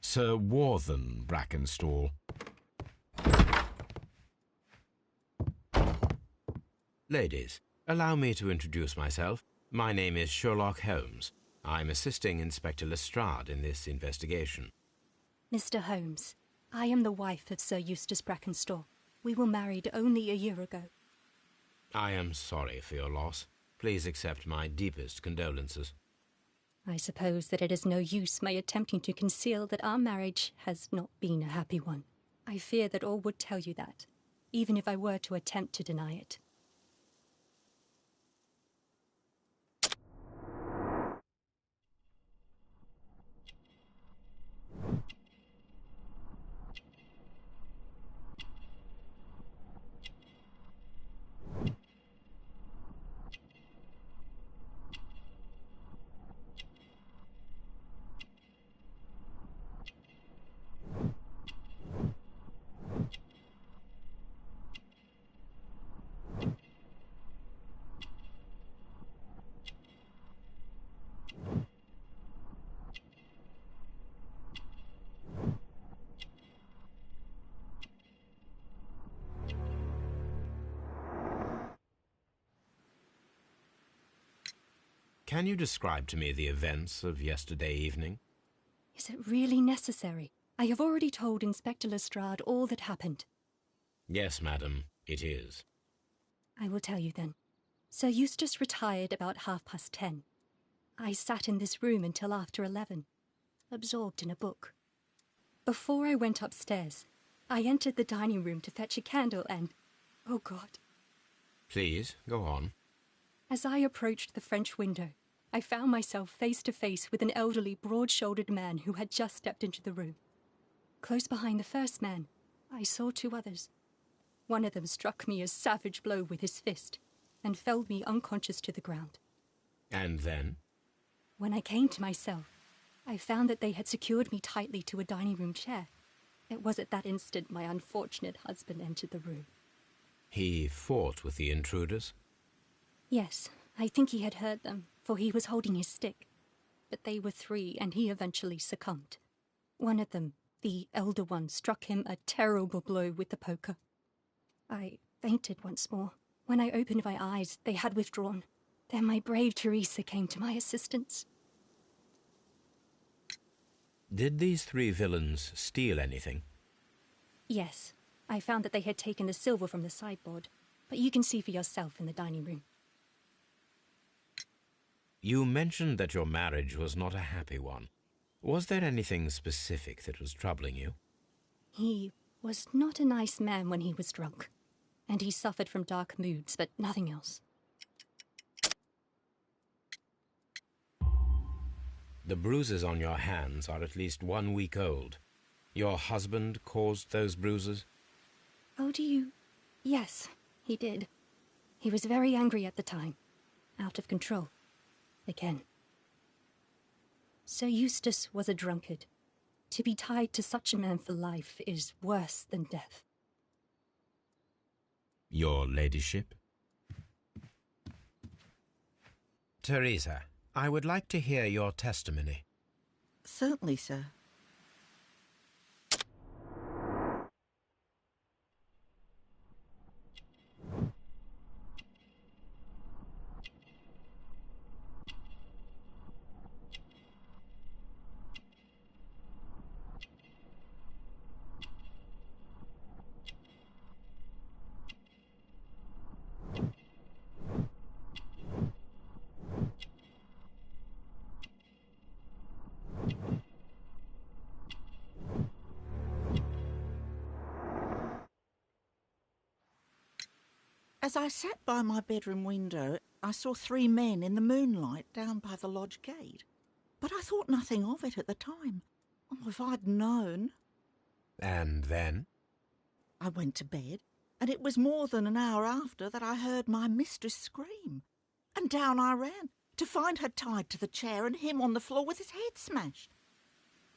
S2: Sir Warthen Brackenstall. Ladies, allow me to introduce myself. My name is Sherlock Holmes. I'm assisting Inspector Lestrade in this investigation.
S19: Mr. Holmes, I am the wife of Sir Eustace Brackenstall. We were married only a year ago.
S2: I am sorry for your loss. Please accept my deepest condolences.
S19: I suppose that it is no use my attempting to conceal that our marriage has not been a happy one. I fear that all would tell you that, even if I were to attempt to deny it.
S2: Can you describe to me the events of yesterday evening?
S19: Is it really necessary? I have already told Inspector Lestrade all that happened.
S2: Yes, madam, it is.
S19: I will tell you then. Sir Eustace retired about 10:30. I sat in this room until after 11, absorbed in a book. Before I went upstairs, I entered the dining room to fetch a candle and... oh God.
S2: Please, go on.
S19: As I approached the French window, I found myself face to face with an elderly, broad-shouldered man who had just stepped into the room. Close behind the first man, I saw two others. One of them struck me a savage blow with his fist and felled me unconscious to the ground.
S2: And then?
S19: When I came to myself, I found that they had secured me tightly to a dining room chair. It was at that instant my unfortunate husband entered the room.
S2: He fought with the intruders?
S19: Yes, I think he had heard them, for he was holding his stick. But they were three, and he eventually succumbed. One of them, the elder one, struck him a terrible blow with the poker. I fainted once more. When I opened my eyes, they had withdrawn. Then my brave Teresa came to my assistance.
S2: Did these three villains steal anything?
S19: Yes, I found that they had taken the silver from the sideboard, but you can see for yourself in the dining room.
S2: You mentioned that your marriage was not a happy one. Was there anything specific that was troubling you?
S19: He was not a nice man when he was drunk, and he suffered from dark moods, but nothing else.
S2: The bruises on your hands are at least 1 week old. Your husband caused those bruises?
S19: Oh, do you... Yes, he did. He was very angry at the time. Out of control. Again. Sir Eustace was a drunkard. To be tied to such a man for life is worse than death.
S2: Your ladyship? Teresa, I would like to hear your testimony.
S10: Certainly, sir. As I sat by my bedroom window, I saw three men in the moonlight down by the lodge gate. But I thought nothing of it at the time. Oh, if I'd known.
S2: And then?
S10: I went to bed, and it was more than an hour after that I heard my mistress scream. And down I ran, to find her tied to the chair and him on the floor with his head smashed.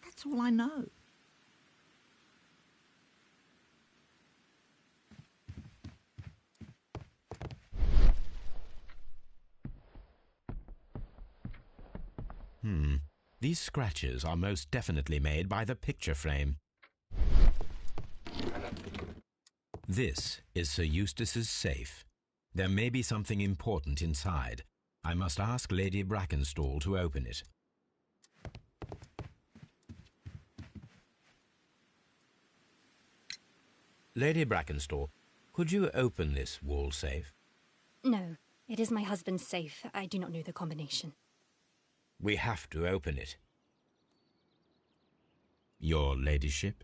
S10: That's all I know.
S2: These scratches are most definitely made by the picture frame. This is Sir Eustace's safe. There may be something important inside. I must ask Lady Brackenstall to open it. Lady Brackenstall, could you open this wall safe?
S19: No, it is my husband's safe. I do not know the combination.
S2: We have to open it. Your ladyship?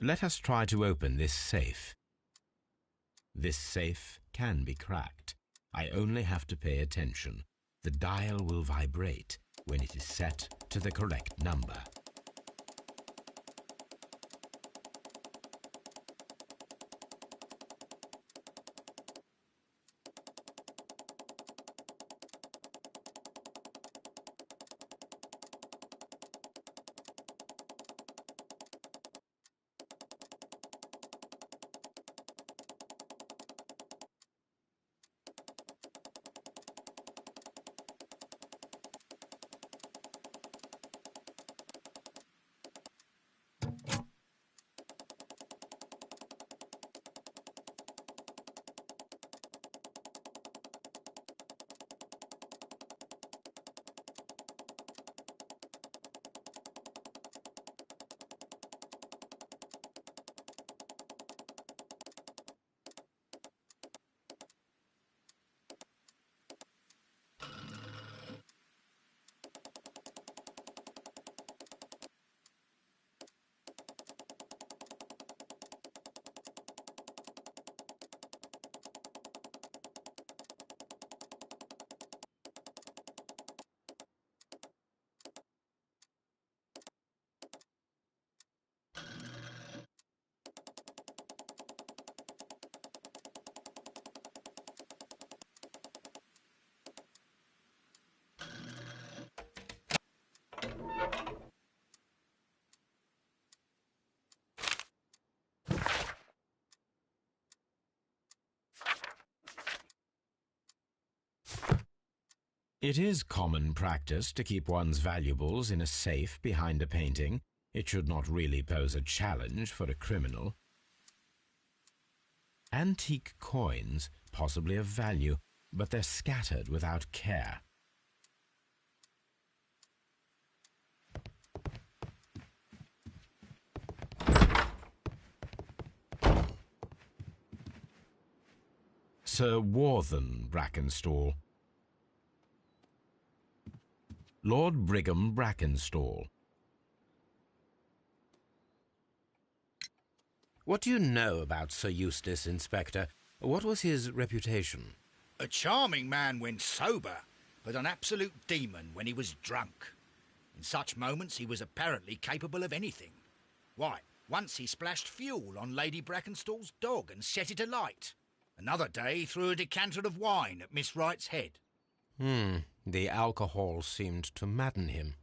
S2: Let us try to open this safe. This safe can be cracked. I only have to pay attention. The dial will vibrate when it is set to the correct number. It is common practice to keep one's valuables in a safe behind a painting. It should not really pose a challenge for a criminal. Antique coins, possibly of value, but they're scattered without care. Sir Warthen Brackenstall. Lord Brigham Brackenstall. What do you know about Sir Eustace, Inspector? What was his reputation?
S3: A charming man when sober, but an absolute demon when he was drunk. In such moments he was apparently capable of anything. Why, once he splashed fuel on Lady Brackenstall's dog and set it alight. Another day he threw a decanter of wine at Miss Wright's head.
S2: The alcohol seemed to madden him.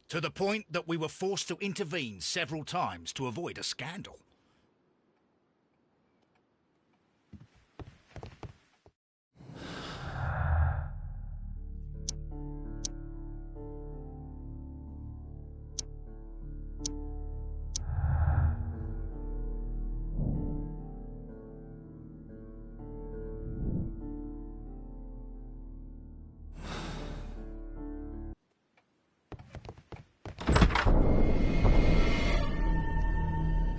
S3: To the point that we were forced to intervene several times to avoid a scandal.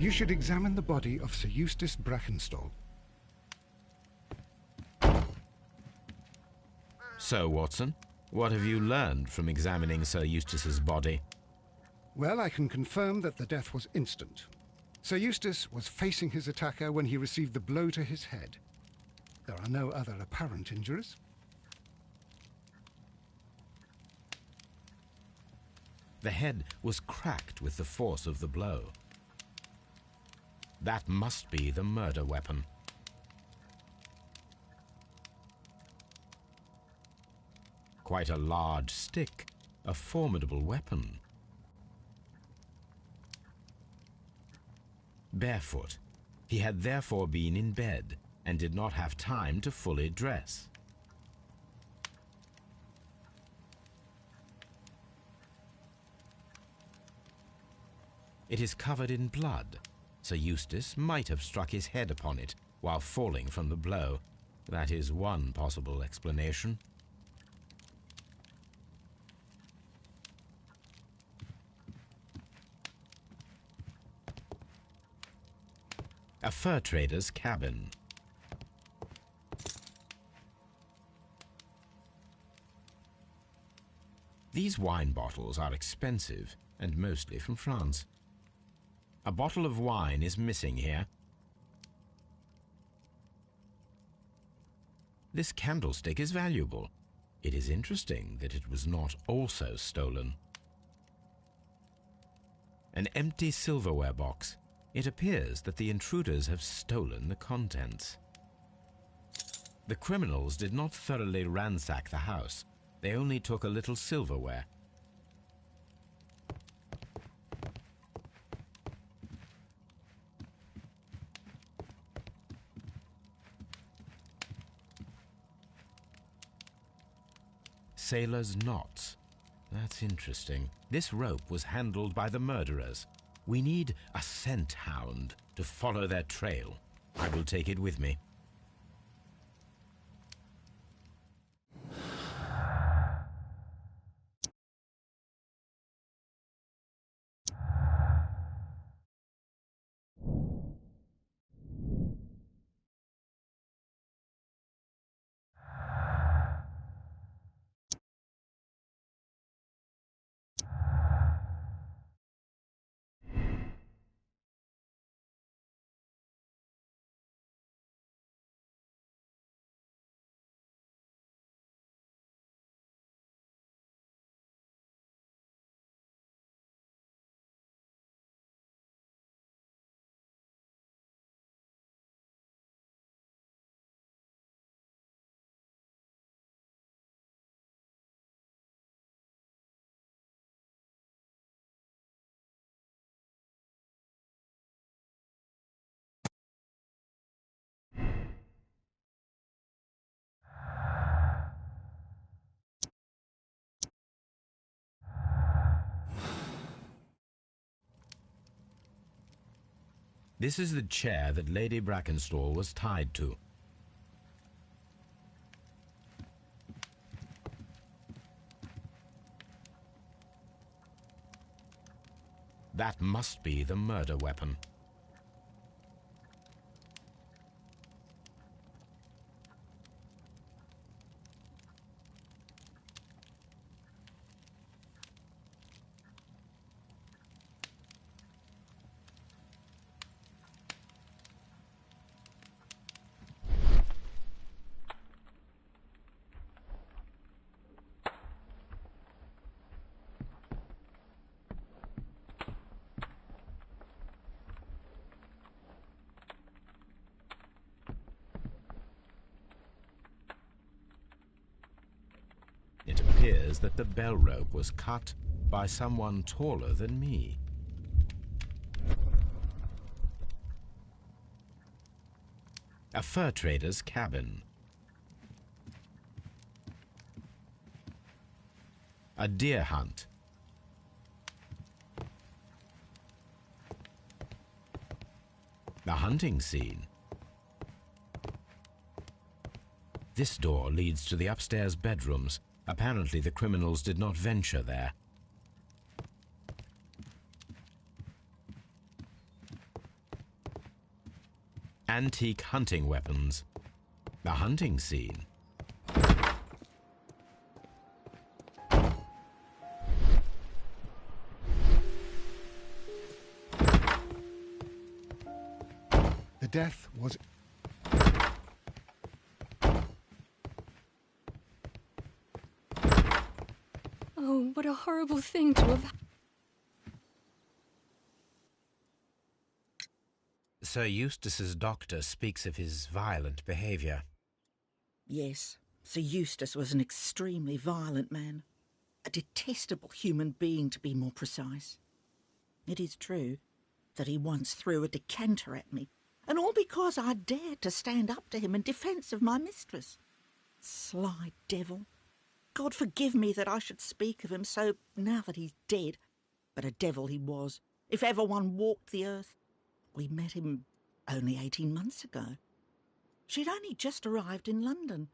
S1: You should examine the body of Sir Eustace Brackenstall.
S2: So, Watson, what have you learned from examining Sir Eustace's body?
S1: Well, I can confirm that the death was instant. Sir Eustace was facing his attacker when he received the blow to his head. There are no other apparent injuries.
S2: The head was cracked with the force of the blow. That must be the murder weapon. Quite a large stick, a formidable weapon. Barefoot, he had therefore been in bed and did not have time to fully dress. It is covered in blood. Sir Eustace might have struck his head upon it while falling from the blow. That is one possible explanation. A fur trader's cabin. These wine bottles are expensive and mostly from France. A bottle of wine is missing here. This candlestick is valuable. It is interesting that it was not also stolen. An empty silverware box. It appears that the intruders have stolen the contents. The criminals did not thoroughly ransack the house. They only took a little silverware. Sailor's knots. That's interesting. This rope was handled by the murderers. We need a scent hound to follow their trail. I will take it with me. This is the chair that Lady Brackenstall was tied to. That must be the murder weapon. It appears that the bell rope was cut by someone taller than me. A fur trader's cabin. A deer hunt. The hunting scene. This door leads to the upstairs bedrooms. Apparently the criminals did not venture there. Antique hunting weapons. The hunting scene.
S1: The death was...
S19: Oh, what a horrible thing to have...
S2: Sir Eustace's doctor speaks of his violent behaviour.
S10: Yes, Sir Eustace was an extremely violent man. A detestable human being, to be more precise. It is true that he once threw a decanter at me, and all because I dared to stand up to him in defence of my mistress. Sly devil. God forgive me that I should speak of him so now that he's dead, but a devil he was, if ever one walked the earth. We met him only 18 months ago. She'd only just arrived in London.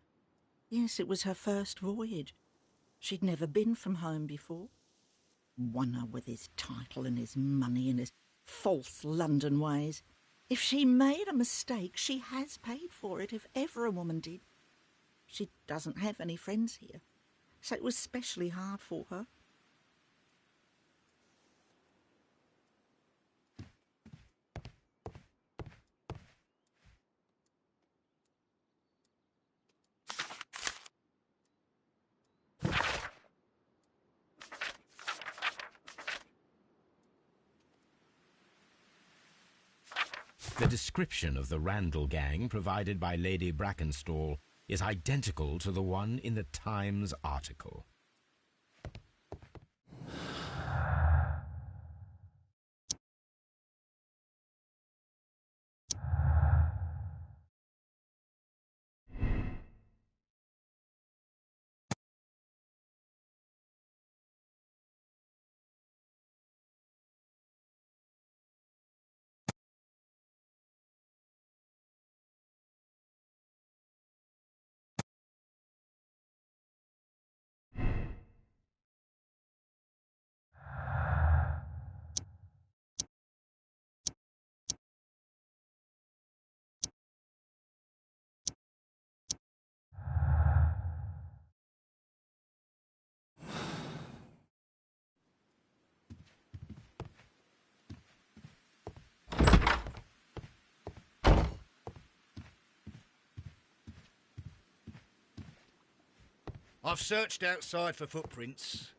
S10: Yes, it was her first voyage. She'd never been from home before. Wonder with his title and his money and his false London ways. If she made a mistake, she has paid for it, if ever a woman did. She doesn't have any friends here, so it was specially hard for her.
S2: The description of the Randall gang provided by Lady Brackenstall is identical to the one in the Times article.
S3: I've searched outside for footprints.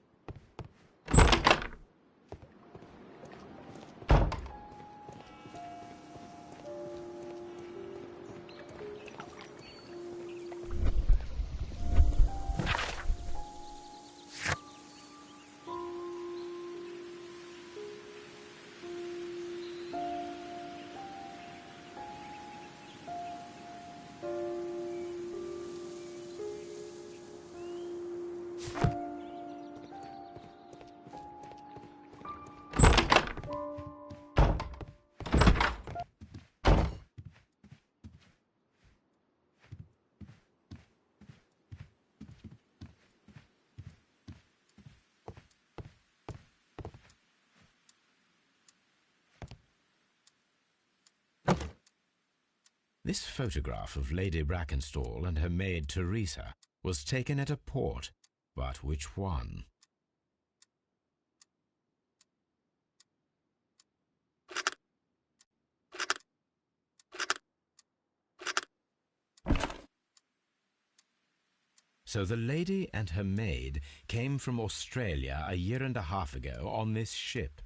S2: This photograph of Lady Brackenstall and her maid Teresa was taken at a port, but which one? So the lady and her maid came from Australia a year and a half ago on this ship.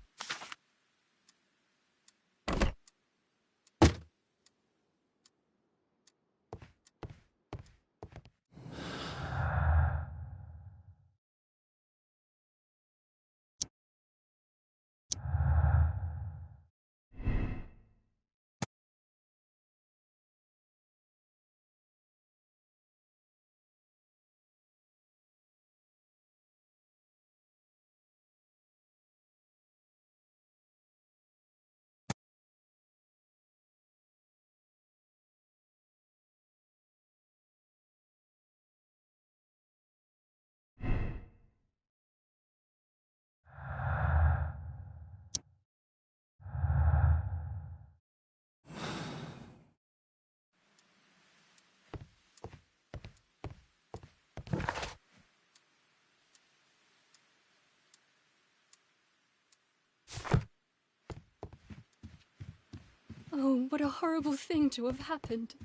S19: Oh, what a horrible thing to have happened.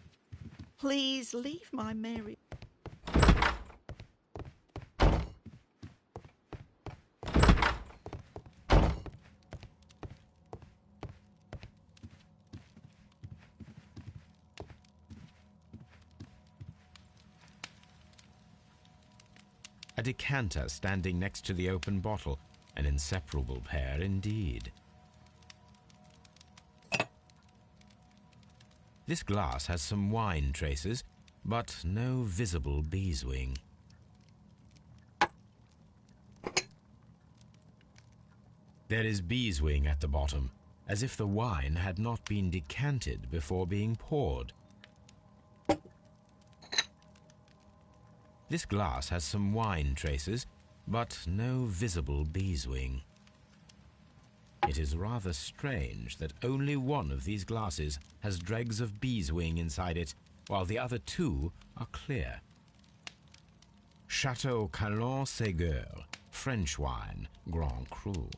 S10: Please leave my Mary.
S2: A decanter standing next to the open bottle, an inseparable pair indeed. This glass has some wine traces, but no visible beeswing. There is beeswing at the bottom, as if the wine had not been decanted before being poured. This glass has some wine traces, but no visible beeswing. It is rather strange that only one of these glasses has dregs of beeswing inside it, while the other two are clear. Chateau Calon-Ségur, French wine, Grand Cru.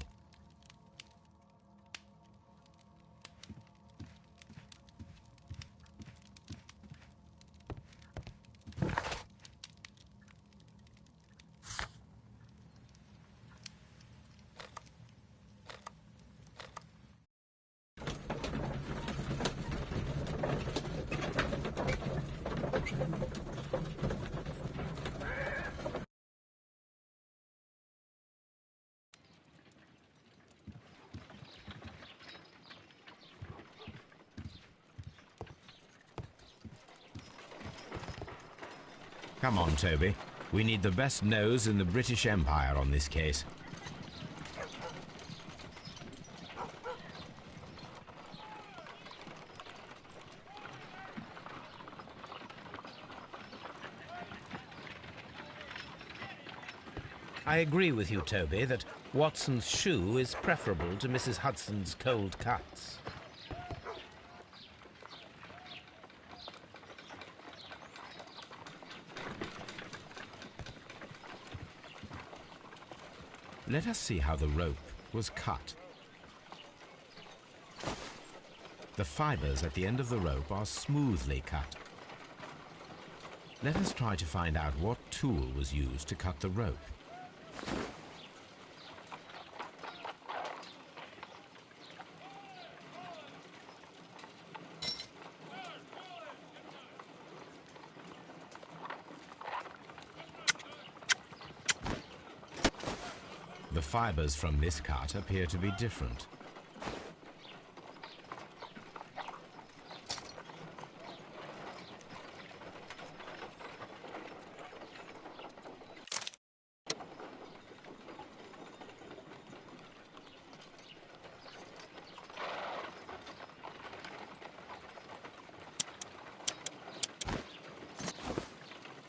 S2: Come on, Toby. We need the best nose in the British Empire on this case. I agree with you, Toby, that Watson's shoe is preferable to Mrs. Hudson's cold cuts. Let us see how the rope was cut. The fibers at the end of the rope are smoothly cut. Let us try to find out what tool was used to cut the rope. The fibers from this cut appear to be different.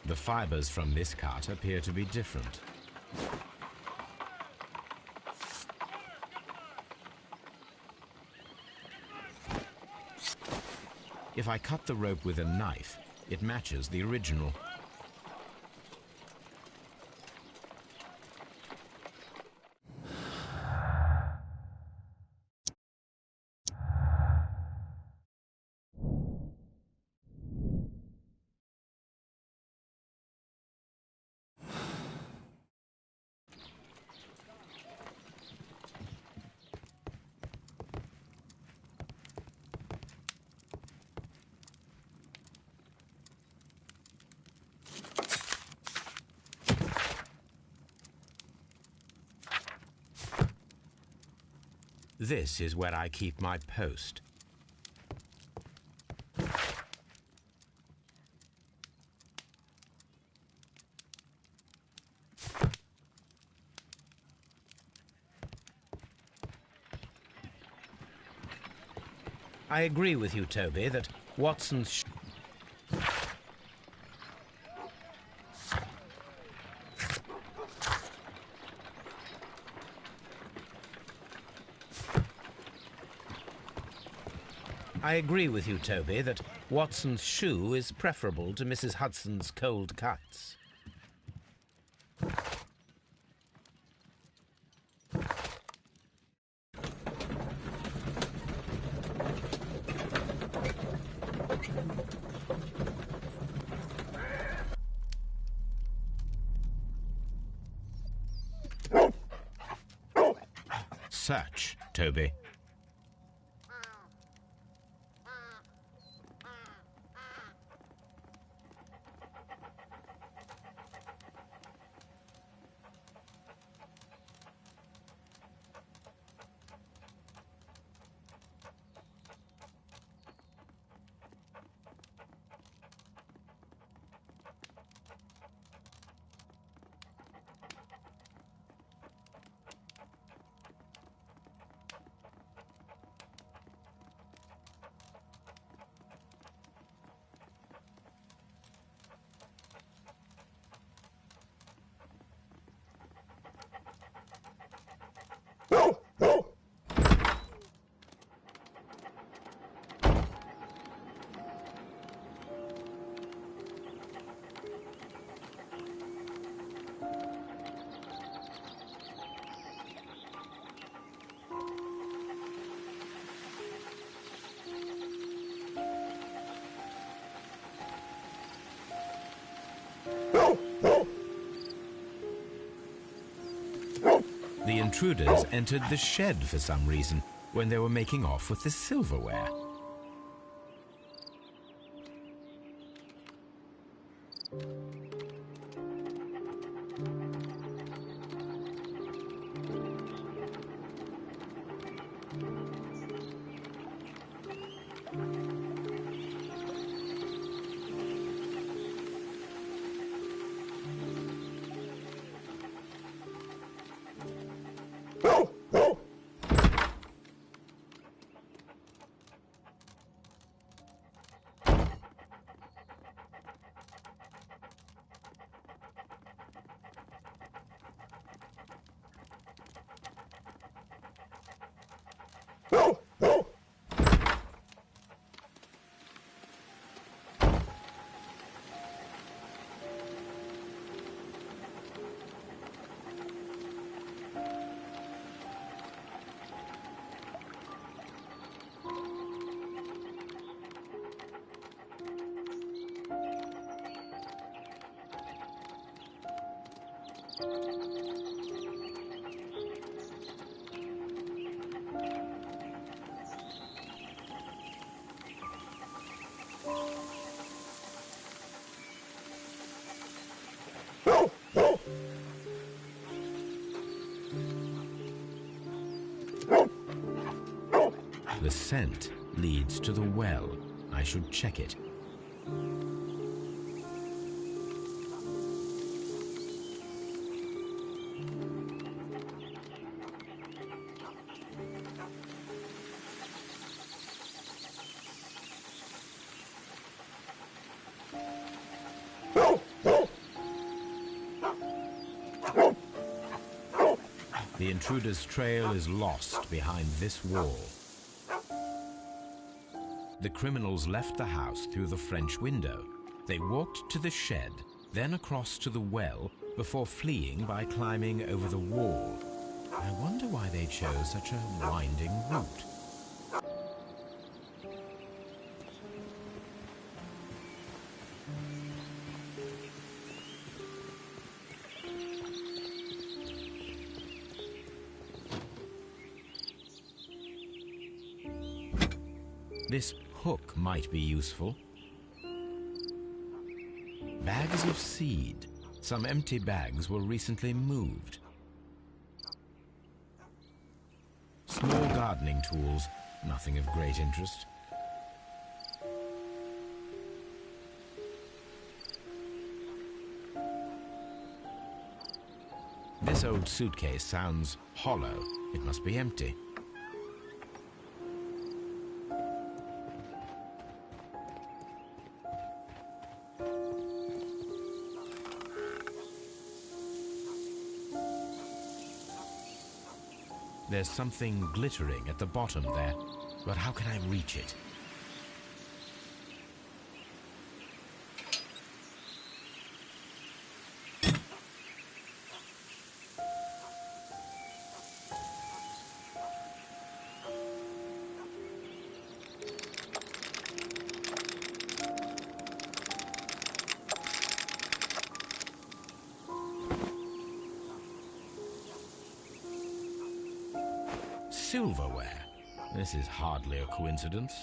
S2: The fibers from this cut appear to be different. If I cut the rope with a knife, it matches the original. This is where I keep my post. I agree with you, Toby, that Watson's... I agree with you, Toby, that Watson's shoe is preferable to Mrs. Hudson's cold cuts. Search, Toby. The intruders entered the shed for some reason when they were making off with the silverware. The scent leads to the well. I should check it. The intruder's trail is lost behind this wall. The criminals left the house through the French window. They walked to the shed, then across to the well, before fleeing by climbing over the wall. I wonder why they chose such a winding route. This hook might be useful. Bags of seed. Some empty bags were recently moved. Small gardening tools, nothing of great interest. This old suitcase sounds hollow. It must be empty. There's something glittering at the bottom there, but how can I reach it? Silverware. This is hardly a coincidence.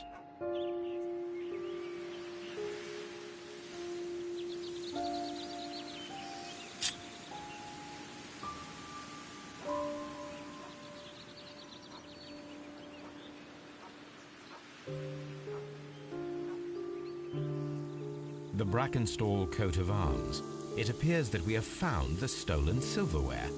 S2: The Brackenstall coat of arms. It appears that we have found the stolen silverware.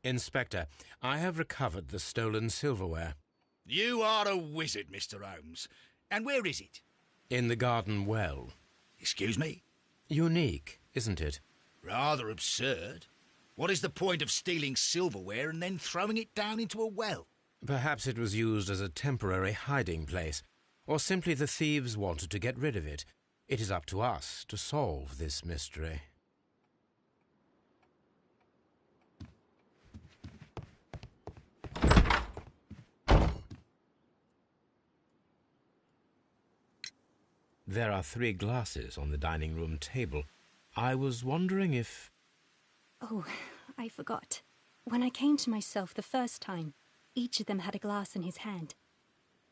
S2: Inspector, I have recovered the stolen silverware.
S3: You are a wizard, Mr. Holmes. And where is it?
S2: In the garden well.
S3: Excuse me?
S2: Unique, isn't it?
S3: Rather absurd. What is the point of stealing silverware and then throwing it down into a well?
S2: Perhaps it was used as a temporary hiding place, or simply the thieves wanted to get rid of it. It is up to us to solve this mystery. There are 3 glasses on the dining room table. I was wondering if...
S19: Oh, I forgot. When I came to myself the first time, each of them had a glass in his hand.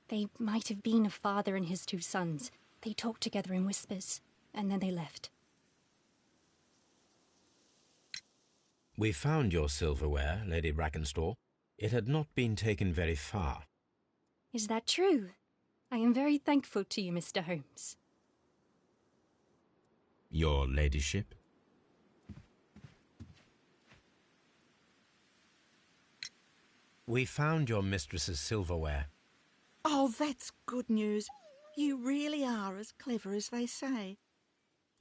S19: They might have been a father and his 2 sons. They talked together in whispers, and then they left.
S2: We found your silverware, Lady Brackenstall. It had not been taken very far.
S19: Is that true? I am very thankful to you, Mr. Holmes.
S2: Your ladyship? We found your mistress's silverware.
S10: Oh, that's good news. You really are as clever as they say.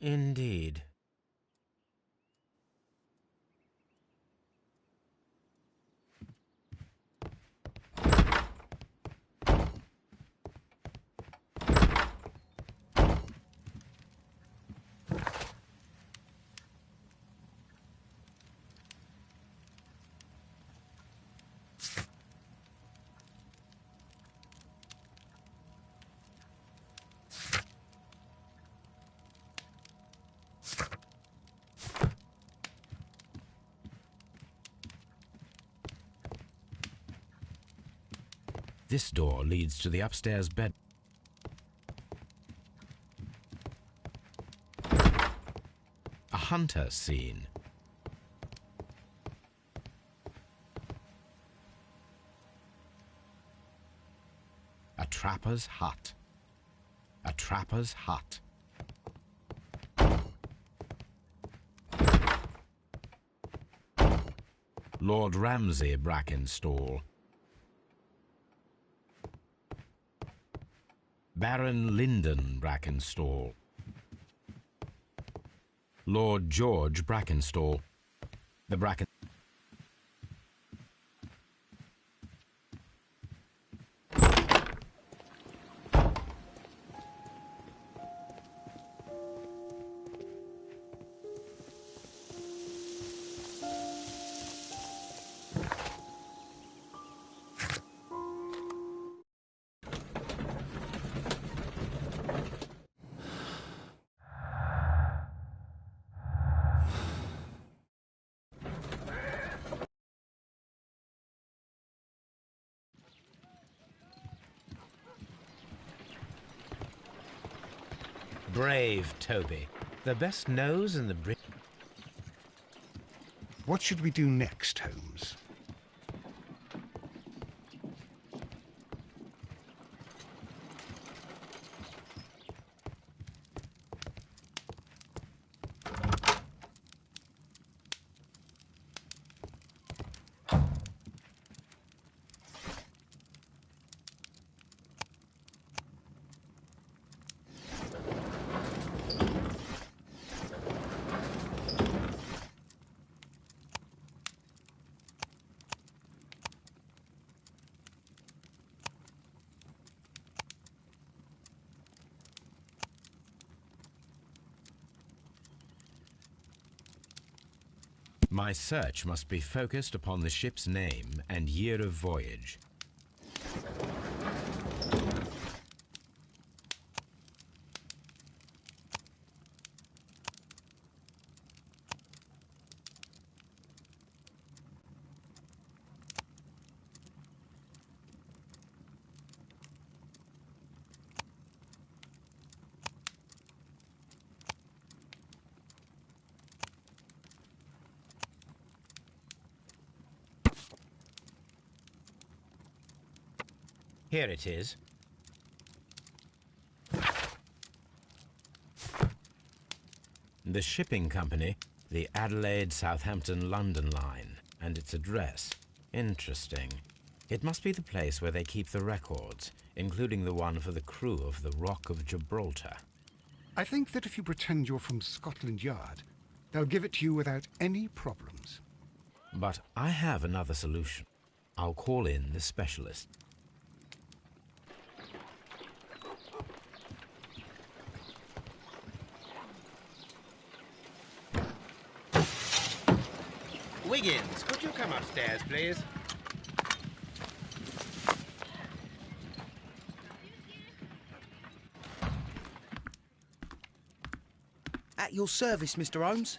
S2: Indeed. This door leads to the upstairs bed. A hunter scene. A trapper's hut. A trapper's hut. Lord Ramsay Brackenstall. Baron Lyndon Brackenstall. Lord George Brackenstall. The Bracken... Brave Toby. The best nose in the Brit...
S1: What should we do next, Holmes?
S2: My search must be focused upon the ship's name and year of voyage. Here it is. The shipping company, the Adelaide, Southampton, London line, and its address. Interesting. It must be the place where they keep the records, including the one for the crew of the Rock of Gibraltar.
S1: I think that if you pretend you're from Scotland Yard, they'll give it to you without any problems.
S2: But I have another solution. I'll call in the specialist.
S8: Wiggins, could you come upstairs, please?
S6: At your service, Mr. Holmes.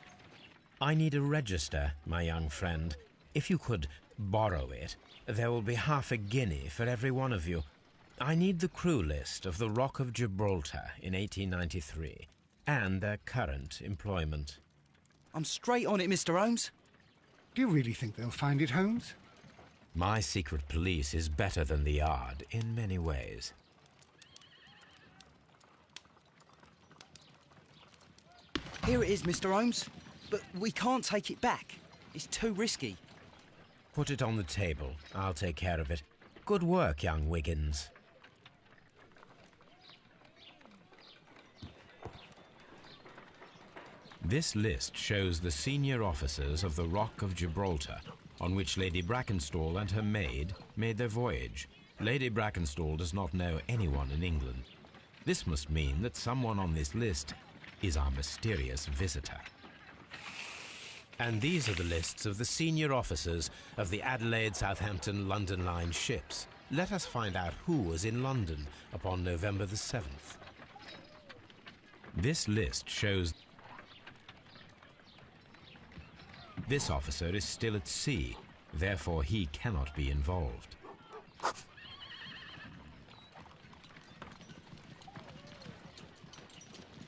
S2: I need a register, my young friend. If you could borrow it, there will be half a guinea for every one of you. I need the crew list of the Rock of Gibraltar in 1893 and their current employment.
S6: I'm straight on it, Mr. Holmes.
S1: Do you really think they'll find it, Holmes?
S2: My secret police is better than the Yard in many ways.
S6: Here it is, Mr. Holmes. But we can't take it back. It's too risky.
S2: Put it on the table. I'll take care of it. Good work, young Wiggins. This list shows the senior officers of the Rock of Gibraltar, on which Lady Brackenstall and her maid made their voyage. Lady Brackenstall does not know anyone in England. This must mean that someone on this list is our mysterious visitor. And these are the lists of the senior officers of the Adelaide, Southampton, London Line ships. Let us find out who was in London upon November the 7th. This list shows this officer is still at sea, therefore he cannot be involved.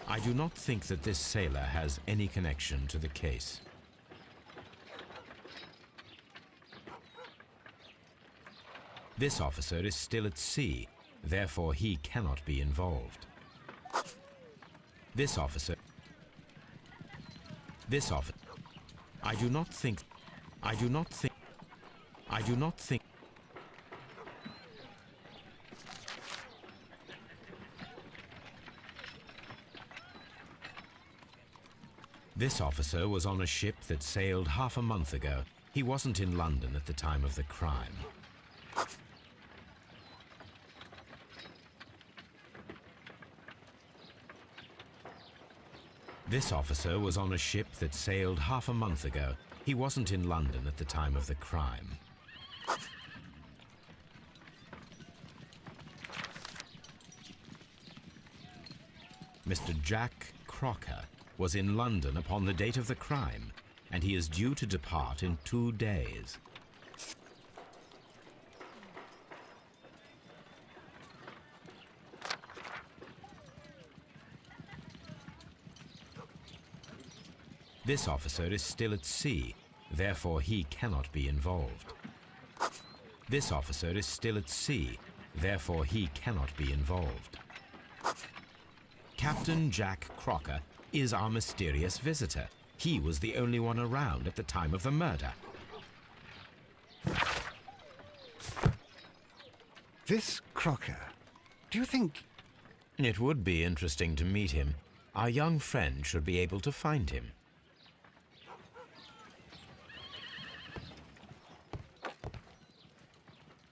S2: I do not think that this sailor has any connection to the case. This officer is still at sea, therefore he cannot be involved. This officer... I do not think... This officer was on a ship that sailed half a month ago. He wasn't in London at the time of the crime. This officer was on a ship that sailed half a month ago. He wasn't in London at the time of the crime. Mr. Jack Crocker was in London upon the date of the crime, and he is due to depart in 2 days. This officer is still at sea, therefore he cannot be involved. This officer is still at sea, therefore he cannot be involved. Captain Jack Crocker is our mysterious visitor. He was the only one around at the time of the murder.
S1: This Crocker, do you think...
S2: It would be interesting to meet him. Our young friend should be able to find him.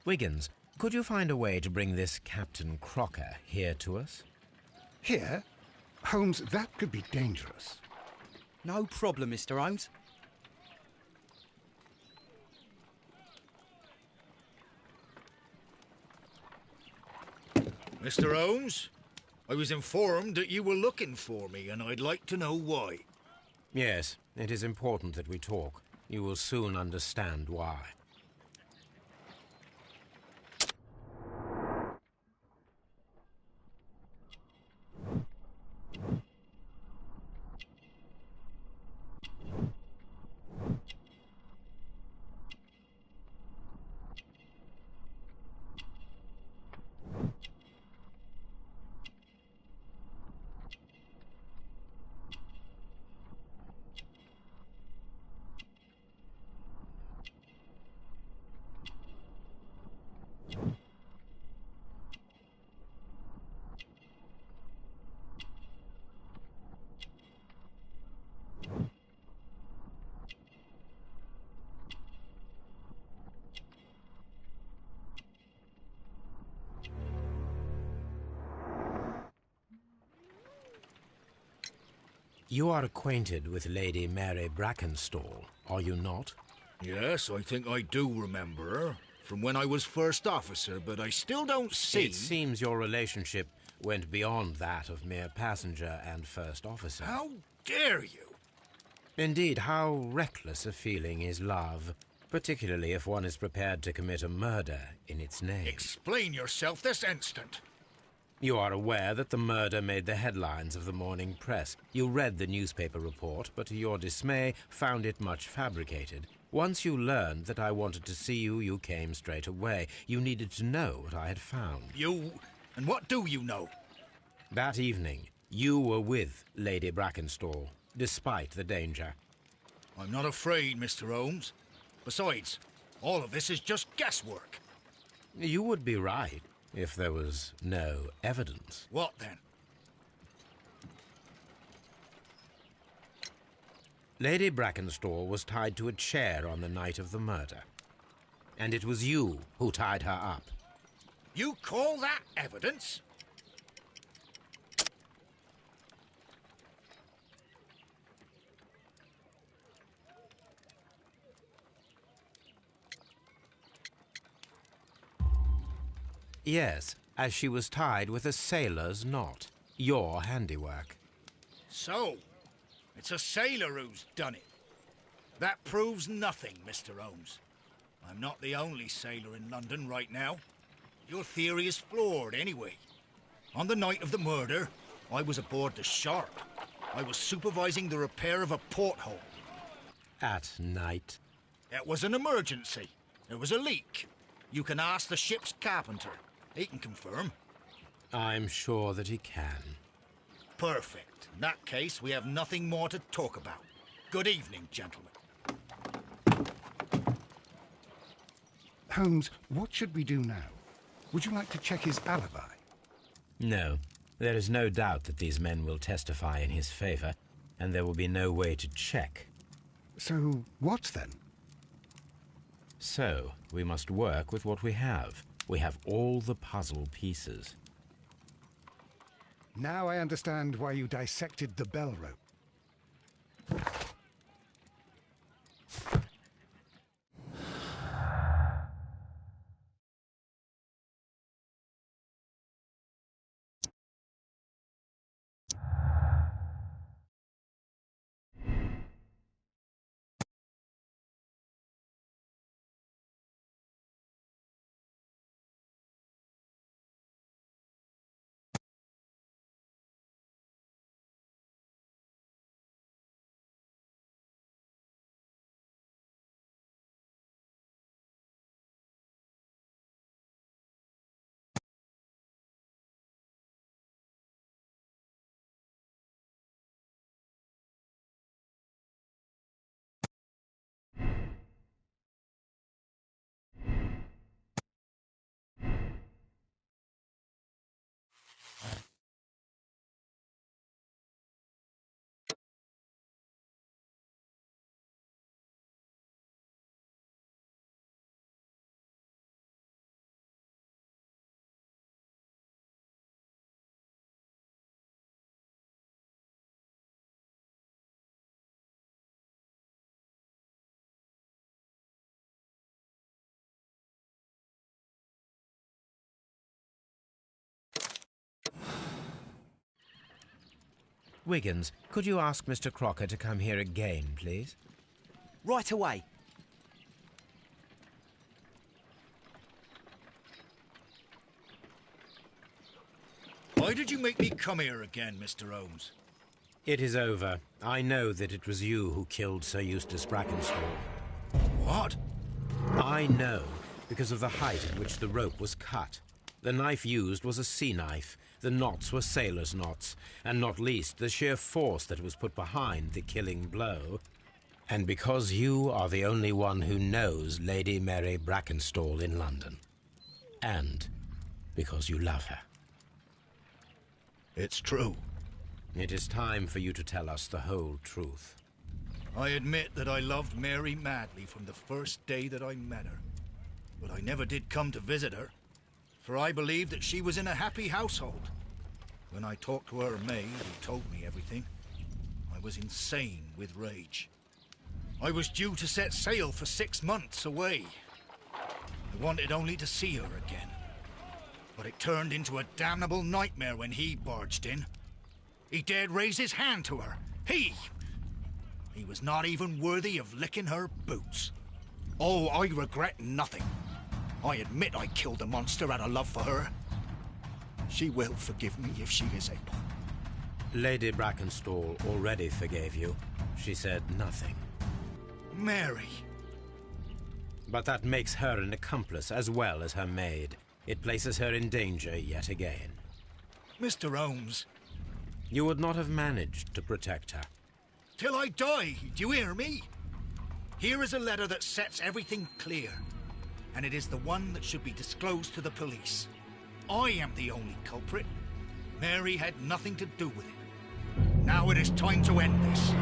S2: Wiggins, could you find a way to bring this Captain Crocker here to us?
S1: Here? Holmes, that could be dangerous.
S6: No problem, Mr. Holmes.
S3: Mr. Holmes, I was informed that you were looking for me, and I'd like to know why.
S2: Yes, it is important that we talk. You will soon understand why. You are acquainted with Lady Mary Brackenstall, are you not?
S3: Yes, I think I do remember her, from when I was first officer, but I still don't see...
S2: It seems your relationship went beyond that of mere passenger and first officer.
S3: How dare you?
S2: Indeed, how reckless a feeling is love, particularly if one is prepared to commit a murder in its name.
S3: Explain yourself this instant.
S2: You are aware that the murder made the headlines of the morning press. You read the newspaper report, but to your dismay, found it much fabricated. Once you learned that I wanted to see you, you came straight away. You needed to know what I had found.
S3: You? And what do you know?
S2: That evening, you were with Lady Brackenstall, despite the danger.
S3: I'm not afraid, Mr. Holmes. Besides, all of this is just guesswork.
S2: You would be right if there was no evidence.
S3: What then?
S2: Lady Brackenstall was tied to a chair on the night of the murder. And it was you who tied her up.
S3: You call that evidence?
S2: Yes, as she was tied with a sailor's knot. Your handiwork.
S3: So, it's a sailor who's done it. That proves nothing, Mr. Holmes. I'm not the only sailor in London right now. Your theory is flawed anyway. On the night of the murder, I was aboard the Sharp. I was supervising the repair of a porthole.
S2: At night?
S3: It was an emergency. There was a leak. You can ask the ship's carpenter. He can confirm.
S2: I'm sure that he can.
S3: Perfect. In that case, we have nothing more to talk about. Good evening, gentlemen.
S1: Holmes, what should we do now? Would you like to check his alibi?
S2: No. There is no doubt that these men will testify in his favor, and there will be no way to check.
S1: So, what then?
S2: So, we must work with what we have. We have all the puzzle pieces.
S1: Now I understand why you dissected the bell rope.
S2: Wiggins, could you ask Mr. Crocker to come here again, please?
S6: Right away.
S3: Why did you make me come here again, Mr. Holmes?
S2: It is over. I know that it was you who killed Sir Eustace Brackenstall.
S3: What?
S2: I know, because of the height at which the rope was cut. The knife used was a sea knife. The knots were sailor's knots, and not least the sheer force that was put behind the killing blow. And because you are the only one who knows Lady Mary Brackenstall in London. And because you love her.
S3: It's true.
S2: It is time for you to tell us the whole truth.
S3: I admit that I loved Mary madly from the first day that I met her. But I never did come to visit her, for I believed that she was in a happy household. When I talked to her maid, who told me everything, I was insane with rage. I was due to set sail for 6 months away. I wanted only to see her again. But it turned into a damnable nightmare when he barged in. He dared raise his hand to her. He! He was not even worthy of licking her boots. Oh, I regret nothing. I admit I killed the monster out of love for her. She will forgive me if she is able.
S2: Lady Brackenstall already forgave you. She said nothing.
S3: Mary.
S2: But that makes her an accomplice as well as her maid. It places her in danger yet again.
S3: Mr. Holmes.
S2: You would not have managed to protect her.
S3: Till I die, do you hear me? Here is a letter that sets everything clear. And it is the one that should be disclosed to the police. I am the only culprit. Mary had nothing to do with it. Now it is time to end this.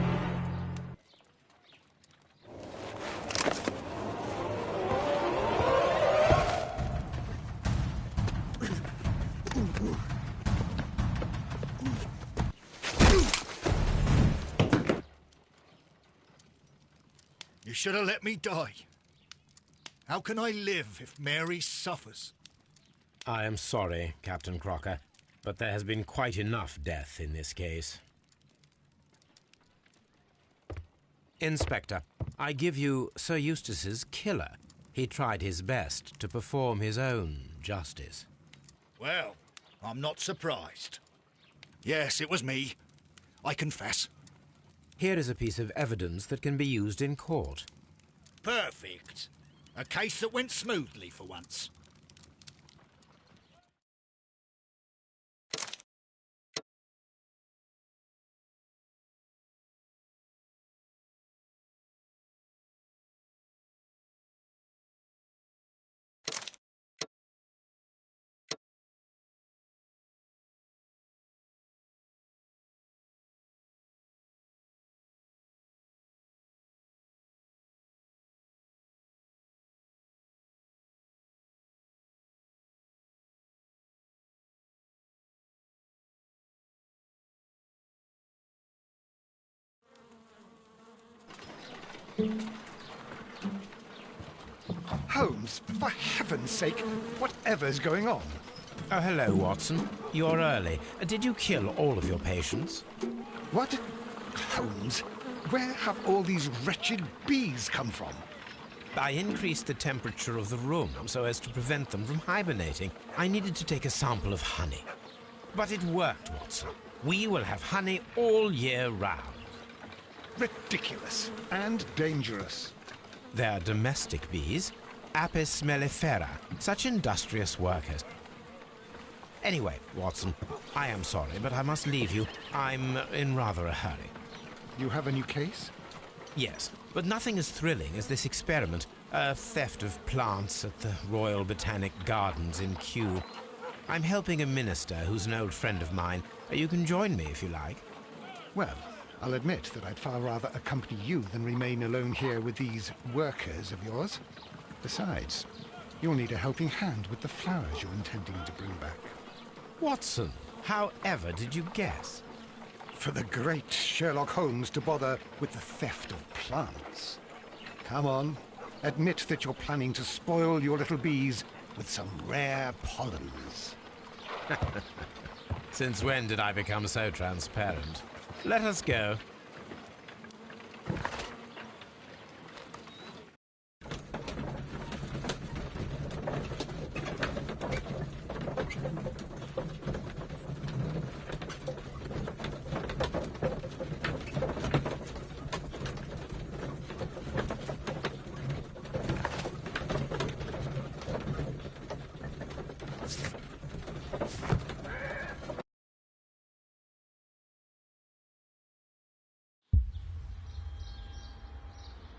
S3: You should have let me die. How can I live if Mary suffers?
S2: I am sorry, Captain Crocker, but there has been quite enough death in this case. Inspector, I give you Sir Eustace's killer. He tried his best to perform his own justice.
S3: Well, I'm not surprised. Yes, it was me. I confess.
S2: Here is a piece of evidence that can be used in court.
S3: Perfect. A case that went smoothly for once.
S1: Holmes, for heaven's sake, whatever's going on?
S2: Oh, hello, Watson. You're early. Did you kill all of your patients?
S1: What? Holmes, where have all these wretched bees come from?
S2: I increased the temperature of the room so as to prevent them from hibernating. I needed to take a sample of honey. But it worked, Watson. We will have honey all year round.
S1: Ridiculous and dangerous.
S2: They're domestic bees, Apis mellifera, such industrious workers. Anyway, Watson, I am sorry, but I must leave you. I'm in rather a hurry.
S1: You have a new case?
S2: Yes, but nothing as thrilling as this experiment. A theft of plants at the Royal Botanic Gardens in Kew. I'm helping a minister who's an old friend of mine. You can join me if you like.
S1: Well, I'll admit that I'd far rather accompany you than remain alone here with these workers of yours. Besides, you'll need a helping hand with the flowers you're intending to bring back.
S2: Watson, however did you guess?
S1: For the great Sherlock Holmes to bother with the theft of plants. Come on, admit that you're planning to spoil your little bees with some rare pollens.
S2: Since when did I become so transparent? Let us go.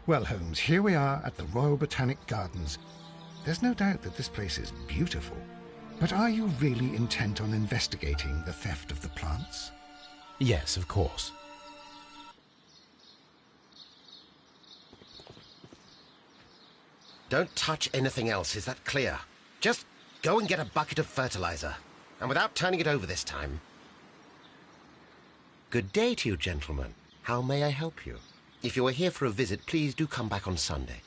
S1: Well, Holmes, here we are at the Royal Botanic Gardens. There's no doubt that this place is beautiful. But are you really intent on investigating the theft of the plants?
S2: Yes, of course.
S16: Don't touch anything else, is that clear? Just go and get a bucket of fertilizer. And without turning it over this time. Good day to you, gentlemen. How may I help you? If you are here for a visit, please do come back on Sunday.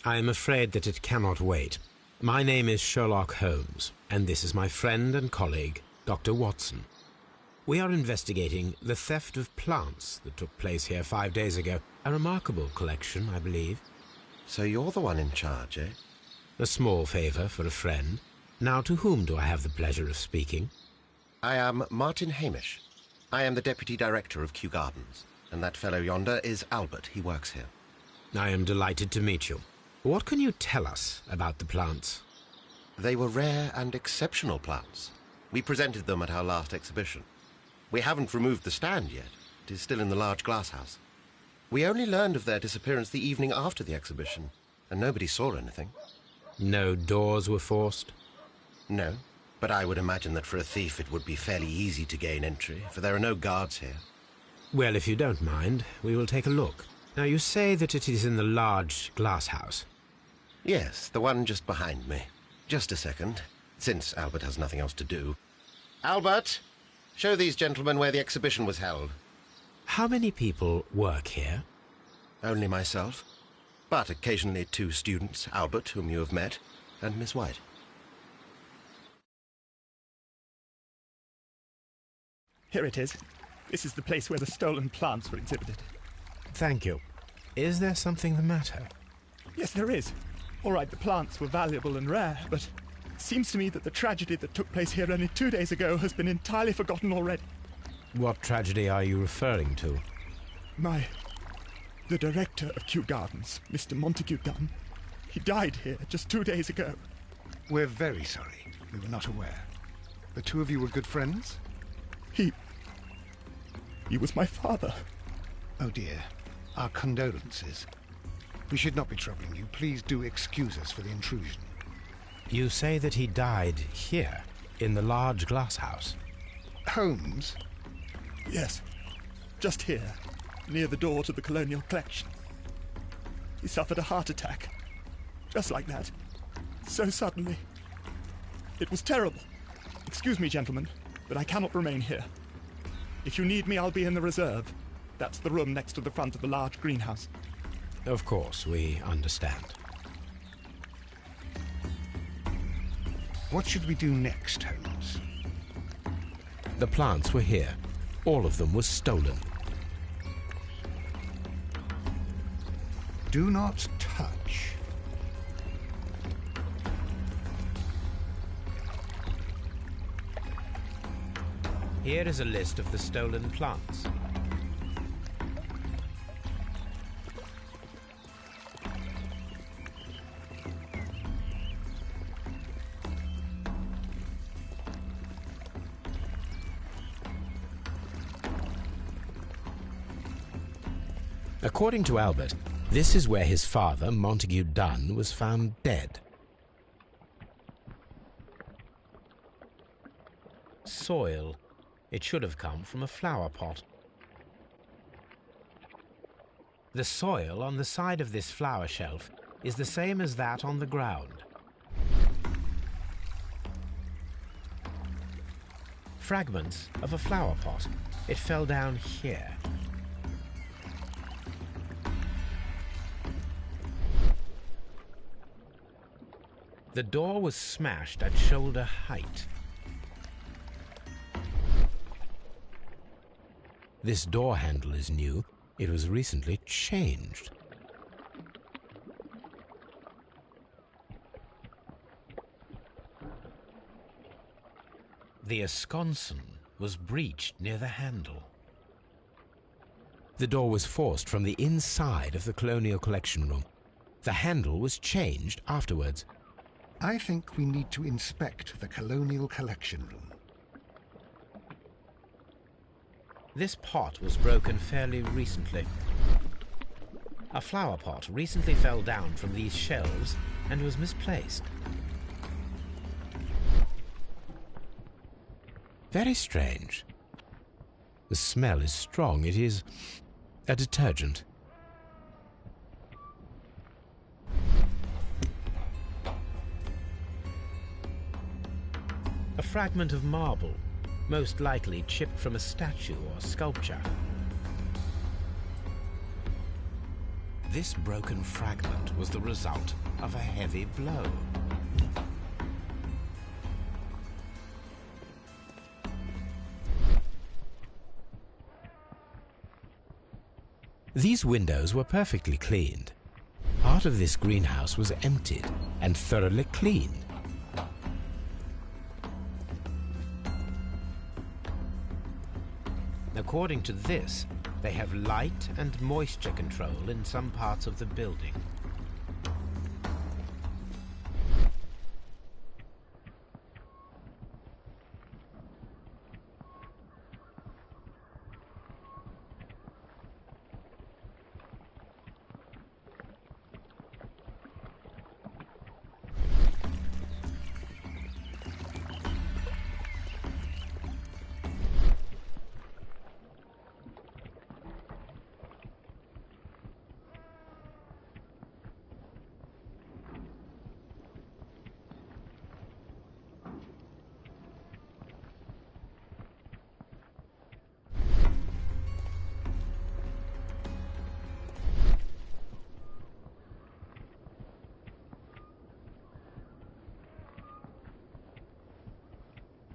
S2: I am afraid that it cannot wait. My name is Sherlock Holmes, and this is my friend and colleague, Dr. Watson. We are investigating the theft of plants that took place here 5 days ago. A remarkable collection, I believe.
S20: So you're the one in charge, eh?
S2: A small favour for a friend. Now, to whom do I have the pleasure of speaking?
S20: I am Martin Hamish. I am the Deputy Director of Kew Gardens, and that fellow yonder is Albert. He works here.
S2: I am delighted to meet you. What can you tell us about the plants?
S20: They were rare and exceptional plants. We presented them at our last exhibition. We haven't removed the stand yet. It is still in the large glass house. We only learned of their disappearance the evening after the exhibition, and nobody saw anything.
S2: No doors were forced?
S20: No, but I would imagine that for a thief it would be fairly easy to gain entry, for there are no guards here.
S2: Well, if you don't mind, we will take a look. Now, you say that it is in the large glass house.
S20: Yes, the one just behind me. Just a second, since Albert has nothing else to do. Albert, show these gentlemen where the exhibition was held.
S2: How many people work here?
S20: Only myself, but occasionally 2 students, Albert, whom you have met, and Miss White.
S18: Here it is. This is the place where the stolen plants were exhibited.
S2: Thank you. Is there something the matter?
S18: Yes, there is. All right, the plants were valuable and rare, but it seems to me that the tragedy that took place here only 2 days ago has been entirely forgotten already.
S2: What tragedy are you referring to?
S18: The director of Kew Gardens, Mr. Montague Dunn, he died here just 2 days ago.
S1: We're very sorry. We were not aware. The two of you were good friends?
S18: He was my father.
S1: Oh dear. Our condolences. We should not be troubling you. Please do excuse us for the intrusion.
S2: You say that he died here, in the large glass house?
S1: Holmes?
S18: Yes. Just here, near the door to the colonial collection. He suffered a heart attack. Just like that. So suddenly. It was terrible. Excuse me, gentlemen, but I cannot remain here. If you need me, I'll be in the reserve. That's the room next to the front of the large greenhouse.
S2: Of course, we understand.
S1: What should we do next, Holmes?
S2: The plants were here. All of them were stolen.
S1: Do not touch.
S2: Here is a list of the stolen plants. According to Albert, this is where his father, Montague Dunn, was found dead. Soil. It should have come from a flower pot. The soil on the side of this flower shelf is the same as that on the ground. Fragments of a flower pot. It fell down here. The door was smashed at shoulder height. This door handle is new. It was recently changed. The esconsson was breached near the handle. The door was forced from the inside of the Colonial Collection Room. The handle was changed afterwards.
S1: I think we need to inspect the Colonial Collection Room.
S2: This pot was broken fairly recently. A flower pot recently fell down from these shelves and was misplaced. Very strange. The smell is strong. It is a detergent. A fragment of marble, most likely chipped from a statue or sculpture. This broken fragment was the result of a heavy blow. These windows were perfectly cleaned. Part of this greenhouse was emptied and thoroughly cleaned. According to this, they have light and moisture control in some parts of the building.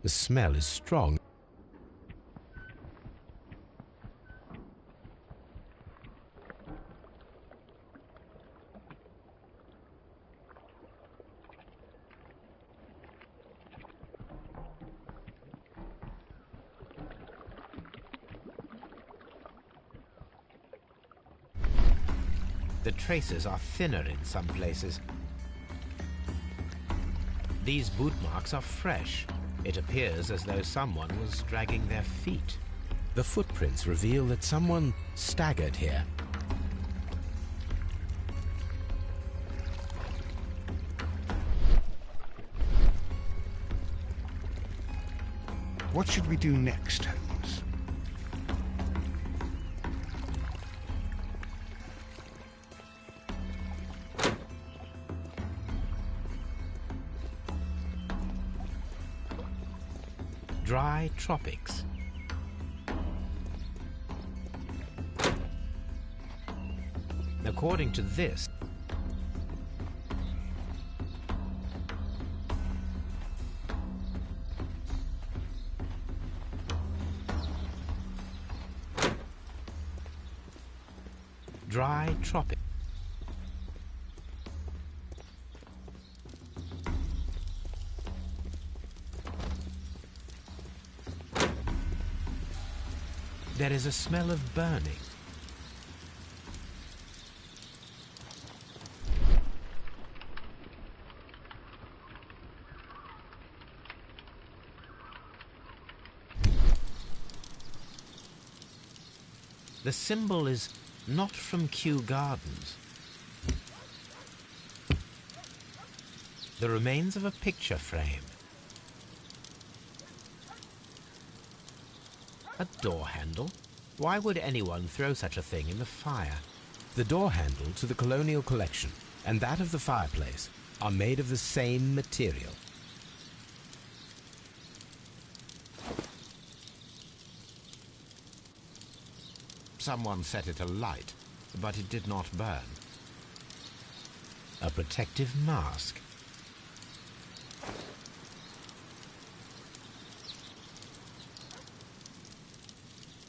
S2: The smell is strong. The traces are thinner in some places. These boot marks are fresh. It appears as though someone was dragging their feet. The footprints reveal that someone staggered here.
S1: What should we do next, Holmes?
S2: Dry tropics. According to this, dry tropics. There is a smell of burning. The symbol is not from Kew Gardens. The remains of a picture frame. A door handle? Why would anyone throw such a thing in the fire? The door handle to the colonial collection and that of the fireplace are made of the same material. Someone set it alight, but it did not burn. A protective mask.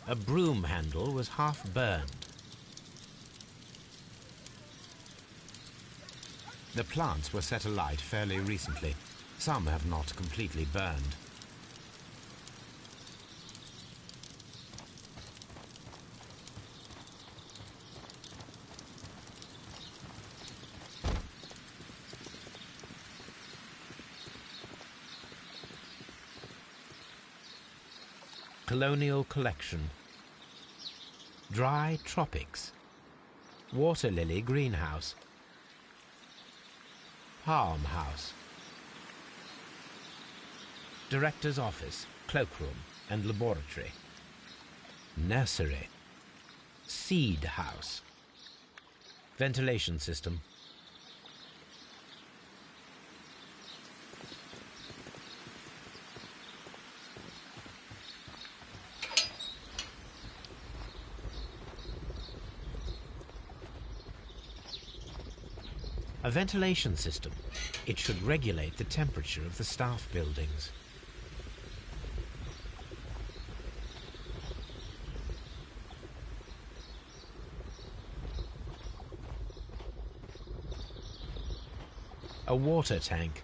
S2: A broom handle was half burned. The plants were set alight fairly recently. Some have not completely burned. Colonial collection. Dry tropics. Water lily greenhouse. Palm house. Director's office, cloakroom and laboratory. Nursery. Seed house. Ventilation system. A ventilation system. It should regulate the temperature of the staff buildings. A water tank.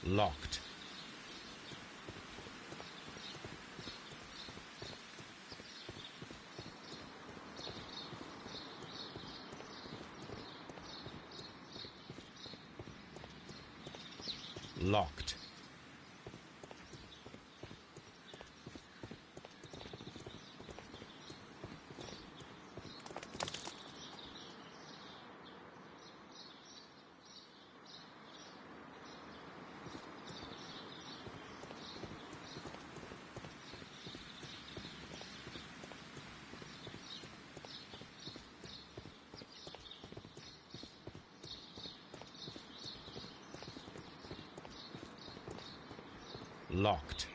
S2: Locked. Locked. Locked.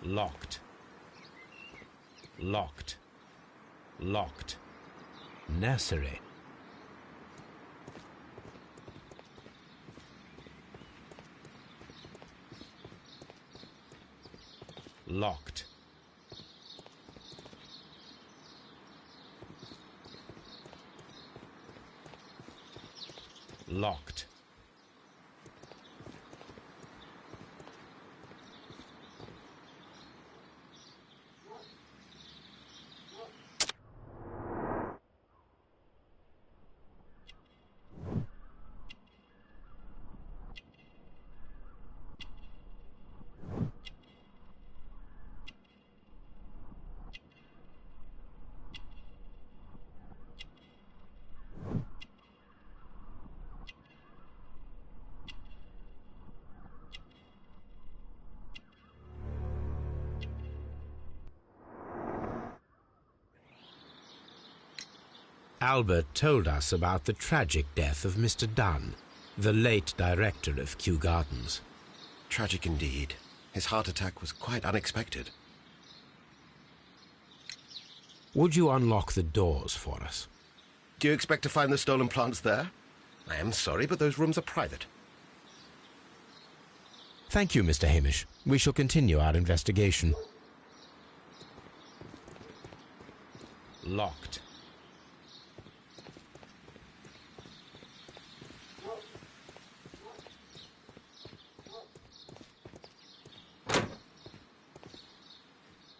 S2: Locked. Locked. Locked. Nursery. Locked. Locked. Albert told us about the tragic death of Mr. Dunn, the late director of Kew Gardens.
S20: Tragic indeed. His heart attack was quite unexpected.
S2: Would you unlock the doors for us?
S20: Do you expect to find the stolen plants there? I am sorry, but those rooms are private.
S2: Thank you, Mr. Hamish. We shall continue our investigation. Locked.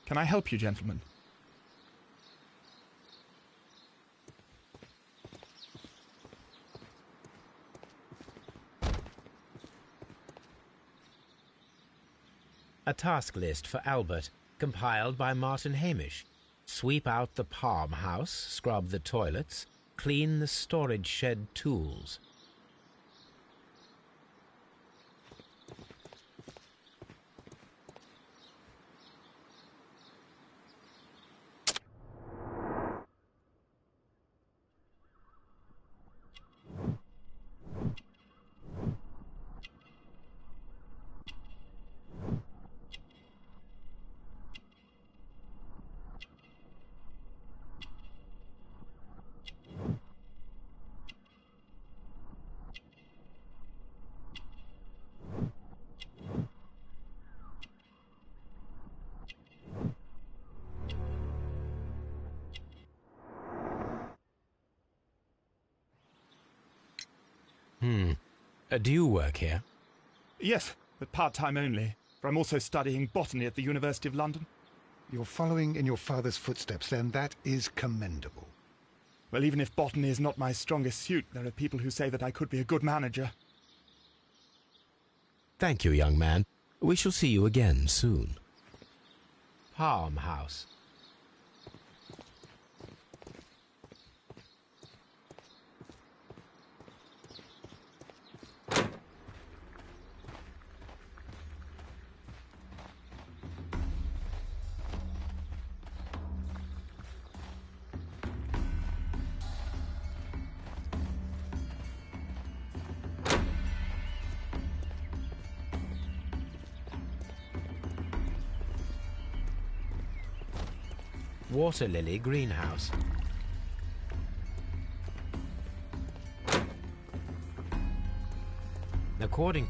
S18: Can I help you, gentlemen?
S2: A task list for Albert, compiled by Martin Hamish. Sweep out the palm house, scrub the toilets, clean the storage shed tools. Do you work here?
S18: Yes, but part-time only, for I'm also studying botany at the University of London.
S1: You're following in your father's footsteps, then. That is commendable.
S18: Well, even if botany is not my strongest suit, there are people who say that I could be a good manager.
S2: Thank you, young man. We shall see you again soon. farmhouse. Water lily greenhouse. According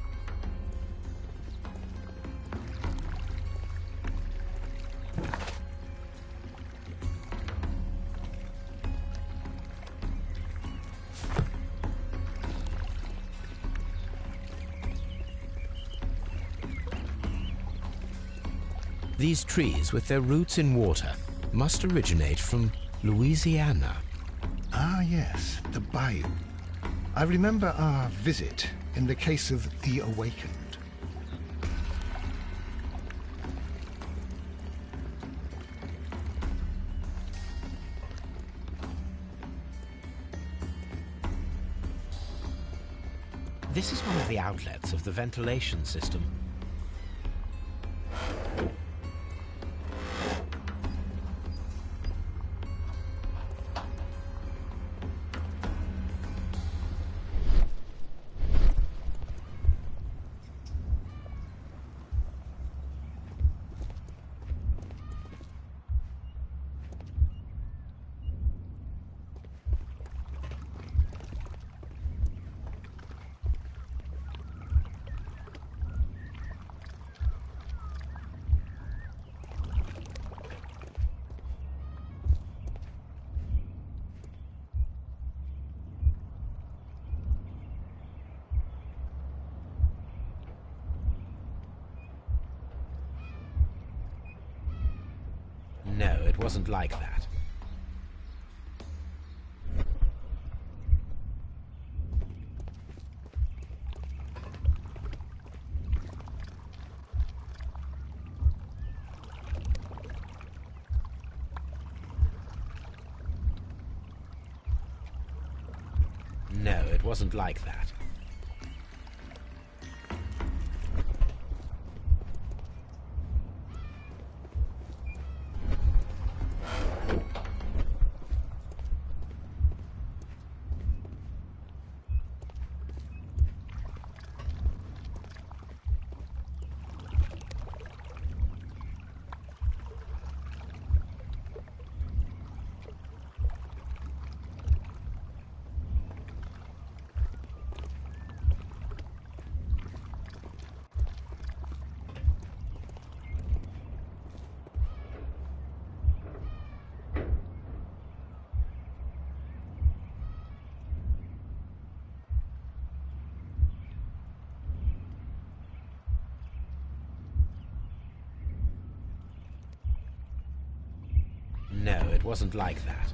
S2: these trees with their roots in water must originate from Louisiana.
S1: Ah, yes, the bayou. I remember our visit in the case of the Awakened.
S2: This is one of the outlets of the ventilation system. No, it wasn't like that. No, it wasn't like that. No, it wasn't like that.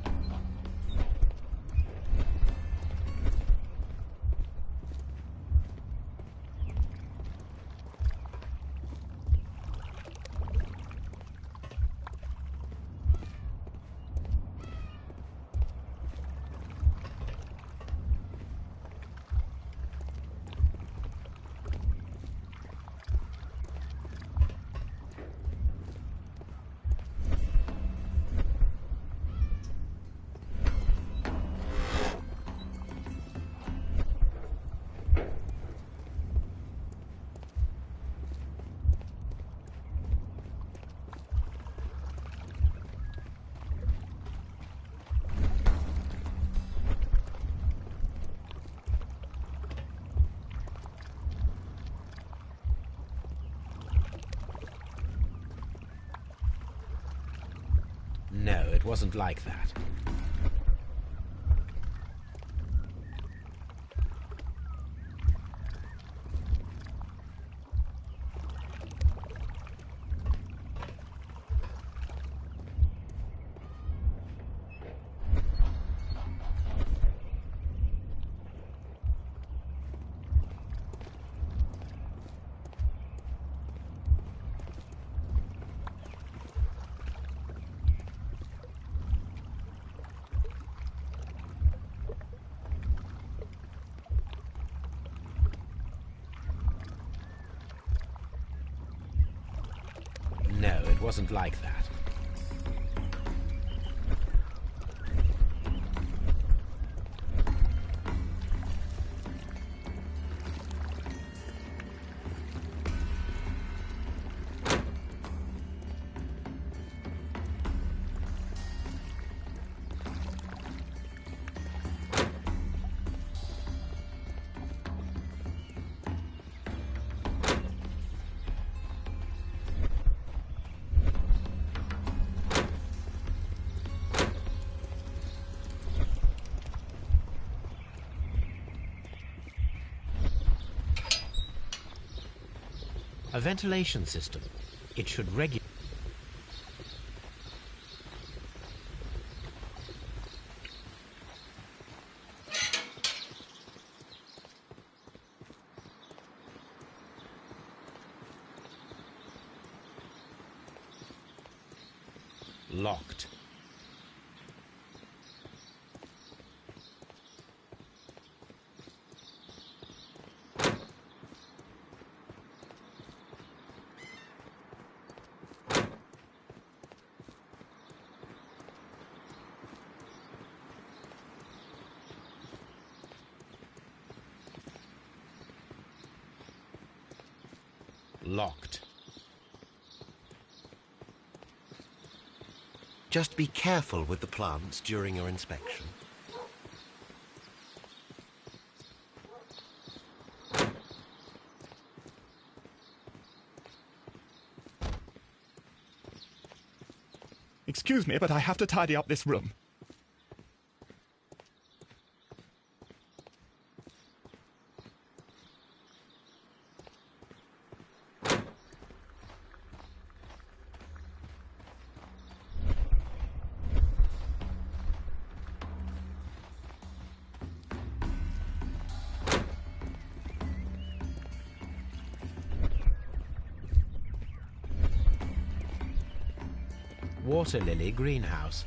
S2: No, it wasn't like that. wasn't like that. A ventilation system. It should regulate. Locked. Locked.
S20: Just be careful with the plants during your inspection.
S18: Excuse me, but I have to tidy up this room.
S2: Water lily greenhouse.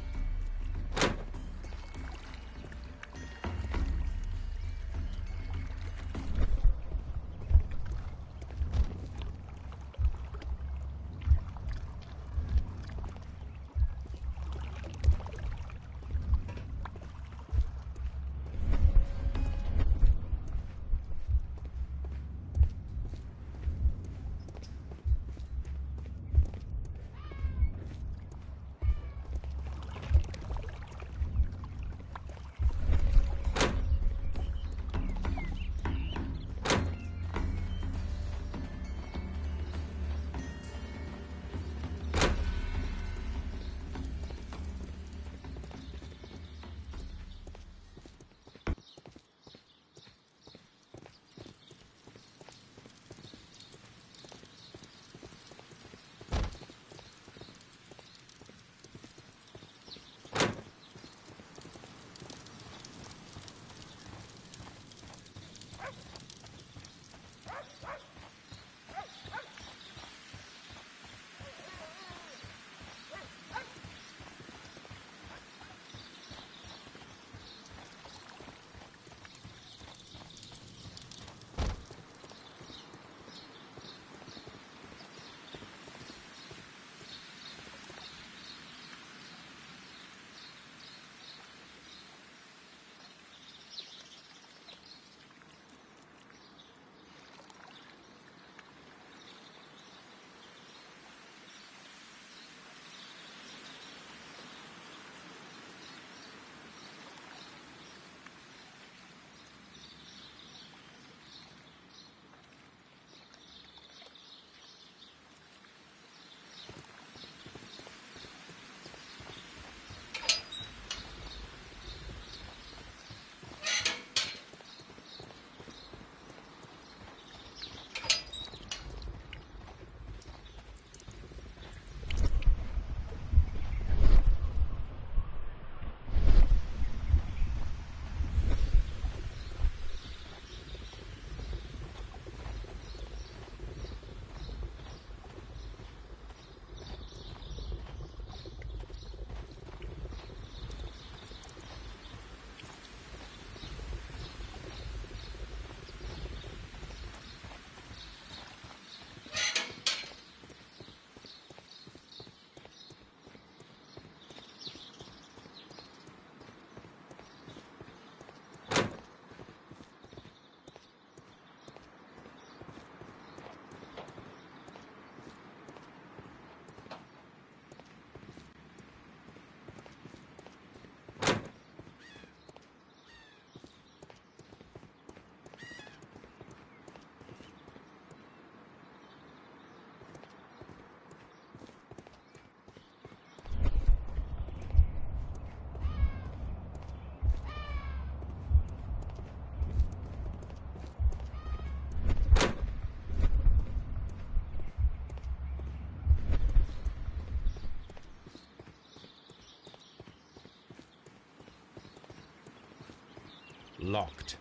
S2: locked.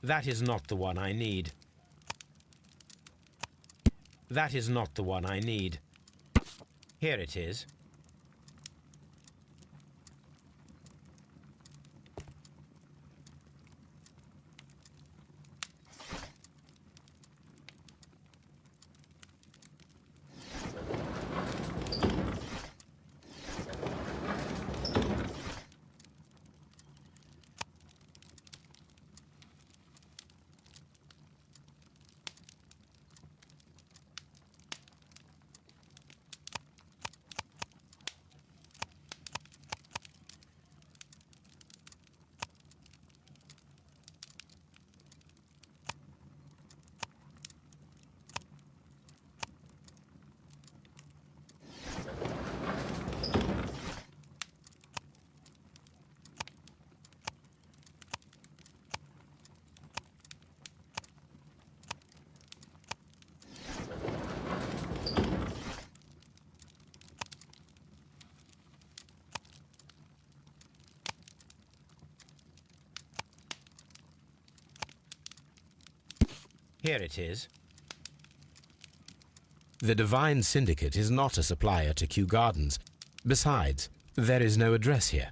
S2: That is not the one I need. That is not the one I need. Here it is. Here it is. The Divine Syndicate is not a supplier to Kew Gardens. Besides, there is no address here.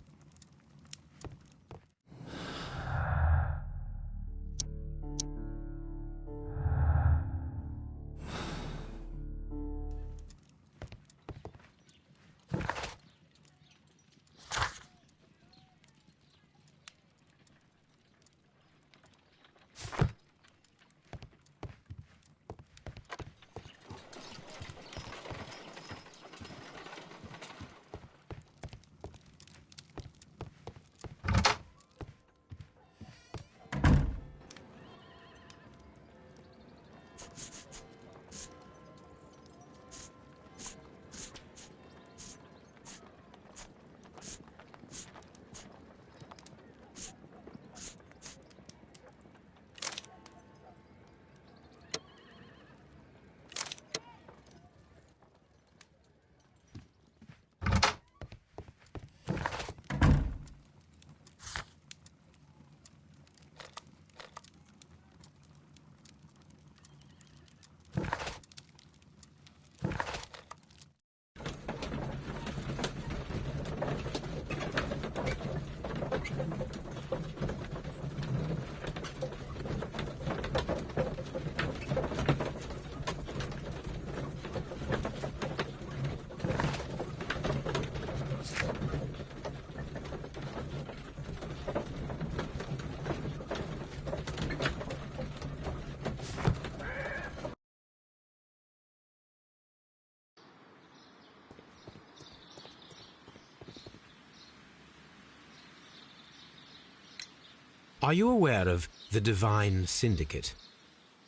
S2: Are you aware of the Divine Syndicate?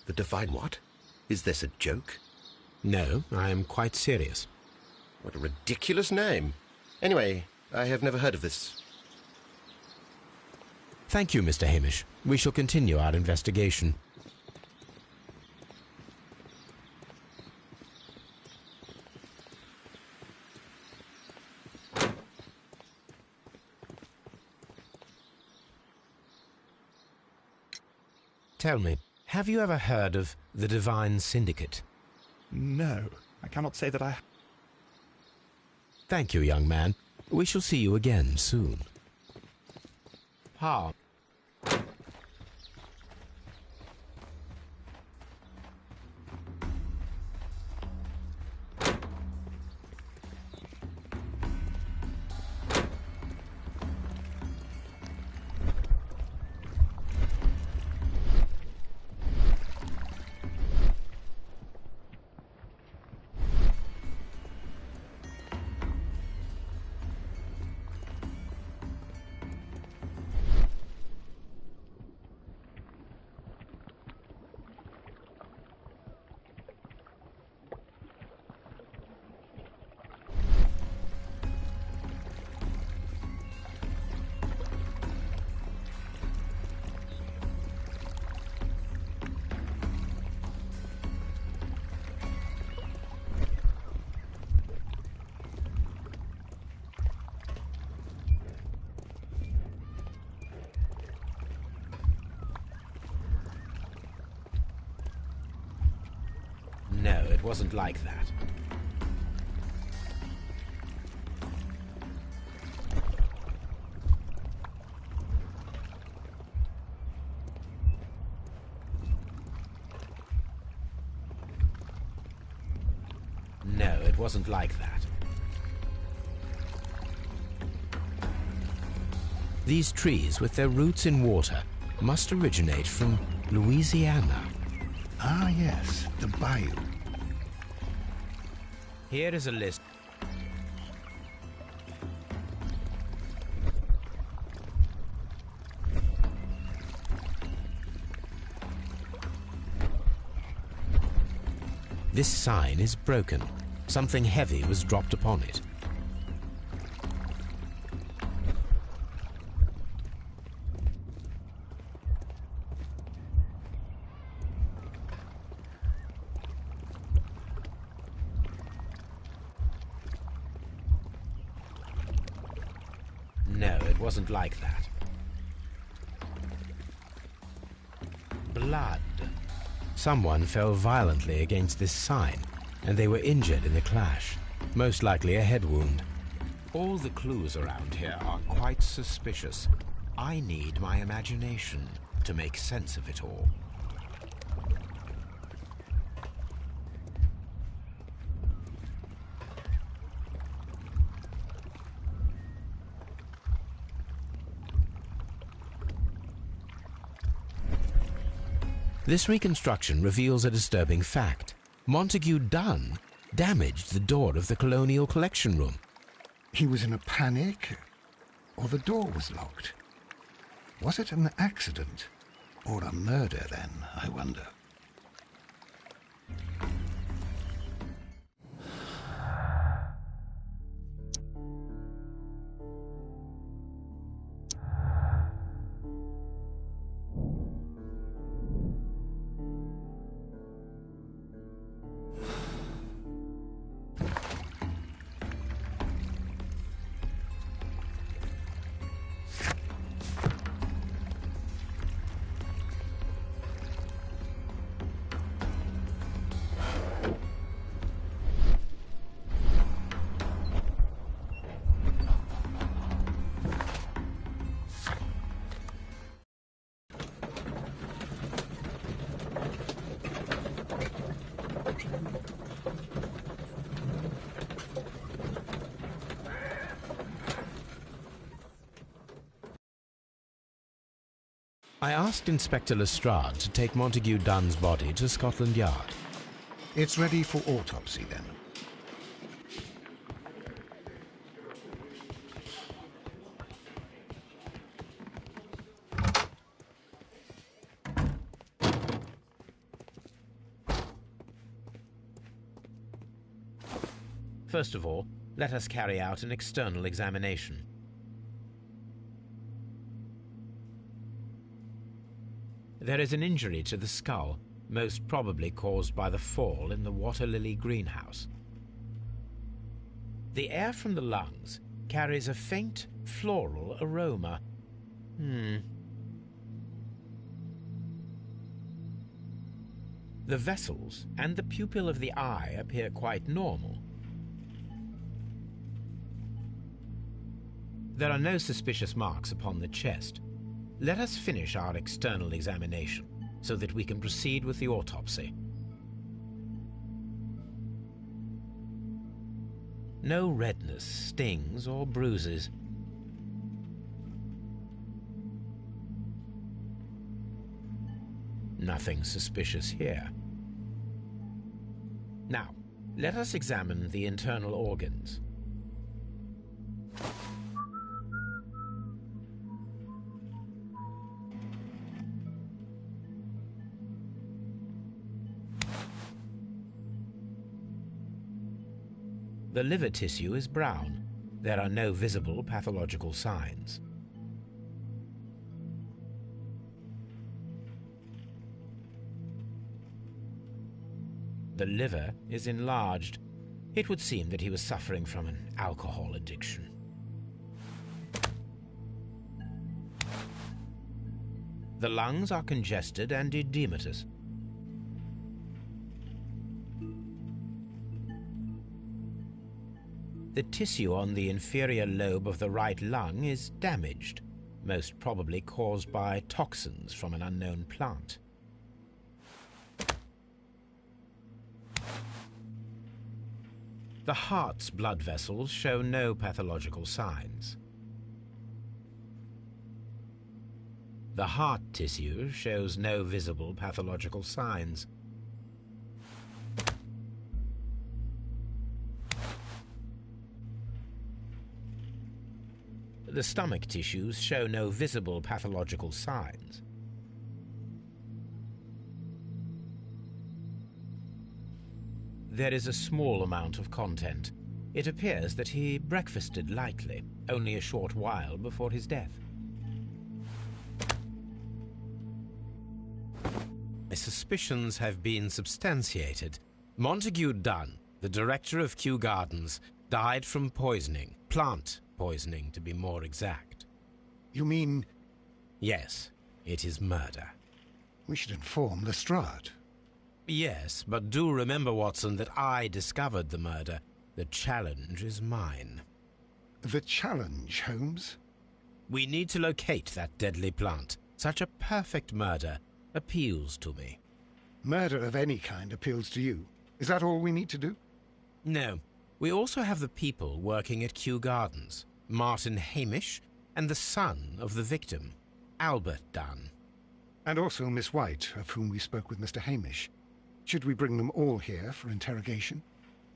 S20: The Divine what? Is this a joke?
S2: No, I am quite serious.
S20: What a ridiculous name. Anyway, I have never heard of this.
S2: Thank you, Mr. Hamish. We shall continue our investigation. Tell me, have you ever heard of the Divine Syndicate?
S18: No, I cannot say that I...
S2: Thank you, young man. We shall see you again soon. How? No, it wasn't like that. No, it wasn't like that. These trees, with their roots in water, must originate from Louisiana.
S1: Ah, yes, the bayou.
S2: Here is a list. This sign is broken. Something heavy was dropped upon it. No, it wasn't like that. Blood. Someone fell violently against this sign, and they were injured in the clash. Most likely a head wound. All the clues around here are quite suspicious. I need my imagination to make sense of it all. This reconstruction reveals a disturbing fact. Montague Dunn damaged the door of the Colonial Collection Room.
S1: He was in a panic, or the door was locked. Was it an accident, or a murder then, I wonder?
S2: I asked Inspector Lestrade to take Montague Dunn's body to Scotland Yard.
S1: It's ready for autopsy, then.
S2: First of all, let us carry out an external examination. There is an injury to the skull, most probably caused by the fall in the water lily greenhouse. The air from the lungs carries a faint floral aroma. The vessels and the pupil of the eye appear quite normal. There are no suspicious marks upon the chest. Let us finish our external examination so that we can proceed with the autopsy. No redness, stings, or bruises. Nothing suspicious here. Now, let us examine the internal organs. The liver tissue is brown. There are no visible pathological signs. The liver is enlarged. It would seem that he was suffering from an alcohol addiction. The lungs are congested and edematous. The tissue on the inferior lobe of the right lung is damaged, most probably caused by toxins from an unknown plant. The heart's blood vessels show no pathological signs. The heart tissue shows no visible pathological signs. The stomach tissues show no visible pathological signs. There is a small amount of content. It appears that he breakfasted lightly, only a short while before his death. My suspicions have been substantiated. Montague Dunn, the director of Kew Gardens, died from poisoning, plant poisoning to be more exact.
S1: You mean...
S2: Yes, it is murder.
S1: We should inform Lestrade.
S2: Yes, but do remember, Watson, that I discovered the murder. The challenge is mine.
S1: The challenge, Holmes?
S2: We need to locate that deadly plant. Such a perfect murder appeals to me.
S1: Murder of any kind appeals to you. Is that all we need to do?
S2: No. We also have the people working at Kew Gardens. Martin Hamish and the son of the victim, Albert Dunn.
S1: And also Miss White, of whom we spoke with Mr. Hamish. Should we bring them all here for interrogation?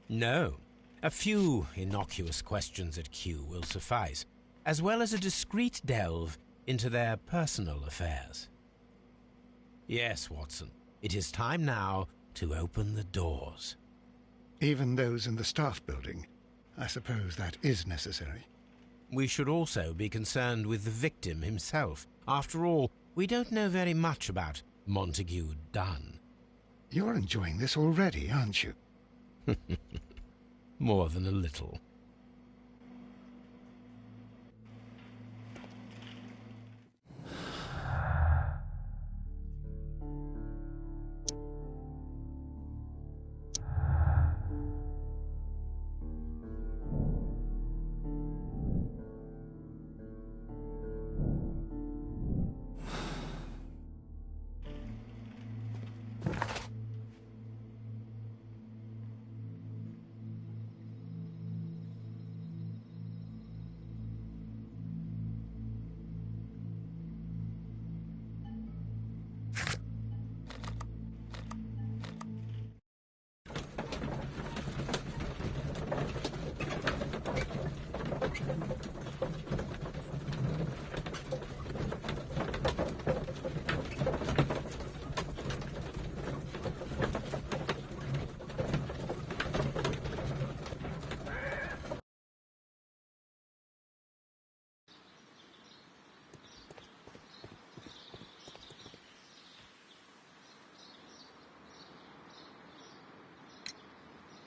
S2: No. A few innocuous questions at Kew will suffice, as well as a discreet delve into their personal affairs. Yes, Watson, it is time now to open the doors.
S1: Even those in the staff building? I suppose that is necessary.
S2: We should also be concerned with the victim himself. After all, we don't know very much about Montague Dunn.
S1: You're enjoying this already, aren't you?
S2: More than a little.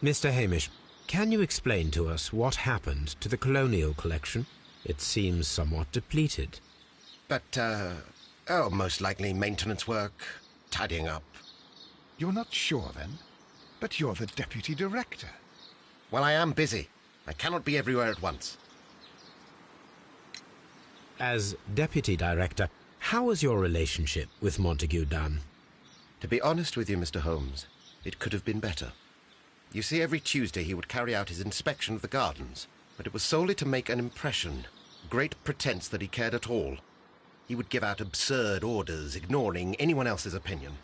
S2: Mr. Hamish, can you explain to us what happened to the colonial collection? It seems somewhat depleted.
S20: But, most likely maintenance work, tidying up.
S1: You're not sure, then? But you're the deputy director.
S20: Well, I am busy. I cannot be everywhere at once.
S2: As deputy director, how was your relationship with Montague Dunn?
S20: To be honest with you, Mr. Holmes, it could have been better. You see, every Tuesday he would carry out his inspection of the gardens, but it was solely to make an impression. Great pretense that he cared at all. He would give out absurd orders, ignoring anyone else's opinion.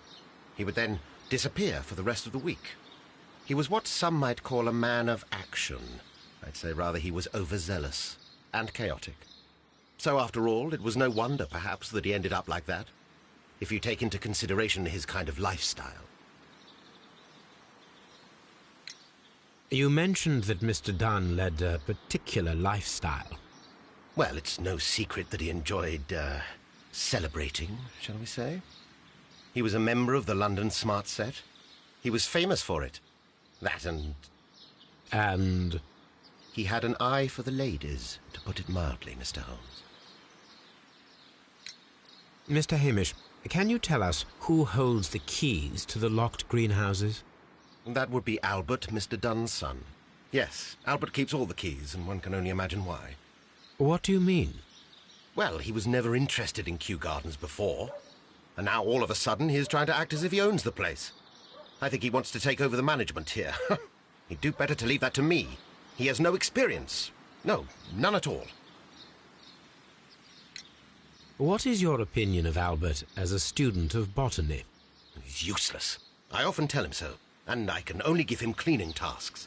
S20: He would then disappear for the rest of the week. He was what some might call a man of action. I'd say rather he was overzealous and chaotic. So after all, it was no wonder, perhaps, that he ended up like that, if you take into consideration his kind of lifestyle.
S2: You mentioned that Mr. Dunn led a particular lifestyle.
S20: Well, it's no secret that he enjoyed, celebrating, shall we say? He was a member of the London Smart Set. He was famous for it. That and...
S2: And?
S20: He had an eye for the ladies, to put it mildly, Mr. Holmes.
S2: Mr. Hamish, can you tell us who holds the keys to the locked greenhouses?
S20: That would be Albert, Mr. Dunn's son. Yes, Albert keeps all the keys, and one can only imagine why.
S2: What do you mean?
S20: Well, he was never interested in Kew Gardens before, and now all of a sudden he's trying to act as if he owns the place. I think he wants to take over the management here. He'd do better to leave that to me. He has no experience. No, none at all.
S2: What is your opinion of Albert as a student of botany?
S20: He's useless. I often tell him so, and I can only give him cleaning tasks.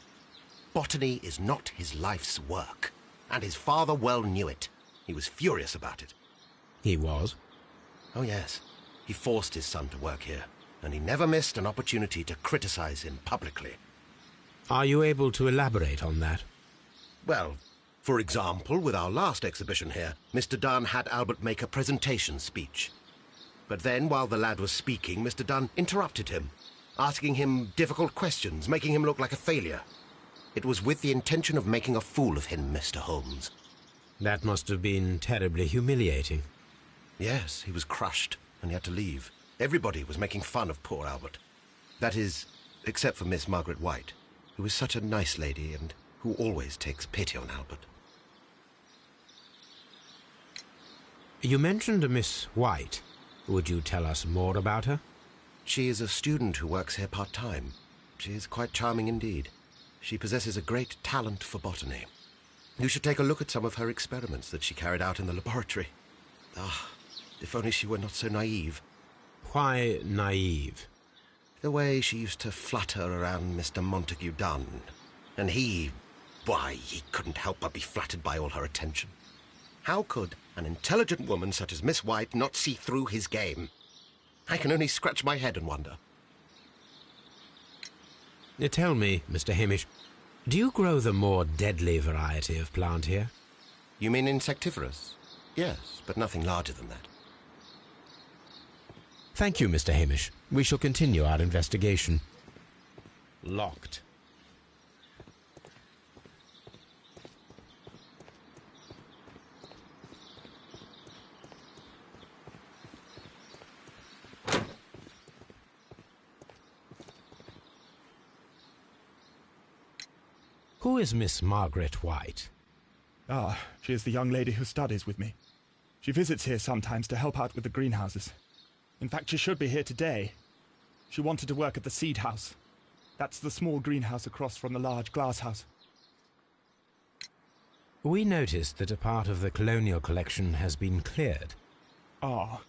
S20: Botany is not his life's work, and his father well knew it. He was furious about it.
S2: He was?
S20: Oh, yes. He forced his son to work here, and he never missed an opportunity to criticize him publicly.
S2: Are you able to elaborate on that?
S20: Well, for example, with our last exhibition here, Mr. Dunn had Albert make a presentation speech. But then, while the lad was speaking, Mr. Dunn interrupted him, asking him difficult questions, making him look like a failure. It was with the intention of making a fool of him, Mr. Holmes.
S2: That must have been terribly humiliating.
S20: Yes, he was crushed, and he had to leave. Everybody was making fun of poor Albert. That is, except for Miss Margaret White, who is such a nice lady and who always takes pity on Albert.
S2: You mentioned a Miss White. Would you tell us more about her?
S20: She is a student who works here part-time. She is quite charming indeed. She possesses a great talent for botany. You should take a look at some of her experiments that she carried out in the laboratory. Ah, if only she were not so naive.
S2: Why naive?
S20: The way she used to flutter around Mr. Montague Dunn. And why, he couldn't help but be flattered by all her attention. How could an intelligent woman such as Miss White not see through his game? I can only scratch my head and wonder.
S2: Tell me, Mr. Hamish, do you grow the more deadly variety of plant here?
S20: You mean insectivorous? Yes, but nothing larger than that.
S2: Thank you, Mr. Hamish. We shall continue our investigation. Locked. Who is Miss Margaret White?
S18: Ah, she is the young lady who studies with me. She visits here sometimes to help out with the greenhouses. In fact, she should be here today. She wanted to work at the seed house. That's the small greenhouse across from the large glass house.
S2: We noticed that a part of the colonial collection has been cleared.
S18: Ah,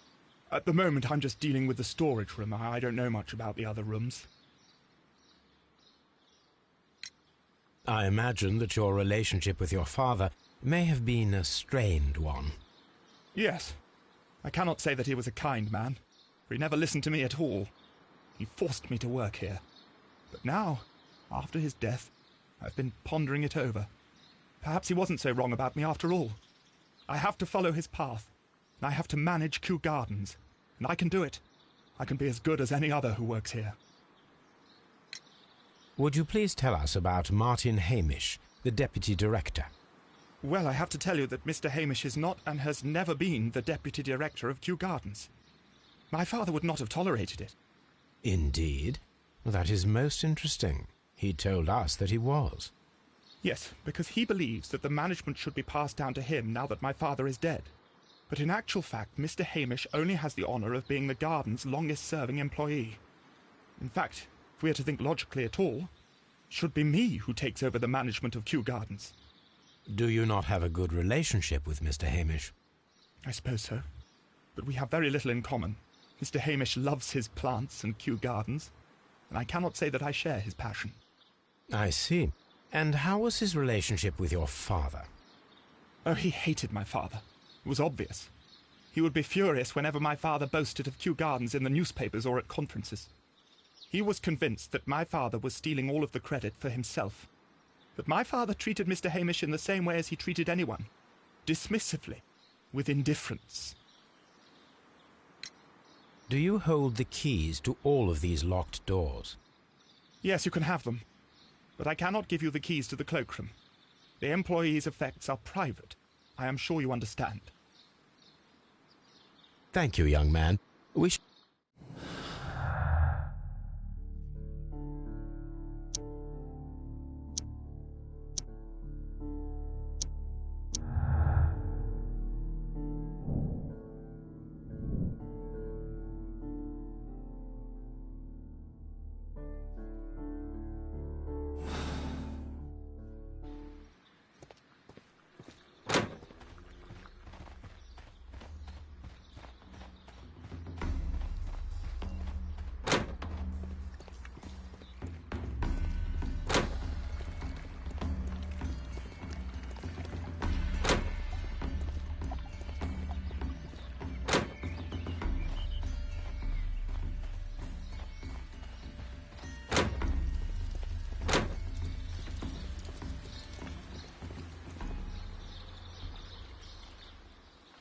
S18: at the moment I'm just dealing with the storage room. I don't know much about the other rooms.
S2: I imagine that your relationship with your father may have been a strained one.
S18: Yes. I cannot say that he was a kind man, for he never listened to me at all. He forced me to work here. But now, after his death, I've been pondering it over. Perhaps he wasn't so wrong about me after all. I have to follow his path, and I have to manage Kew Gardens, and I can do it. I can be as good as any other who works here.
S2: Would you please tell us about Martin Hamish, the Deputy Director?
S18: Well, I have to tell you that Mr. Hamish is not and has never been the Deputy Director of Kew Gardens. My father would not have tolerated it.
S2: Indeed? That is most interesting. He told us that he was.
S18: Yes, because he believes that the management should be passed down to him now that my father is dead. But in actual fact, Mr. Hamish only has the honour of being the garden's longest-serving employee. In fact, if we are to think logically at all, it should be me who takes over the management of Kew Gardens.
S2: Do you not have a good relationship with Mr. Hamish?
S18: I suppose so. But we have very little in common. Mr. Hamish loves his plants and Kew Gardens, and I cannot say that I share his passion.
S2: I see. And how was his relationship with your father?
S18: Oh, he hated my father. It was obvious. He would be furious whenever my father boasted of Kew Gardens in the newspapers or at conferences. He was convinced that my father was stealing all of the credit for himself. But my father treated Mr. Hamish in the same way as he treated anyone. Dismissively. With indifference.
S2: Do you hold the keys to all of these locked doors?
S18: Yes, you can have them. But I cannot give you the keys to the cloakroom. The employees' effects are private. I am sure you understand.
S2: Thank you, young man.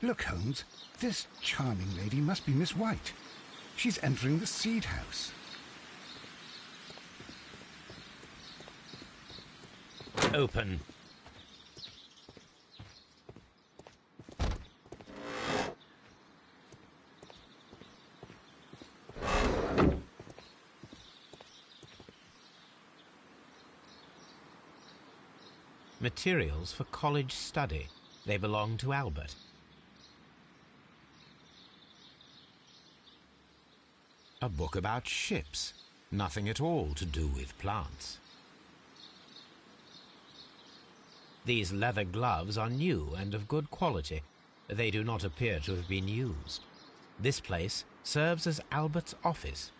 S1: Look, Holmes, this charming lady must be Miss White. She's entering the seed house.
S2: Open. Materials for college study. They belong to Albert. A book about ships. Nothing at all to do with plants. These leather gloves are new and of good quality. They do not appear to have been used. This place serves as Albert's office.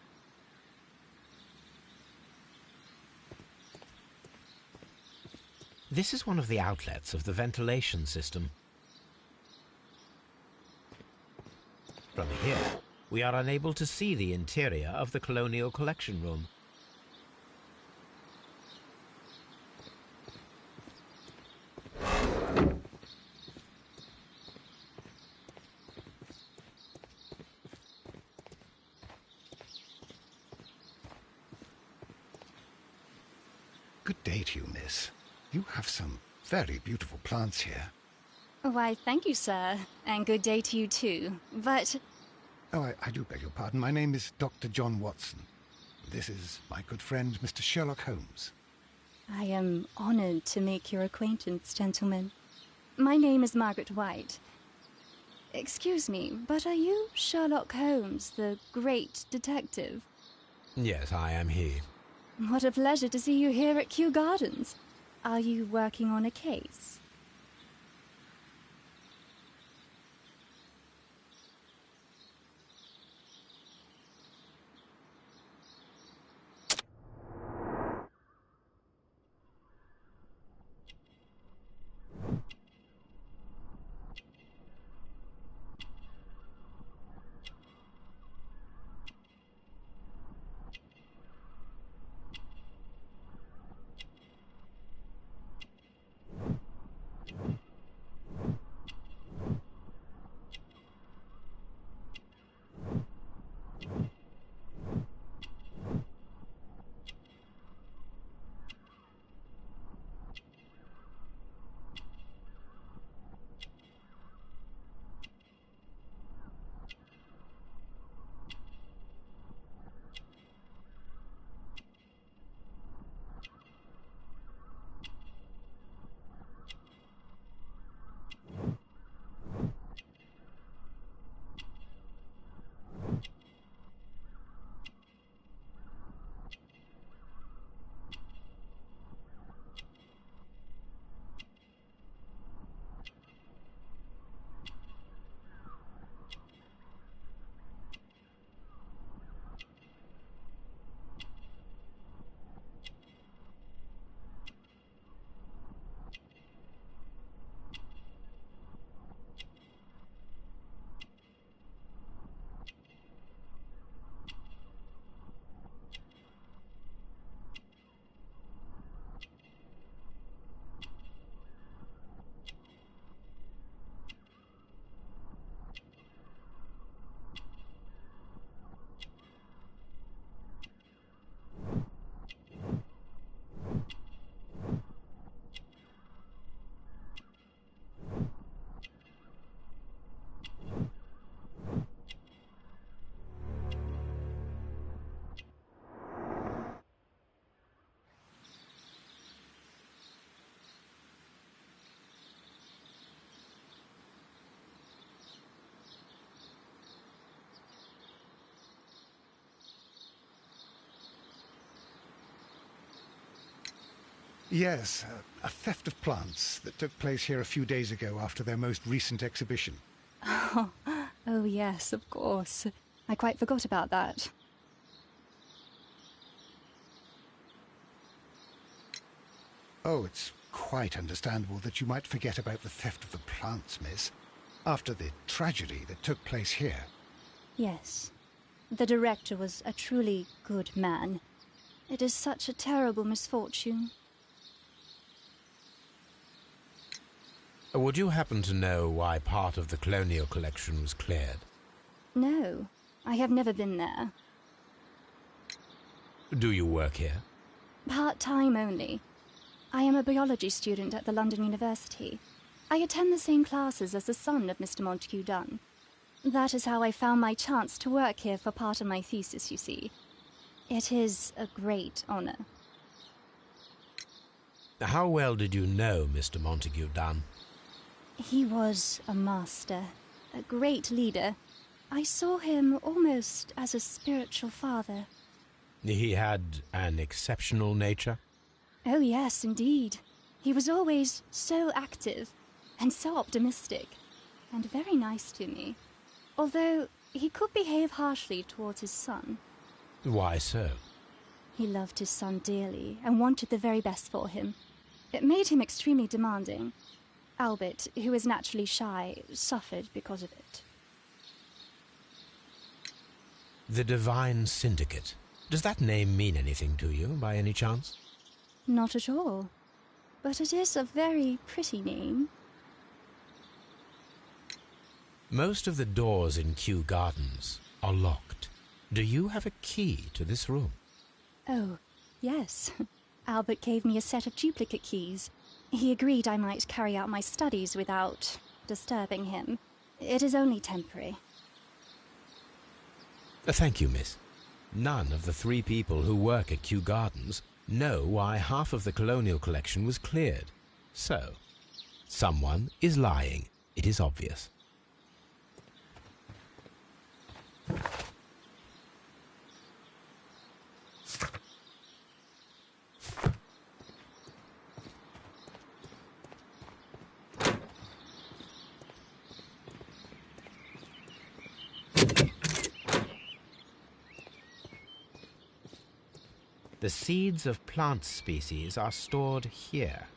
S2: This is one of the outlets of the ventilation system. From here, we are unable to see the interior of the Colonial Collection Room.
S1: Good day to you, miss. You have some very beautiful plants here.
S19: Why, thank you, sir. And good day to you, too. But...
S1: Oh, I do beg your pardon. My name is Dr. John Watson. This is my good friend, Mr. Sherlock Holmes.
S19: I am honoured to make your acquaintance, gentlemen. My name is Margaret White. Excuse me, but are you Sherlock Holmes, the great detective?
S2: Yes, I am he.
S19: What a pleasure to see you here at Kew Gardens. Are you working on a case?
S1: Yes, a theft of plants that took place here a few days ago after their most recent exhibition.
S19: Oh, yes, of course. I quite forgot about that.
S1: Oh, it's quite understandable that you might forget about the theft of the plants, miss, after the tragedy that took place here.
S19: Yes. The director was a truly good man. It is such a terrible misfortune.
S2: Would you happen to know why part of the colonial collection was cleared?
S19: No, I have never been there.
S2: Do you work here?
S19: Part-time only. I am a biology student at the London University. I attend the same classes as the son of Mr. Montague Dunn. That is how I found my chance to work here for part of my thesis, you see. It is a great honour.
S2: How well did you know Mr. Montague Dunn?
S19: He was a master, a great leader. I saw him almost as a spiritual father.
S2: He had an exceptional nature?
S19: Oh yes, indeed. He was always so active and so optimistic and very nice to me. Although he could behave harshly towards his son.
S2: Why so?
S19: He loved his son dearly and wanted the very best for him. It made him extremely demanding. Albert, who is naturally shy, suffered because of it.
S2: The Divine Syndicate. Does that name mean anything to you, by any chance?
S19: Not at all. But it is a very pretty name.
S2: Most of the doors in Kew Gardens are locked. Do you have a key to this room?
S19: Oh, yes. Albert gave me a set of duplicate keys. He agreed I might carry out my studies without disturbing him. It is only temporary.
S2: Thank you, miss. None of the 3 people who work at Kew Gardens know why half of the colonial collection was cleared. So, someone is lying. It is obvious. The seeds of plant species are stored here.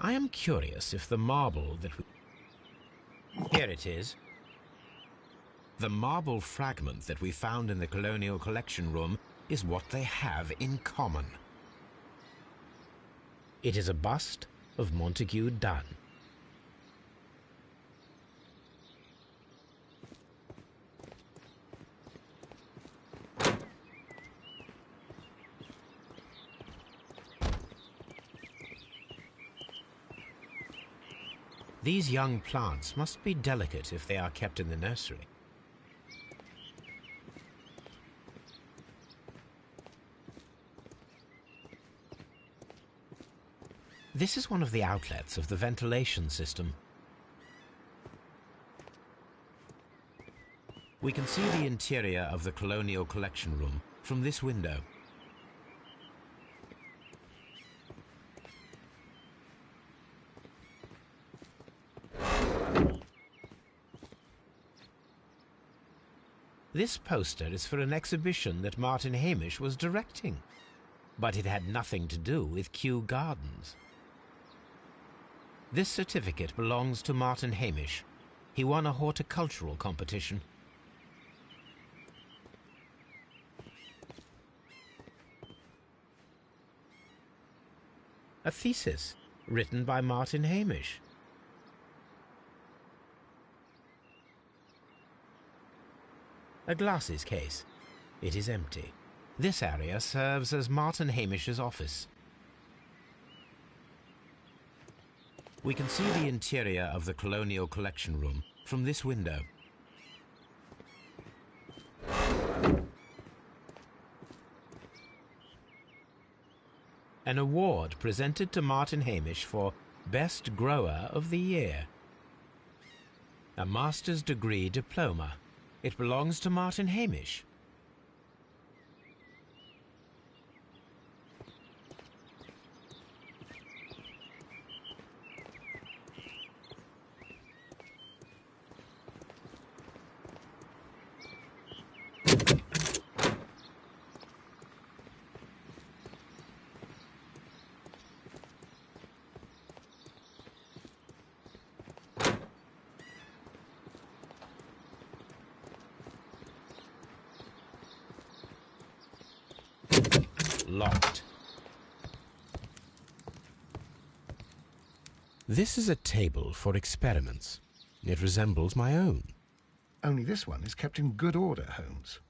S2: I am curious if the marble that we... Here it is. The marble fragment that we found in the Colonial Collection Room is what they have in common. It is a bust of Montague Dunn. These young plants must be delicate if they are kept in the nursery. This is one of the outlets of the ventilation system. We can see the interior of the Colonial Collection Room from this window. This poster is for an exhibition that Martin Hamish was directing, but it had nothing to do with Kew Gardens. This certificate belongs to Martin Hamish. He won a horticultural competition. A thesis written by Martin Hamish. A glasses case. It is empty. This area serves as Martin Hamish's office. We can see the interior of the Colonial Collection Room from this window. An award presented to Martin Hamish for Best Grower of the Year. A master's degree diploma. It belongs to Martin Hamish. Locked. This is a table for experiments. It resembles my own.
S1: Only this one is kept in good order, Holmes.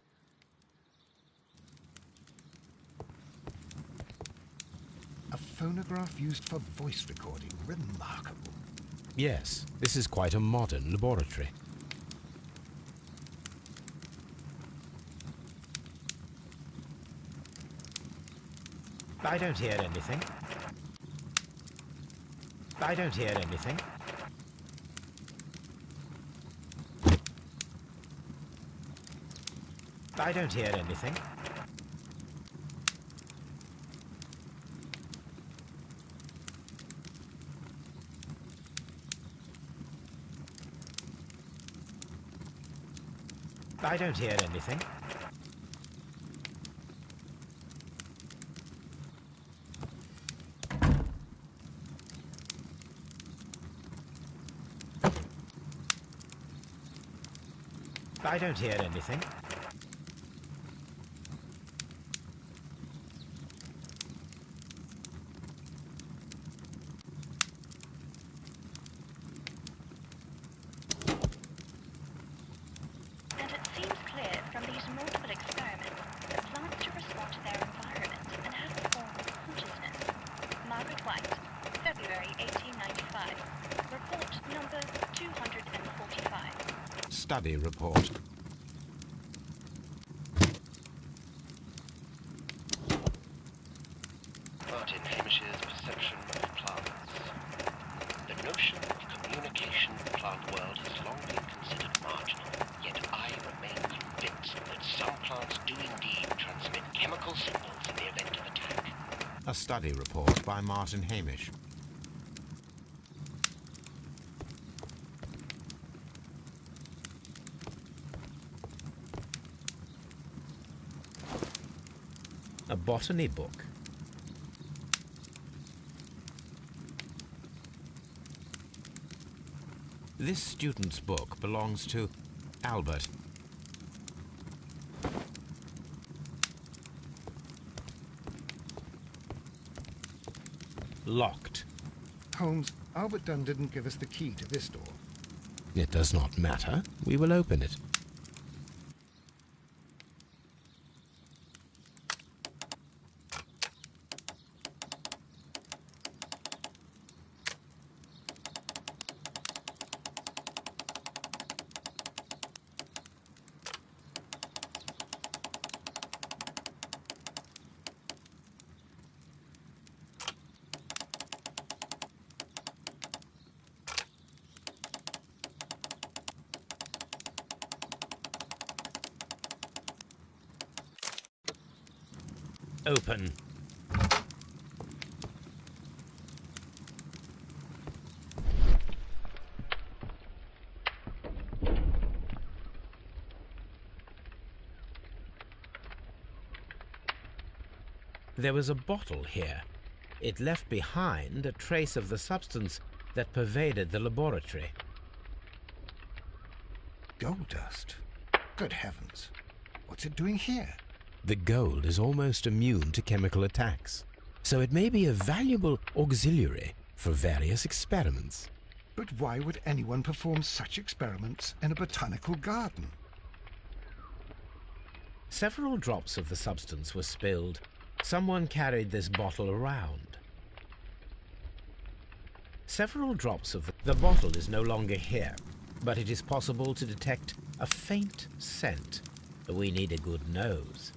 S1: A phonograph used for voice recording. Remarkable.
S2: Yes, this is quite a modern laboratory. I don't hear anything. I don't hear anything. I don't hear anything. I don't hear anything. I don't hear anything.
S21: And it seems clear from these multiple experiments that plants should respond to their environment and have a form of consciousness. Margaret White, February 1895. Report number 245.
S2: Study report.
S20: Martin Hamish's perception of plants. The notion of communication in the plant world has long been considered marginal, yet I remain convinced that some plants do indeed transmit chemical signals in the event of attack.
S2: A study report by Martin Hamish. A botany book. This student's book belongs to Albert. Locked.
S1: Holmes, Albert Dunn didn't give us the key to this door.
S2: It does not matter. We will open it. Open. There was a bottle here. It left behind a trace of the substance that pervaded the laboratory.
S1: Gold dust? Good heavens. What's it doing here?
S2: The gold is almost immune to chemical attacks, so it may be a valuable auxiliary for various experiments.
S1: But why would anyone perform such experiments in a botanical garden?
S2: Several drops of the substance were spilled. Someone carried this bottle around. Several drops of the bottle is no longer here, but it is possible to detect a faint scent. We need a good nose.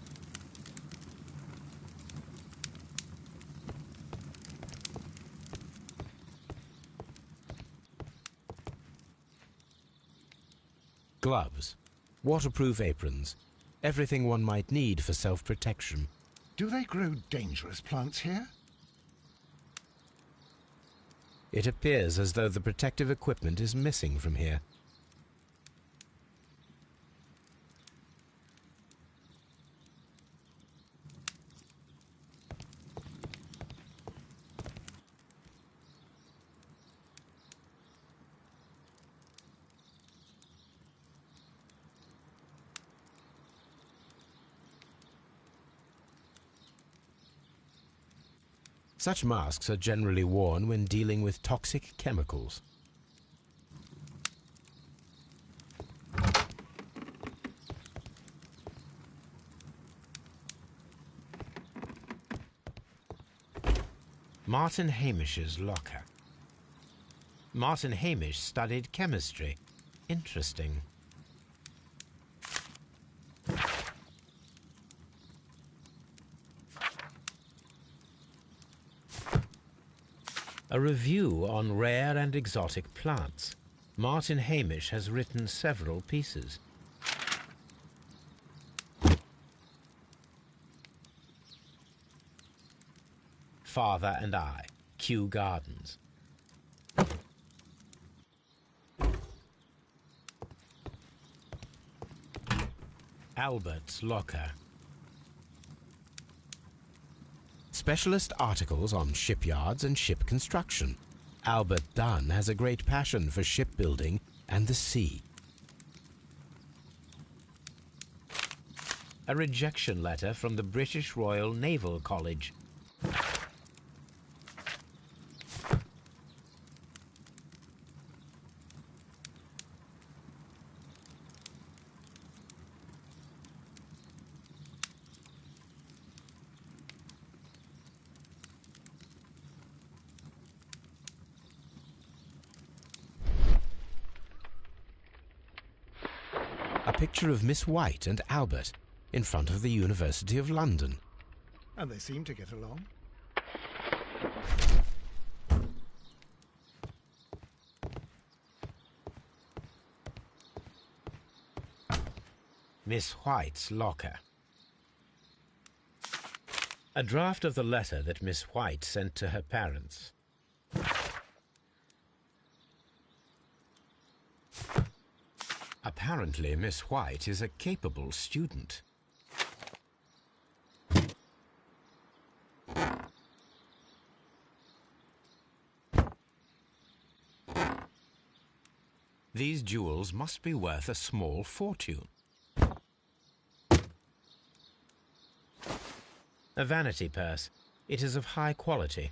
S2: Gloves, waterproof aprons, everything one might need for self-protection.
S1: Do they grow dangerous plants here?
S2: It appears as though the protective equipment is missing from here. Such masks are generally worn when dealing with toxic chemicals. Martin Hamish's locker. Martin Hamish studied chemistry. Interesting. A review on rare and exotic plants. Martin Hamish has written several pieces. Father and I, Kew Gardens. Albert's locker. Specialist articles on shipyards and ship construction. Albert Dunn has a great passion for shipbuilding and the sea. A rejection letter from the British Royal Naval College. A picture of Miss White and Albert in front of the University of London.
S1: And they seem to get along.
S2: Miss White's locker. A draft of the letter that Miss White sent to her parents. Apparently, Miss White is a capable student. These jewels must be worth a small fortune. A vanity purse. It is of high quality.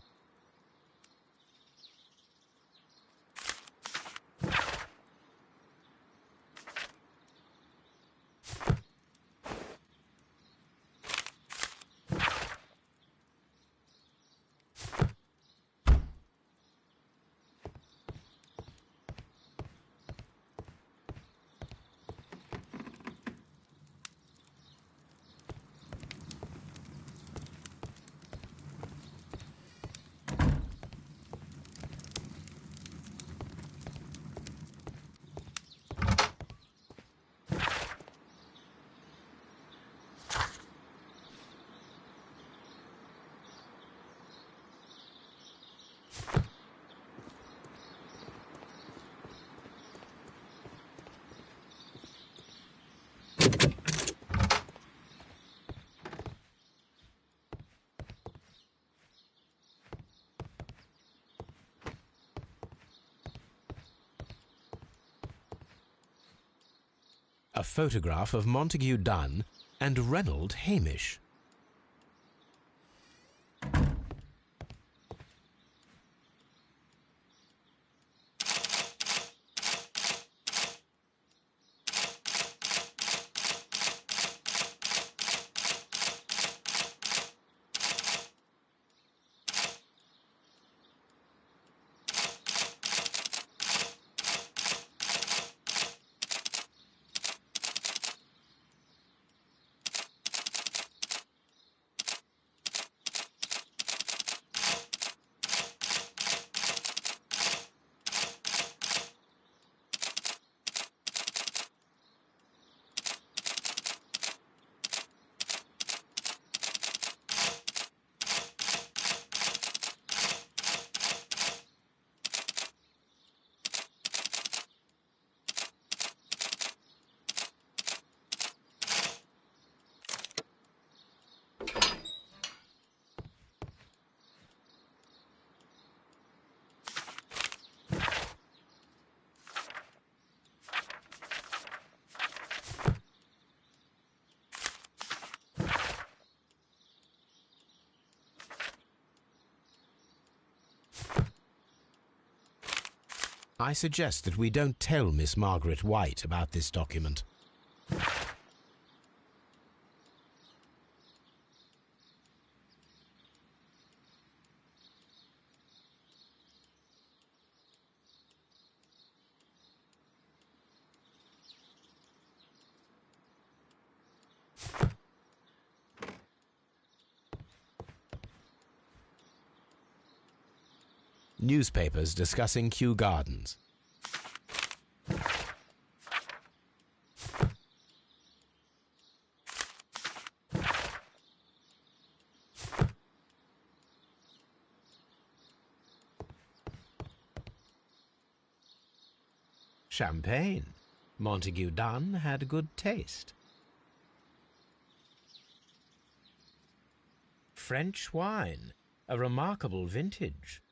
S2: A photograph of Montague Dunn and Reynold Hamish. I suggest that we don't tell Miss Margaret White about this document. Newspapers discussing Kew Gardens. Champagne. Montague Dunn had good taste. French wine. A remarkable vintage.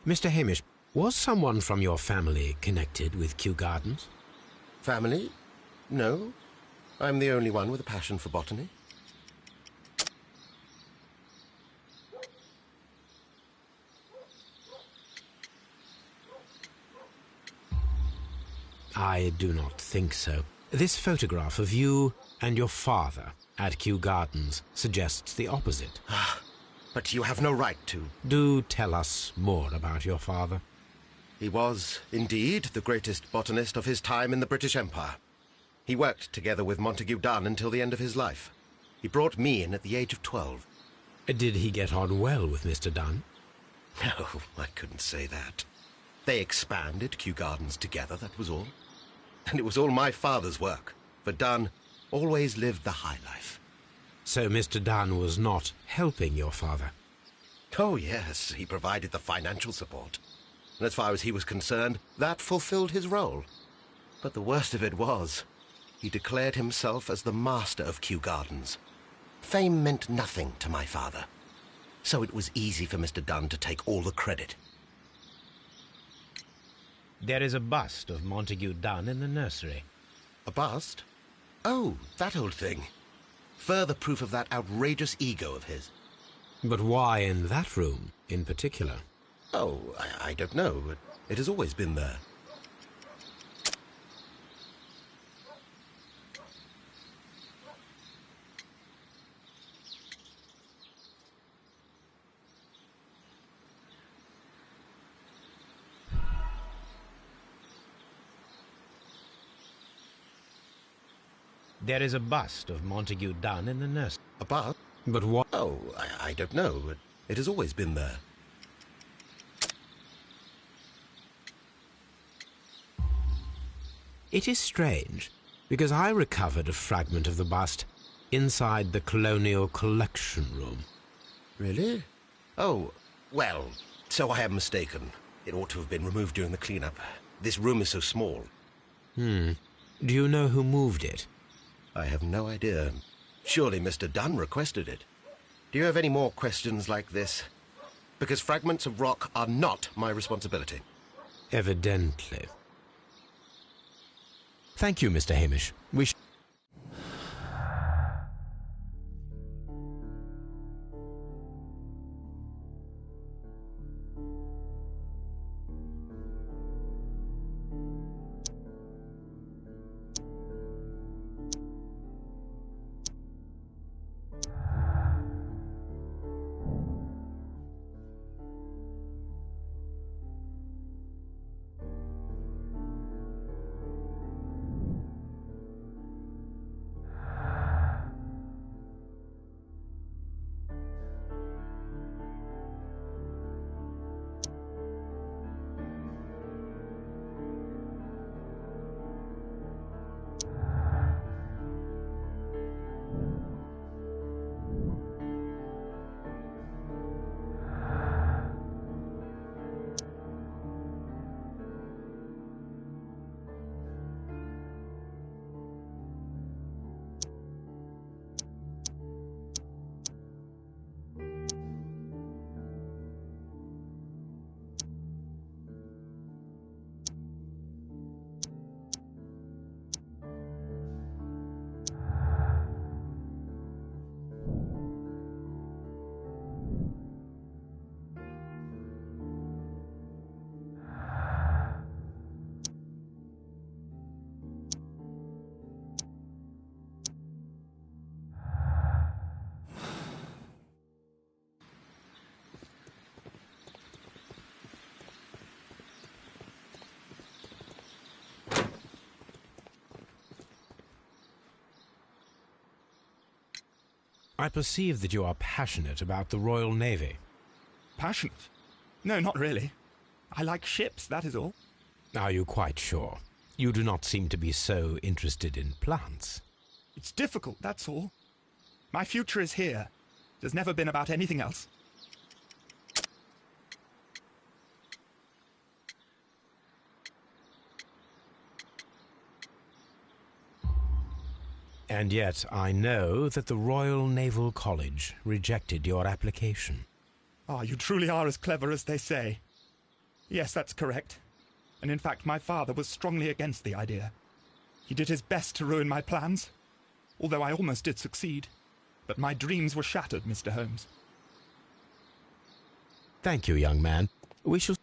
S2: Mr. Hamish, was someone from your family connected with Kew Gardens?
S20: Family? No. I'm the only one with a passion for botany.
S2: I do not think so. This photograph of you and your father at Kew Gardens suggests the opposite.
S20: But you have no right to.
S2: Do tell us more about your father.
S20: He was, indeed, the greatest botanist of his time in the British Empire. He worked together with Montague Dunn until the end of his life. He brought me in at the age of 12.
S2: Did he get on well with Mr. Dunn?
S20: No, I couldn't say that. They expanded Kew Gardens together, that was all. And it was all my father's work, for Dunn always lived the high life.
S2: So Mr. Dunn was not helping your father?
S20: Oh, yes, he provided the financial support. And as far as he was concerned, that fulfilled his role. But the worst of it was, he declared himself as the master of Kew Gardens. Fame meant nothing to my father, so it was easy for Mr. Dunn to take all the credit.
S2: There is a bust of Montague Dunn in the nursery.
S20: A bust? Oh, that old thing. Further proof of that outrageous ego of his.
S2: But why in that room, in particular?
S20: Oh, I don't know. It has always been there.
S2: There is a bust of Montague Dunn in the nursery.
S20: A bust?
S2: But what?
S20: Oh, I don't know. It has always been there.
S2: It is strange, because I recovered a fragment of the bust inside the Colonial Collection Room.
S20: Really? Oh, well, so I am mistaken. It ought to have been removed during the clean-up. This room is so small.
S2: Do you know who moved it?
S20: I have no idea. Surely Mr. Dunn requested it. Do you have any more questions like this? Because fragments of rock are not my responsibility.
S2: Evidently. Thank you, Mr. Hamish. We I perceive that you are passionate about the Royal Navy.
S18: Passionate? No, not really. I like ships, that is all.
S2: Are you quite sure? You do not seem to be so interested in plants.
S18: It's difficult, that's all. My future is here. It has never been about anything else.
S2: And yet I know that the Royal Naval College rejected your application.
S18: Ah, you truly are as clever as they say. Yes, that's correct. And in fact, my father was strongly against the idea. He did his best to ruin my plans, although I almost did succeed. But my dreams were shattered, Mr. Holmes.
S2: Thank you, young man. We shall...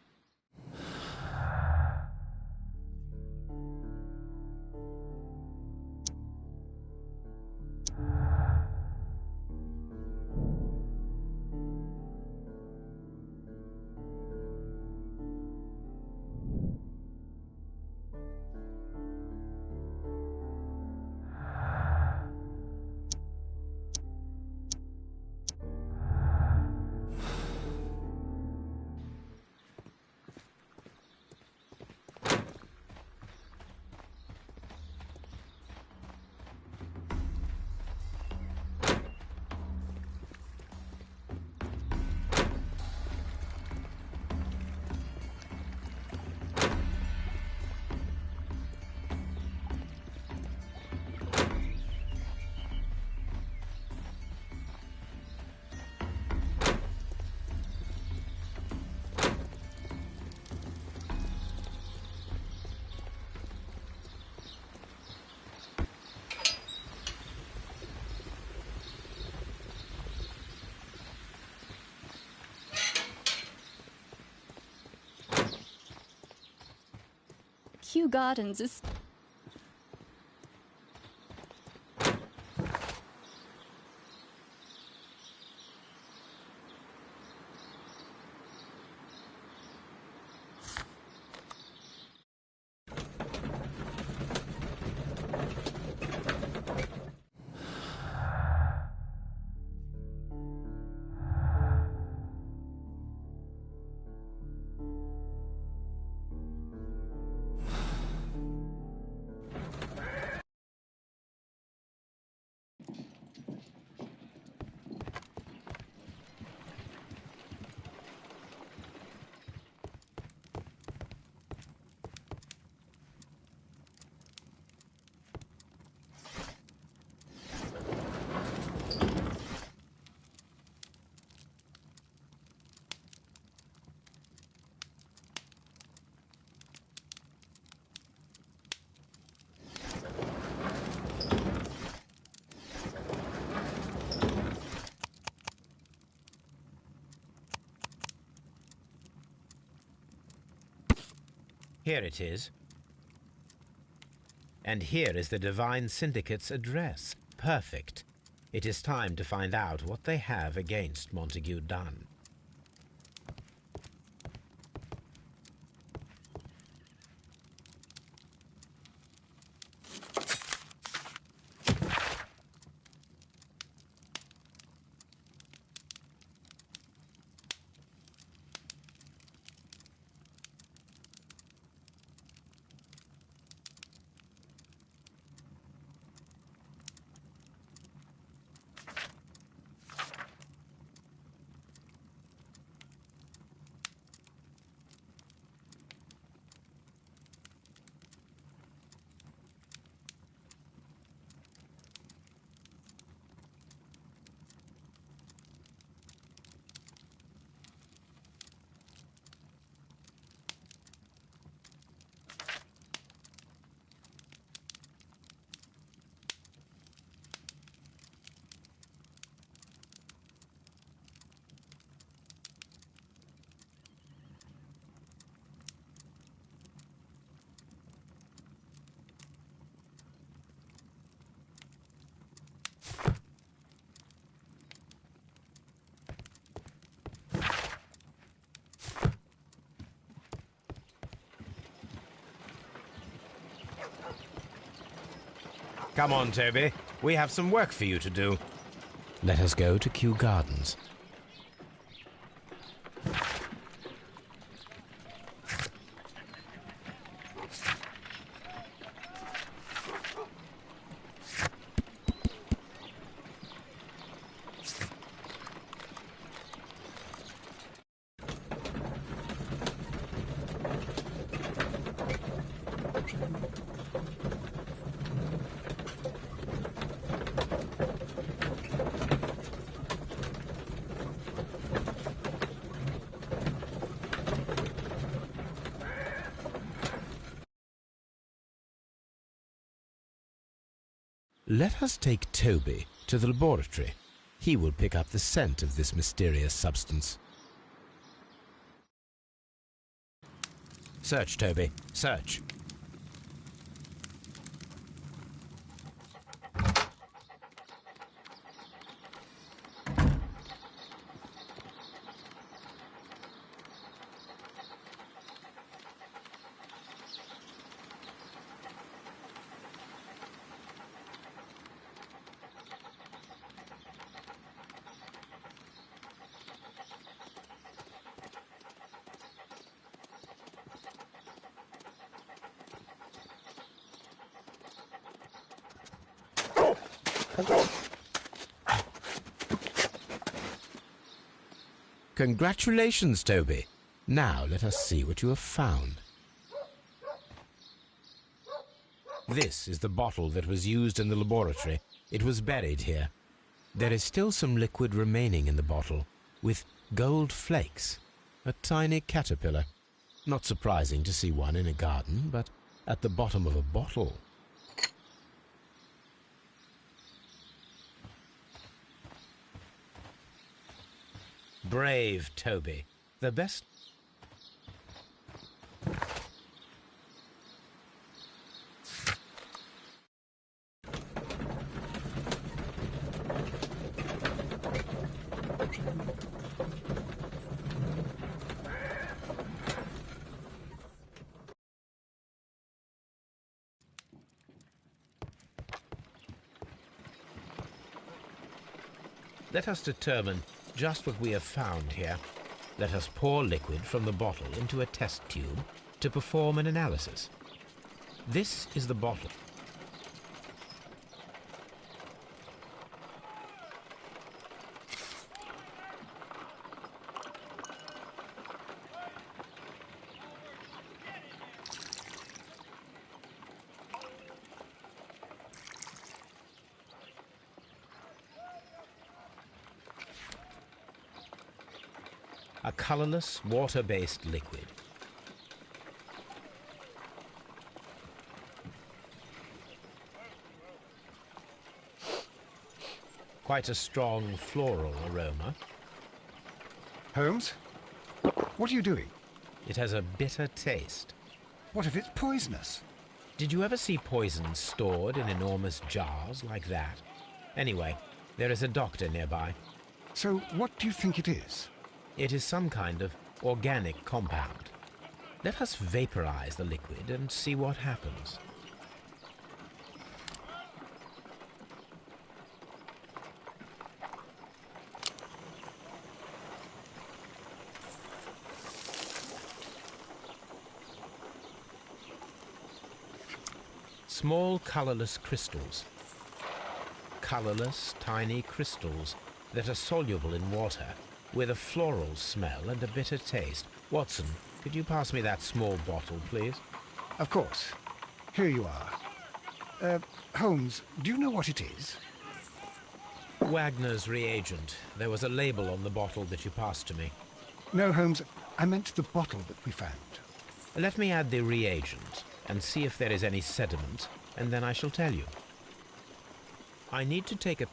S19: Kew Gardens is...
S2: Here it is. And here is the Divine Syndicate's address. Perfect. It is time to find out what they have against Montague Dunn. Come on, Toby. We have some work for you to do. Let us go to Kew Gardens. Let us take Toby to the laboratory. He will pick up the scent of this mysterious substance. Search, Toby. Search. Congratulations, Toby. Now let us see what you have found. This is the bottle that was used in the laboratory. It was buried here. There is still some liquid remaining in the bottle, with gold flakes. A tiny caterpillar. Not surprising to see one in a garden, but at the bottom of a bottle. Brave Toby. The best... Let us determine just what we have found here. Let us pour liquid from the bottle into a test tube to perform an analysis. This is the bottle. A colorless, water-based liquid. Quite a strong floral aroma.
S1: Holmes? What are you doing?
S2: It has a bitter taste.
S1: What if it's poisonous?
S2: Did you ever see poison stored in enormous jars like that? Anyway, there is a doctor nearby.
S1: So what do you think it is?
S2: It is some kind of organic compound. Let us vaporize the liquid and see what happens. Small colorless crystals. Colorless, tiny crystals that are soluble in water, with a floral smell and a bitter taste. Watson, could you pass me that small bottle, please?
S1: Of course. Here you are. Holmes, do you know what it is?
S2: Wagner's reagent. There was a label on the bottle that you passed to me.
S1: No, Holmes, I meant the bottle that we found.
S2: Let me add the reagent and see if there is any sediment, and then I shall tell you. I need to take a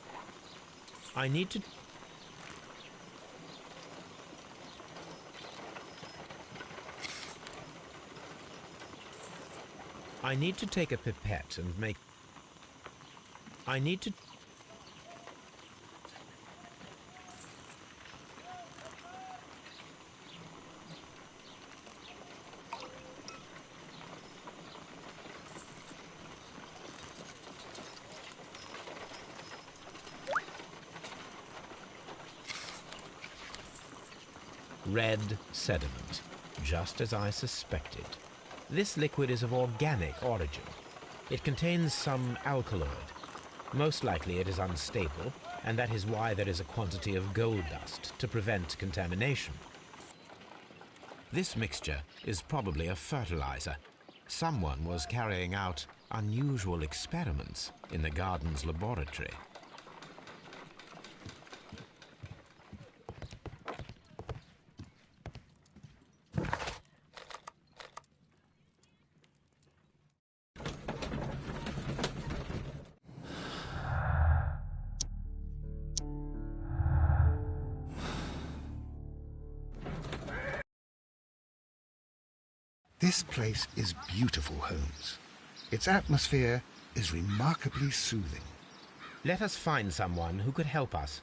S2: pipette and make... Red sediment, just as I suspected. This liquid is of organic origin. It contains some alkaloid. Most likely it is unstable, and that is why there is a quantity of gold dust to prevent contamination. This mixture is probably a fertilizer. Someone was carrying out unusual experiments in the garden's laboratory.
S1: This place is beautiful, Holmes. Its atmosphere is remarkably soothing.
S2: Let us find someone who could help us.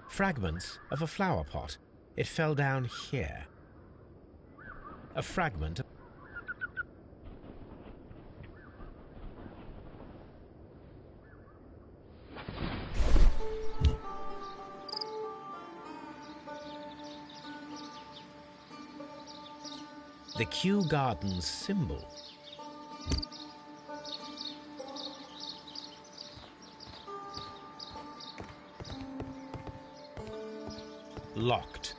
S2: Fragments of a flower pot. It fell down here. A fragment of... the Kew Gardens symbol. Locked.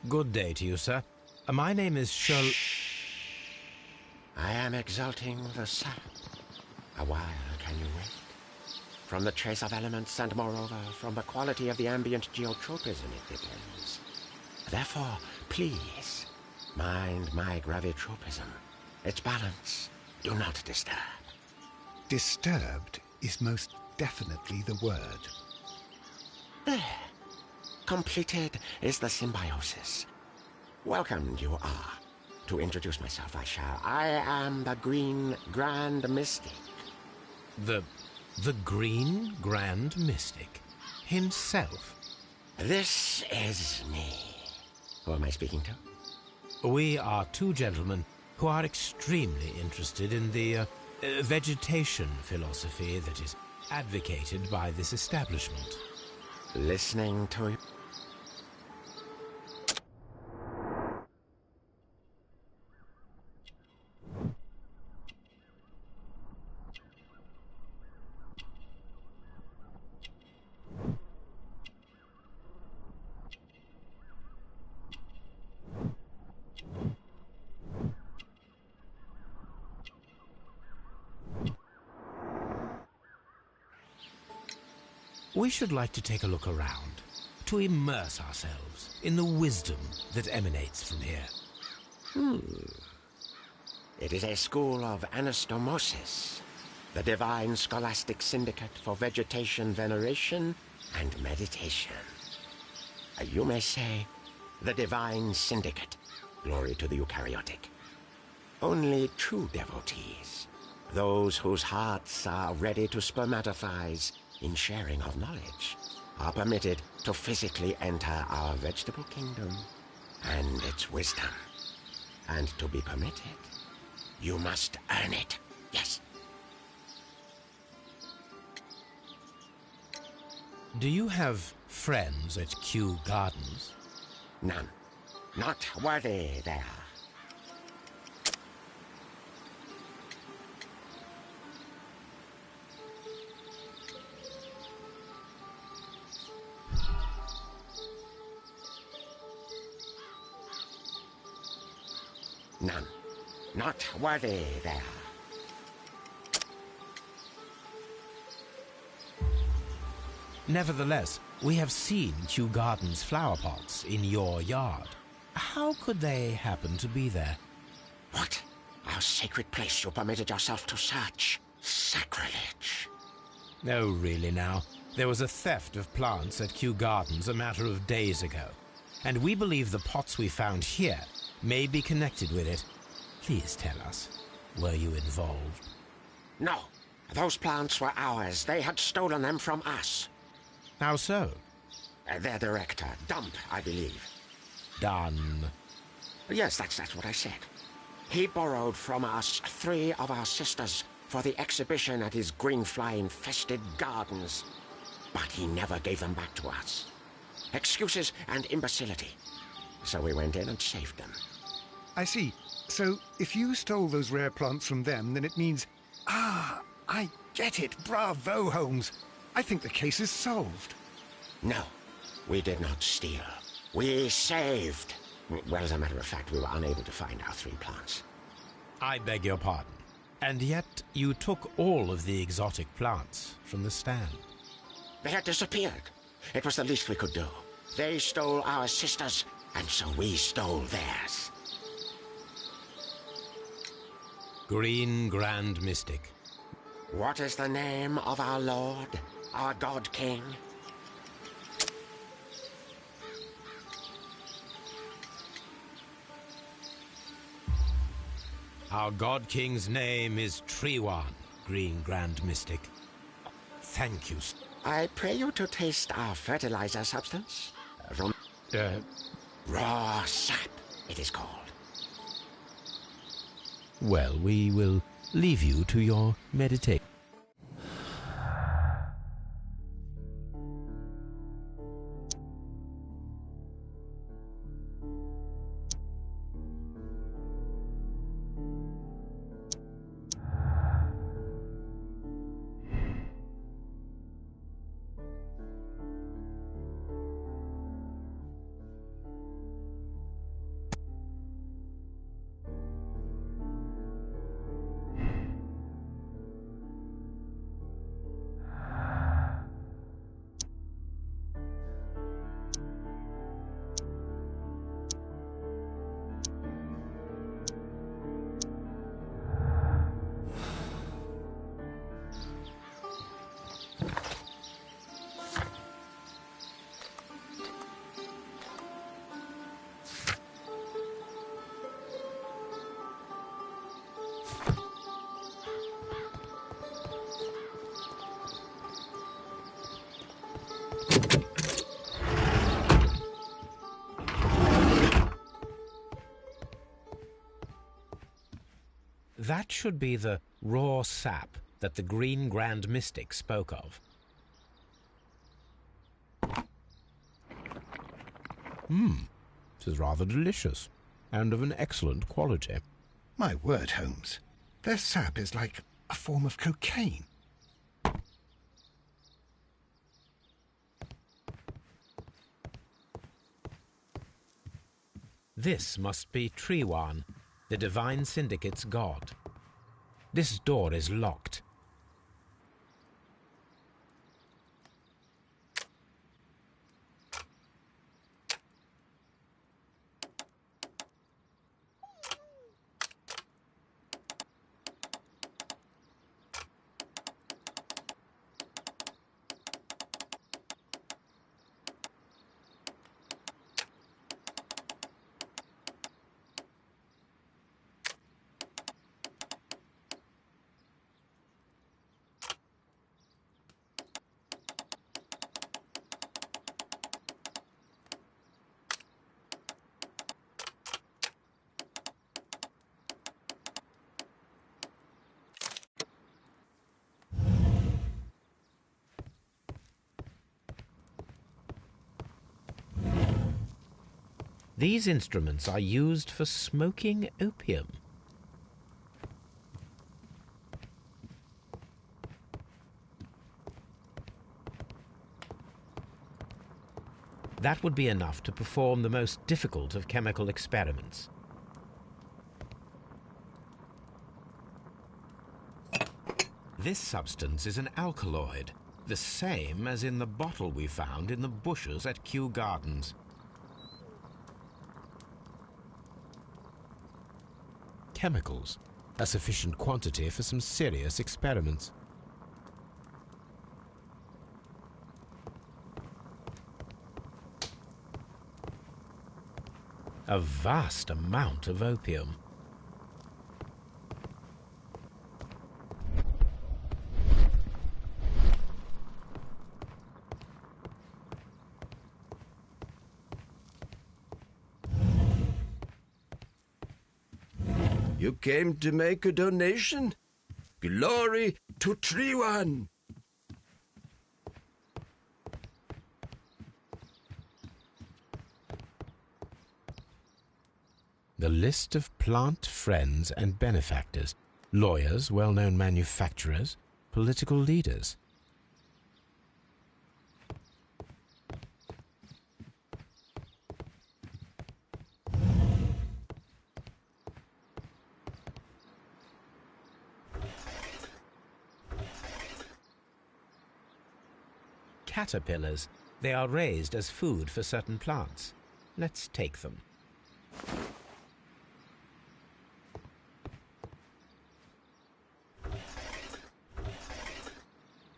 S2: Good day to you, sir. My name is Sherlock...
S7: I am exalting the sap. A while can you wait? From the trace of elements and moreover from the quality of the ambient geotropism it depends. Therefore, please, mind my gravitropism. Its balance. Do not disturb.
S1: Disturbed is most definitely the word.
S7: There. Completed is the symbiosis. Welcomed you are. To introduce myself I shall. I am the Green Grand Mystic.
S2: The Green Grand Mystic? Himself?
S7: This is me. Who am I speaking to?
S2: We are two gentlemen who are extremely interested in the vegetation philosophy that is advocated by this establishment.
S7: Listening to you.
S2: We should like to take a look around, to immerse ourselves in the wisdom that emanates from here.
S7: It is a school of anastomosis, the divine scholastic syndicate for vegetation veneration and meditation. You may say, the divine syndicate, glory to the eukaryotic. Only true devotees, those whose hearts are ready to spermatophize in sharing of knowledge, are permitted to physically enter our vegetable kingdom and its wisdom. And to be permitted, you must earn it. Yes.
S2: Do you have friends at Kew Gardens?
S7: None. Not worthy they are. None. Not worthy they are.
S2: Nevertheless, We have seen Kew Gardens flower pots in your yard. How could they happen to be there?
S7: What? Our sacred place you permitted yourself to search? Sacrilege.
S2: No, really now. There was a theft of plants at Kew Gardens a matter of days ago, and we believe the pots we found here may be connected with it. Please tell us, were you involved?
S7: No. Those plants were ours. They had stolen them from us.
S2: How so?
S7: Their director, Dump, I believe.
S2: Done.
S7: Yes, that's what I said. He borrowed from us 3 of our sisters for the exhibition at his greenfly-infested gardens. But he never gave them back to us. Excuses and imbecility. So we went in and saved them.
S1: I see. So, if you stole those rare plants from them, then it means... Ah, I get it. Bravo, Holmes. I think the case is solved.
S7: No, we did not steal. We saved. Well, as a matter of fact, we were unable to find our 3 plants.
S2: I beg your pardon. And yet you took all of the exotic plants from the stand.
S7: They had disappeared. It was the least we could do. They stole our sisters, and so we stole theirs.
S2: Green Grand Mystic.
S7: What is the name of our lord, our god king?
S2: Our god king's name is PT1, Green Grand Mystic. Thank you.
S7: I pray you to taste our fertilizer substance. From raw sap, it is called.
S2: Well, we will leave you to your meditation. That should be the raw sap that the Green Grand Mystic spoke of. This is rather delicious, and of an excellent quality.
S1: My word, Holmes. Their sap is like a form of cocaine.
S2: This must be PT1, the Divine Syndicate's god. This door is locked. These instruments are used for smoking opium. That would be enough to perform the most difficult of chemical experiments. This substance is an alkaloid, The same as in the bottle we found in the bushes at Kew Gardens. Chemicals, a sufficient quantity for some serious experiments. A vast amount of opium.
S7: You came to make a donation? Glory to PT1!
S2: The list of plant friends and benefactors, lawyers, well-known manufacturers, political leaders. Caterpillars. They are raised as food for certain plants. Let's take them.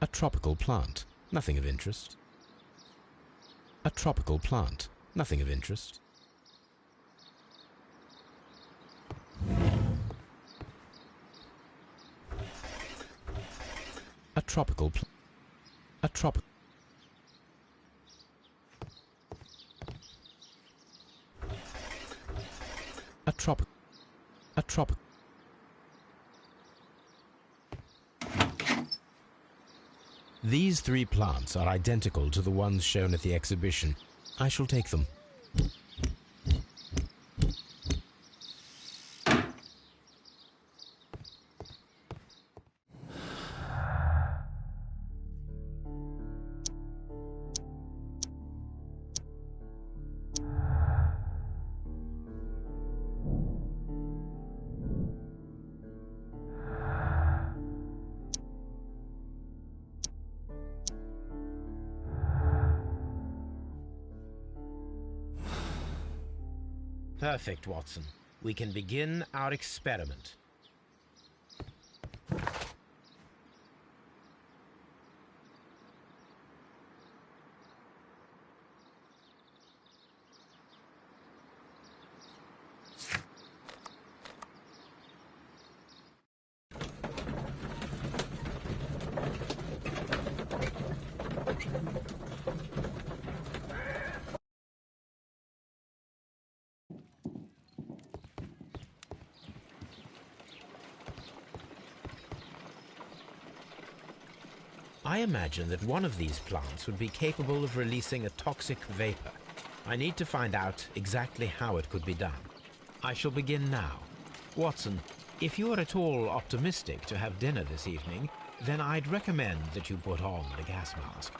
S2: A tropical plant. Nothing of interest. A tropical plant. Nothing of interest. A tropical plant. A tropical. A tropical. A tropical. These three plants are identical to the ones shown at the exhibition. I shall take them. Perfect, Watson. We can begin our experiment. I imagine that one of these plants would be capable of releasing a toxic vapor. I need to find out exactly how it could be done. I shall begin now. Watson, if you are at all optimistic to have dinner this evening, then I'd recommend that you put on the gas mask.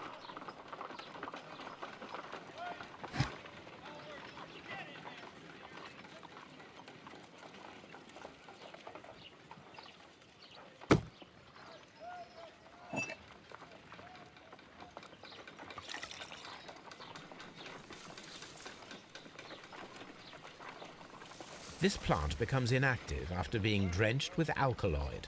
S2: This plant becomes inactive after being drenched with alkaloid.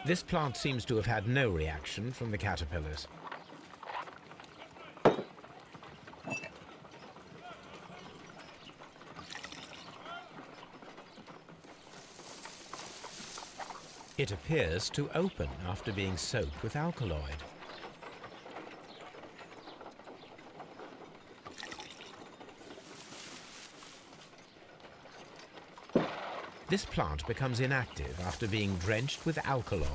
S2: This plant seems to have had no reaction from the caterpillars. It appears to open after being soaked with alkaloid. This plant becomes inactive after being drenched with alkaloid.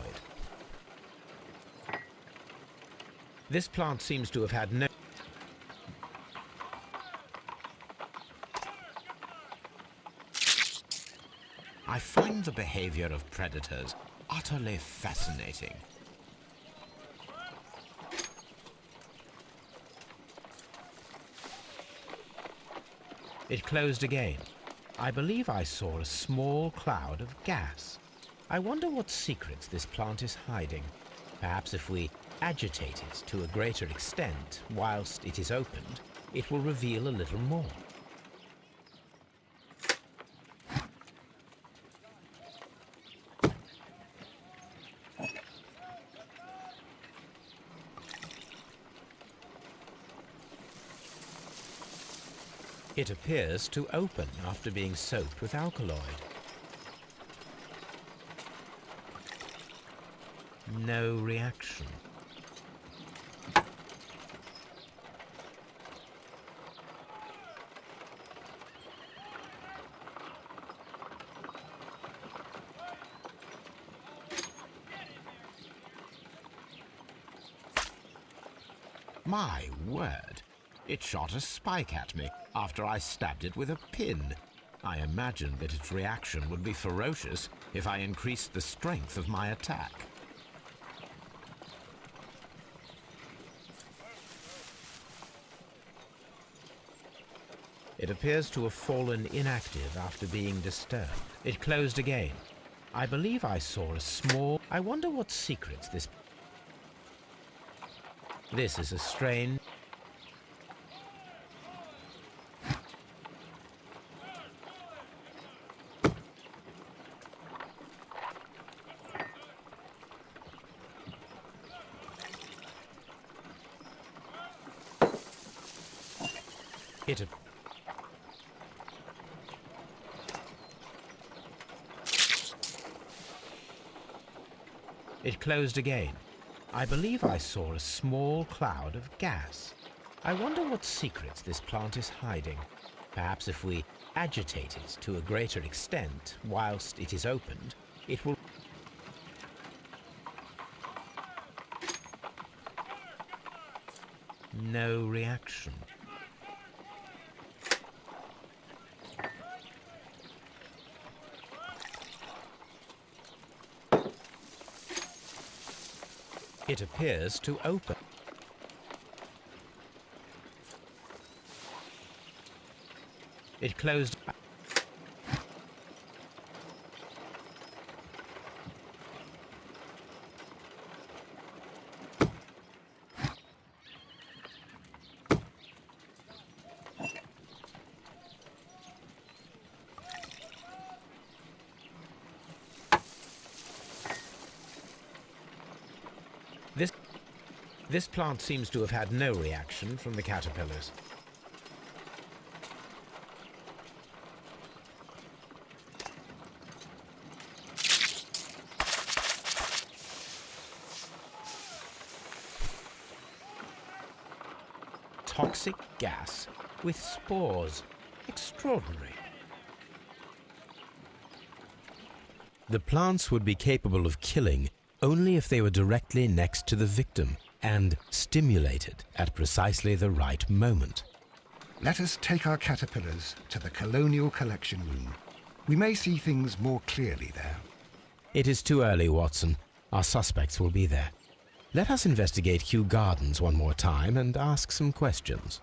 S2: This plant seems to have had no... I find the behavior of predators utterly fascinating. It closed again. I believe I saw a small cloud of gas. I wonder what secrets this plant is hiding. Perhaps if we agitate it to a greater extent whilst it is opened, it will reveal a little more. It appears to open after being soaked with alkaloid. No reaction. My word! It shot a spike at me after I stabbed it with a pin. I imagined that its reaction would be ferocious if I increased the strength of my attack. It appears to have fallen inactive after being disturbed. It closed again. I believe I saw a small... I wonder what secrets this... This is a strain... It closed again. I believe I saw a small cloud of gas. I wonder what secrets this plant is hiding. Perhaps if we agitate it to a greater extent whilst it is opened, it will... No reaction. It appears to open. It closed. This plant seems to have had no reaction from the caterpillars. Toxic gas with spores. Extraordinary. The plants would be capable of killing only if they were directly next to the victim and stimulated at precisely the right moment.
S1: Let us take our caterpillars to the Colonial Collection Room. We may see things more clearly there.
S2: It is too early, Watson. Our suspects will be there. Let us investigate Kew Gardens one more time and ask some questions.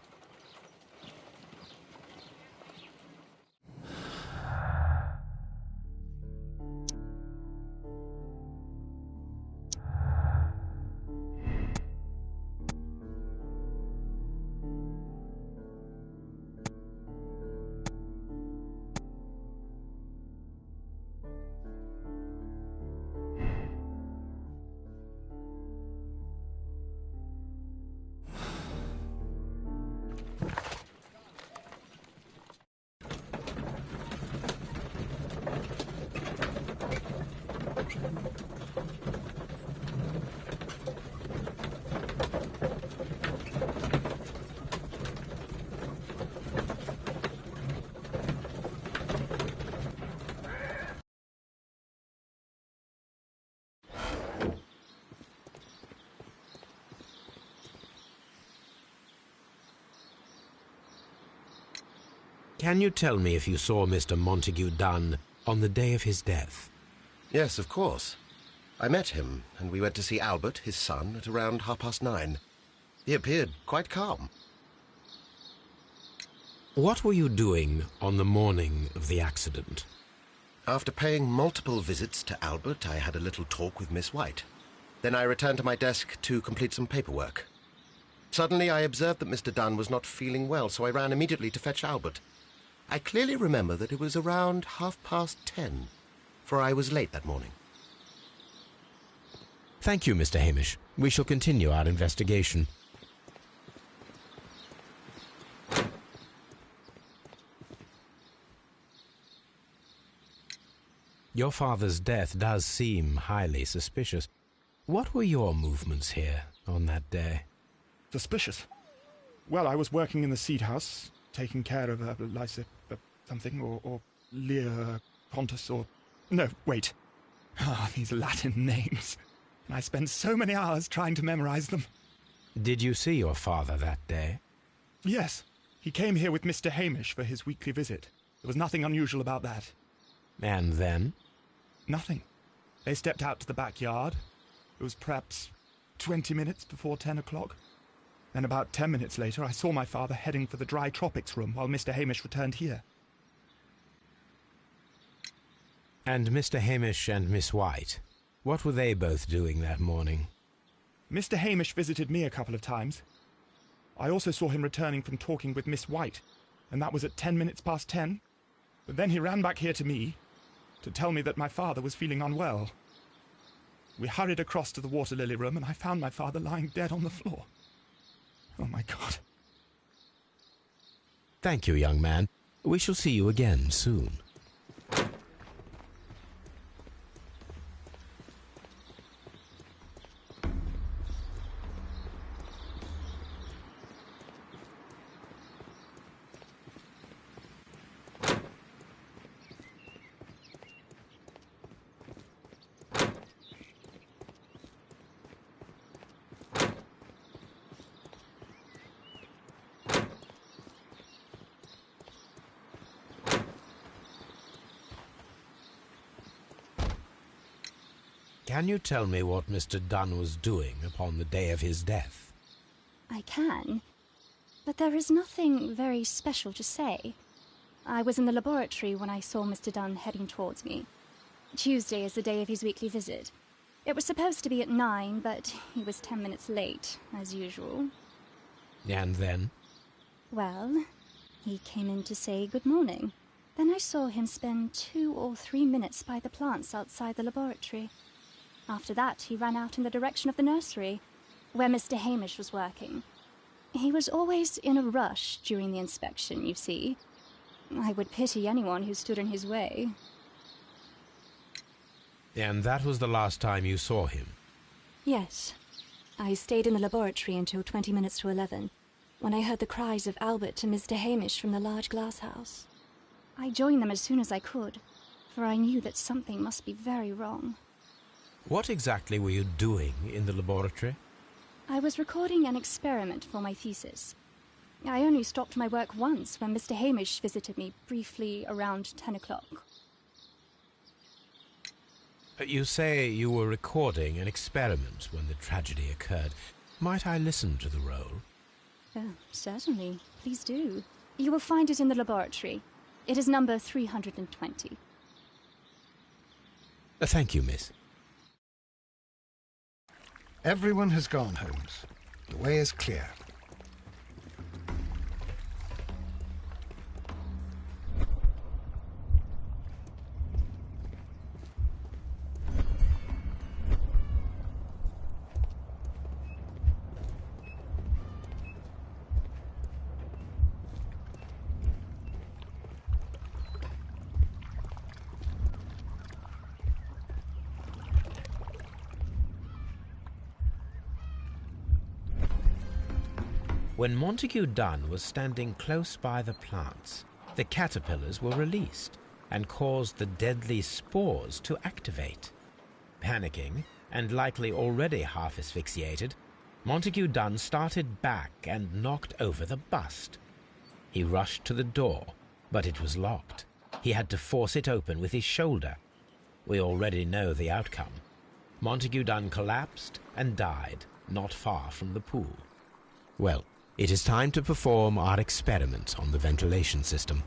S2: Can you tell me if you saw Mr. Montague Dunn on the day of his death?
S20: Yes, of course. I met him, and we went to see Albert, his son, at around 9:30. He appeared quite calm.
S2: What were you doing on the morning of the accident?
S20: After paying multiple visits to Albert, I had a little talk with Miss White. Then I returned to my desk to complete some paperwork. Suddenly I observed that Mr. Dunn was not feeling well, so I ran immediately to fetch Albert. I clearly remember that it was around 10:30, for I was late that morning.
S2: Thank you, Mr. Hamish. We shall continue our investigation. Your father's death does seem highly suspicious. What were your movements here on that day?
S18: Suspicious? Well, I was working in the seed house, taking care of Lysa something, or Lear Pontus, or... No, wait. Ah, these Latin names. And I spent so many hours trying to memorize them.
S2: Did you see your father that day?
S18: Yes. He came here with Mr. Hamish for his weekly visit. There was nothing unusual about that.
S2: And then?
S18: Nothing. They stepped out to the backyard. It was perhaps 20 minutes before 10 o'clock. Then about 10 minutes later, I saw my father heading for the dry tropics room while Mr. Hamish returned here.
S2: And Mr. Hamish and Miss White, what were they both doing that morning?
S18: Mr. Hamish visited me a couple of times. I also saw him returning from talking with Miss White, and that was at 10 minutes past 10. But then he ran back here to me to tell me that my father was feeling unwell. We hurried across to the water lily room, and I found my father lying dead on the floor. Oh, my God.
S2: Thank you, young man. We shall see you again soon. Can you tell me what Mr. Dunn was doing upon the day of his death?
S19: I can, but there is nothing very special to say. I was in the laboratory when I saw Mr. Dunn heading towards me. Tuesday is the day of his weekly visit. It was supposed to be at 9, but he was 10 minutes late, as usual.
S2: And then?
S19: Well, he came in to say good morning. Then I saw him spend 2 or 3 minutes by the plants outside the laboratory. After that, he ran out in the direction of the nursery, where Mr. Hamish was working. He was always in a rush during the inspection, you see. I would pity anyone who stood in his way.
S2: And that was the last time you saw him?
S19: Yes. I stayed in the laboratory until 20 minutes to 11, when I heard the cries of Albert and Mr. Hamish from the large glass house. I joined them as soon as I could, for I knew that something must be very wrong.
S2: What exactly were you doing in the laboratory?
S19: I was recording an experiment for my thesis. I only stopped my work once when Mr. Hamish visited me briefly around 10 o'clock.
S2: You say you were recording an experiment when the tragedy occurred. Might I listen to the roll?
S19: Oh, certainly. Please do. You will find it in the laboratory. It is number 320.
S2: Thank you, miss.
S1: Everyone has gone, Holmes. The way is clear.
S2: When Montague Dunn was standing close by the plants, the caterpillars were released and caused the deadly spores to activate. Panicking, and likely already half asphyxiated, Montague Dunn started back and knocked over the bust. He rushed to the door, but it was locked. He had to force it open with his shoulder. We already know the outcome. Montague Dunn collapsed and died not far from the pool. Well, it is time to perform our experiment on the ventilation system.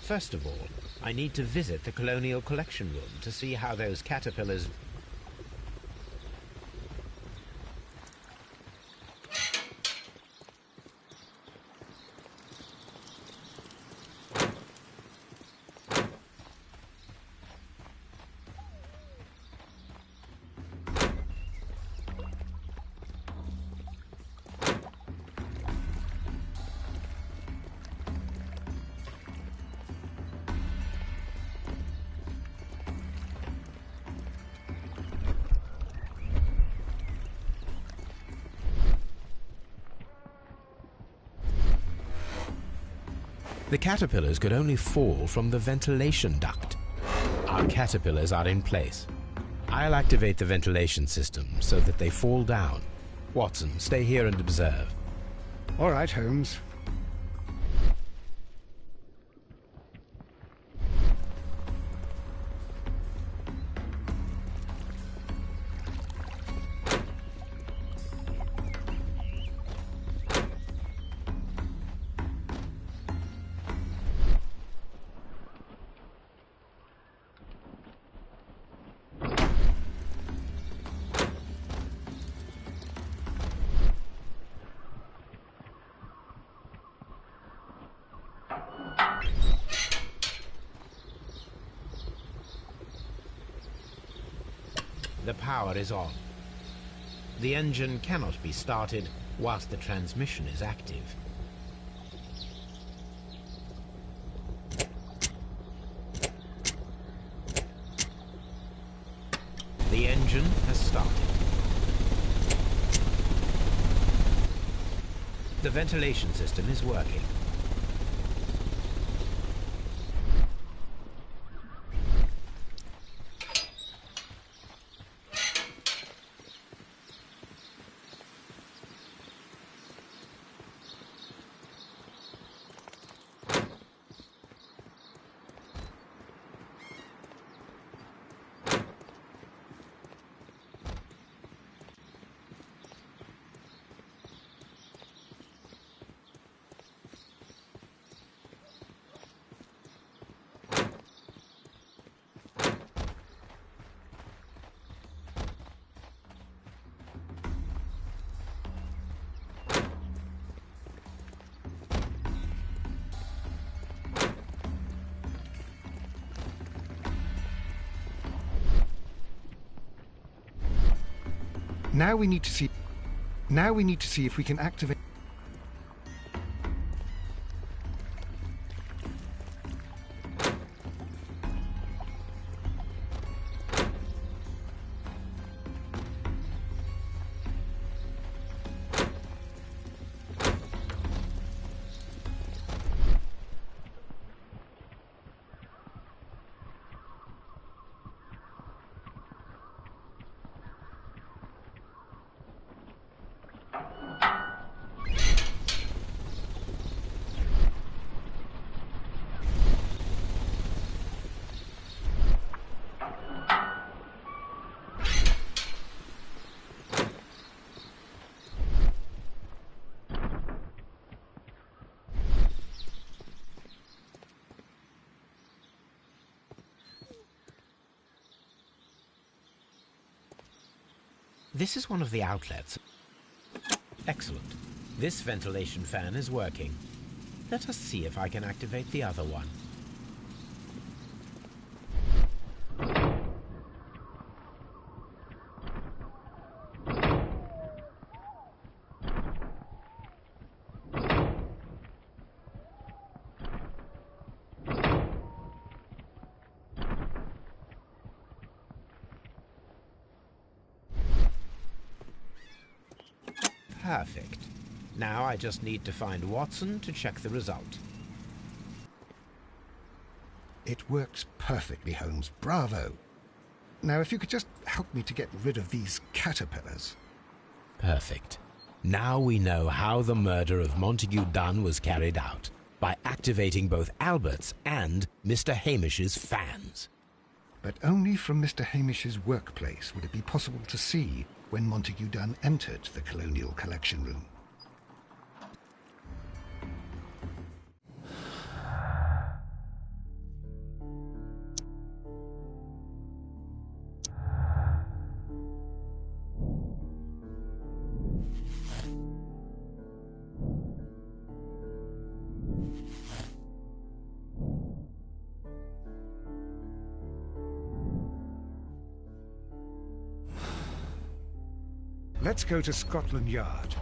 S2: First of all, I need to visit the Colonial Collection Room to see how those caterpillars... The caterpillars could only fall from the ventilation duct. Our caterpillars are in place. I'll activate the ventilation system so that they fall down. Watson, stay here and observe.
S1: All right, Holmes.
S2: The power is on. The engine cannot be started whilst the transmission is active. The engine has started. The ventilation system is working.
S1: Now we need to see if we can activate...
S2: This is one of the outlets. Excellent. This ventilation fan is working. Let us see if I can activate the other one. Perfect. Now I just need to find Watson to check the result.
S1: It works perfectly, Holmes. Bravo. Now, if you could just help me to get rid of these caterpillars.
S2: Perfect. Now we know how the murder of Montague Dunn was carried out, by activating both Albert's and Mr. Hamish's fans.
S1: But only from Mr. Hamish's workplace would it be possible to see when Montague Dunn entered the Colonial Collection Room. Let's go to Scotland Yard.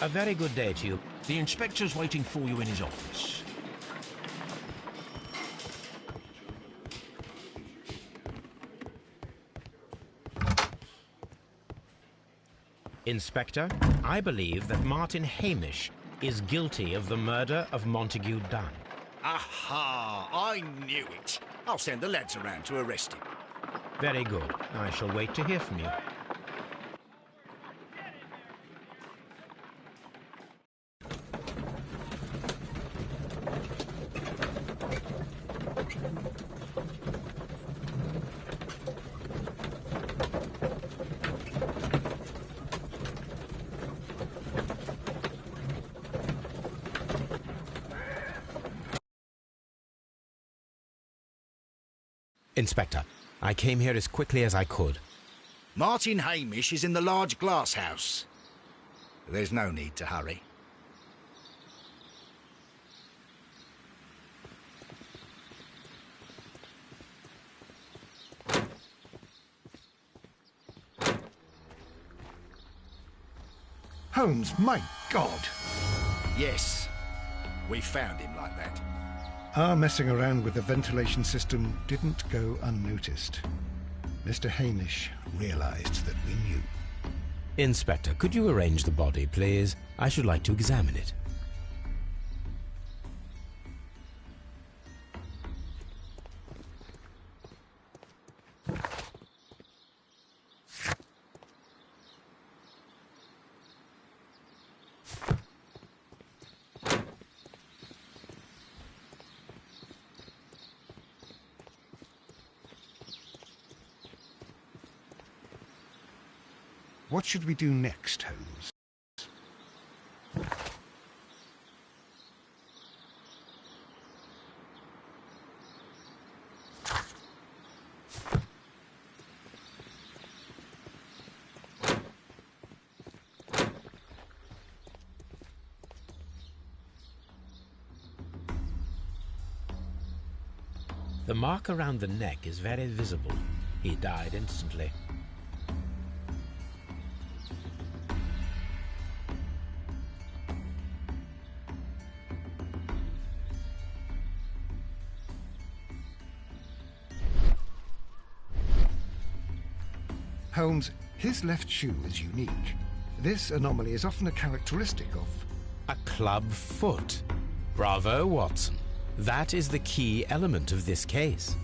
S2: A very good day to you.
S7: The inspector's waiting for you in his office.
S2: Inspector, I believe that Martin Hamish is guilty of the murder of Montague Dunn.
S3: Aha! I knew it. I'll send the lads around to arrest him.
S2: Very good. I shall wait to hear from you. Inspector, I came here as quickly as I could.
S3: Martin Hamish is in the large glass house. There's no need to hurry.
S1: Holmes, my God!
S3: Yes, we found him like that.
S1: Our messing around with the ventilation system didn't go unnoticed. Mr. Hamish realized that we knew.
S2: Inspector, could you arrange the body, please? I should like to examine it.
S1: What should we do next, Holmes?
S2: The mark around the neck is very visible. He died instantly.
S1: Holmes, his left shoe is unique. This anomaly is often a characteristic of...
S2: A club foot. Bravo, Watson. That is the key element of this case.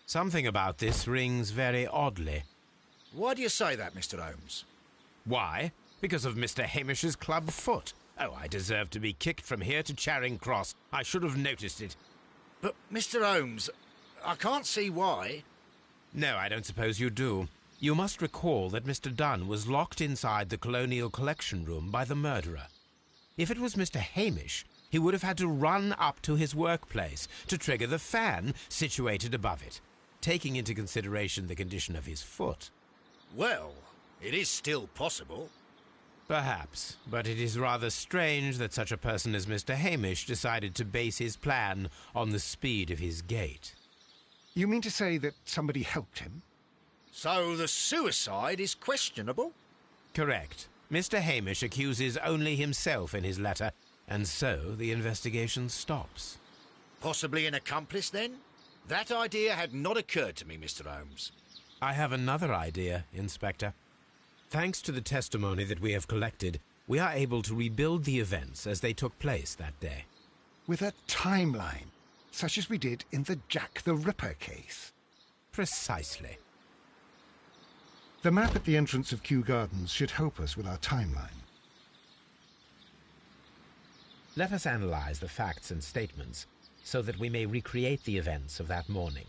S2: Something about this rings very oddly.
S3: Why do you say that, Mr. Holmes?
S2: Why? Because of Mr. Hamish's club foot. Oh, I deserve to be kicked from here to Charing Cross. I should have noticed it.
S3: But, Mr. Holmes, I can't see why.
S2: No, I don't suppose you do. You must recall that Mr. Dunn was locked inside the Colonial Collection Room by the murderer. If it was Mr. Hamish, he would have had to run up to his workplace to trigger the fan situated above it, taking into consideration the condition of his foot.
S3: Well, it is still possible.
S2: Perhaps, but it is rather strange that such a person as Mr. Hamish decided to base his plan on the speed of his gait.
S1: You mean to say that somebody helped him?
S3: So the suicide is questionable?
S2: Correct. Mr. Hamish accuses only himself in his letter, and so the investigation stops.
S3: Possibly an accomplice, then? That idea had not occurred to me, Mr. Holmes.
S2: I have another idea, Inspector. Thanks to the testimony that we have collected, we are able to rebuild the events as they took place that day.
S1: With a timeline, such as we did in the Jack the Ripper case.
S2: Precisely.
S1: The map at the entrance of Kew Gardens should help us with our timeline.
S2: Let us analyze the facts and statements so that we may recreate the events of that morning.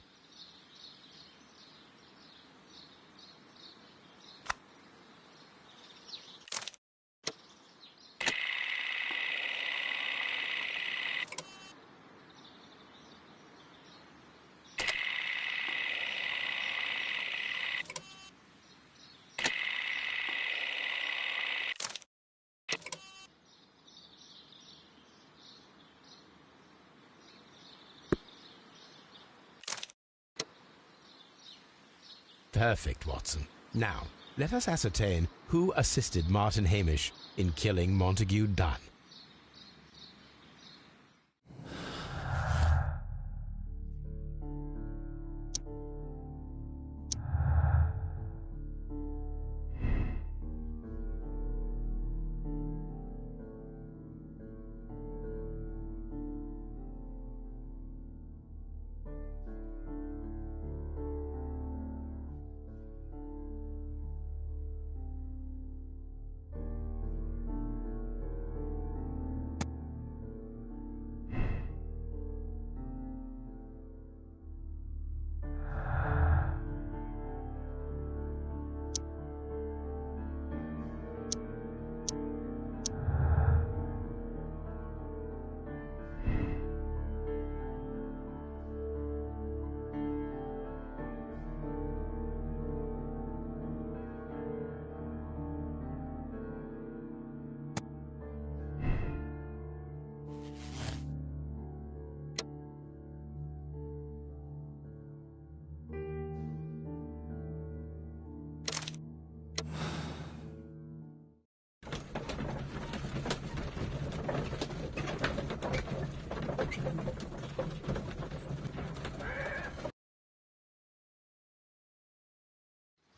S2: Perfect, Watson. Now, let us ascertain who assisted Martin Hamish in killing Montague Dunn.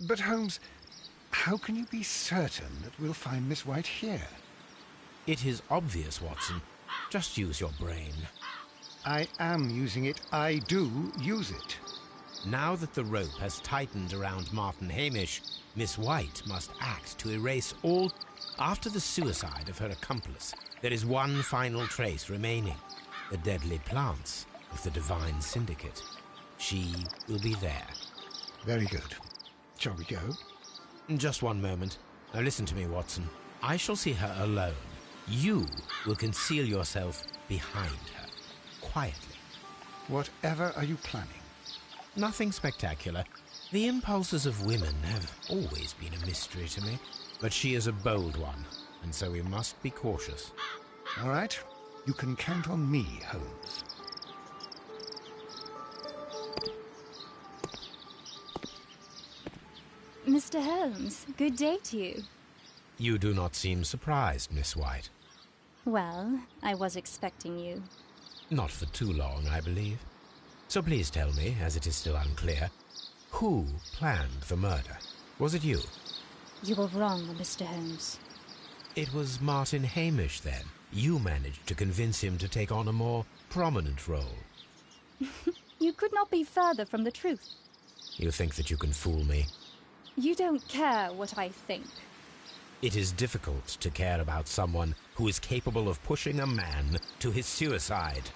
S1: But Holmes, how can you be certain that we'll find Miss White here?
S2: It is obvious, Watson. Just use your brain.
S1: I am using it. I do use it.
S2: Now that the rope has tightened around Martin Hamish, Miss White must act to erase all... After the suicide of her accomplice, there is one final trace remaining. The deadly plants of the Divine Syndicate. She will be there.
S1: Very good. Shall we go?
S2: Just one moment. Now listen to me, Watson. I shall see her alone. You will conceal yourself behind her, quietly.
S1: Whatever are you planning?
S2: Nothing spectacular. The impulses of women have always been a mystery to me. But she is a bold one, and so we must be cautious.
S1: All right. You can count on me, Holmes.
S19: Mr. Holmes, good day to you.
S2: You do not seem surprised, Miss White.
S19: Well, I was expecting you.
S2: Not for too long, I believe. So please tell me, as it is still unclear, who planned the murder? Was it you?
S19: You were wrong, Mr. Holmes.
S2: It was Martin Hamish, then. You managed to convince him to take on a more prominent role.
S19: You could not be further from the truth.
S2: You think that you can fool me?
S19: You don't care what I think.
S2: It is difficult to care about someone who is capable of pushing a man to his suicide.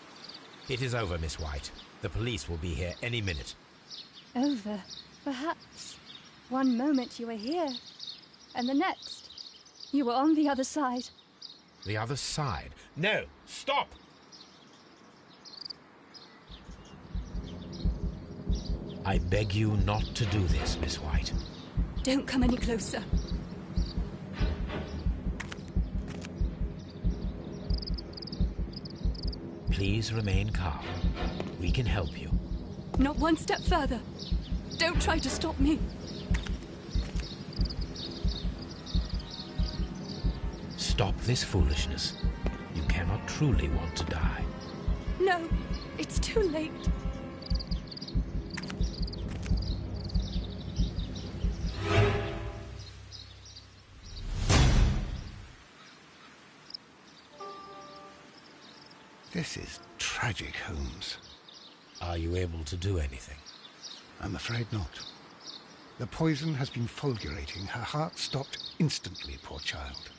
S2: It is over, Miss White. The police will be here any minute.
S19: Over, perhaps. One moment you were here, and the next, you were on the other side.
S2: The other side? No! Stop! I beg you not to do this, Miss White.
S19: Don't come any closer.
S2: Please remain calm. We can help you.
S19: Not one step further. Don't try to stop me.
S2: Stop this foolishness. You cannot truly want to die.
S19: No, it's too late.
S1: This is tragic, Holmes.
S2: Are you able to do anything?
S1: I'm afraid not. The poison has been fulgurating. Her heart stopped instantly, poor child.